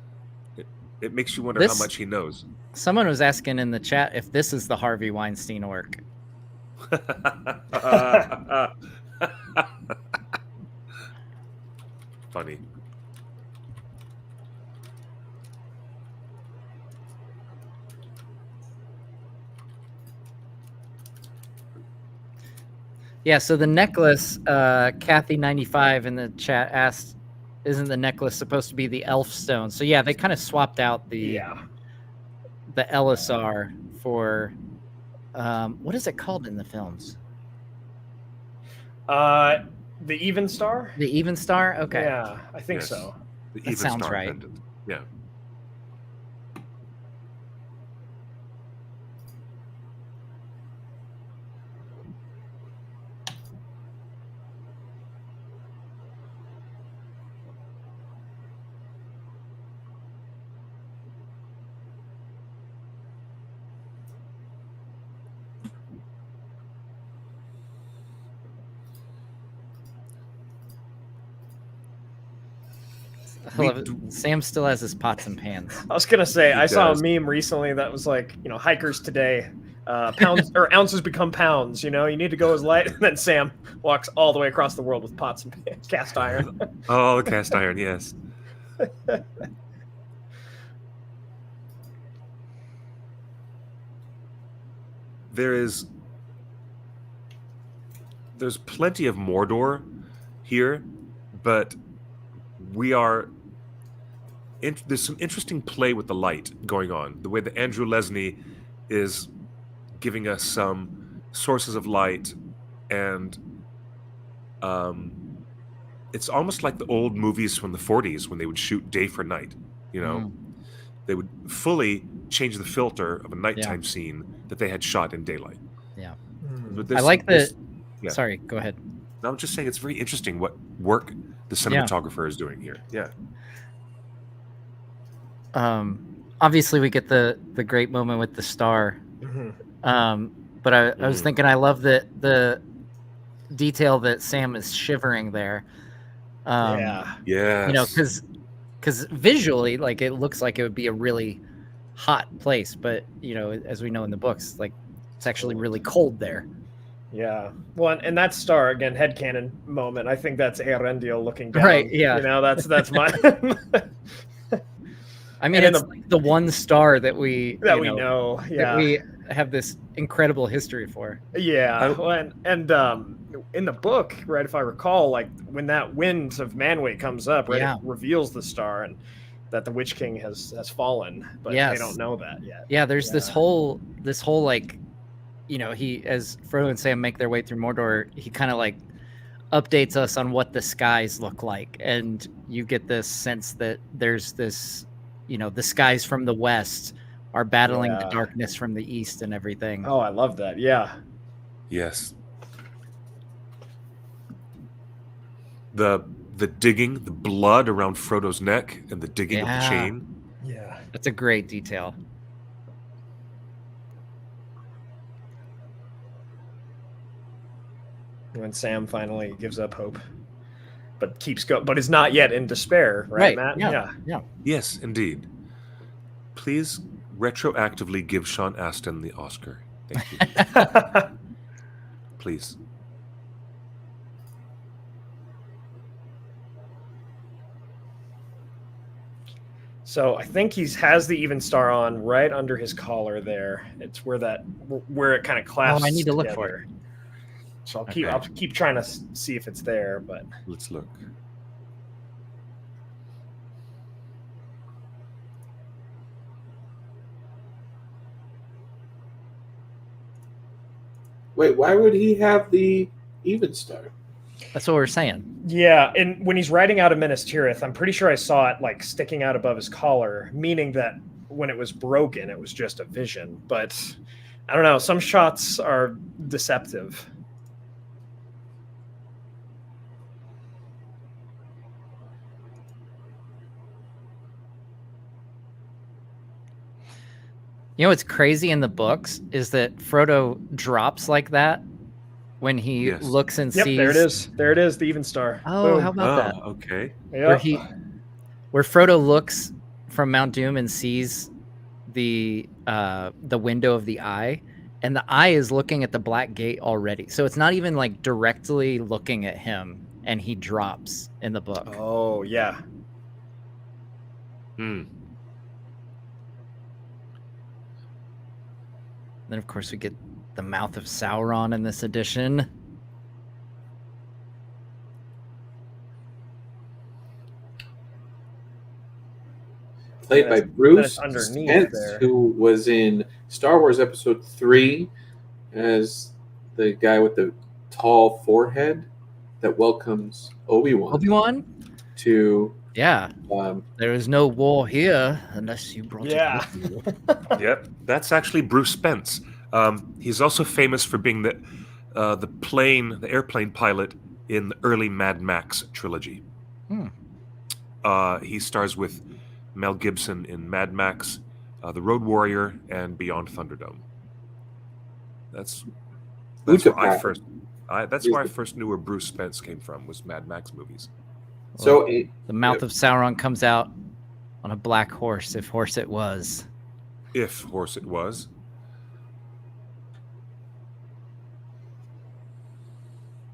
It makes you wonder how much he knows. Someone was asking in the chat if this is the Harvey Weinstein orc. Funny. Yeah, so the necklace, Kathy95 in the chat asked, isn't the necklace supposed to be the elf stone? So yeah, they kind of swapped out the Elisar for what is it called in the films? The Even Star? The Even Star? Okay. Yeah, I think Yes. so. The That Even sounds Star right. pendant. Yeah. I love it. Sam still has his pots and pans. I was gonna say He I saw a does. meme recently that was like, hikers today, pounds or ounces become pounds. You need to go as light, and then Sam walks all the way across the world with pots and pans, cast iron. Oh, the cast iron, yes. There's plenty of Mordor here, but there's some interesting play with the light going on. The way that Andrew Lesney is giving us some sources of light, and it's almost like the old movies from the 40s when they would shoot day for night. They would fully change the filter of a nighttime scene that they had shot in daylight. Yeah. But I like the. yeah. Sorry, go ahead. No, I'm just saying it's very interesting what work the cinematographer is doing here. Yeah. obviously we get the great moment with the star. But I was thinking, I love the detail that Sam is shivering there. Yeah. You know, Yes. because visually, like, it looks like it would be a really hot place, but you know, as we know in the books, like, it's actually really cold there. Yeah. Well, and that star, again, headcanon moment, I think that's Eärendil looking down. Right, yeah. You know, that's my I mean, And in it's like the one star that we that we know, that yeah. we have this incredible history for. Yeah, well, and in the book, right, if I recall, like when that wind of Manwë comes up, right, Yeah. it reveals the star and that the Witch King has fallen, but Yes. they don't know that yet. Yeah, there's this whole like, you know, he, as Frodo and Sam make their way through Mordor, he kind of like updates us on what the skies look like, and you get this sense that there's this, you know, the skies from the west are battling the darkness from the east and everything. Oh, I love that. Yeah. Yes. The digging, the blood around Frodo's neck, and the digging of the chain. Yeah. That's a great detail. When Sam finally gives up hope, but keeps going, but is not yet in despair, right, Matt? Yeah. Yes, indeed. Please retroactively give Sean Astin the Oscar. Thank you. Please. So I think he has the even star on right under his collar there. It's where it kind of clasps. Oh, I need to look for together. it. So Okay. I'll keep trying to see if it's there, but Let's look. Wait, why would he have the even star? That's what we're saying. yeah. And when he's riding out of Minas Tirith, I'm pretty sure I saw it like sticking out above his collar, meaning that when it was broken, it was just a vision. But I don't know. Some shots are deceptive. You know what's crazy in the books is that Frodo drops like that when he looks and Yep, sees. there it is. There it is, the even star. Oh, Boom. how about that? Okay. Yep. Where Frodo looks from Mount Doom and sees the window of the eye, and the eye is looking at the Black Gate already. So it's not even like directly looking at him, and he drops in the book. Oh yeah. Then of course we get the mouth of Sauron in this edition. Played by Bruce underneath Spence, there. who was in Star Wars Episode 3 as the guy with the tall forehead that welcomes Obi-Wan. Obi-Wan? To Yeah. There is no war here unless you brought Yeah. it with you. Yep, that's actually Bruce Spence. He's also famous for being the airplane pilot in the early Mad Max trilogy. He stars with Mel Gibson in Mad Max, The Road Warrior, and Beyond Thunderdome. That's where I first. That's where I first knew where Bruce Spence came from, was Mad Max movies. So the mouth of Sauron comes out on a black horse, if horse it was. If horse it was.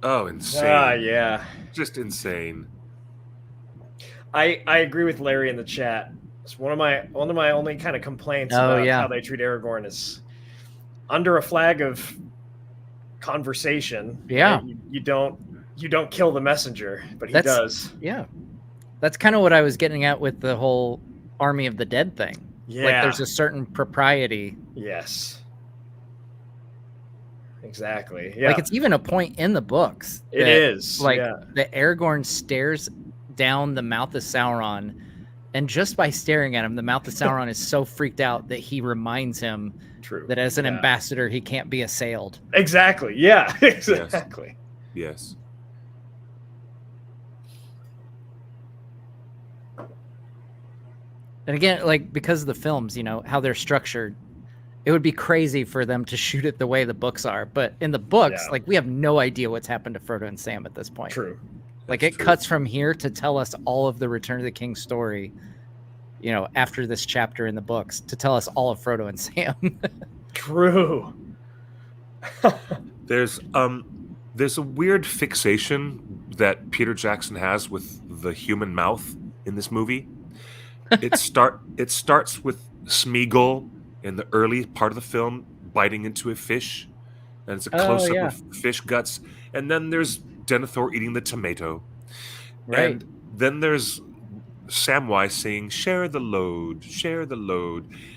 Oh, insane. Yeah. Just insane. I agree with Larry in the chat. It's one of my only kind of complaints Oh, about yeah. how they treat Aragorn is under a flag of conversation. Yeah. You don't kill the messenger, but he That's- does. Yeah. That's kind of what I was getting at with the whole Army of the Dead thing. Like Yeah. there's a certain propriety. Yes. Exactly. Yeah. Like it's even a point in the books. It that, is, Like yeah. the Aragorn stares down the mouth of Sauron, and just by staring at him, the mouth of Sauron is so freaked out that he reminds him that as an ambassador, he can't be assailed. Exactly. Yeah. Exactly. Yes. And again, like because of the films, how they're structured, it would be crazy for them to shoot it the way the books are. But in the books, like we have no idea what's happened to Frodo and Sam at this point. True. Like it cuts from here to tell us all of the Return of the King story, after this chapter in the books, to tell us all of Frodo and Sam. True. There's a weird fixation that Peter Jackson has with the human mouth in this movie. It starts with Smeagol in the early part of the film biting into a fish, and it's a close-up of fish guts. And then there's Denethor eating the tomato. Right. And then there's Samwise saying, share the load.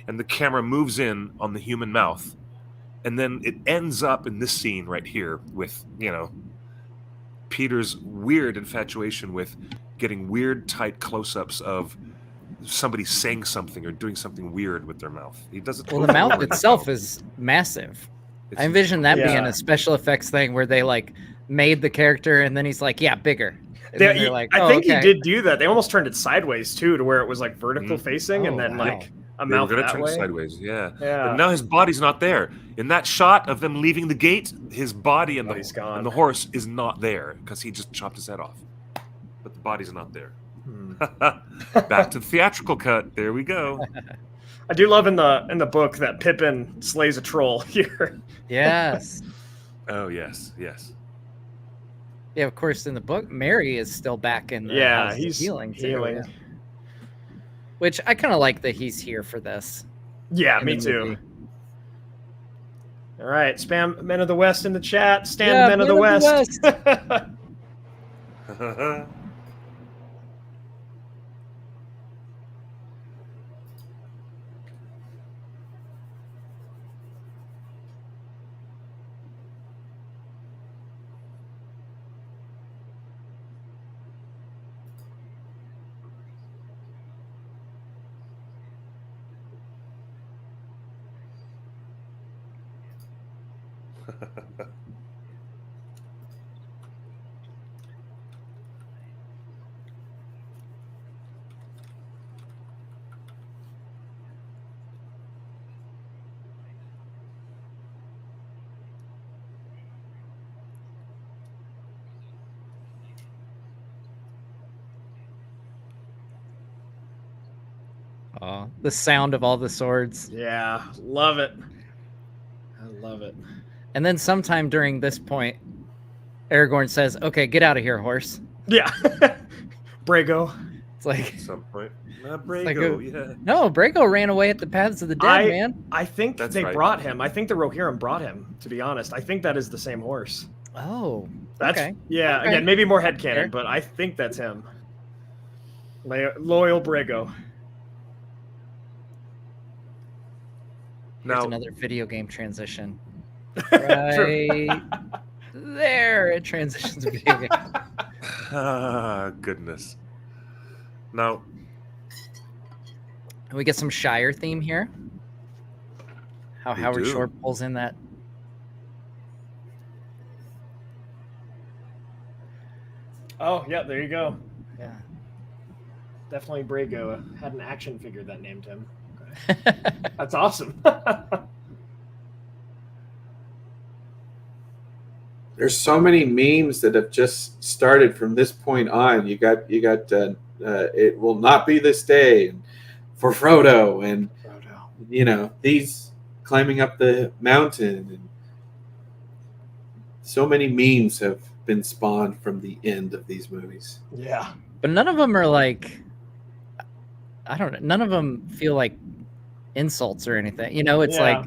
And the camera moves in on the human mouth. And then it ends up in this scene right here with, Peter's weird infatuation with getting weird, tight close-ups of somebody saying something or doing something weird with their mouth. He does it. Well, the mouth itself is massive. I envision that being a special effects thing where they made the character and then he's like, yeah, bigger. And then they're like, I think he did do that. They almost turned it sideways too, to where it was vertical facing and then a mouth that turn way. It sideways, yeah. But now his body's not there. In that shot of them leaving the gate, his body and the horse is not there because he just chopped his head off. But the body's not there. Back to the theatrical cut. There we go. I do love in the book that Pippin slays a troll here. Yes. Oh yes. Yeah, of course. In the book, Merry is still back in the house he's healing. Healing. Which I kind of like that he's here for this. Yeah, me too. All right, spam Men of the West in the chat. Stand Men of the West. The sound of all the swords. Yeah, love it. I love it. And then sometime during this point, Aragorn says, okay, get out of here, horse. Yeah. Brago. It's like... At some point. Brago, yeah. No, Brago ran away at the Paths of the Dead, man. I think they brought him. I think the Rohirrim brought him, to be honest. I think that is the same horse. Oh, that's okay. Yeah, okay. Again, maybe more headcanon, but I think that's him. Loyal Brago. Here's another video game transition. Right there, it transitions to video game. Ah, goodness. Now, we get some Shire theme here. How Howard Shore pulls in that. Oh, yeah, there you go. Yeah. Definitely Brago. Had an action figure that named him. That's awesome. There's so many memes that have just started from this point on. You got it will not be this day for Frodo and these climbing up the mountain, and so many memes have been spawned from the end of these movies. Yeah, but none of them are like, I don't know. None of them feel like insults or anything. It's like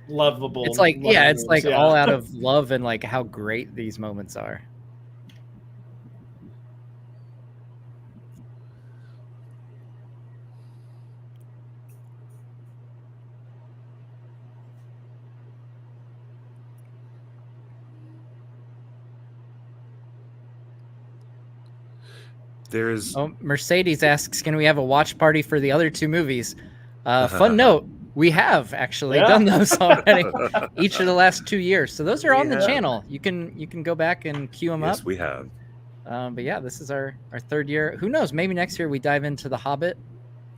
lovable. It's like it's like all out of love and like how great these moments are. There's Mercedes asks, can we have a watch party for the other two movies? Fun note, we have actually done those already each of the last 2 years. So those are on the channel. You can go back and queue them up. Yes, we have. But yeah, this is our third year. Who knows? Maybe next year we dive into The Hobbit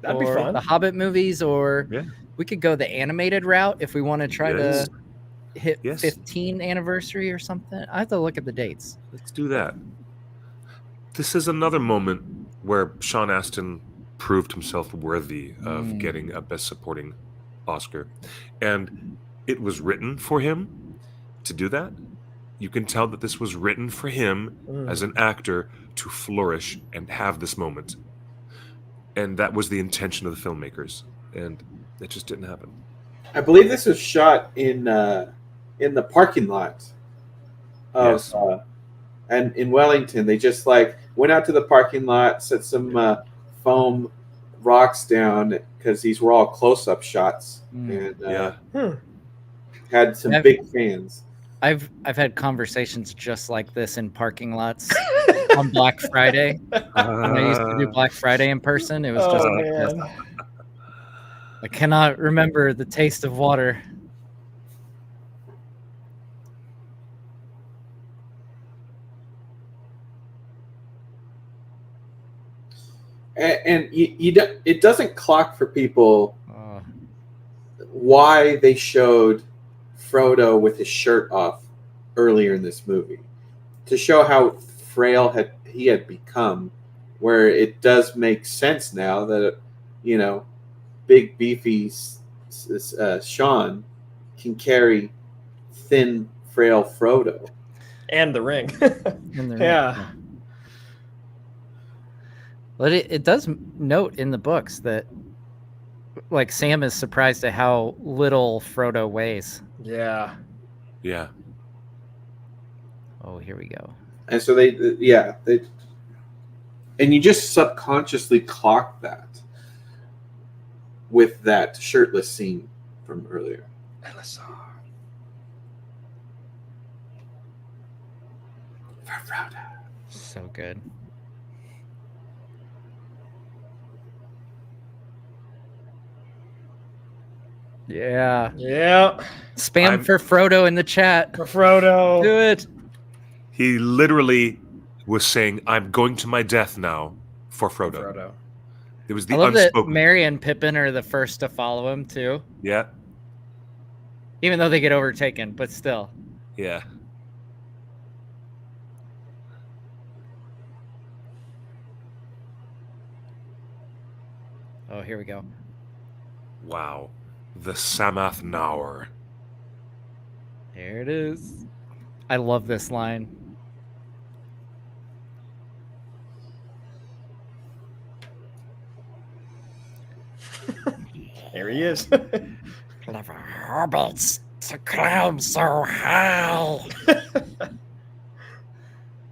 That'd be or fun. the Hobbit movies, or Yeah. we could go the animated route if we want to try Yes. to hit Yes. 15 anniversary or something. I have to look at the dates. Let's do that. This is another moment where Sean Astin proved himself worthy of getting a Best Supporting Oscar. And it was written for him to do that. You can tell that this was written for him as an actor to flourish and have this moment. And that was the intention of the filmmakers. And it just didn't happen. I believe this was shot in the parking lot of and in Wellington. They just like went out to the parking lot, set some foam rocks down because these were all close-up shots, and had some big fans. I've had conversations just like this in parking lots on Black Friday. When I used to do Black Friday in person, it was just like this. I cannot remember the taste of water. And it doesn't clock for people why they showed Frodo with his shirt off earlier in this movie, to show how frail he had become, where it does make sense now that, you know, big beefy Sean can carry thin frail Frodo and the ring. And the ring. Yeah. But it does note in the books that, like, Sam is surprised at how little Frodo weighs. Yeah. Yeah. Oh, here we go. And so they and you just subconsciously clock that with that shirtless scene from earlier. So good. Yeah. Yeah. Spam for Frodo in the chat. For Frodo. Do it. He literally was saying, "I'm going to my death now for Frodo." It was the I love that unspoken. Merry and Pippin are the first to follow him too. Yeah. Even though they get overtaken, but still. Yeah. Oh, here we go. Wow. The Samath Naur. Here it is. I love this line. There he is. Clever hobbits to climb so high.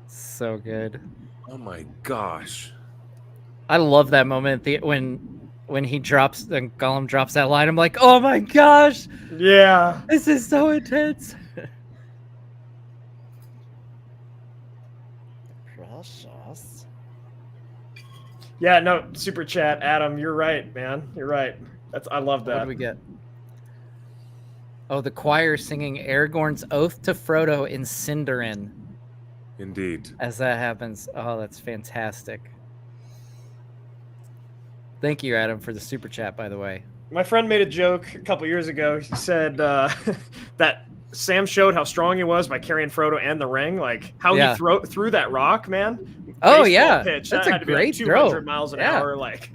So good. Oh my gosh. I love that moment when he drops and Gollum drops that line. I'm like, oh my gosh. Yeah. This is so intense. Precious. Yeah, no, super chat, Adam. You're right, man. You're right. I love that. What do we get? Oh, the choir singing Aragorn's oath to Frodo in Sindarin. Indeed. As that happens. Oh, that's fantastic. Thank you, Adam, for the super chat, by the way. My friend made a joke a couple years ago. He said that Sam showed how strong he was by carrying Frodo and the ring. Like how Yeah. he threw that rock, man. Oh, Baseball yeah. pitch. That's that a had to be great like 200 throw. miles an Yeah. hour. Like,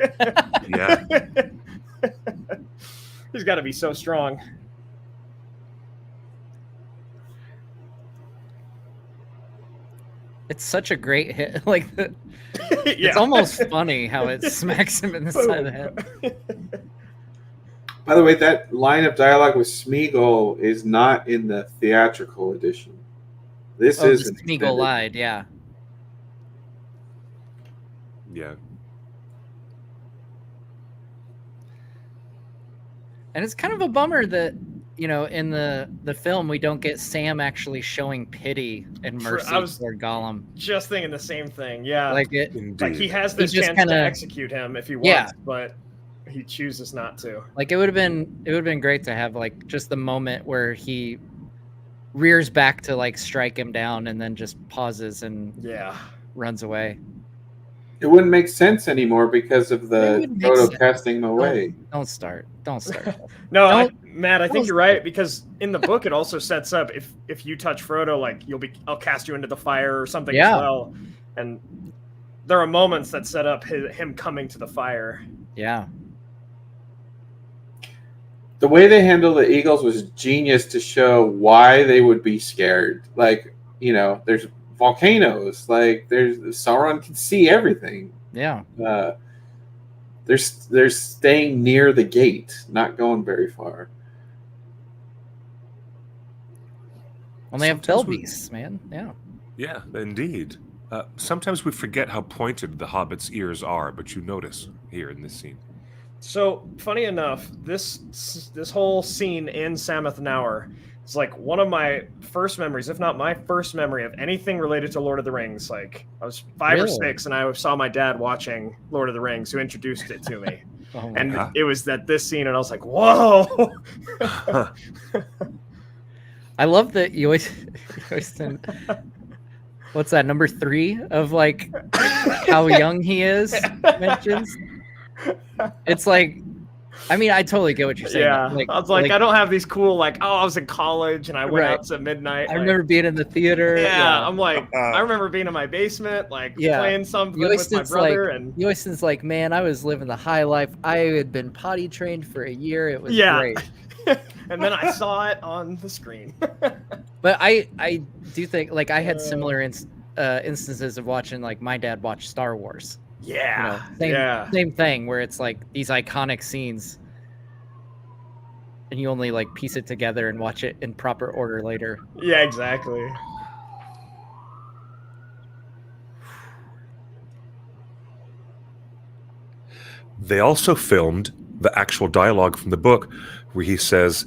Yeah. he's got to be so strong. It's such a great hit. Like, it's Yeah. almost funny how it smacks him in the side of the head. By the way, that line of dialogue with Smeagol is not in the theatrical edition. This Oh, is the an Smeagol extended. lied, yeah. Yeah. And it's kind of a bummer that, you know, in the film we don't get Sam actually showing pity and mercy I was toward Gollum. just thinking the same thing. Yeah. Like it, Like he has this just chance kinda- to execute him if he wants, Yeah. but he chooses not to. Like it would have been great to have like just the moment where he rears back to like strike him down and then just pauses and Yeah. runs away. It wouldn't make sense anymore because of the wouldn't make Frodo sense. casting him away. Don't start. Don't start. No, Don't- Matt, I think don't- you're right because in the book it also sets up if you touch Frodo, like I'll cast you into the fire or something Yeah. as well. And there are moments that set up him coming to the fire. Yeah. The way they handled the Eagles was genius to show why they would be scared. Like, there's volcanoes. Like, there's Sauron can see everything. Yeah. They're staying near the gate, not going very far. Well, they have Sometimes bell beasts, man. Yeah. Yeah, indeed. Sometimes we forget how pointed the Hobbit's ears are, but you notice here in this scene. So funny enough, this whole scene in Sammath Naur is like one of my first memories, if not my first memory of anything related to Lord of the Rings. Like I was 5 or Really? 6, and I saw my dad watching Lord of the Rings, who introduced it to me. Oh my And God. it was this scene, and I was like, "Whoa!" I love that you always what's that, number 3 of like how young he is mentions? It's like, I mean, I totally get what you're saying. Yeah, I was like, I don't have these cool I was in college and I went Right. out to midnight. I remember being in the theater. Yeah, I'm like, I remember being in my basement, playing something with my brother, and Yoiston's like, man, I was living the high life. I had been potty trained for a year. It was Yeah. great. and then I saw it on the screen. But I do think like I had similar instances of watching like my dad watch Star Wars. Yeah, Same thing where it's like these iconic scenes, and you only like piece it together and watch it in proper order later. Yeah, exactly. They also filmed the actual dialogue from the book where he says,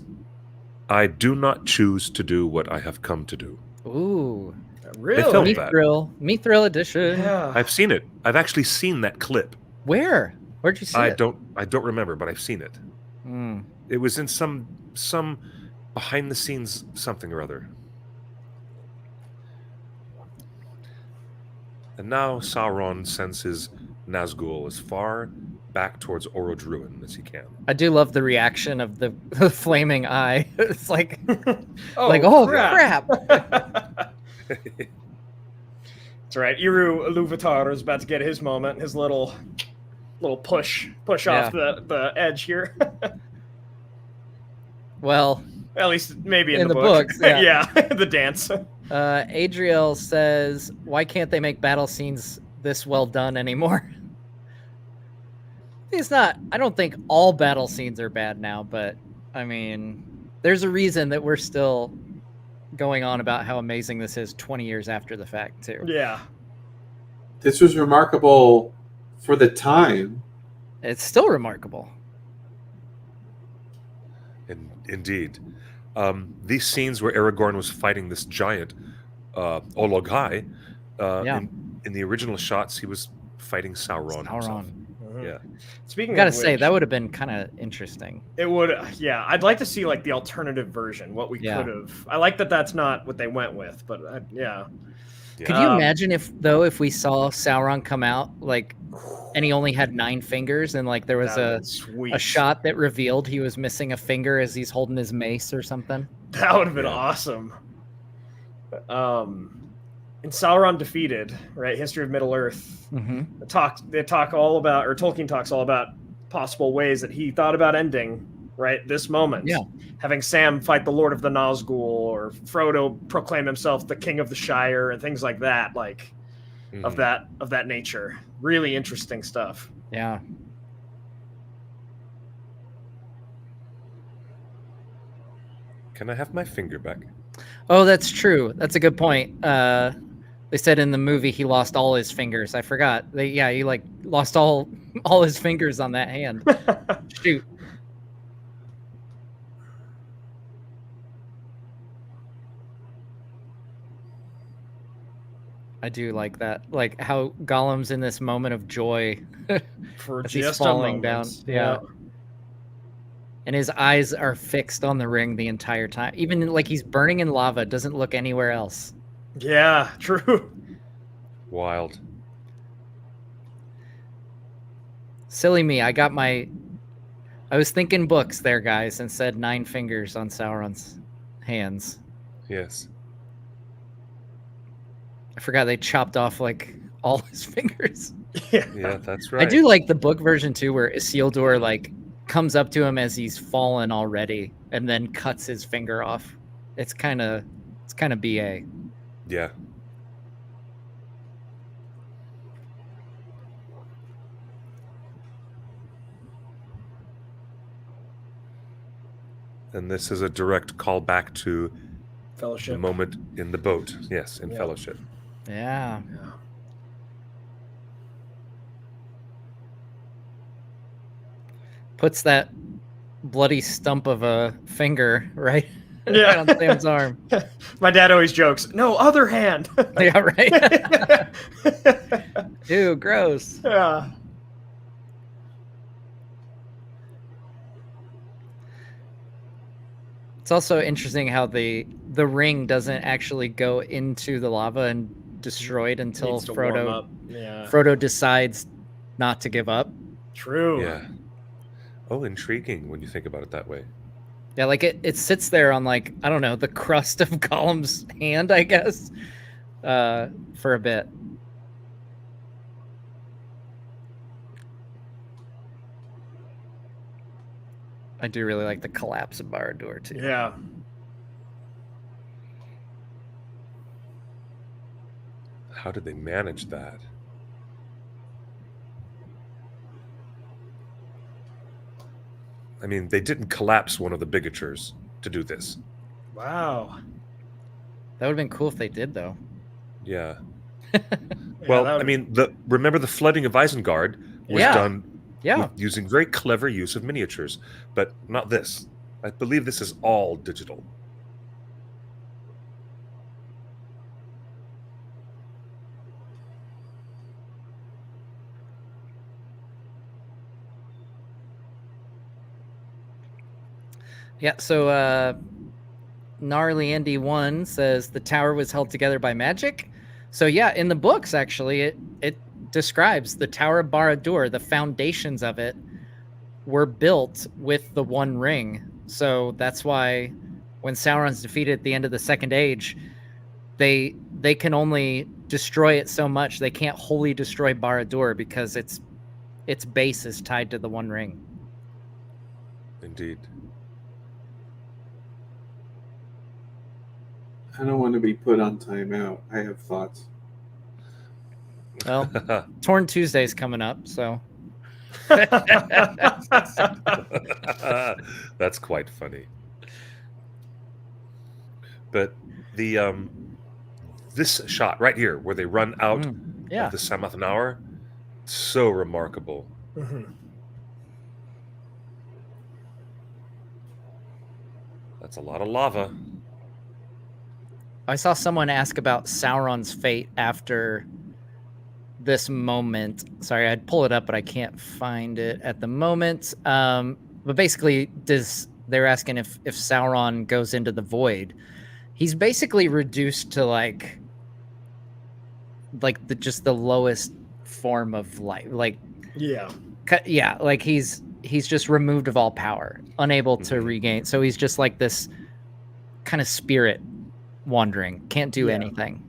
"I do not choose to do what I have come to do." Ooh, really? They filmed that. Mithril edition. Yeah. I've seen it. I've actually seen that clip. Where? Where'd you see I it? don't remember, but I've seen it. Hmm. It was in some behind the scenes something or other. And now Sauron sends his Nazgul as far back towards Orod's ruin as he can. I do love the reaction of the flaming eye. It's like, Oh, crap. That's right. Eru Iluvatar is about to get his moment, his little push off the edge here. Well, at least maybe in the the book. books, yeah. Yeah, the dance. Adriel says, why can't they make battle scenes this well done anymore? It's not, I don't think all battle scenes are bad now, but I mean, there's a reason that we're still going on about how amazing this is 20 years after the fact, too. Yeah. This was remarkable for the time. It's still remarkable. Indeed. These scenes where Aragorn was fighting this giant, Ologhai, in the original shots, he was fighting Sauron himself. Yeah. Speaking I gotta of say, which, that would have been kind of interesting. it would, yeah. I'd like to see like the alternative version, what we Yeah. could have. I like that that's not what they went with, but yeah. Could you imagine if we saw Sauron come out like, and he only had 9 fingers, and like there was That'd a be sweet. a shot that revealed he was missing a finger as he's holding his mace or something? That would have been awesome. In Sauron Defeated, right? History of Middle Earth. Mm-hmm. They talk all about, or Tolkien talks all about possible ways that he thought about ending, right? This moment. Yeah. Having Sam fight the Lord of the Nazgul, or Frodo proclaim himself the King of the Shire, and things like that, like of that nature. Really interesting stuff. Yeah. Can I have my finger back? Oh, that's true. That's a good point. They said in the movie he lost all his fingers. I forgot. He like lost all his fingers on that hand. Shoot. I do like that. Like how Gollum's in this moment of joy For as he's just a falling down. moment. Yeah. And his eyes are fixed on the ring the entire time. Even like he's burning in lava, doesn't look anywhere else. Yeah, true. Wild. Silly me. I was thinking books there, guys, and said 9 fingers on Sauron's hands. Yes. I forgot they chopped off like all his fingers. Yeah, that's right. I do like the book version too, where Isildur like comes up to him as he's fallen already and then cuts his finger off. It's kind of BA. Yeah. And this is a direct callback to Fellowship. the moment in the boat. Yes, in Yeah. Fellowship. Yeah. Puts that bloody stump of a finger right on Sam's arm. My dad always jokes, no, other hand. Yeah, right. Ew, gross. Yeah. It's also interesting how the ring doesn't actually go into the lava and destroyed until Needs to warm Frodo up. Yeah. Frodo decides not to give up. True. Yeah. Oh, intriguing when you think about it that way. Yeah, like it sits there on like, I don't know, the crust of Gollum's hand, I guess, for a bit. I do really like the collapse of Barad-dûr too. Yeah. How did they manage that? I mean, they didn't collapse one of the bigatures to do this. Wow. That would have been cool if they did, though. Yeah. Well, I mean, remember the flooding of Isengard was done with using very clever use of miniatures, but not this. I believe this is all digital. Yeah, so Gnarly Andy 1 says the tower was held together by magic. So yeah, in the books, actually, it describes the Tower of Barad-dûr, the foundations of it were built with the One Ring. So that's why when Sauron's defeated at the end of the Second Age, they can only destroy it so much. They can't wholly destroy Barad-dûr because its base is tied to the One Ring. Indeed. I don't want to be put on timeout. I have thoughts. Well, Torn Tuesday's coming up, so. That's quite funny. But the this shot right here, where they run out of the Samathnaur, so remarkable. Mm-hmm. That's a lot of lava. I saw someone ask about Sauron's fate after this moment. Sorry, I'd pull it up, but I can't find it at the moment. But basically, they're asking if Sauron goes into the void, he's basically reduced to like just the lowest form of life. Like like he's just removed of all power, unable to regain. So he's just like this kind of spirit wandering, can't do anything.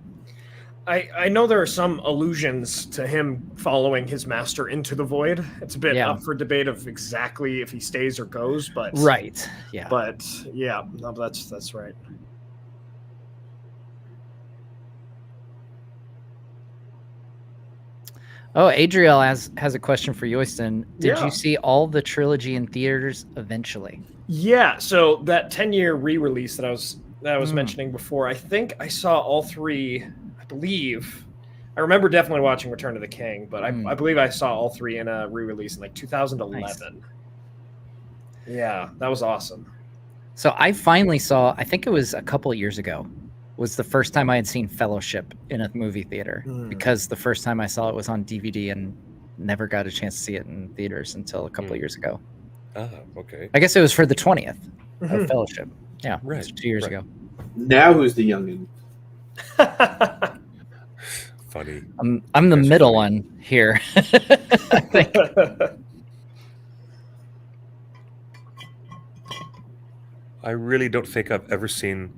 I know there are some allusions to him following his master into the void. It's a bit up for debate of exactly if he stays or goes, but But yeah, no, that's right. Oh, Adriel has a question for Yoyston. Did you see all the trilogy in theaters eventually? Yeah, so that 10-year re-release that I was mentioning before, I think I saw all three. I believe I remember definitely watching Return of the King, but I believe I saw all three in a re-release in like 2011. Nice. Yeah, that was awesome. So I finally saw, I think it was a couple of years ago, was the first time I had seen Fellowship in a movie theater, because the first time I saw it was on DVD and never got a chance to see it in theaters until a couple of years ago. Oh, okay. I guess it was for the 20th of Fellowship. Yeah, right. 2 years ago. Now who's the youngin? Funny. I'm the middle one here. I think. I really don't think I've ever seen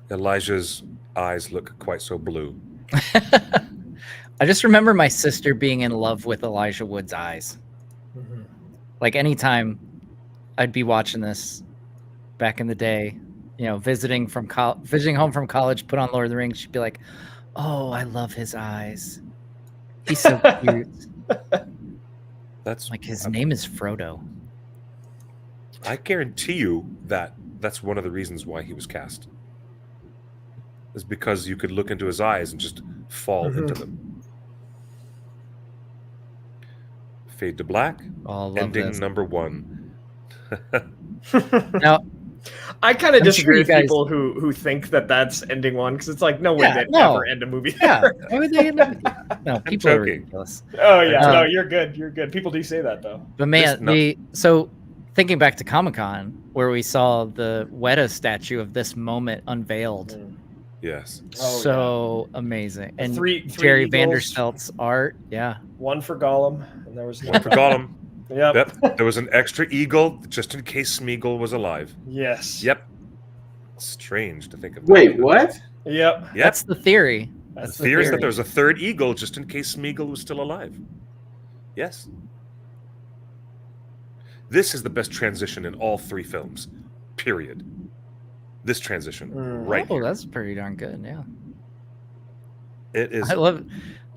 Elijah's eyes look quite so blue. I just remember my sister being in love with Elijah Wood's eyes. Mhm. Like anytime I'd be watching this back in the day, you know, visiting home from college, put on Lord of the Rings, she'd be like, "Oh, I love his eyes. He's so cute." That's like his name is Frodo. I guarantee you that that's one of the reasons why he was cast. Is because you could look into his eyes and just fall into them. Fade to black. Oh, love ending this. number 1. Now, I kind of I'm disagree sure you with guys- people who think that that's ending 1 because it's like no way Yeah, they'd no. ever end a movie. Yeah, there. why would they end up? No, people are joking. ridiculous. Oh yeah, Um, no, you're good. You're good. People do say that though. But man, so thinking back to Comic-Con, where we saw the Weta statue of this moment unveiled. Yes. So amazing. And Three Jerry eagles. Vanderbilt's art. Yeah. One for Gollum, and there was One for Gollum. Yep. There was an extra eagle just in case Smeagol was alive. Yes. Yep. Strange to think of. Wait, what? Yep. Yep. That's the theory. The That's theory is that there's a third eagle just in case Smeagol was still alive. Yes. This is the best transition in all 3 films. Period. This transition. Right. Oh, that's pretty darn good. Yeah. It is. I love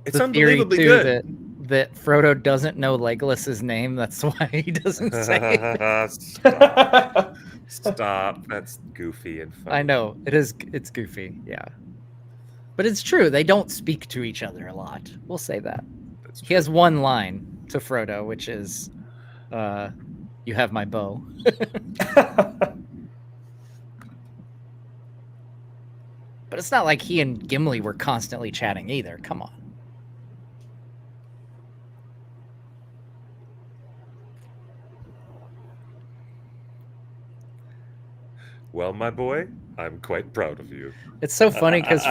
It's the theory, unbelievably too, good. that Frodo doesn't know Legolas's name. That's why he doesn't say it. Stop. Stop. That's goofy and fun. I know it is. It's goofy. Yeah. But it's true. They don't speak to each other a lot. We'll say that. He has one line to Frodo, which is, "You have my bow." But it's not like he and Gimli were constantly chatting either. Come on. Well, my boy, I'm quite proud of you. It's so funny because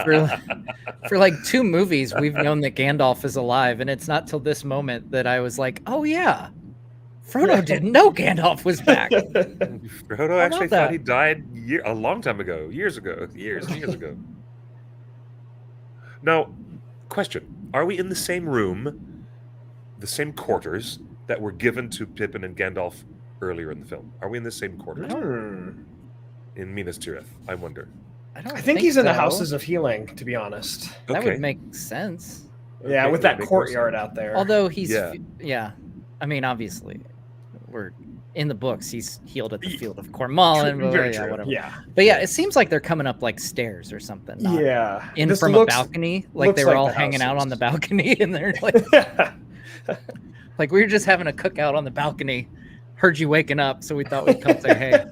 for like 2 movies, we've known that Gandalf is alive, and it's not till this moment that I was like, "Oh yeah, Frodo didn't know Gandalf was back." Frodo actually thought he died a long time ago, years ago. Now, question: are we in the same room, the same quarters that were given to Pippin and Gandalf earlier in the film? Are we in the same quarters? In Minas Tirith, I wonder. I think he's in the Houses of Healing, to be honest. That Okay. would make sense. Yeah, Okay, with that that makes more courtyard out there. Although he's, Yeah. yeah. I mean, obviously, we're in the books. He's healed at the field of Cornwall, True, very yeah, true, whatever. yeah. But yeah, it seems like they're coming up like stairs or something. not Yeah. in This from looks- a balcony, like looks they were like all the hanging out on houses. the balcony, and they're like, like we were just having a cookout on the balcony. Heard you waking up, so we thought we'd come say hey.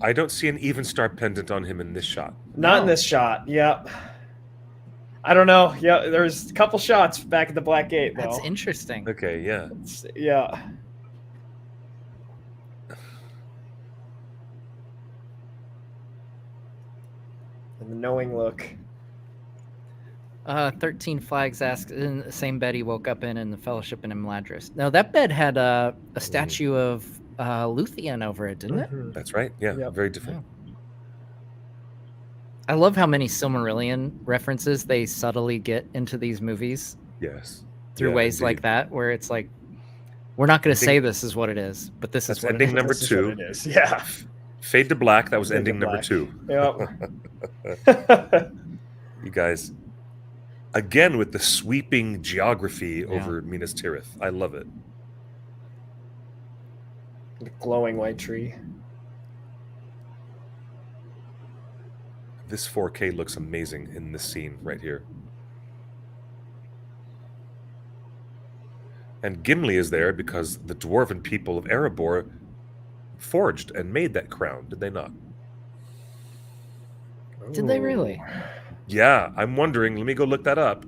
I don't see an even star pendant on him in this shot. Not in this shot. Yep. I don't know. Yeah, there's a couple shots back at the Black Gate, though. That's interesting. Okay, yeah. Yeah. And the knowing look. 13 Flags asks, in the same bed he woke up in the Fellowship in Imladris. No, that bed had a statue of Luthien over it, didn't it? That's right. Yeah, very different. I love how many Silmarillion references they subtly get into these movies Yes. through Yeah, ways like indeed. that, where it's like, we're not going to Ending- say this is what it is, but this is That's what ending it is. number This is what 2. it is. Yeah. Fade to black. That was Fade to ending number black. 2. Yep. You guys, again with the sweeping geography over Minas Tirith. I love it. The glowing white tree. This 4K looks amazing in this scene right here. And Gimli is there because the dwarven people of Erebor forged and made that crown, did they not? Did they really? Yeah, I'm wondering. Let me go look that up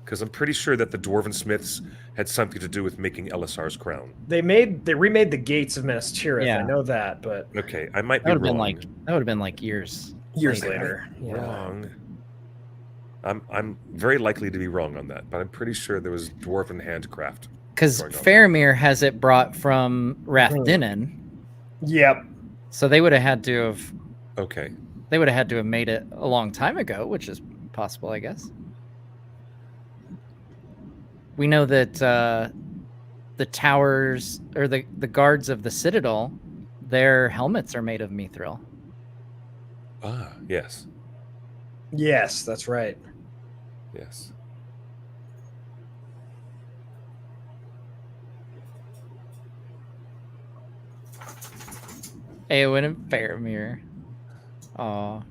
because I'm pretty sure that the dwarven smiths had something to do with making Elisar's crown. They remade the gates of Minas Tirith. Yeah. I know that, but Okay, I might That be would have wrong. been like years later. Yeah. Wrong. I'm very likely to be wrong on that, but I'm pretty sure there was dwarven handcraft. Because going on. Faramir has it brought from Rath Hmm. Dinnan. Yep. So they would have had to have. Okay. They would have had to have made it a long time ago, which is possible, I guess. We know that the towers or the guards of the Citadel, their helmets are made of mithril. Ah, yes. Yes, that's right. Yes. Eowyn and Faramir. Aw.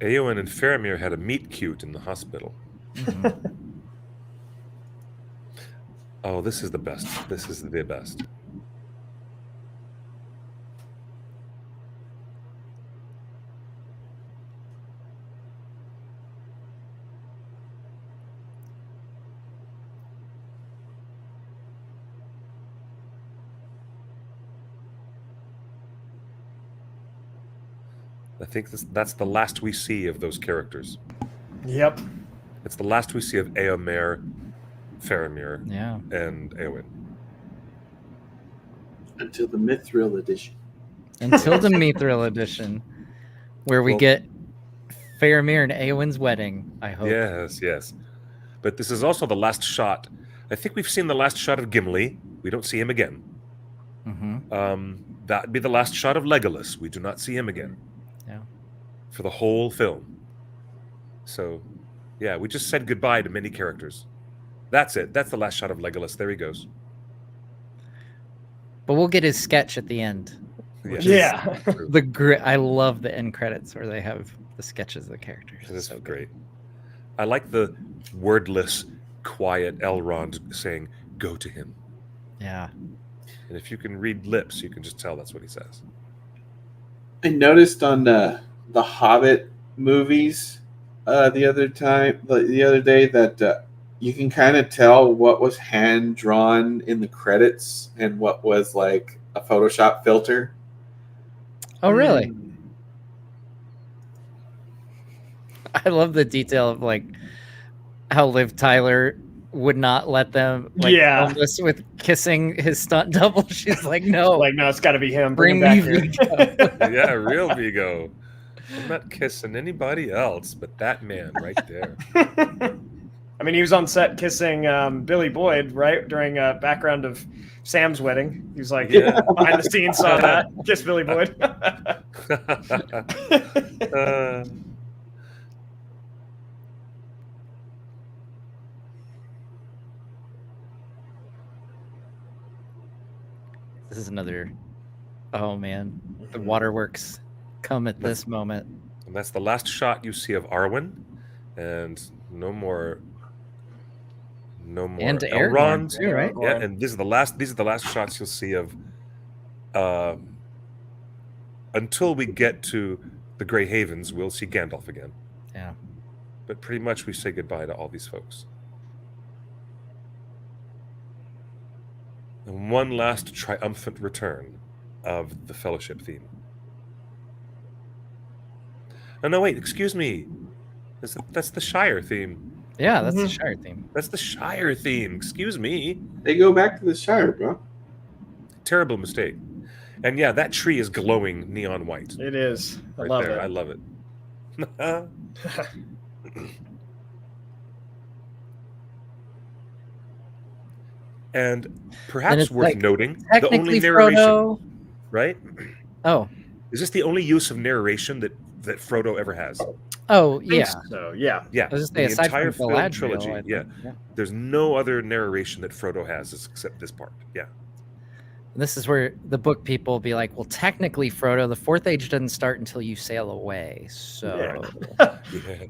Eowyn and Faramir had a meet cute in the hospital. Oh, this is the best. This is the best. I think that's the last we see of those characters. Yep. It's the last we see of Éomer, Faramir, yeah, and Eowyn. Until the Mithril edition. Until the Mithril edition, where we get Faramir and Eowyn's wedding, I hope. Yes, yes. But this is also the last shot. I think we've seen the last shot of Gimli. We don't see him again. That'd be the last shot of Legolas. We do not see him again. Yeah. For the whole film. So, yeah, we just said goodbye to many characters. That's it. That's the last shot of Legolas. There he goes. But we'll get his sketch at the end. which Yeah. is the great. I love the end credits where they have the sketches of the characters. This is so great. I like the wordless, quiet Elrond saying, "Go to him." Yeah. And if you can read lips, you can just tell that's what he says. I noticed on the Hobbit movies the other day that you can kind of tell what was hand drawn in the credits and what was like a Photoshop filter. Oh, really? I love the detail of like how Liv Tyler would not let them film this with kissing his stunt double. She's like, no, no, it's got to be him. Bring him me back here. Yeah, real Vigo. I'm not kissing anybody else but that man right there. I mean, he was on set kissing Billy Boyd, right? During a background of Sam's wedding. He was like, behind the scenes, saw that. Kiss Billy Boyd. This is another. Oh man, the waterworks come at this moment. And that's the last shot you see of Arwen, and no more. And Elrond, Aragorn too, right? Yeah, and these are the last shots you'll see of. Until we get to the Grey Havens, we'll see Gandalf again. Yeah. But pretty much we say goodbye to all these folks. And one last triumphant return of the Fellowship theme. Oh, no, wait, excuse me. That's the Shire theme. Yeah, that's the Shire theme. That's the Shire theme. Excuse me. They go back to the Shire, bro. Terrible mistake. And yeah, that tree is glowing neon white. It is. I Right love there. it. I love it. And perhaps it's worth like, noting, the technically only narration, Frodo- right? Oh. Is this the only use of narration that Frodo ever has? Oh yeah. So yeah. Yeah. I was just saying, the aside entire from film Galadriel, trilogy. I Yeah. think, yeah. There's no other narration that Frodo has except this part. Yeah. This is where the book people will be like, well, technically, Frodo, the Fourth Age doesn't start until you sail away. So,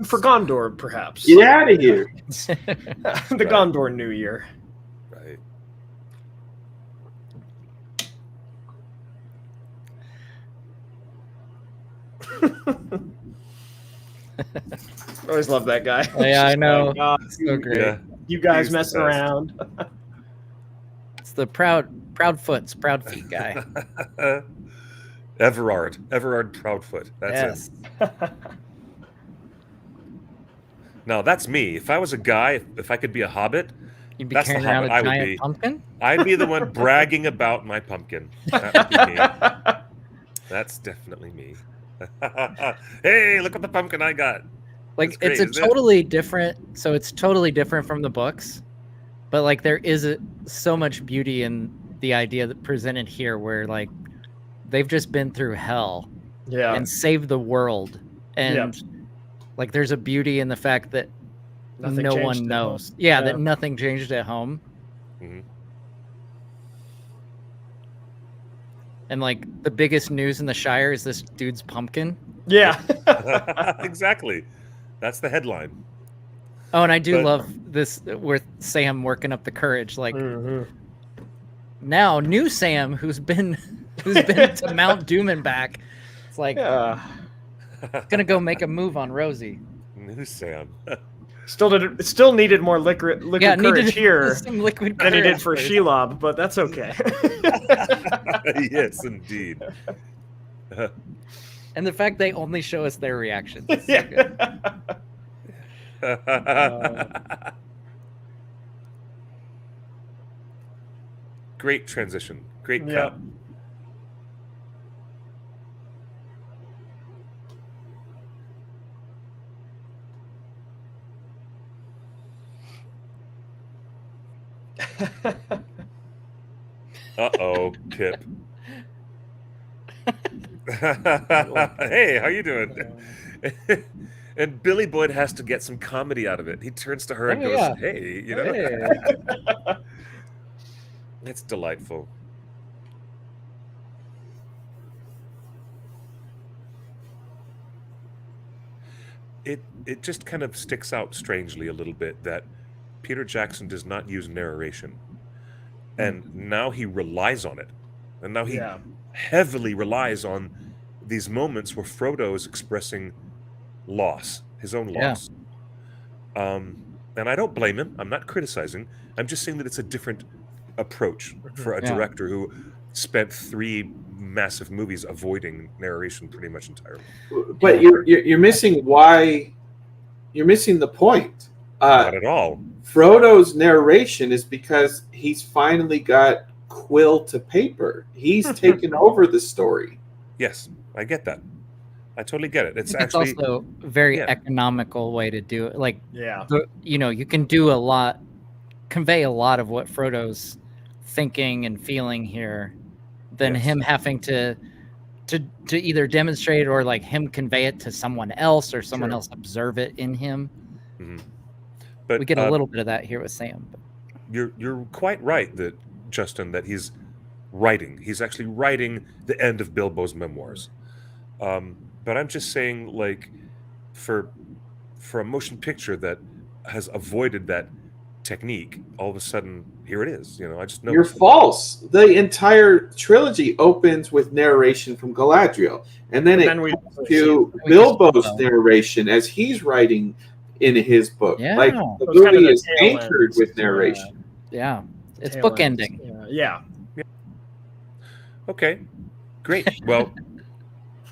For Gondor, perhaps. Get out of here. The Gondor New Year. Right. I always love that guy. Yeah, I know. Like, oh, So great. Yeah. You guys He's the messing best. around. It's the proud feet guy. Everard Proudfoot. That's it. Now that's me. If I was a guy, if I could be a hobbit, You'd be that's the carrying around hobbit a I would giant be. pumpkin? I'd be the one bragging about my pumpkin. That would be me. That's definitely me. Hey, look what the pumpkin I got. Like That's it's great, a totally different. So it's totally different from the books, but like there is so much beauty in the idea that presented here, where like they've just been through hell, and saved the world, and like there's a beauty in the fact that Nothing no changed one at knows. home. Yeah, that nothing changed at home. Mhm. And like the biggest news in the Shire is this dude's pumpkin. Yeah. Exactly. That's the headline. Oh, and I do But- love this with Sam working up the courage. Like now, new Sam, who's been to Mount Doom and back. It's like gonna go make a move on Rosie. New Sam. Still needed more liquid Yeah, courage needed here some liquid than he did courage for first. Shelob, but that's okay. Yes, indeed. And the fact they only show us their reactions. Is so good. Great transition. Great cut. Uh-oh, Pip. Hey, how you doing? And Billy Boyd has to get some comedy out of it. He turns to her and goes, yeah. hey, you know? Hey. It's delightful. It just kind of sticks out strangely a little bit that Peter Jackson does not use narration. And now he relies on it. And now he heavily relies on these moments where Frodo is expressing loss, his own loss. And I don't blame him. I'm not criticizing. I'm just saying that it's a different approach for a director who spent 3 massive movies avoiding narration pretty much entirely. But you're missing why. You're missing the point. Not at all. Frodo's narration is because he's finally got quill to paper. He's taken over the story. Yes, I get that. I totally get it. It's It's actually also a very economical way to do it. Like, Yeah. You can do a lot, convey a lot of what Frodo's thinking and feeling here, than him having to either demonstrate or like him convey it to someone else or someone else observe it in him. But we get a little bit of that here with Sam. But. You're quite right that Justin, that he's writing. He's actually writing the end of Bilbo's memoirs. But I'm just saying, like, for a motion picture that has avoided that technique, all of a sudden here it is. You know, I just know You're false. The entire trilogy opens with narration from Galadriel, and then we comes to Bilbo's narration as he's writing in his book. Yeah. Like So the it's kind of movie the is tail anchored ends. with narration. Yeah, it's Tail ends. bookending. Yeah. Okay, great. Well,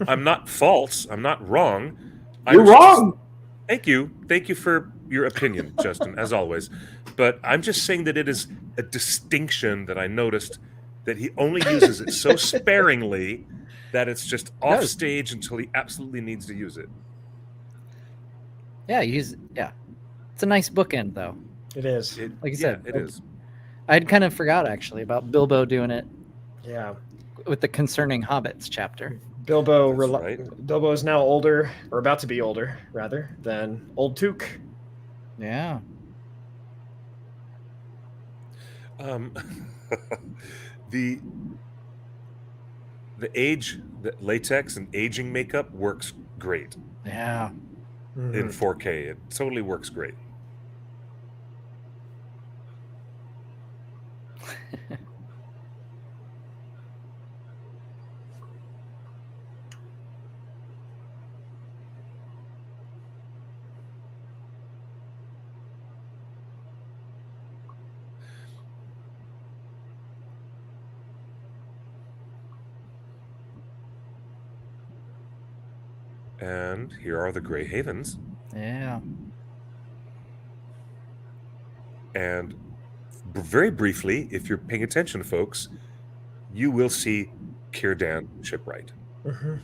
I'm not false. I'm not wrong. You're wrong. Thank you. Thank you for your opinion, Justin, as always. But I'm just saying that it is a distinction that I noticed that he only uses it so sparingly that it's just off stage until he absolutely needs to use it. Yeah, it's a nice bookend though. It is. Like you said, it is. I'd kind of forgot actually about Bilbo doing it. Yeah. With the concerning hobbits chapter. Bilbo is now older, or about to be older, rather, than Old Took. Yeah. The age, the latex and aging makeup works great. Yeah. In 4K, it totally works great. And here are the Grey Havens. Yeah. And very briefly, if you're paying attention, folks, you will see Círdan shipwright. Mhm.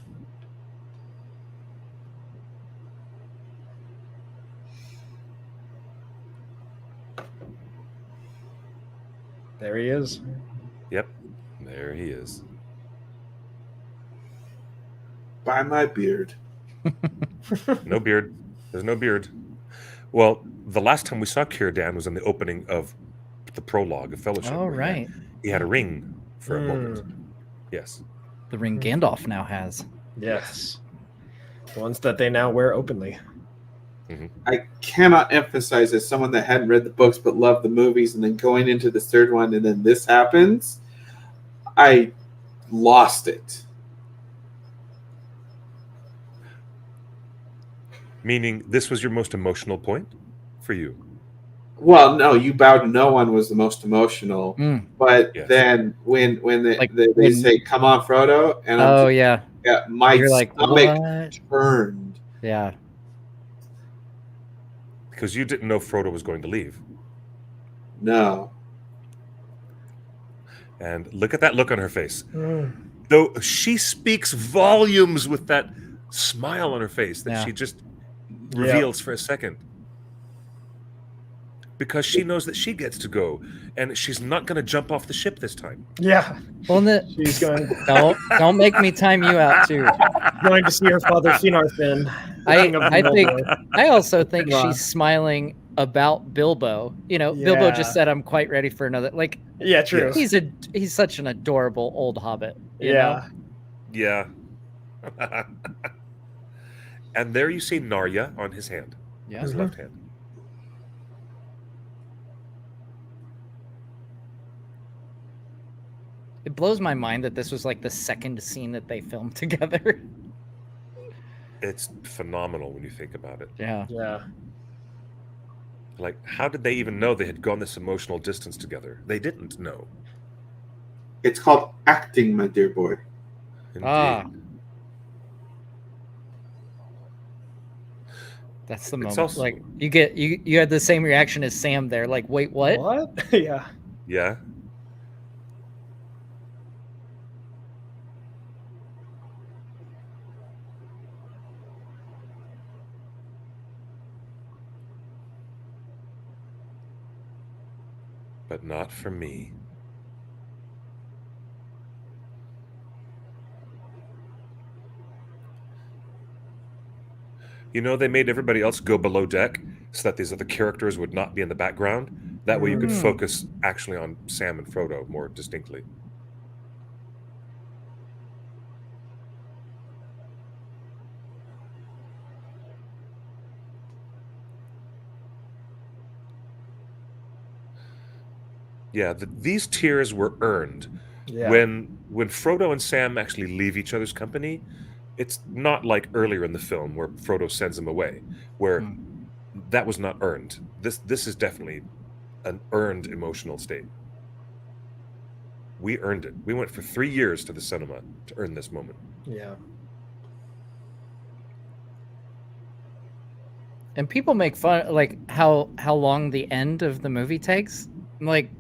There he is. Yep, there he is. By my beard. No beard. There's no beard. Well, the last time we saw Círdan was in the opening of the prologue of Fellowship. Oh, where right. He had a ring for a moment. Yes. The ring Gandalf now has. Yes. The ones that they now wear openly. I cannot emphasize, as someone that hadn't read the books but loved the movies, and then going into the third one and then this happens, I lost it. Meaning this was your most emotional point for you? Well, no, You Bow to No One was the most emotional. But Yes. then when they, Like they when- say, "Come on, Frodo," and Oh, I'm yeah. my You're like, stomach what? turned. Yeah. Because you didn't know Frodo was going to leave. No. And look at that look on her face. Though she speaks volumes with that smile on her face that Yeah. she just reveals for a second. Because she knows that she gets to go, and she's not going to jump off the ship this time. Yeah. Well, She's going. Don't make me time you out too. Going to see her father Finarfin. I also think Finrod. she's smiling about Bilbo. You know, Bilbo just said, "I'm quite ready for another." Like, Yeah, true. He's such an adorable old hobbit. You know? Yeah. And there you see Narya on his hand. Yeah. His left hand. It blows my mind that this was like the second scene that they filmed together. It's phenomenal when you think about it. Yeah. Yeah. Like, how did they even know they had gone this emotional distance together? They didn't know. It's called acting, my dear boy. Ah. That's the It's moment. also- Like you had the same reaction as Sam there. Like, wait, what? What? Yeah. Yeah. But not for me. You know, they made everybody else go below deck so that these other characters would not be in the background. That way you could focus actually on Sam and Frodo more distinctly. Yeah, these tears were earned. Yeah. When Frodo and Sam actually leave each other's company, it's not like earlier in the film where Frodo sends him away, where that was not earned. This is definitely an earned emotional state. We earned it. We went for 3 years to the cinema to earn this moment. Yeah. And people make fun like how long the end of the movie takes. Like,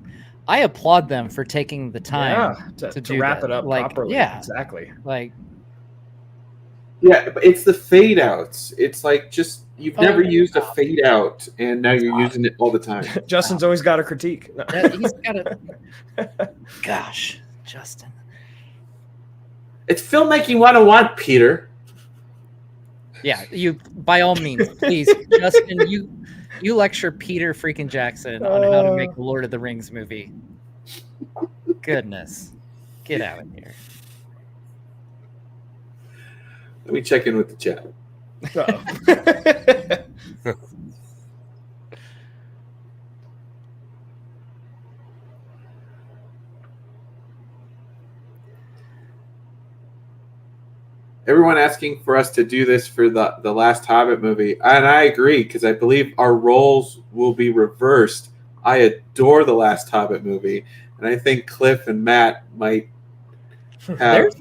I applaud them for taking the time to do wrap that. it up Like, properly. Yeah, Exactly. like Yeah, but it's the fade outs. It's like just you've never Oh. used a fade out, and now you're using it all the time. Justin's always got a critique. he's got a. Gosh, Justin. It's filmmaking 101, Peter. Yeah, you by all means, please, Justin. You lecture Peter freaking Jackson on how to make a Lord of the Rings movie. Goodness, get out of here. Let me check in with the chat. Everyone asking for us to do this for the last Hobbit movie, and I agree because I believe our roles will be reversed. I adore the last Hobbit movie, and I think Cliff and Matt might have.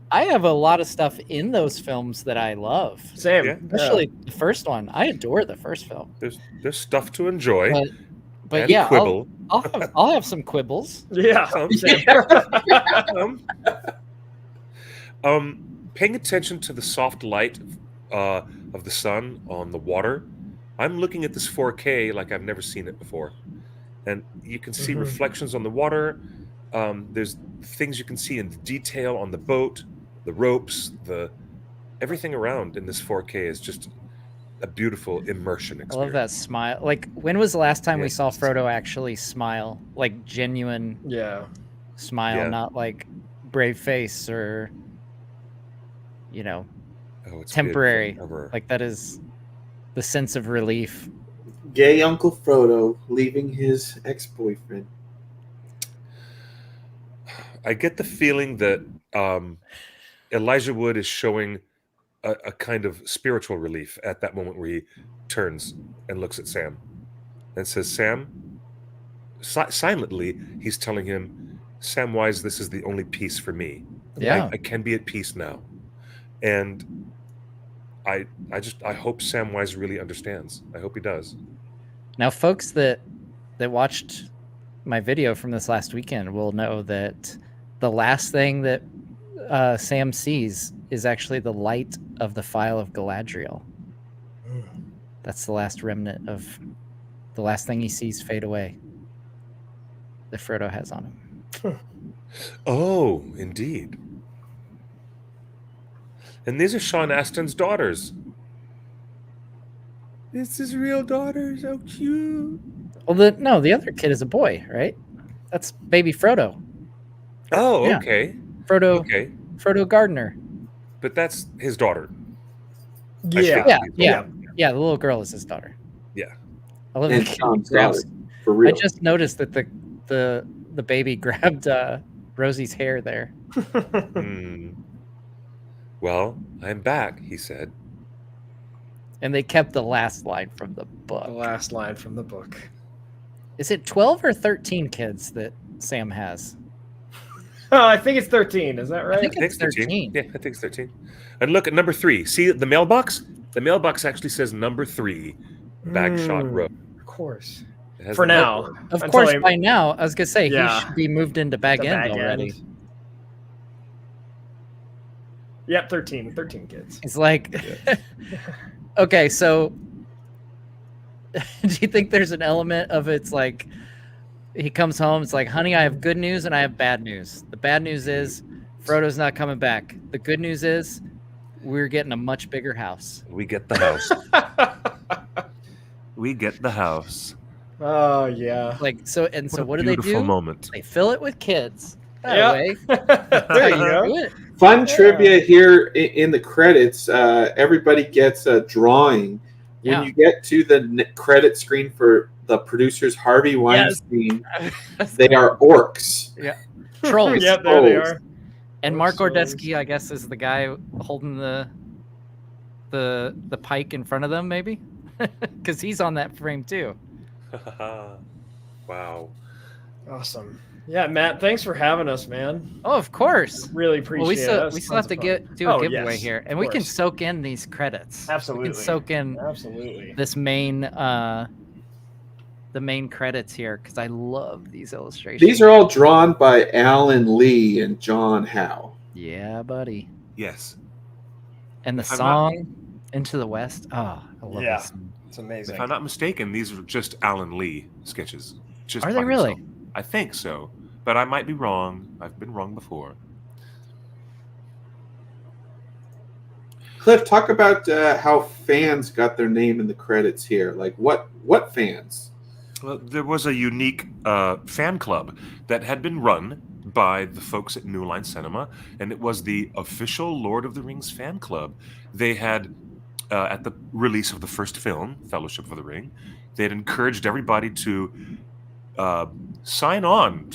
I have a lot of stuff in those films that I love. Same, Yeah. Especially the first one. I adore the first film. There's stuff to enjoy. But and yeah, quibble. I'll have some quibbles. Yeah. Paying attention to the soft light of the sun on the water, I'm looking at this 4K like I've never seen it before. And you can see reflections on the water. There's things you can see in detail on the boat, the ropes, everything around in this 4K is just a beautiful immersion experience. I love that smile. Like, when was the last time we saw Frodo actually smile? Like, genuine smile, not like brave face or, it's temporary. Like, that is the sense of relief. Gay Uncle Frodo leaving his ex-boyfriend. I get the feeling that Elijah Wood is showing a kind of spiritual relief at that moment where he turns and looks at Sam and says, Sam, silently, he's telling him, Samwise, this is the only peace for me. Yeah. I can be at peace now. And I hope Samwise really understands. I hope he does. Now, folks that watched my video from this last weekend will know that the last thing that Sam sees is actually the light of the Phial of Galadriel. That's the last remnant of the last thing he sees fade away that Frodo has on him. Oh, indeed. And these are Sean Astin's daughters. This is real daughters. So cute. Well, the other kid is a boy, right? That's baby Frodo. Oh, Yeah. okay. Frodo. Okay. Frodo Gardner. But that's his daughter. Yeah. The little girl is his daughter. Yeah. I love And that. Sean's daughter, for real. I just noticed that the baby grabbed Rosie's hair there. Well, I'm back, he said. And they kept the last line from the book. The last line from the book. Is it 12 or 13 kids that Sam has? Oh, I think it's 13. Is that right? I think it's 13. Yeah, I think it's 13. And look at number 3. See the mailbox? The mailbox actually says number 3, Bagshot Road. Of course. It has For the now. number. Of Until course, I- by now, I was going to say, Yeah. he should be moved into Bag The End Bag already. End. Yep, 13. 13 kids. It's like, okay, so do you think there's an element of it's like, he comes home, it's like, honey, I have good news and I have bad news. The bad news is Frodo's not coming back. The good news is we're getting a much bigger house. We get the house. We get the house. Oh, yeah. Like, so What a what do they beautiful do? moment. They fill it with kids. That Yeah. way. There you go. Do it. Fun trivia here in the credits. Everybody gets a drawing. When Yeah. you get to the credit screen for the producers Harvey Weinstein, they are orcs. Yeah. Trolls. Yep, there they are. And Mark Ordesky, I guess, is the guy holding the pike in front of them, maybe? Because he's on that frame too. Wow. Awesome. Yeah, Matt, thanks for having us, man. Oh, of course. Really appreciate Well, we it. still, That's we still have tons to of fun. do a Oh, giveaway yes, here, of and we can course. soak in these credits. Absolutely. We can soak in Absolutely. this main the main credits here because I love these illustrations. These are all drawn by Alan Lee and John Howe. Yeah, buddy. Yes. And the If I'm song Into the West. Oh, I love Yeah. this. It's amazing. If I'm not mistaken, these are just Alan Lee sketches. Just Are by they really? himself. I think so, but I might be wrong. I've been wrong before. Cliff, talk about how fans got their name in the credits here. Like what fans? Well, there was a unique fan club that had been run by the folks at New Line Cinema, and it was the official Lord of the Rings fan club. They had, at the release of the first film, Fellowship of the Ring, they had encouraged everybody to sign on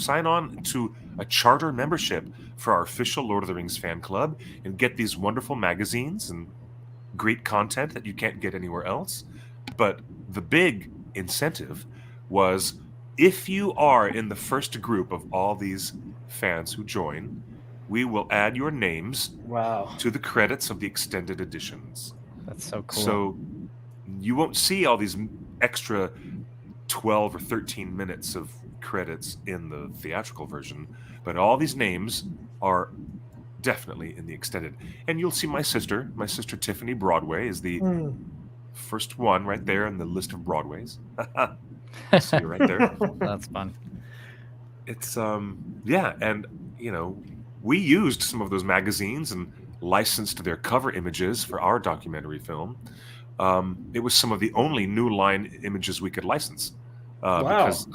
to a charter membership for our official Lord of the Rings fan club and get these wonderful magazines and great content that you can't get anywhere else. But the big incentive was if you are in the first group of all these fans who join, we will add your names to the credits of the extended editions. That's so cool. So you won't see all these extra 12 or 13 minutes of credits in the theatrical version, but all these names are definitely in the extended. And you'll see my sister Tiffany Broadway is the first one right there in the list of Broadways. See her right there. That's fun. It's yeah, and we used some of those magazines and licensed their cover images for our documentary film. It was some of the only New Line images we could license because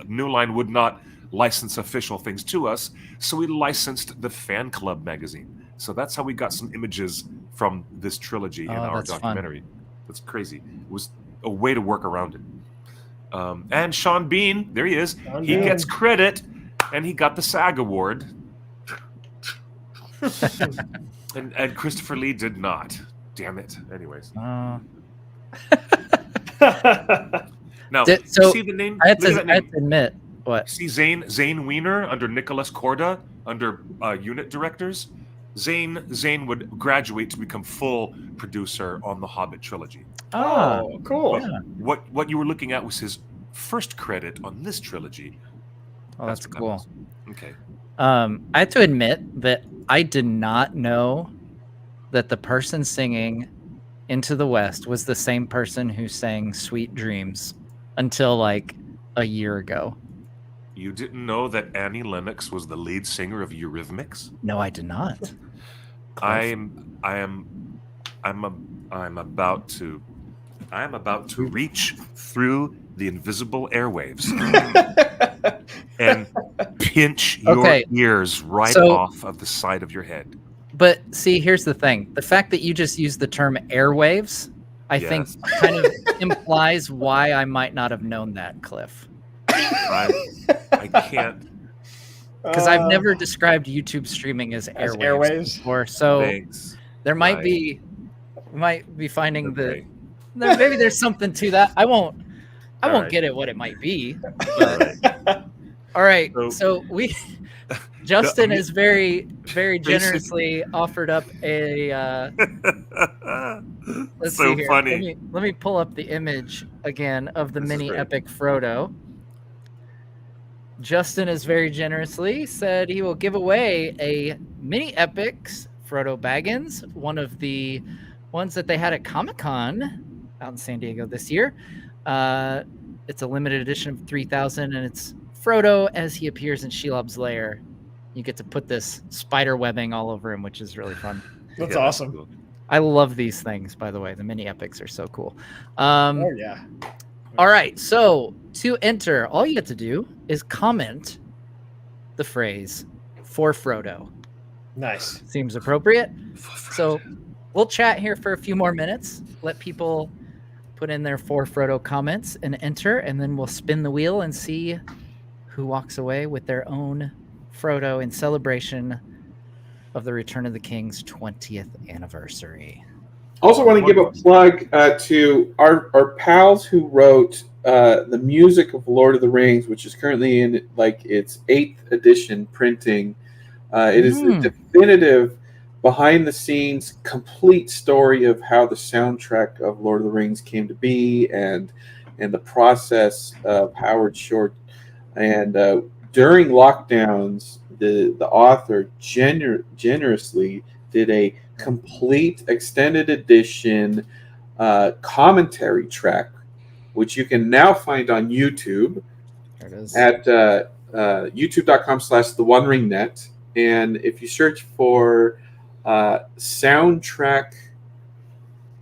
New Line would not license official things to us, so we licensed the fan club magazine. So that's how we got some images from this trilogy in our documentary. Fun. That's crazy. It was a way to work around it. And Sean Bean, there he is. He gets credit, and he got the SAG award. and Christopher Lee did not. Damn it. Anyways. Now, see the name? I had to admit. What? See Zane Wiener under Nicholas Korda under unit directors? Zane would graduate to become full producer on the Hobbit trilogy. Oh, cool. Yeah. What you were looking at was his first credit on this trilogy. Oh, that's cool. Okay. I have to admit that I did not know that the person singing Into the West was the same person who sang Sweet Dreams until like a year ago. You didn't know that Annie Lennox was the lead singer of Eurythmics? No, I did not. I'm about to reach through the invisible airwaves and pinch your ears right off of the side of your head. But see, here's the thing. The fact that you just used the term airwaves, I think kind of implies why I might not have known that, Cliff. I can't. Because I've never described YouTube streaming as airwaves before. So there might be finding maybe there's something to that. I won't get it what it might be. But, all right. So Justin has very, very generously offered up a. Let's see here. Funny. Let me pull up the image again of the mini epic Frodo. Justin has very generously said he will give away a mini epics Frodo Baggins, one of the ones that they had at Comic-Con out in San Diego this year. It's a limited edition of 3,000, and it's Frodo as he appears in Shelob's lair. You get to put this spider webbing all over him, which is really fun. That's awesome. I love these things, by the way. The mini epics are so cool. Oh, yeah. All right. So to enter, all you have to do is comment the phrase "for Frodo." Nice. Seems appropriate. So we'll chat here for a few more minutes. Let people put in their "for Frodo" comments and enter, and then we'll spin the wheel and see who walks away with their own Frodo in celebration of the Return of the King's 20th anniversary. Also want to give a plug to our pals who wrote the music of Lord of the Rings, which is currently in like its 8th edition printing. It is the definitive behind-the-scenes complete story of how the soundtrack of Lord of the Rings came to be and the process of Howard Shore. And during lockdowns, the author generously did a complete extended edition commentary track, which you can now find on YouTube at youtube.com/theoneringnnet. And if you search for soundtrack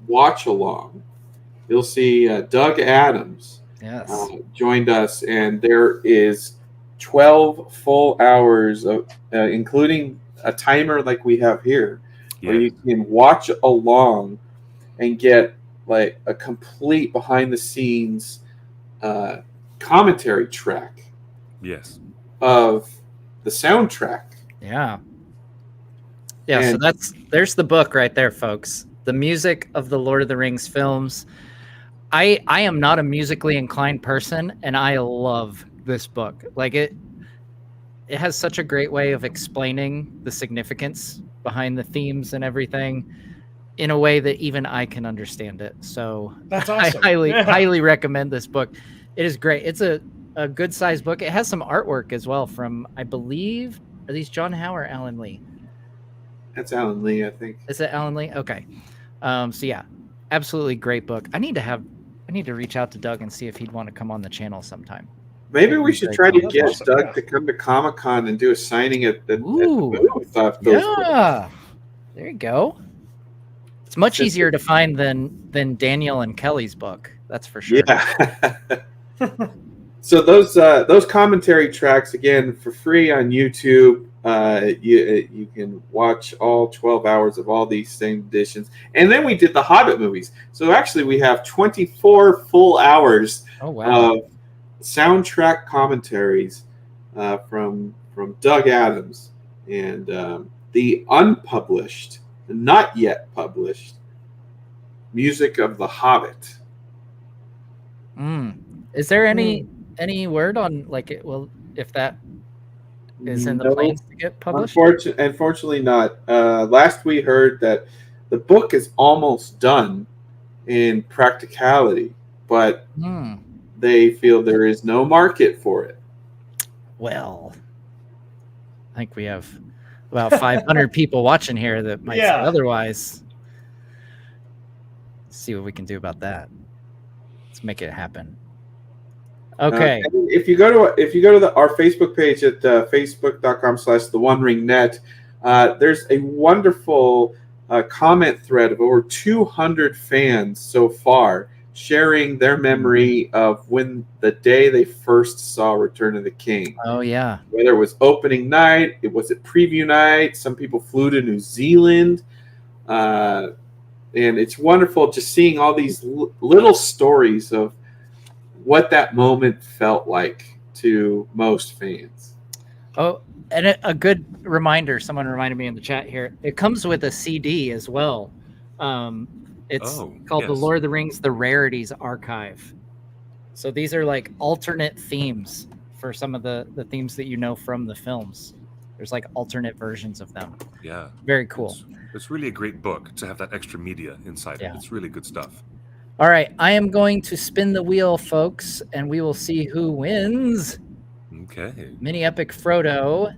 watch along, you'll see Doug Adams joined us, and there is 12 full hours of including a timer like we have here, where you can watch along and get like a complete behind the scenes commentary track of the soundtrack. So there's the book right there, folks. The music of the Lord of the Rings films. I am not a musically inclined person, and I love this book. Like it has such a great way of explaining the significance behind the themes and everything in a way that even I can understand it. So that's awesome. I highly recommend this book. It is great. It's a good sized book. It has some artwork as well from, I believe, are these John Howe or Alan Lee? That's Alan Lee, I think. Is it Alan Lee? Okay. So yeah, absolutely great book. I need to reach out to Doug and see if he'd want to come on the channel sometime. Maybe we should try to That's get awesome. Doug to come to Comic-Con and do a signing at the booth off those Yeah. There you go. It's much easier to find than Daniel and Kelly's book. That's for sure. Yeah. So those commentary tracks, again, for free on YouTube. You can watch all 12 hours of all these same editions. And then we did the Hobbit movies. So actually we have 24 full hours of soundtrack commentaries from Doug Adams, and the unpublished, not yet published music of The Hobbit. Is there any word on if that is in the plans to get published? Unfortunately not. Last we heard that the book is almost done in practicality, but they feel there is no market for it. Well, I think we have about 500 people watching here that might say otherwise. Let's see what we can do about that. Let's make it happen. Okay. If you go to our Facebook page at facebook.com/theoneringnet, there's a wonderful comment thread of over 200 fans so far sharing their memory of when the day they first saw Return of the King. Oh yeah. Whether it was opening night, it was at preview night. Some people flew to New Zealand. And it's wonderful just seeing all these little stories of what that moment felt like to most fans. Oh, and a good reminder, someone reminded me in the chat here, it comes with a CD as well. It's called The Lord of the Rings, The Rarities Archive. So these are like alternate themes for some of the themes that you know from the films. There's like alternate versions of them. Yeah. Very cool. It's really a great book to have that extra media inside it. It's really good stuff. All right, I am going to spin the wheel, folks, and we will see who wins. Okay. Mini Epic Frodo,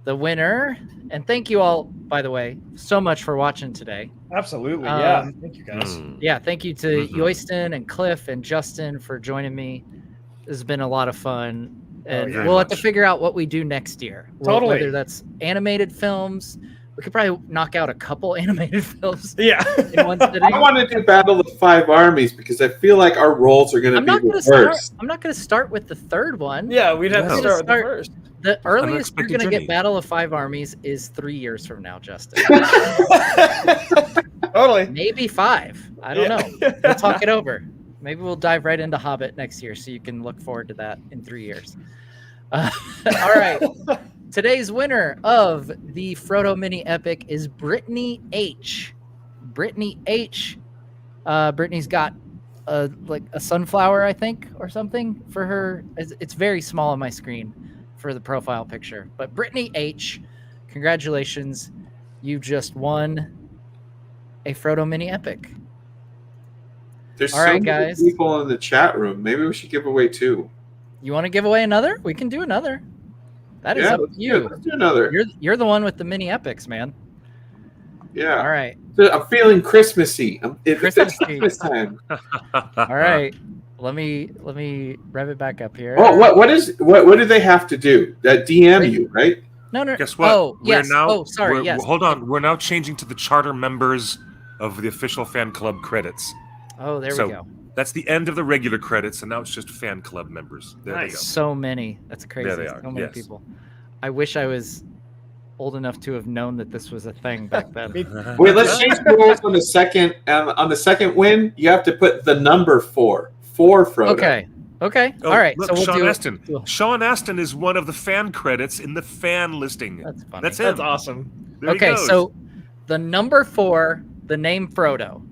the winner. And thank you all, by the way, so much for watching today. Absolutely, yeah. Thank you, guys. Yeah, thank you to Yoyston and Cliff and Justin for joining me. This has been a lot of fun. And we'll have to figure out what we do next year. Totally. Whether that's animated films. We could probably knock out a couple animated films. Yeah. In one sitting. I want to do Battle of the Five Armies because I feel like our roles are going to be reversed. I'm not going to start with the third one. Yeah, we'd have to start with the first. The earliest you're going to get Battle of Five Armies is 3 years from now, Justin. Totally. Maybe 5. I don't know. We'll talk it over. Maybe we'll dive right into Hobbit next year so you can look forward to that in 3 years. All right. Today's winner of the Frodo mini epic is Brittany H. Brittany H. Brittany's got a sunflower, I think, or something for her. It's very small on my screen for the profile picture. But Brittany H., congratulations. You just won a Frodo mini epic. There's All so right, many guys. people in the chat room. Maybe we should give away 2. You want to give away another? We can do another. That is up to you. Let's do another. You're the one with the mini epics, man. Yeah. All right. So I'm feeling Christmassy. It's Christmassy. Christmas time. All right. Let me rev it back up here. Oh, what do they have to do? That DM you, right? No. Guess what? Oh, yes. Sorry. We're, Yes. Hold on. We're now changing to the charter members of the official fan club credits. Oh, there we go. That's the end of the regular credits, and now it's just fan club members. There they go. So many. That's crazy. There they are. So many people. I wish I was old enough to have known that this was a thing back then. Wait, let's change the rules on the second. On the second win, you have to put the number 4 for Frodo. Okay. Oh, All right. Look, So we'll Sean do Astin. Sean Astin is one of the fan credits in the fan listing. That's funny. That's him. That's awesome. There he Okay, goes. so the number 4, the name Frodo.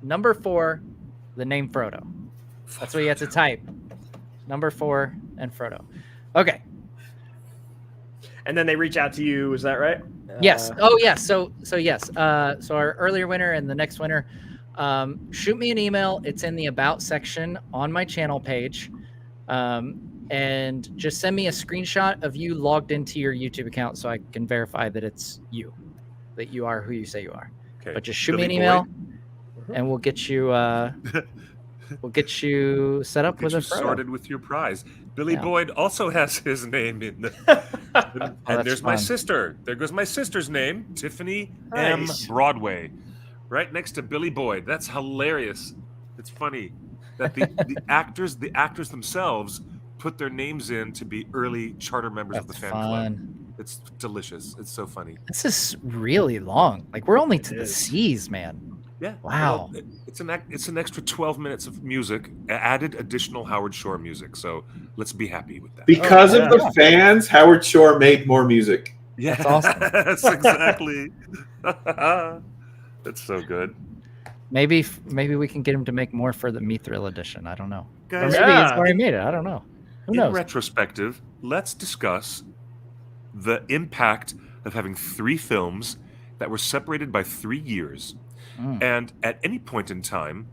Number 4, the name Frodo. That's what you have to type. Number 4 and Frodo. Okay. And then they reach out to you. Is that right? Yes. Oh, yes. So yes. So our earlier winner and the next winner, shoot me an email. It's in the About section on my channel page. And just send me a screenshot of you logged into your YouTube account so I can verify that it's you. that you are who you say you are. Okay. But just shoot Billy me an email, Boyd? and we'll get you set up Get with you a Frodo. sorted with your prize. Billy Yeah. Boyd also has his name in the. and that's there's my fun. sister. There goes my sister's name, Tiffany Nice. M. Broadway, right next to Billy Boyd. That's hilarious. It's funny that the actors themselves put their names in to be early charter members of the fan club. Fun. It's delicious. It's so funny. This is really long. Like we're only to the is. seas, man. Yeah. Wow. Well, it's an extra 12 minutes of music, added additional Howard Shore music. So let's be happy with that. Because of the fans, Howard Shore made more music. Yeah, That's awesome. Yes, exactly. That's so good. Maybe we can get him to make more for the Mithril edition. I don't know. Or Guys, maybe he's already made it. I don't know. Who in knows? retrospective, let's discuss the impact of having 3 films that were separated by 3 years. And at any point in time,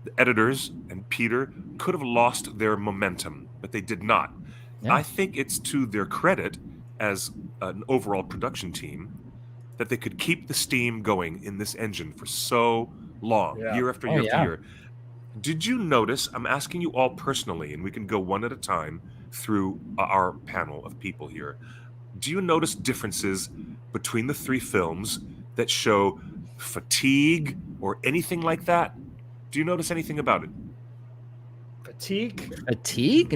the editors and Peter could have lost their momentum, but they did not. Yeah. I think it's to their credit as an overall production team that they could keep the steam going in this engine for so long, year after year after year. Did you notice, I'm asking you all personally, and we can go one at a time through our panel of people here. Do you notice differences between the 3 films that show fatigue or anything like that? Do you notice anything about it? Fatigue?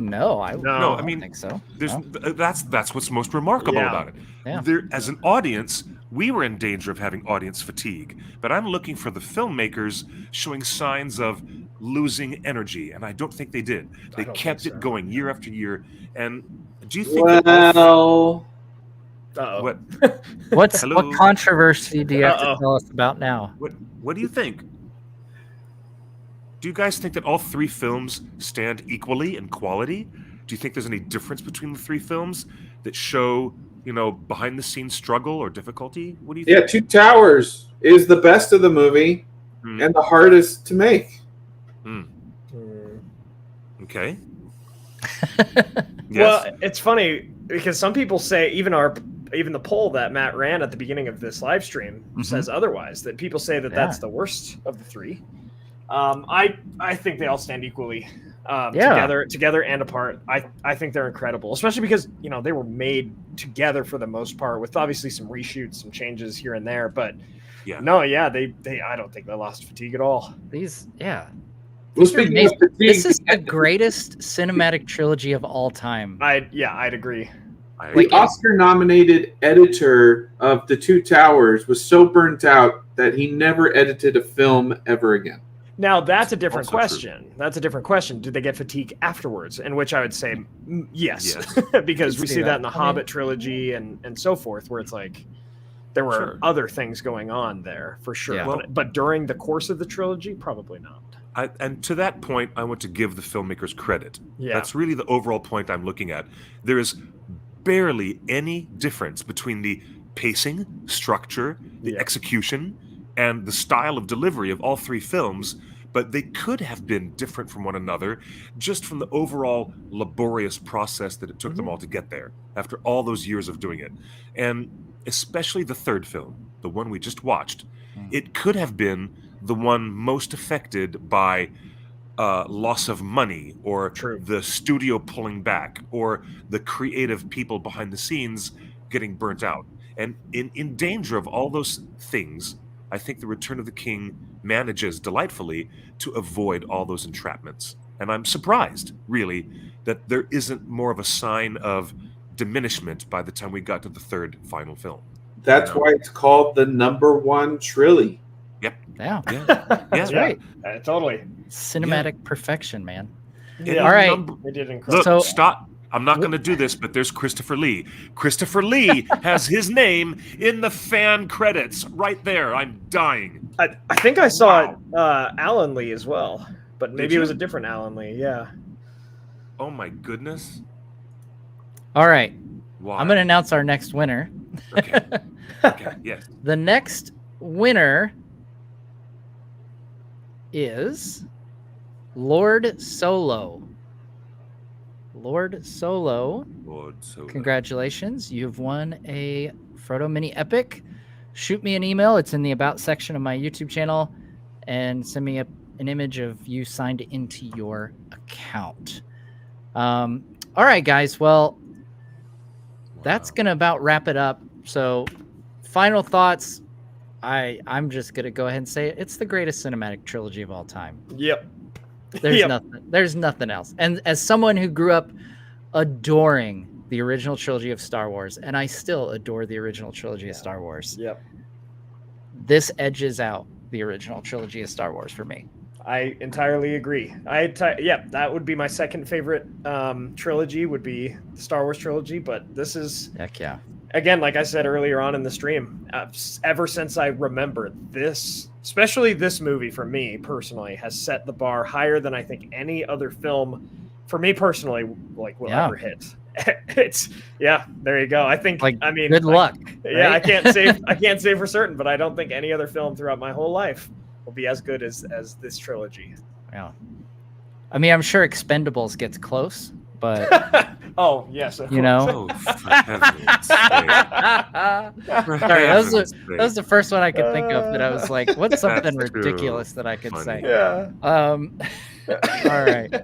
No, I I mean, don't think so. There's No. that's what's most remarkable Yeah. about it. Yeah. There, as an audience, we were in danger of having audience fatigue, but I'm looking for the filmmakers showing signs of losing energy, and I don't think they did. They kept it going year after year. And do you think? Well, what? What Hello? controversy do you have to tell us about now? What do you think? Do you guys think that all 3 films stand equally in quality? Do you think there's any difference between the 3 films that show, behind the scenes struggle or difficulty? What do you think? yeah, Two Towers is the best of the movie and the hardest to make. Okay. Well, it's funny because some people say even the poll that Matt ran at the beginning of this live stream says otherwise. That people say that that's the worst of the 3. I think they all stand equally together and apart. I think they're incredible, especially because they were made together for the most part, with obviously some reshoots, some changes here and there. But they I don't think they lost fatigue at all. Well, speaking of fatigue, This is the greatest cinematic trilogy of all time. I'd agree. The Oscar-nominated editor of The Two Towers was so burnt out that he never edited a film ever again. Now that's a different also question. true. That's a different question. Did they get fatigue afterwards? In which I would say yes, because we see that in the Hobbit trilogy and so forth, where it's like there were other things going on there for sure. Yeah. But during the course of the trilogy, probably not. And to that point, I want to give the filmmakers credit. Yeah. That's really the overall point I'm looking at. There is barely any difference between the pacing, structure, the execution, and the style of delivery of all 3 films, but they could have been different from one another just from the overall laborious process that it took them all to get there after all those years of doing it. And especially the 3rd film, the one we just watched, it could have been the one most affected by loss of money, or the studio pulling back, or the creative people behind the scenes getting burnt out. And in danger of all those things, I think The Return of the King manages delightfully to avoid all those entrapments. And I'm surprised, really, that there isn't more of a sign of diminishment by the time we got to the 3rd final film. That's why it's called the #1 trilogy. Yep. Yeah. That's right. Totally. Cinematic perfection, man. Yeah. All right. They did Look, incredible. stop. I'm not going to do this, but there's Christopher Lee. Christopher Lee has his name in the fan credits right there. I'm dying. I think I saw Alan Lee as well, but maybe you? it was a different Alan Lee. Yeah. Oh my goodness. All right. Why? I'm going to announce our next winner. Okay. Okay. Yes. The next winner is Lord Solo. Lord Solo. Lord Solo. Congratulations. You've won a Frodo mini epic shoot me an email. It's in the About section of my YouTube channel, and send me an image of you signed into your account. All right, guys. Well, that's going to about wrap it up. So final thoughts. I'm just going to go ahead and say it's the greatest cinematic trilogy of all time. Yep. There's nothing else. And as someone who grew up adoring the original trilogy of Star Wars, and I still adore the original trilogy of Star Wars. Yep. This edges out the original trilogy of Star Wars for me. I entirely agree. That would be my second favorite trilogy, would be the Star Wars trilogy. But this is, heck yeah. Again, like I said earlier on in the stream, ever since I remember this, especially this movie for me personally, has set the bar higher than I think any other film for me personally will ever hit. It's there you go. I think good luck. Yeah, right? I can't say for certain, but I don't think any other film throughout my whole life will be as good as this trilogy. Yeah. I mean, I'm sure Expendables gets close, but oh yes, you know. Sorry, that was the first one I could think of that I was like, what's something ridiculous that I could say? Yeah. All right.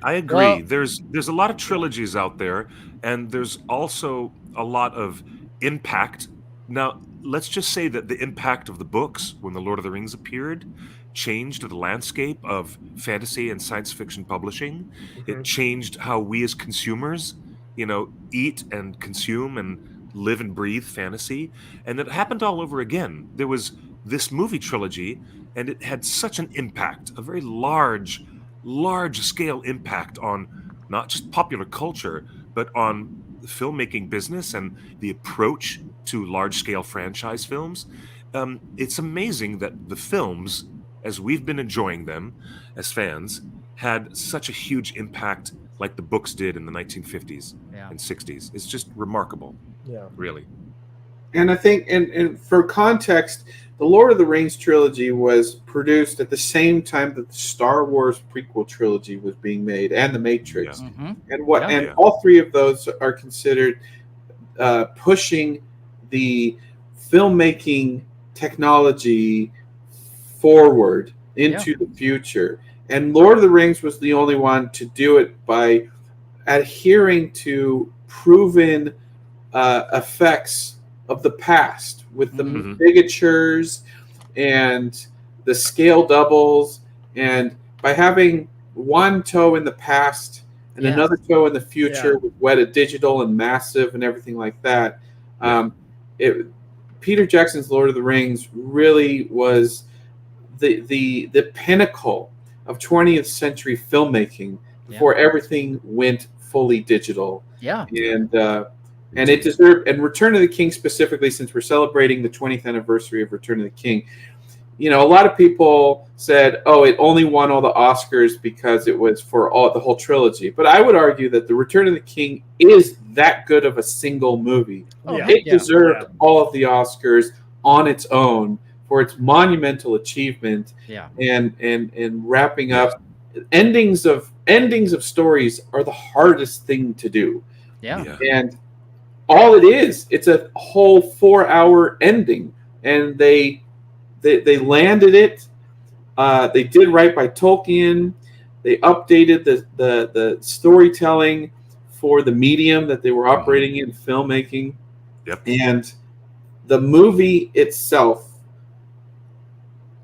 I agree. Well, there's a lot of trilogies out there, and there's also a lot of impact. Now, let's just say that the impact of the books when The Lord of the Rings appeared changed the landscape of fantasy and science fiction publishing. It changed how we as consumers, eat and consume and live and breathe fantasy. And it happened all over again. There was this movie trilogy, and it had such an impact, a very large scale impact on not just popular culture, but on the filmmaking business and the approach to large scale franchise films. It's amazing that the films, as we've been enjoying them as fans, had such a huge impact like the books did in the 1950s and 60s. It's just remarkable. Yeah. Really. And I think, and for context, the Lord of the Rings trilogy was produced at the same time that the Star Wars prequel trilogy was being made, and The Matrix. And all three of those are considered pushing the filmmaking technology forward into the future. And Lord of the Rings was the only one to do it by adhering to proven effects of the past with the ligatures and the scale doubles, and by having one toe in the past and another toe in the future with wetted digital and massive and everything like that. Peter Jackson's Lord of the Rings really was the pinnacle of 20th century filmmaking before everything went fully digital. And it deserved, and Return of the King specifically, since we're celebrating the 20th anniversary of Return of the King, a lot of people said, oh, it only won all the Oscars because it was for the whole trilogy. But I would argue that the Return of the King is that good of a single movie. It deserved all of the Oscars on its own for its monumental achievement and wrapping up. Endings of stories are the hardest thing to do. And all it is, it's a whole 4-hour ending, and they landed it. They did right by Tolkien. They updated the storytelling for the medium that they were operating in, filmmaking. And the movie itself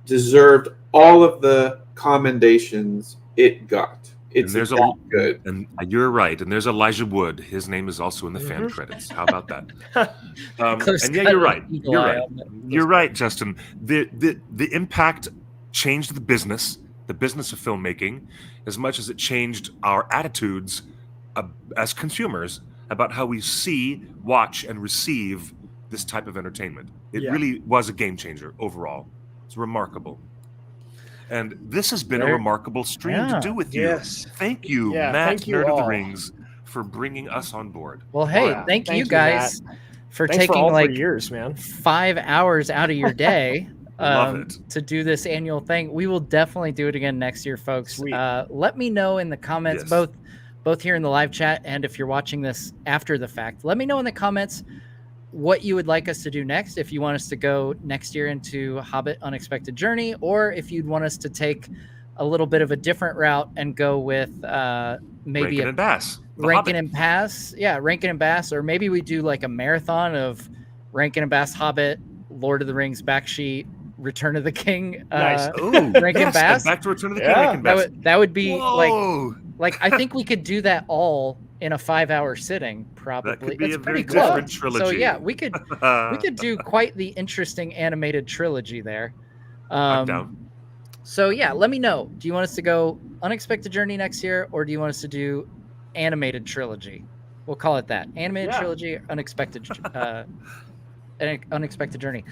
deserved all of the commendations it got. It's good. And you're right. And there's Elijah Wood. His name is also in the fan credits. How about that? And you're right. You're right, Justin. The impact changed the business of filmmaking, as much as it changed our attitudes as consumers about how we see, watch, and receive this type of entertainment. It really was a game changer overall. It's remarkable. And this has been a remarkable stream to do with you. Thank you, Matt, Nerd of the Rings, for bringing us on board. Well, hey, thank you guys for taking years, man. 5 hours out of your day to do this annual thing. We will definitely do it again next year, folks. Let me know in the comments, both here in the live chat and if you're watching this after the fact. Let me know in the comments what you would like us to do next. If you want us to go next year into Hobbit Unexpected Journey, or if you'd want us to take a little bit of a different route and go with maybe Rankin and Bass. Rankin and Bass. Yeah, Rankin and Bass. Or maybe we do like a marathon of Rankin and Bass, Hobbit, Lord of the Rings, Backsheet, Return of the King. Nice. Rankin and Bass. Back to Return of the King. Rankin and Bass. That would be Whoa. like I think we could do that all in a 5-hour sitting, probably. That could be It's a pretty very different close. trilogy. So yeah, we could do quite the interesting animated trilogy there. I'm down. So yeah, let me know. Do you want us to go Unexpected Journey next year, or do you want us to do animated trilogy? We'll call it that. Animated trilogy, Unexpected Unexpected Journey.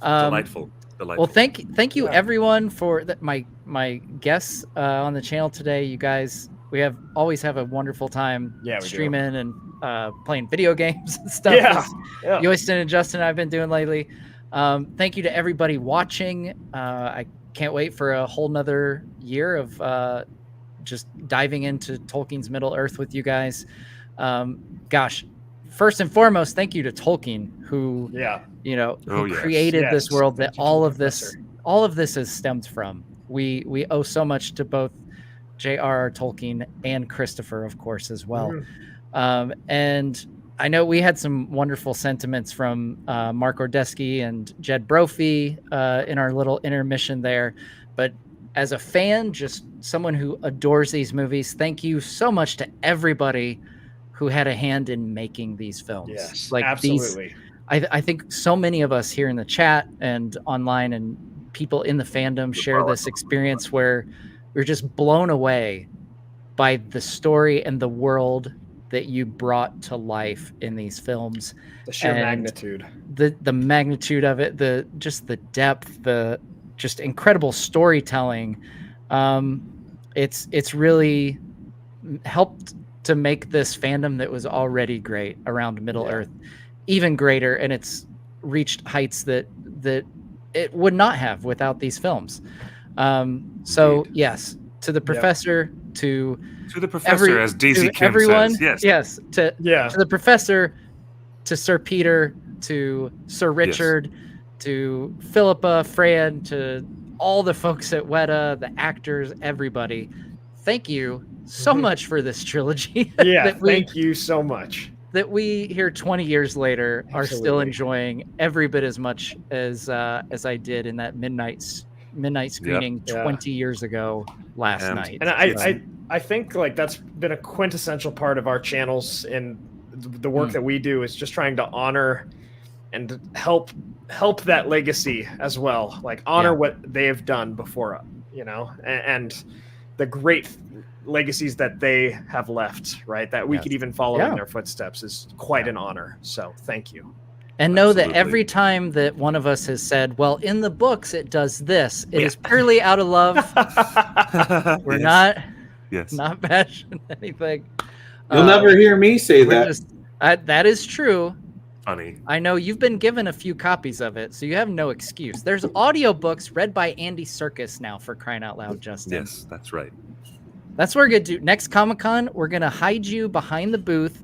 Delightful. Well, thank you everyone for my guests on the channel today. You guys, we always have a wonderful time streaming and playing video games and stuff. Yeah. Yoyston and Justin and I've been doing lately. Thank you to everybody watching. I can't wait for a whole nother year of just diving into Tolkien's Middle Earth with you guys. Gosh, first and foremost, thank you to Tolkien, who created this world that all of this has stemmed from. We owe so much to both J.R.R. Tolkien and Christopher, of course, as well. And I know we had some wonderful sentiments from Mark Ordesky and Jed Brophy in our little intermission there. But as a fan, just someone who adores these movies, thank you so much to everybody who had a hand in making these films. Yes, like absolutely. I think so many of us here in the chat and online and people in the fandom share this experience where we're just blown away by the story and the world that you brought to life in these films. The sheer and magnitude. The magnitude of it, the depth, the just incredible storytelling. It's really helped to make this fandom that was already great around Middle Earth even greater, and it's reached heights that it would not have without these films. So yes, to the professor, to the professor, as Daisy Kim everyone, says. Yes, to the professor, to Sir Peter, to Sir Richard, to Philippa, Fran, to all the folks at Weta, the actors, everybody. Thank you so much for this trilogy. Thank you so much. That we here 20 years later are still enjoying every bit as much as I did in that midnight screening 20 years ago last night. And I think like that's been a quintessential part of our channels and the work that we do is just trying to honor and help that legacy as well. Like honor what they have done before, and the great legacies that they have left, right? That we could even follow in their footsteps is quite an honor. So thank you. And know that every time that one of us has said, well, in the books, it does this, it is purely out of love. We're not bashing anything. You'll never hear me say that. That is true. Funny. I know you've been given a few copies of it, so you have no excuse. There's audiobooks read by Andy Serkis now, for crying out loud, Justin. Yes, that's right. That's what we're going to do. Next Comic-Con, we're going to hide you behind the booth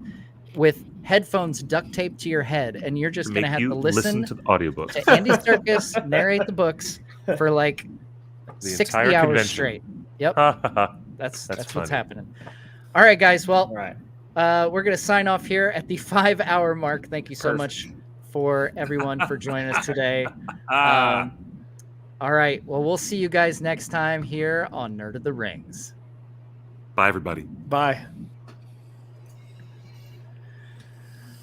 with headphones duct taped to your head, and you're just going to have to listen to the audiobooks. To Andy Serkis narrate the books for like the 60 entire hours convention. Straight. Yep. That's funny. what's happening. All right, guys. Well, we're going to sign off here at the 5-hour mark. Thank you so much for everyone for joining us today. All right. Well, we'll see you guys next time here on Nerd of the Rings. Bye, everybody. Bye.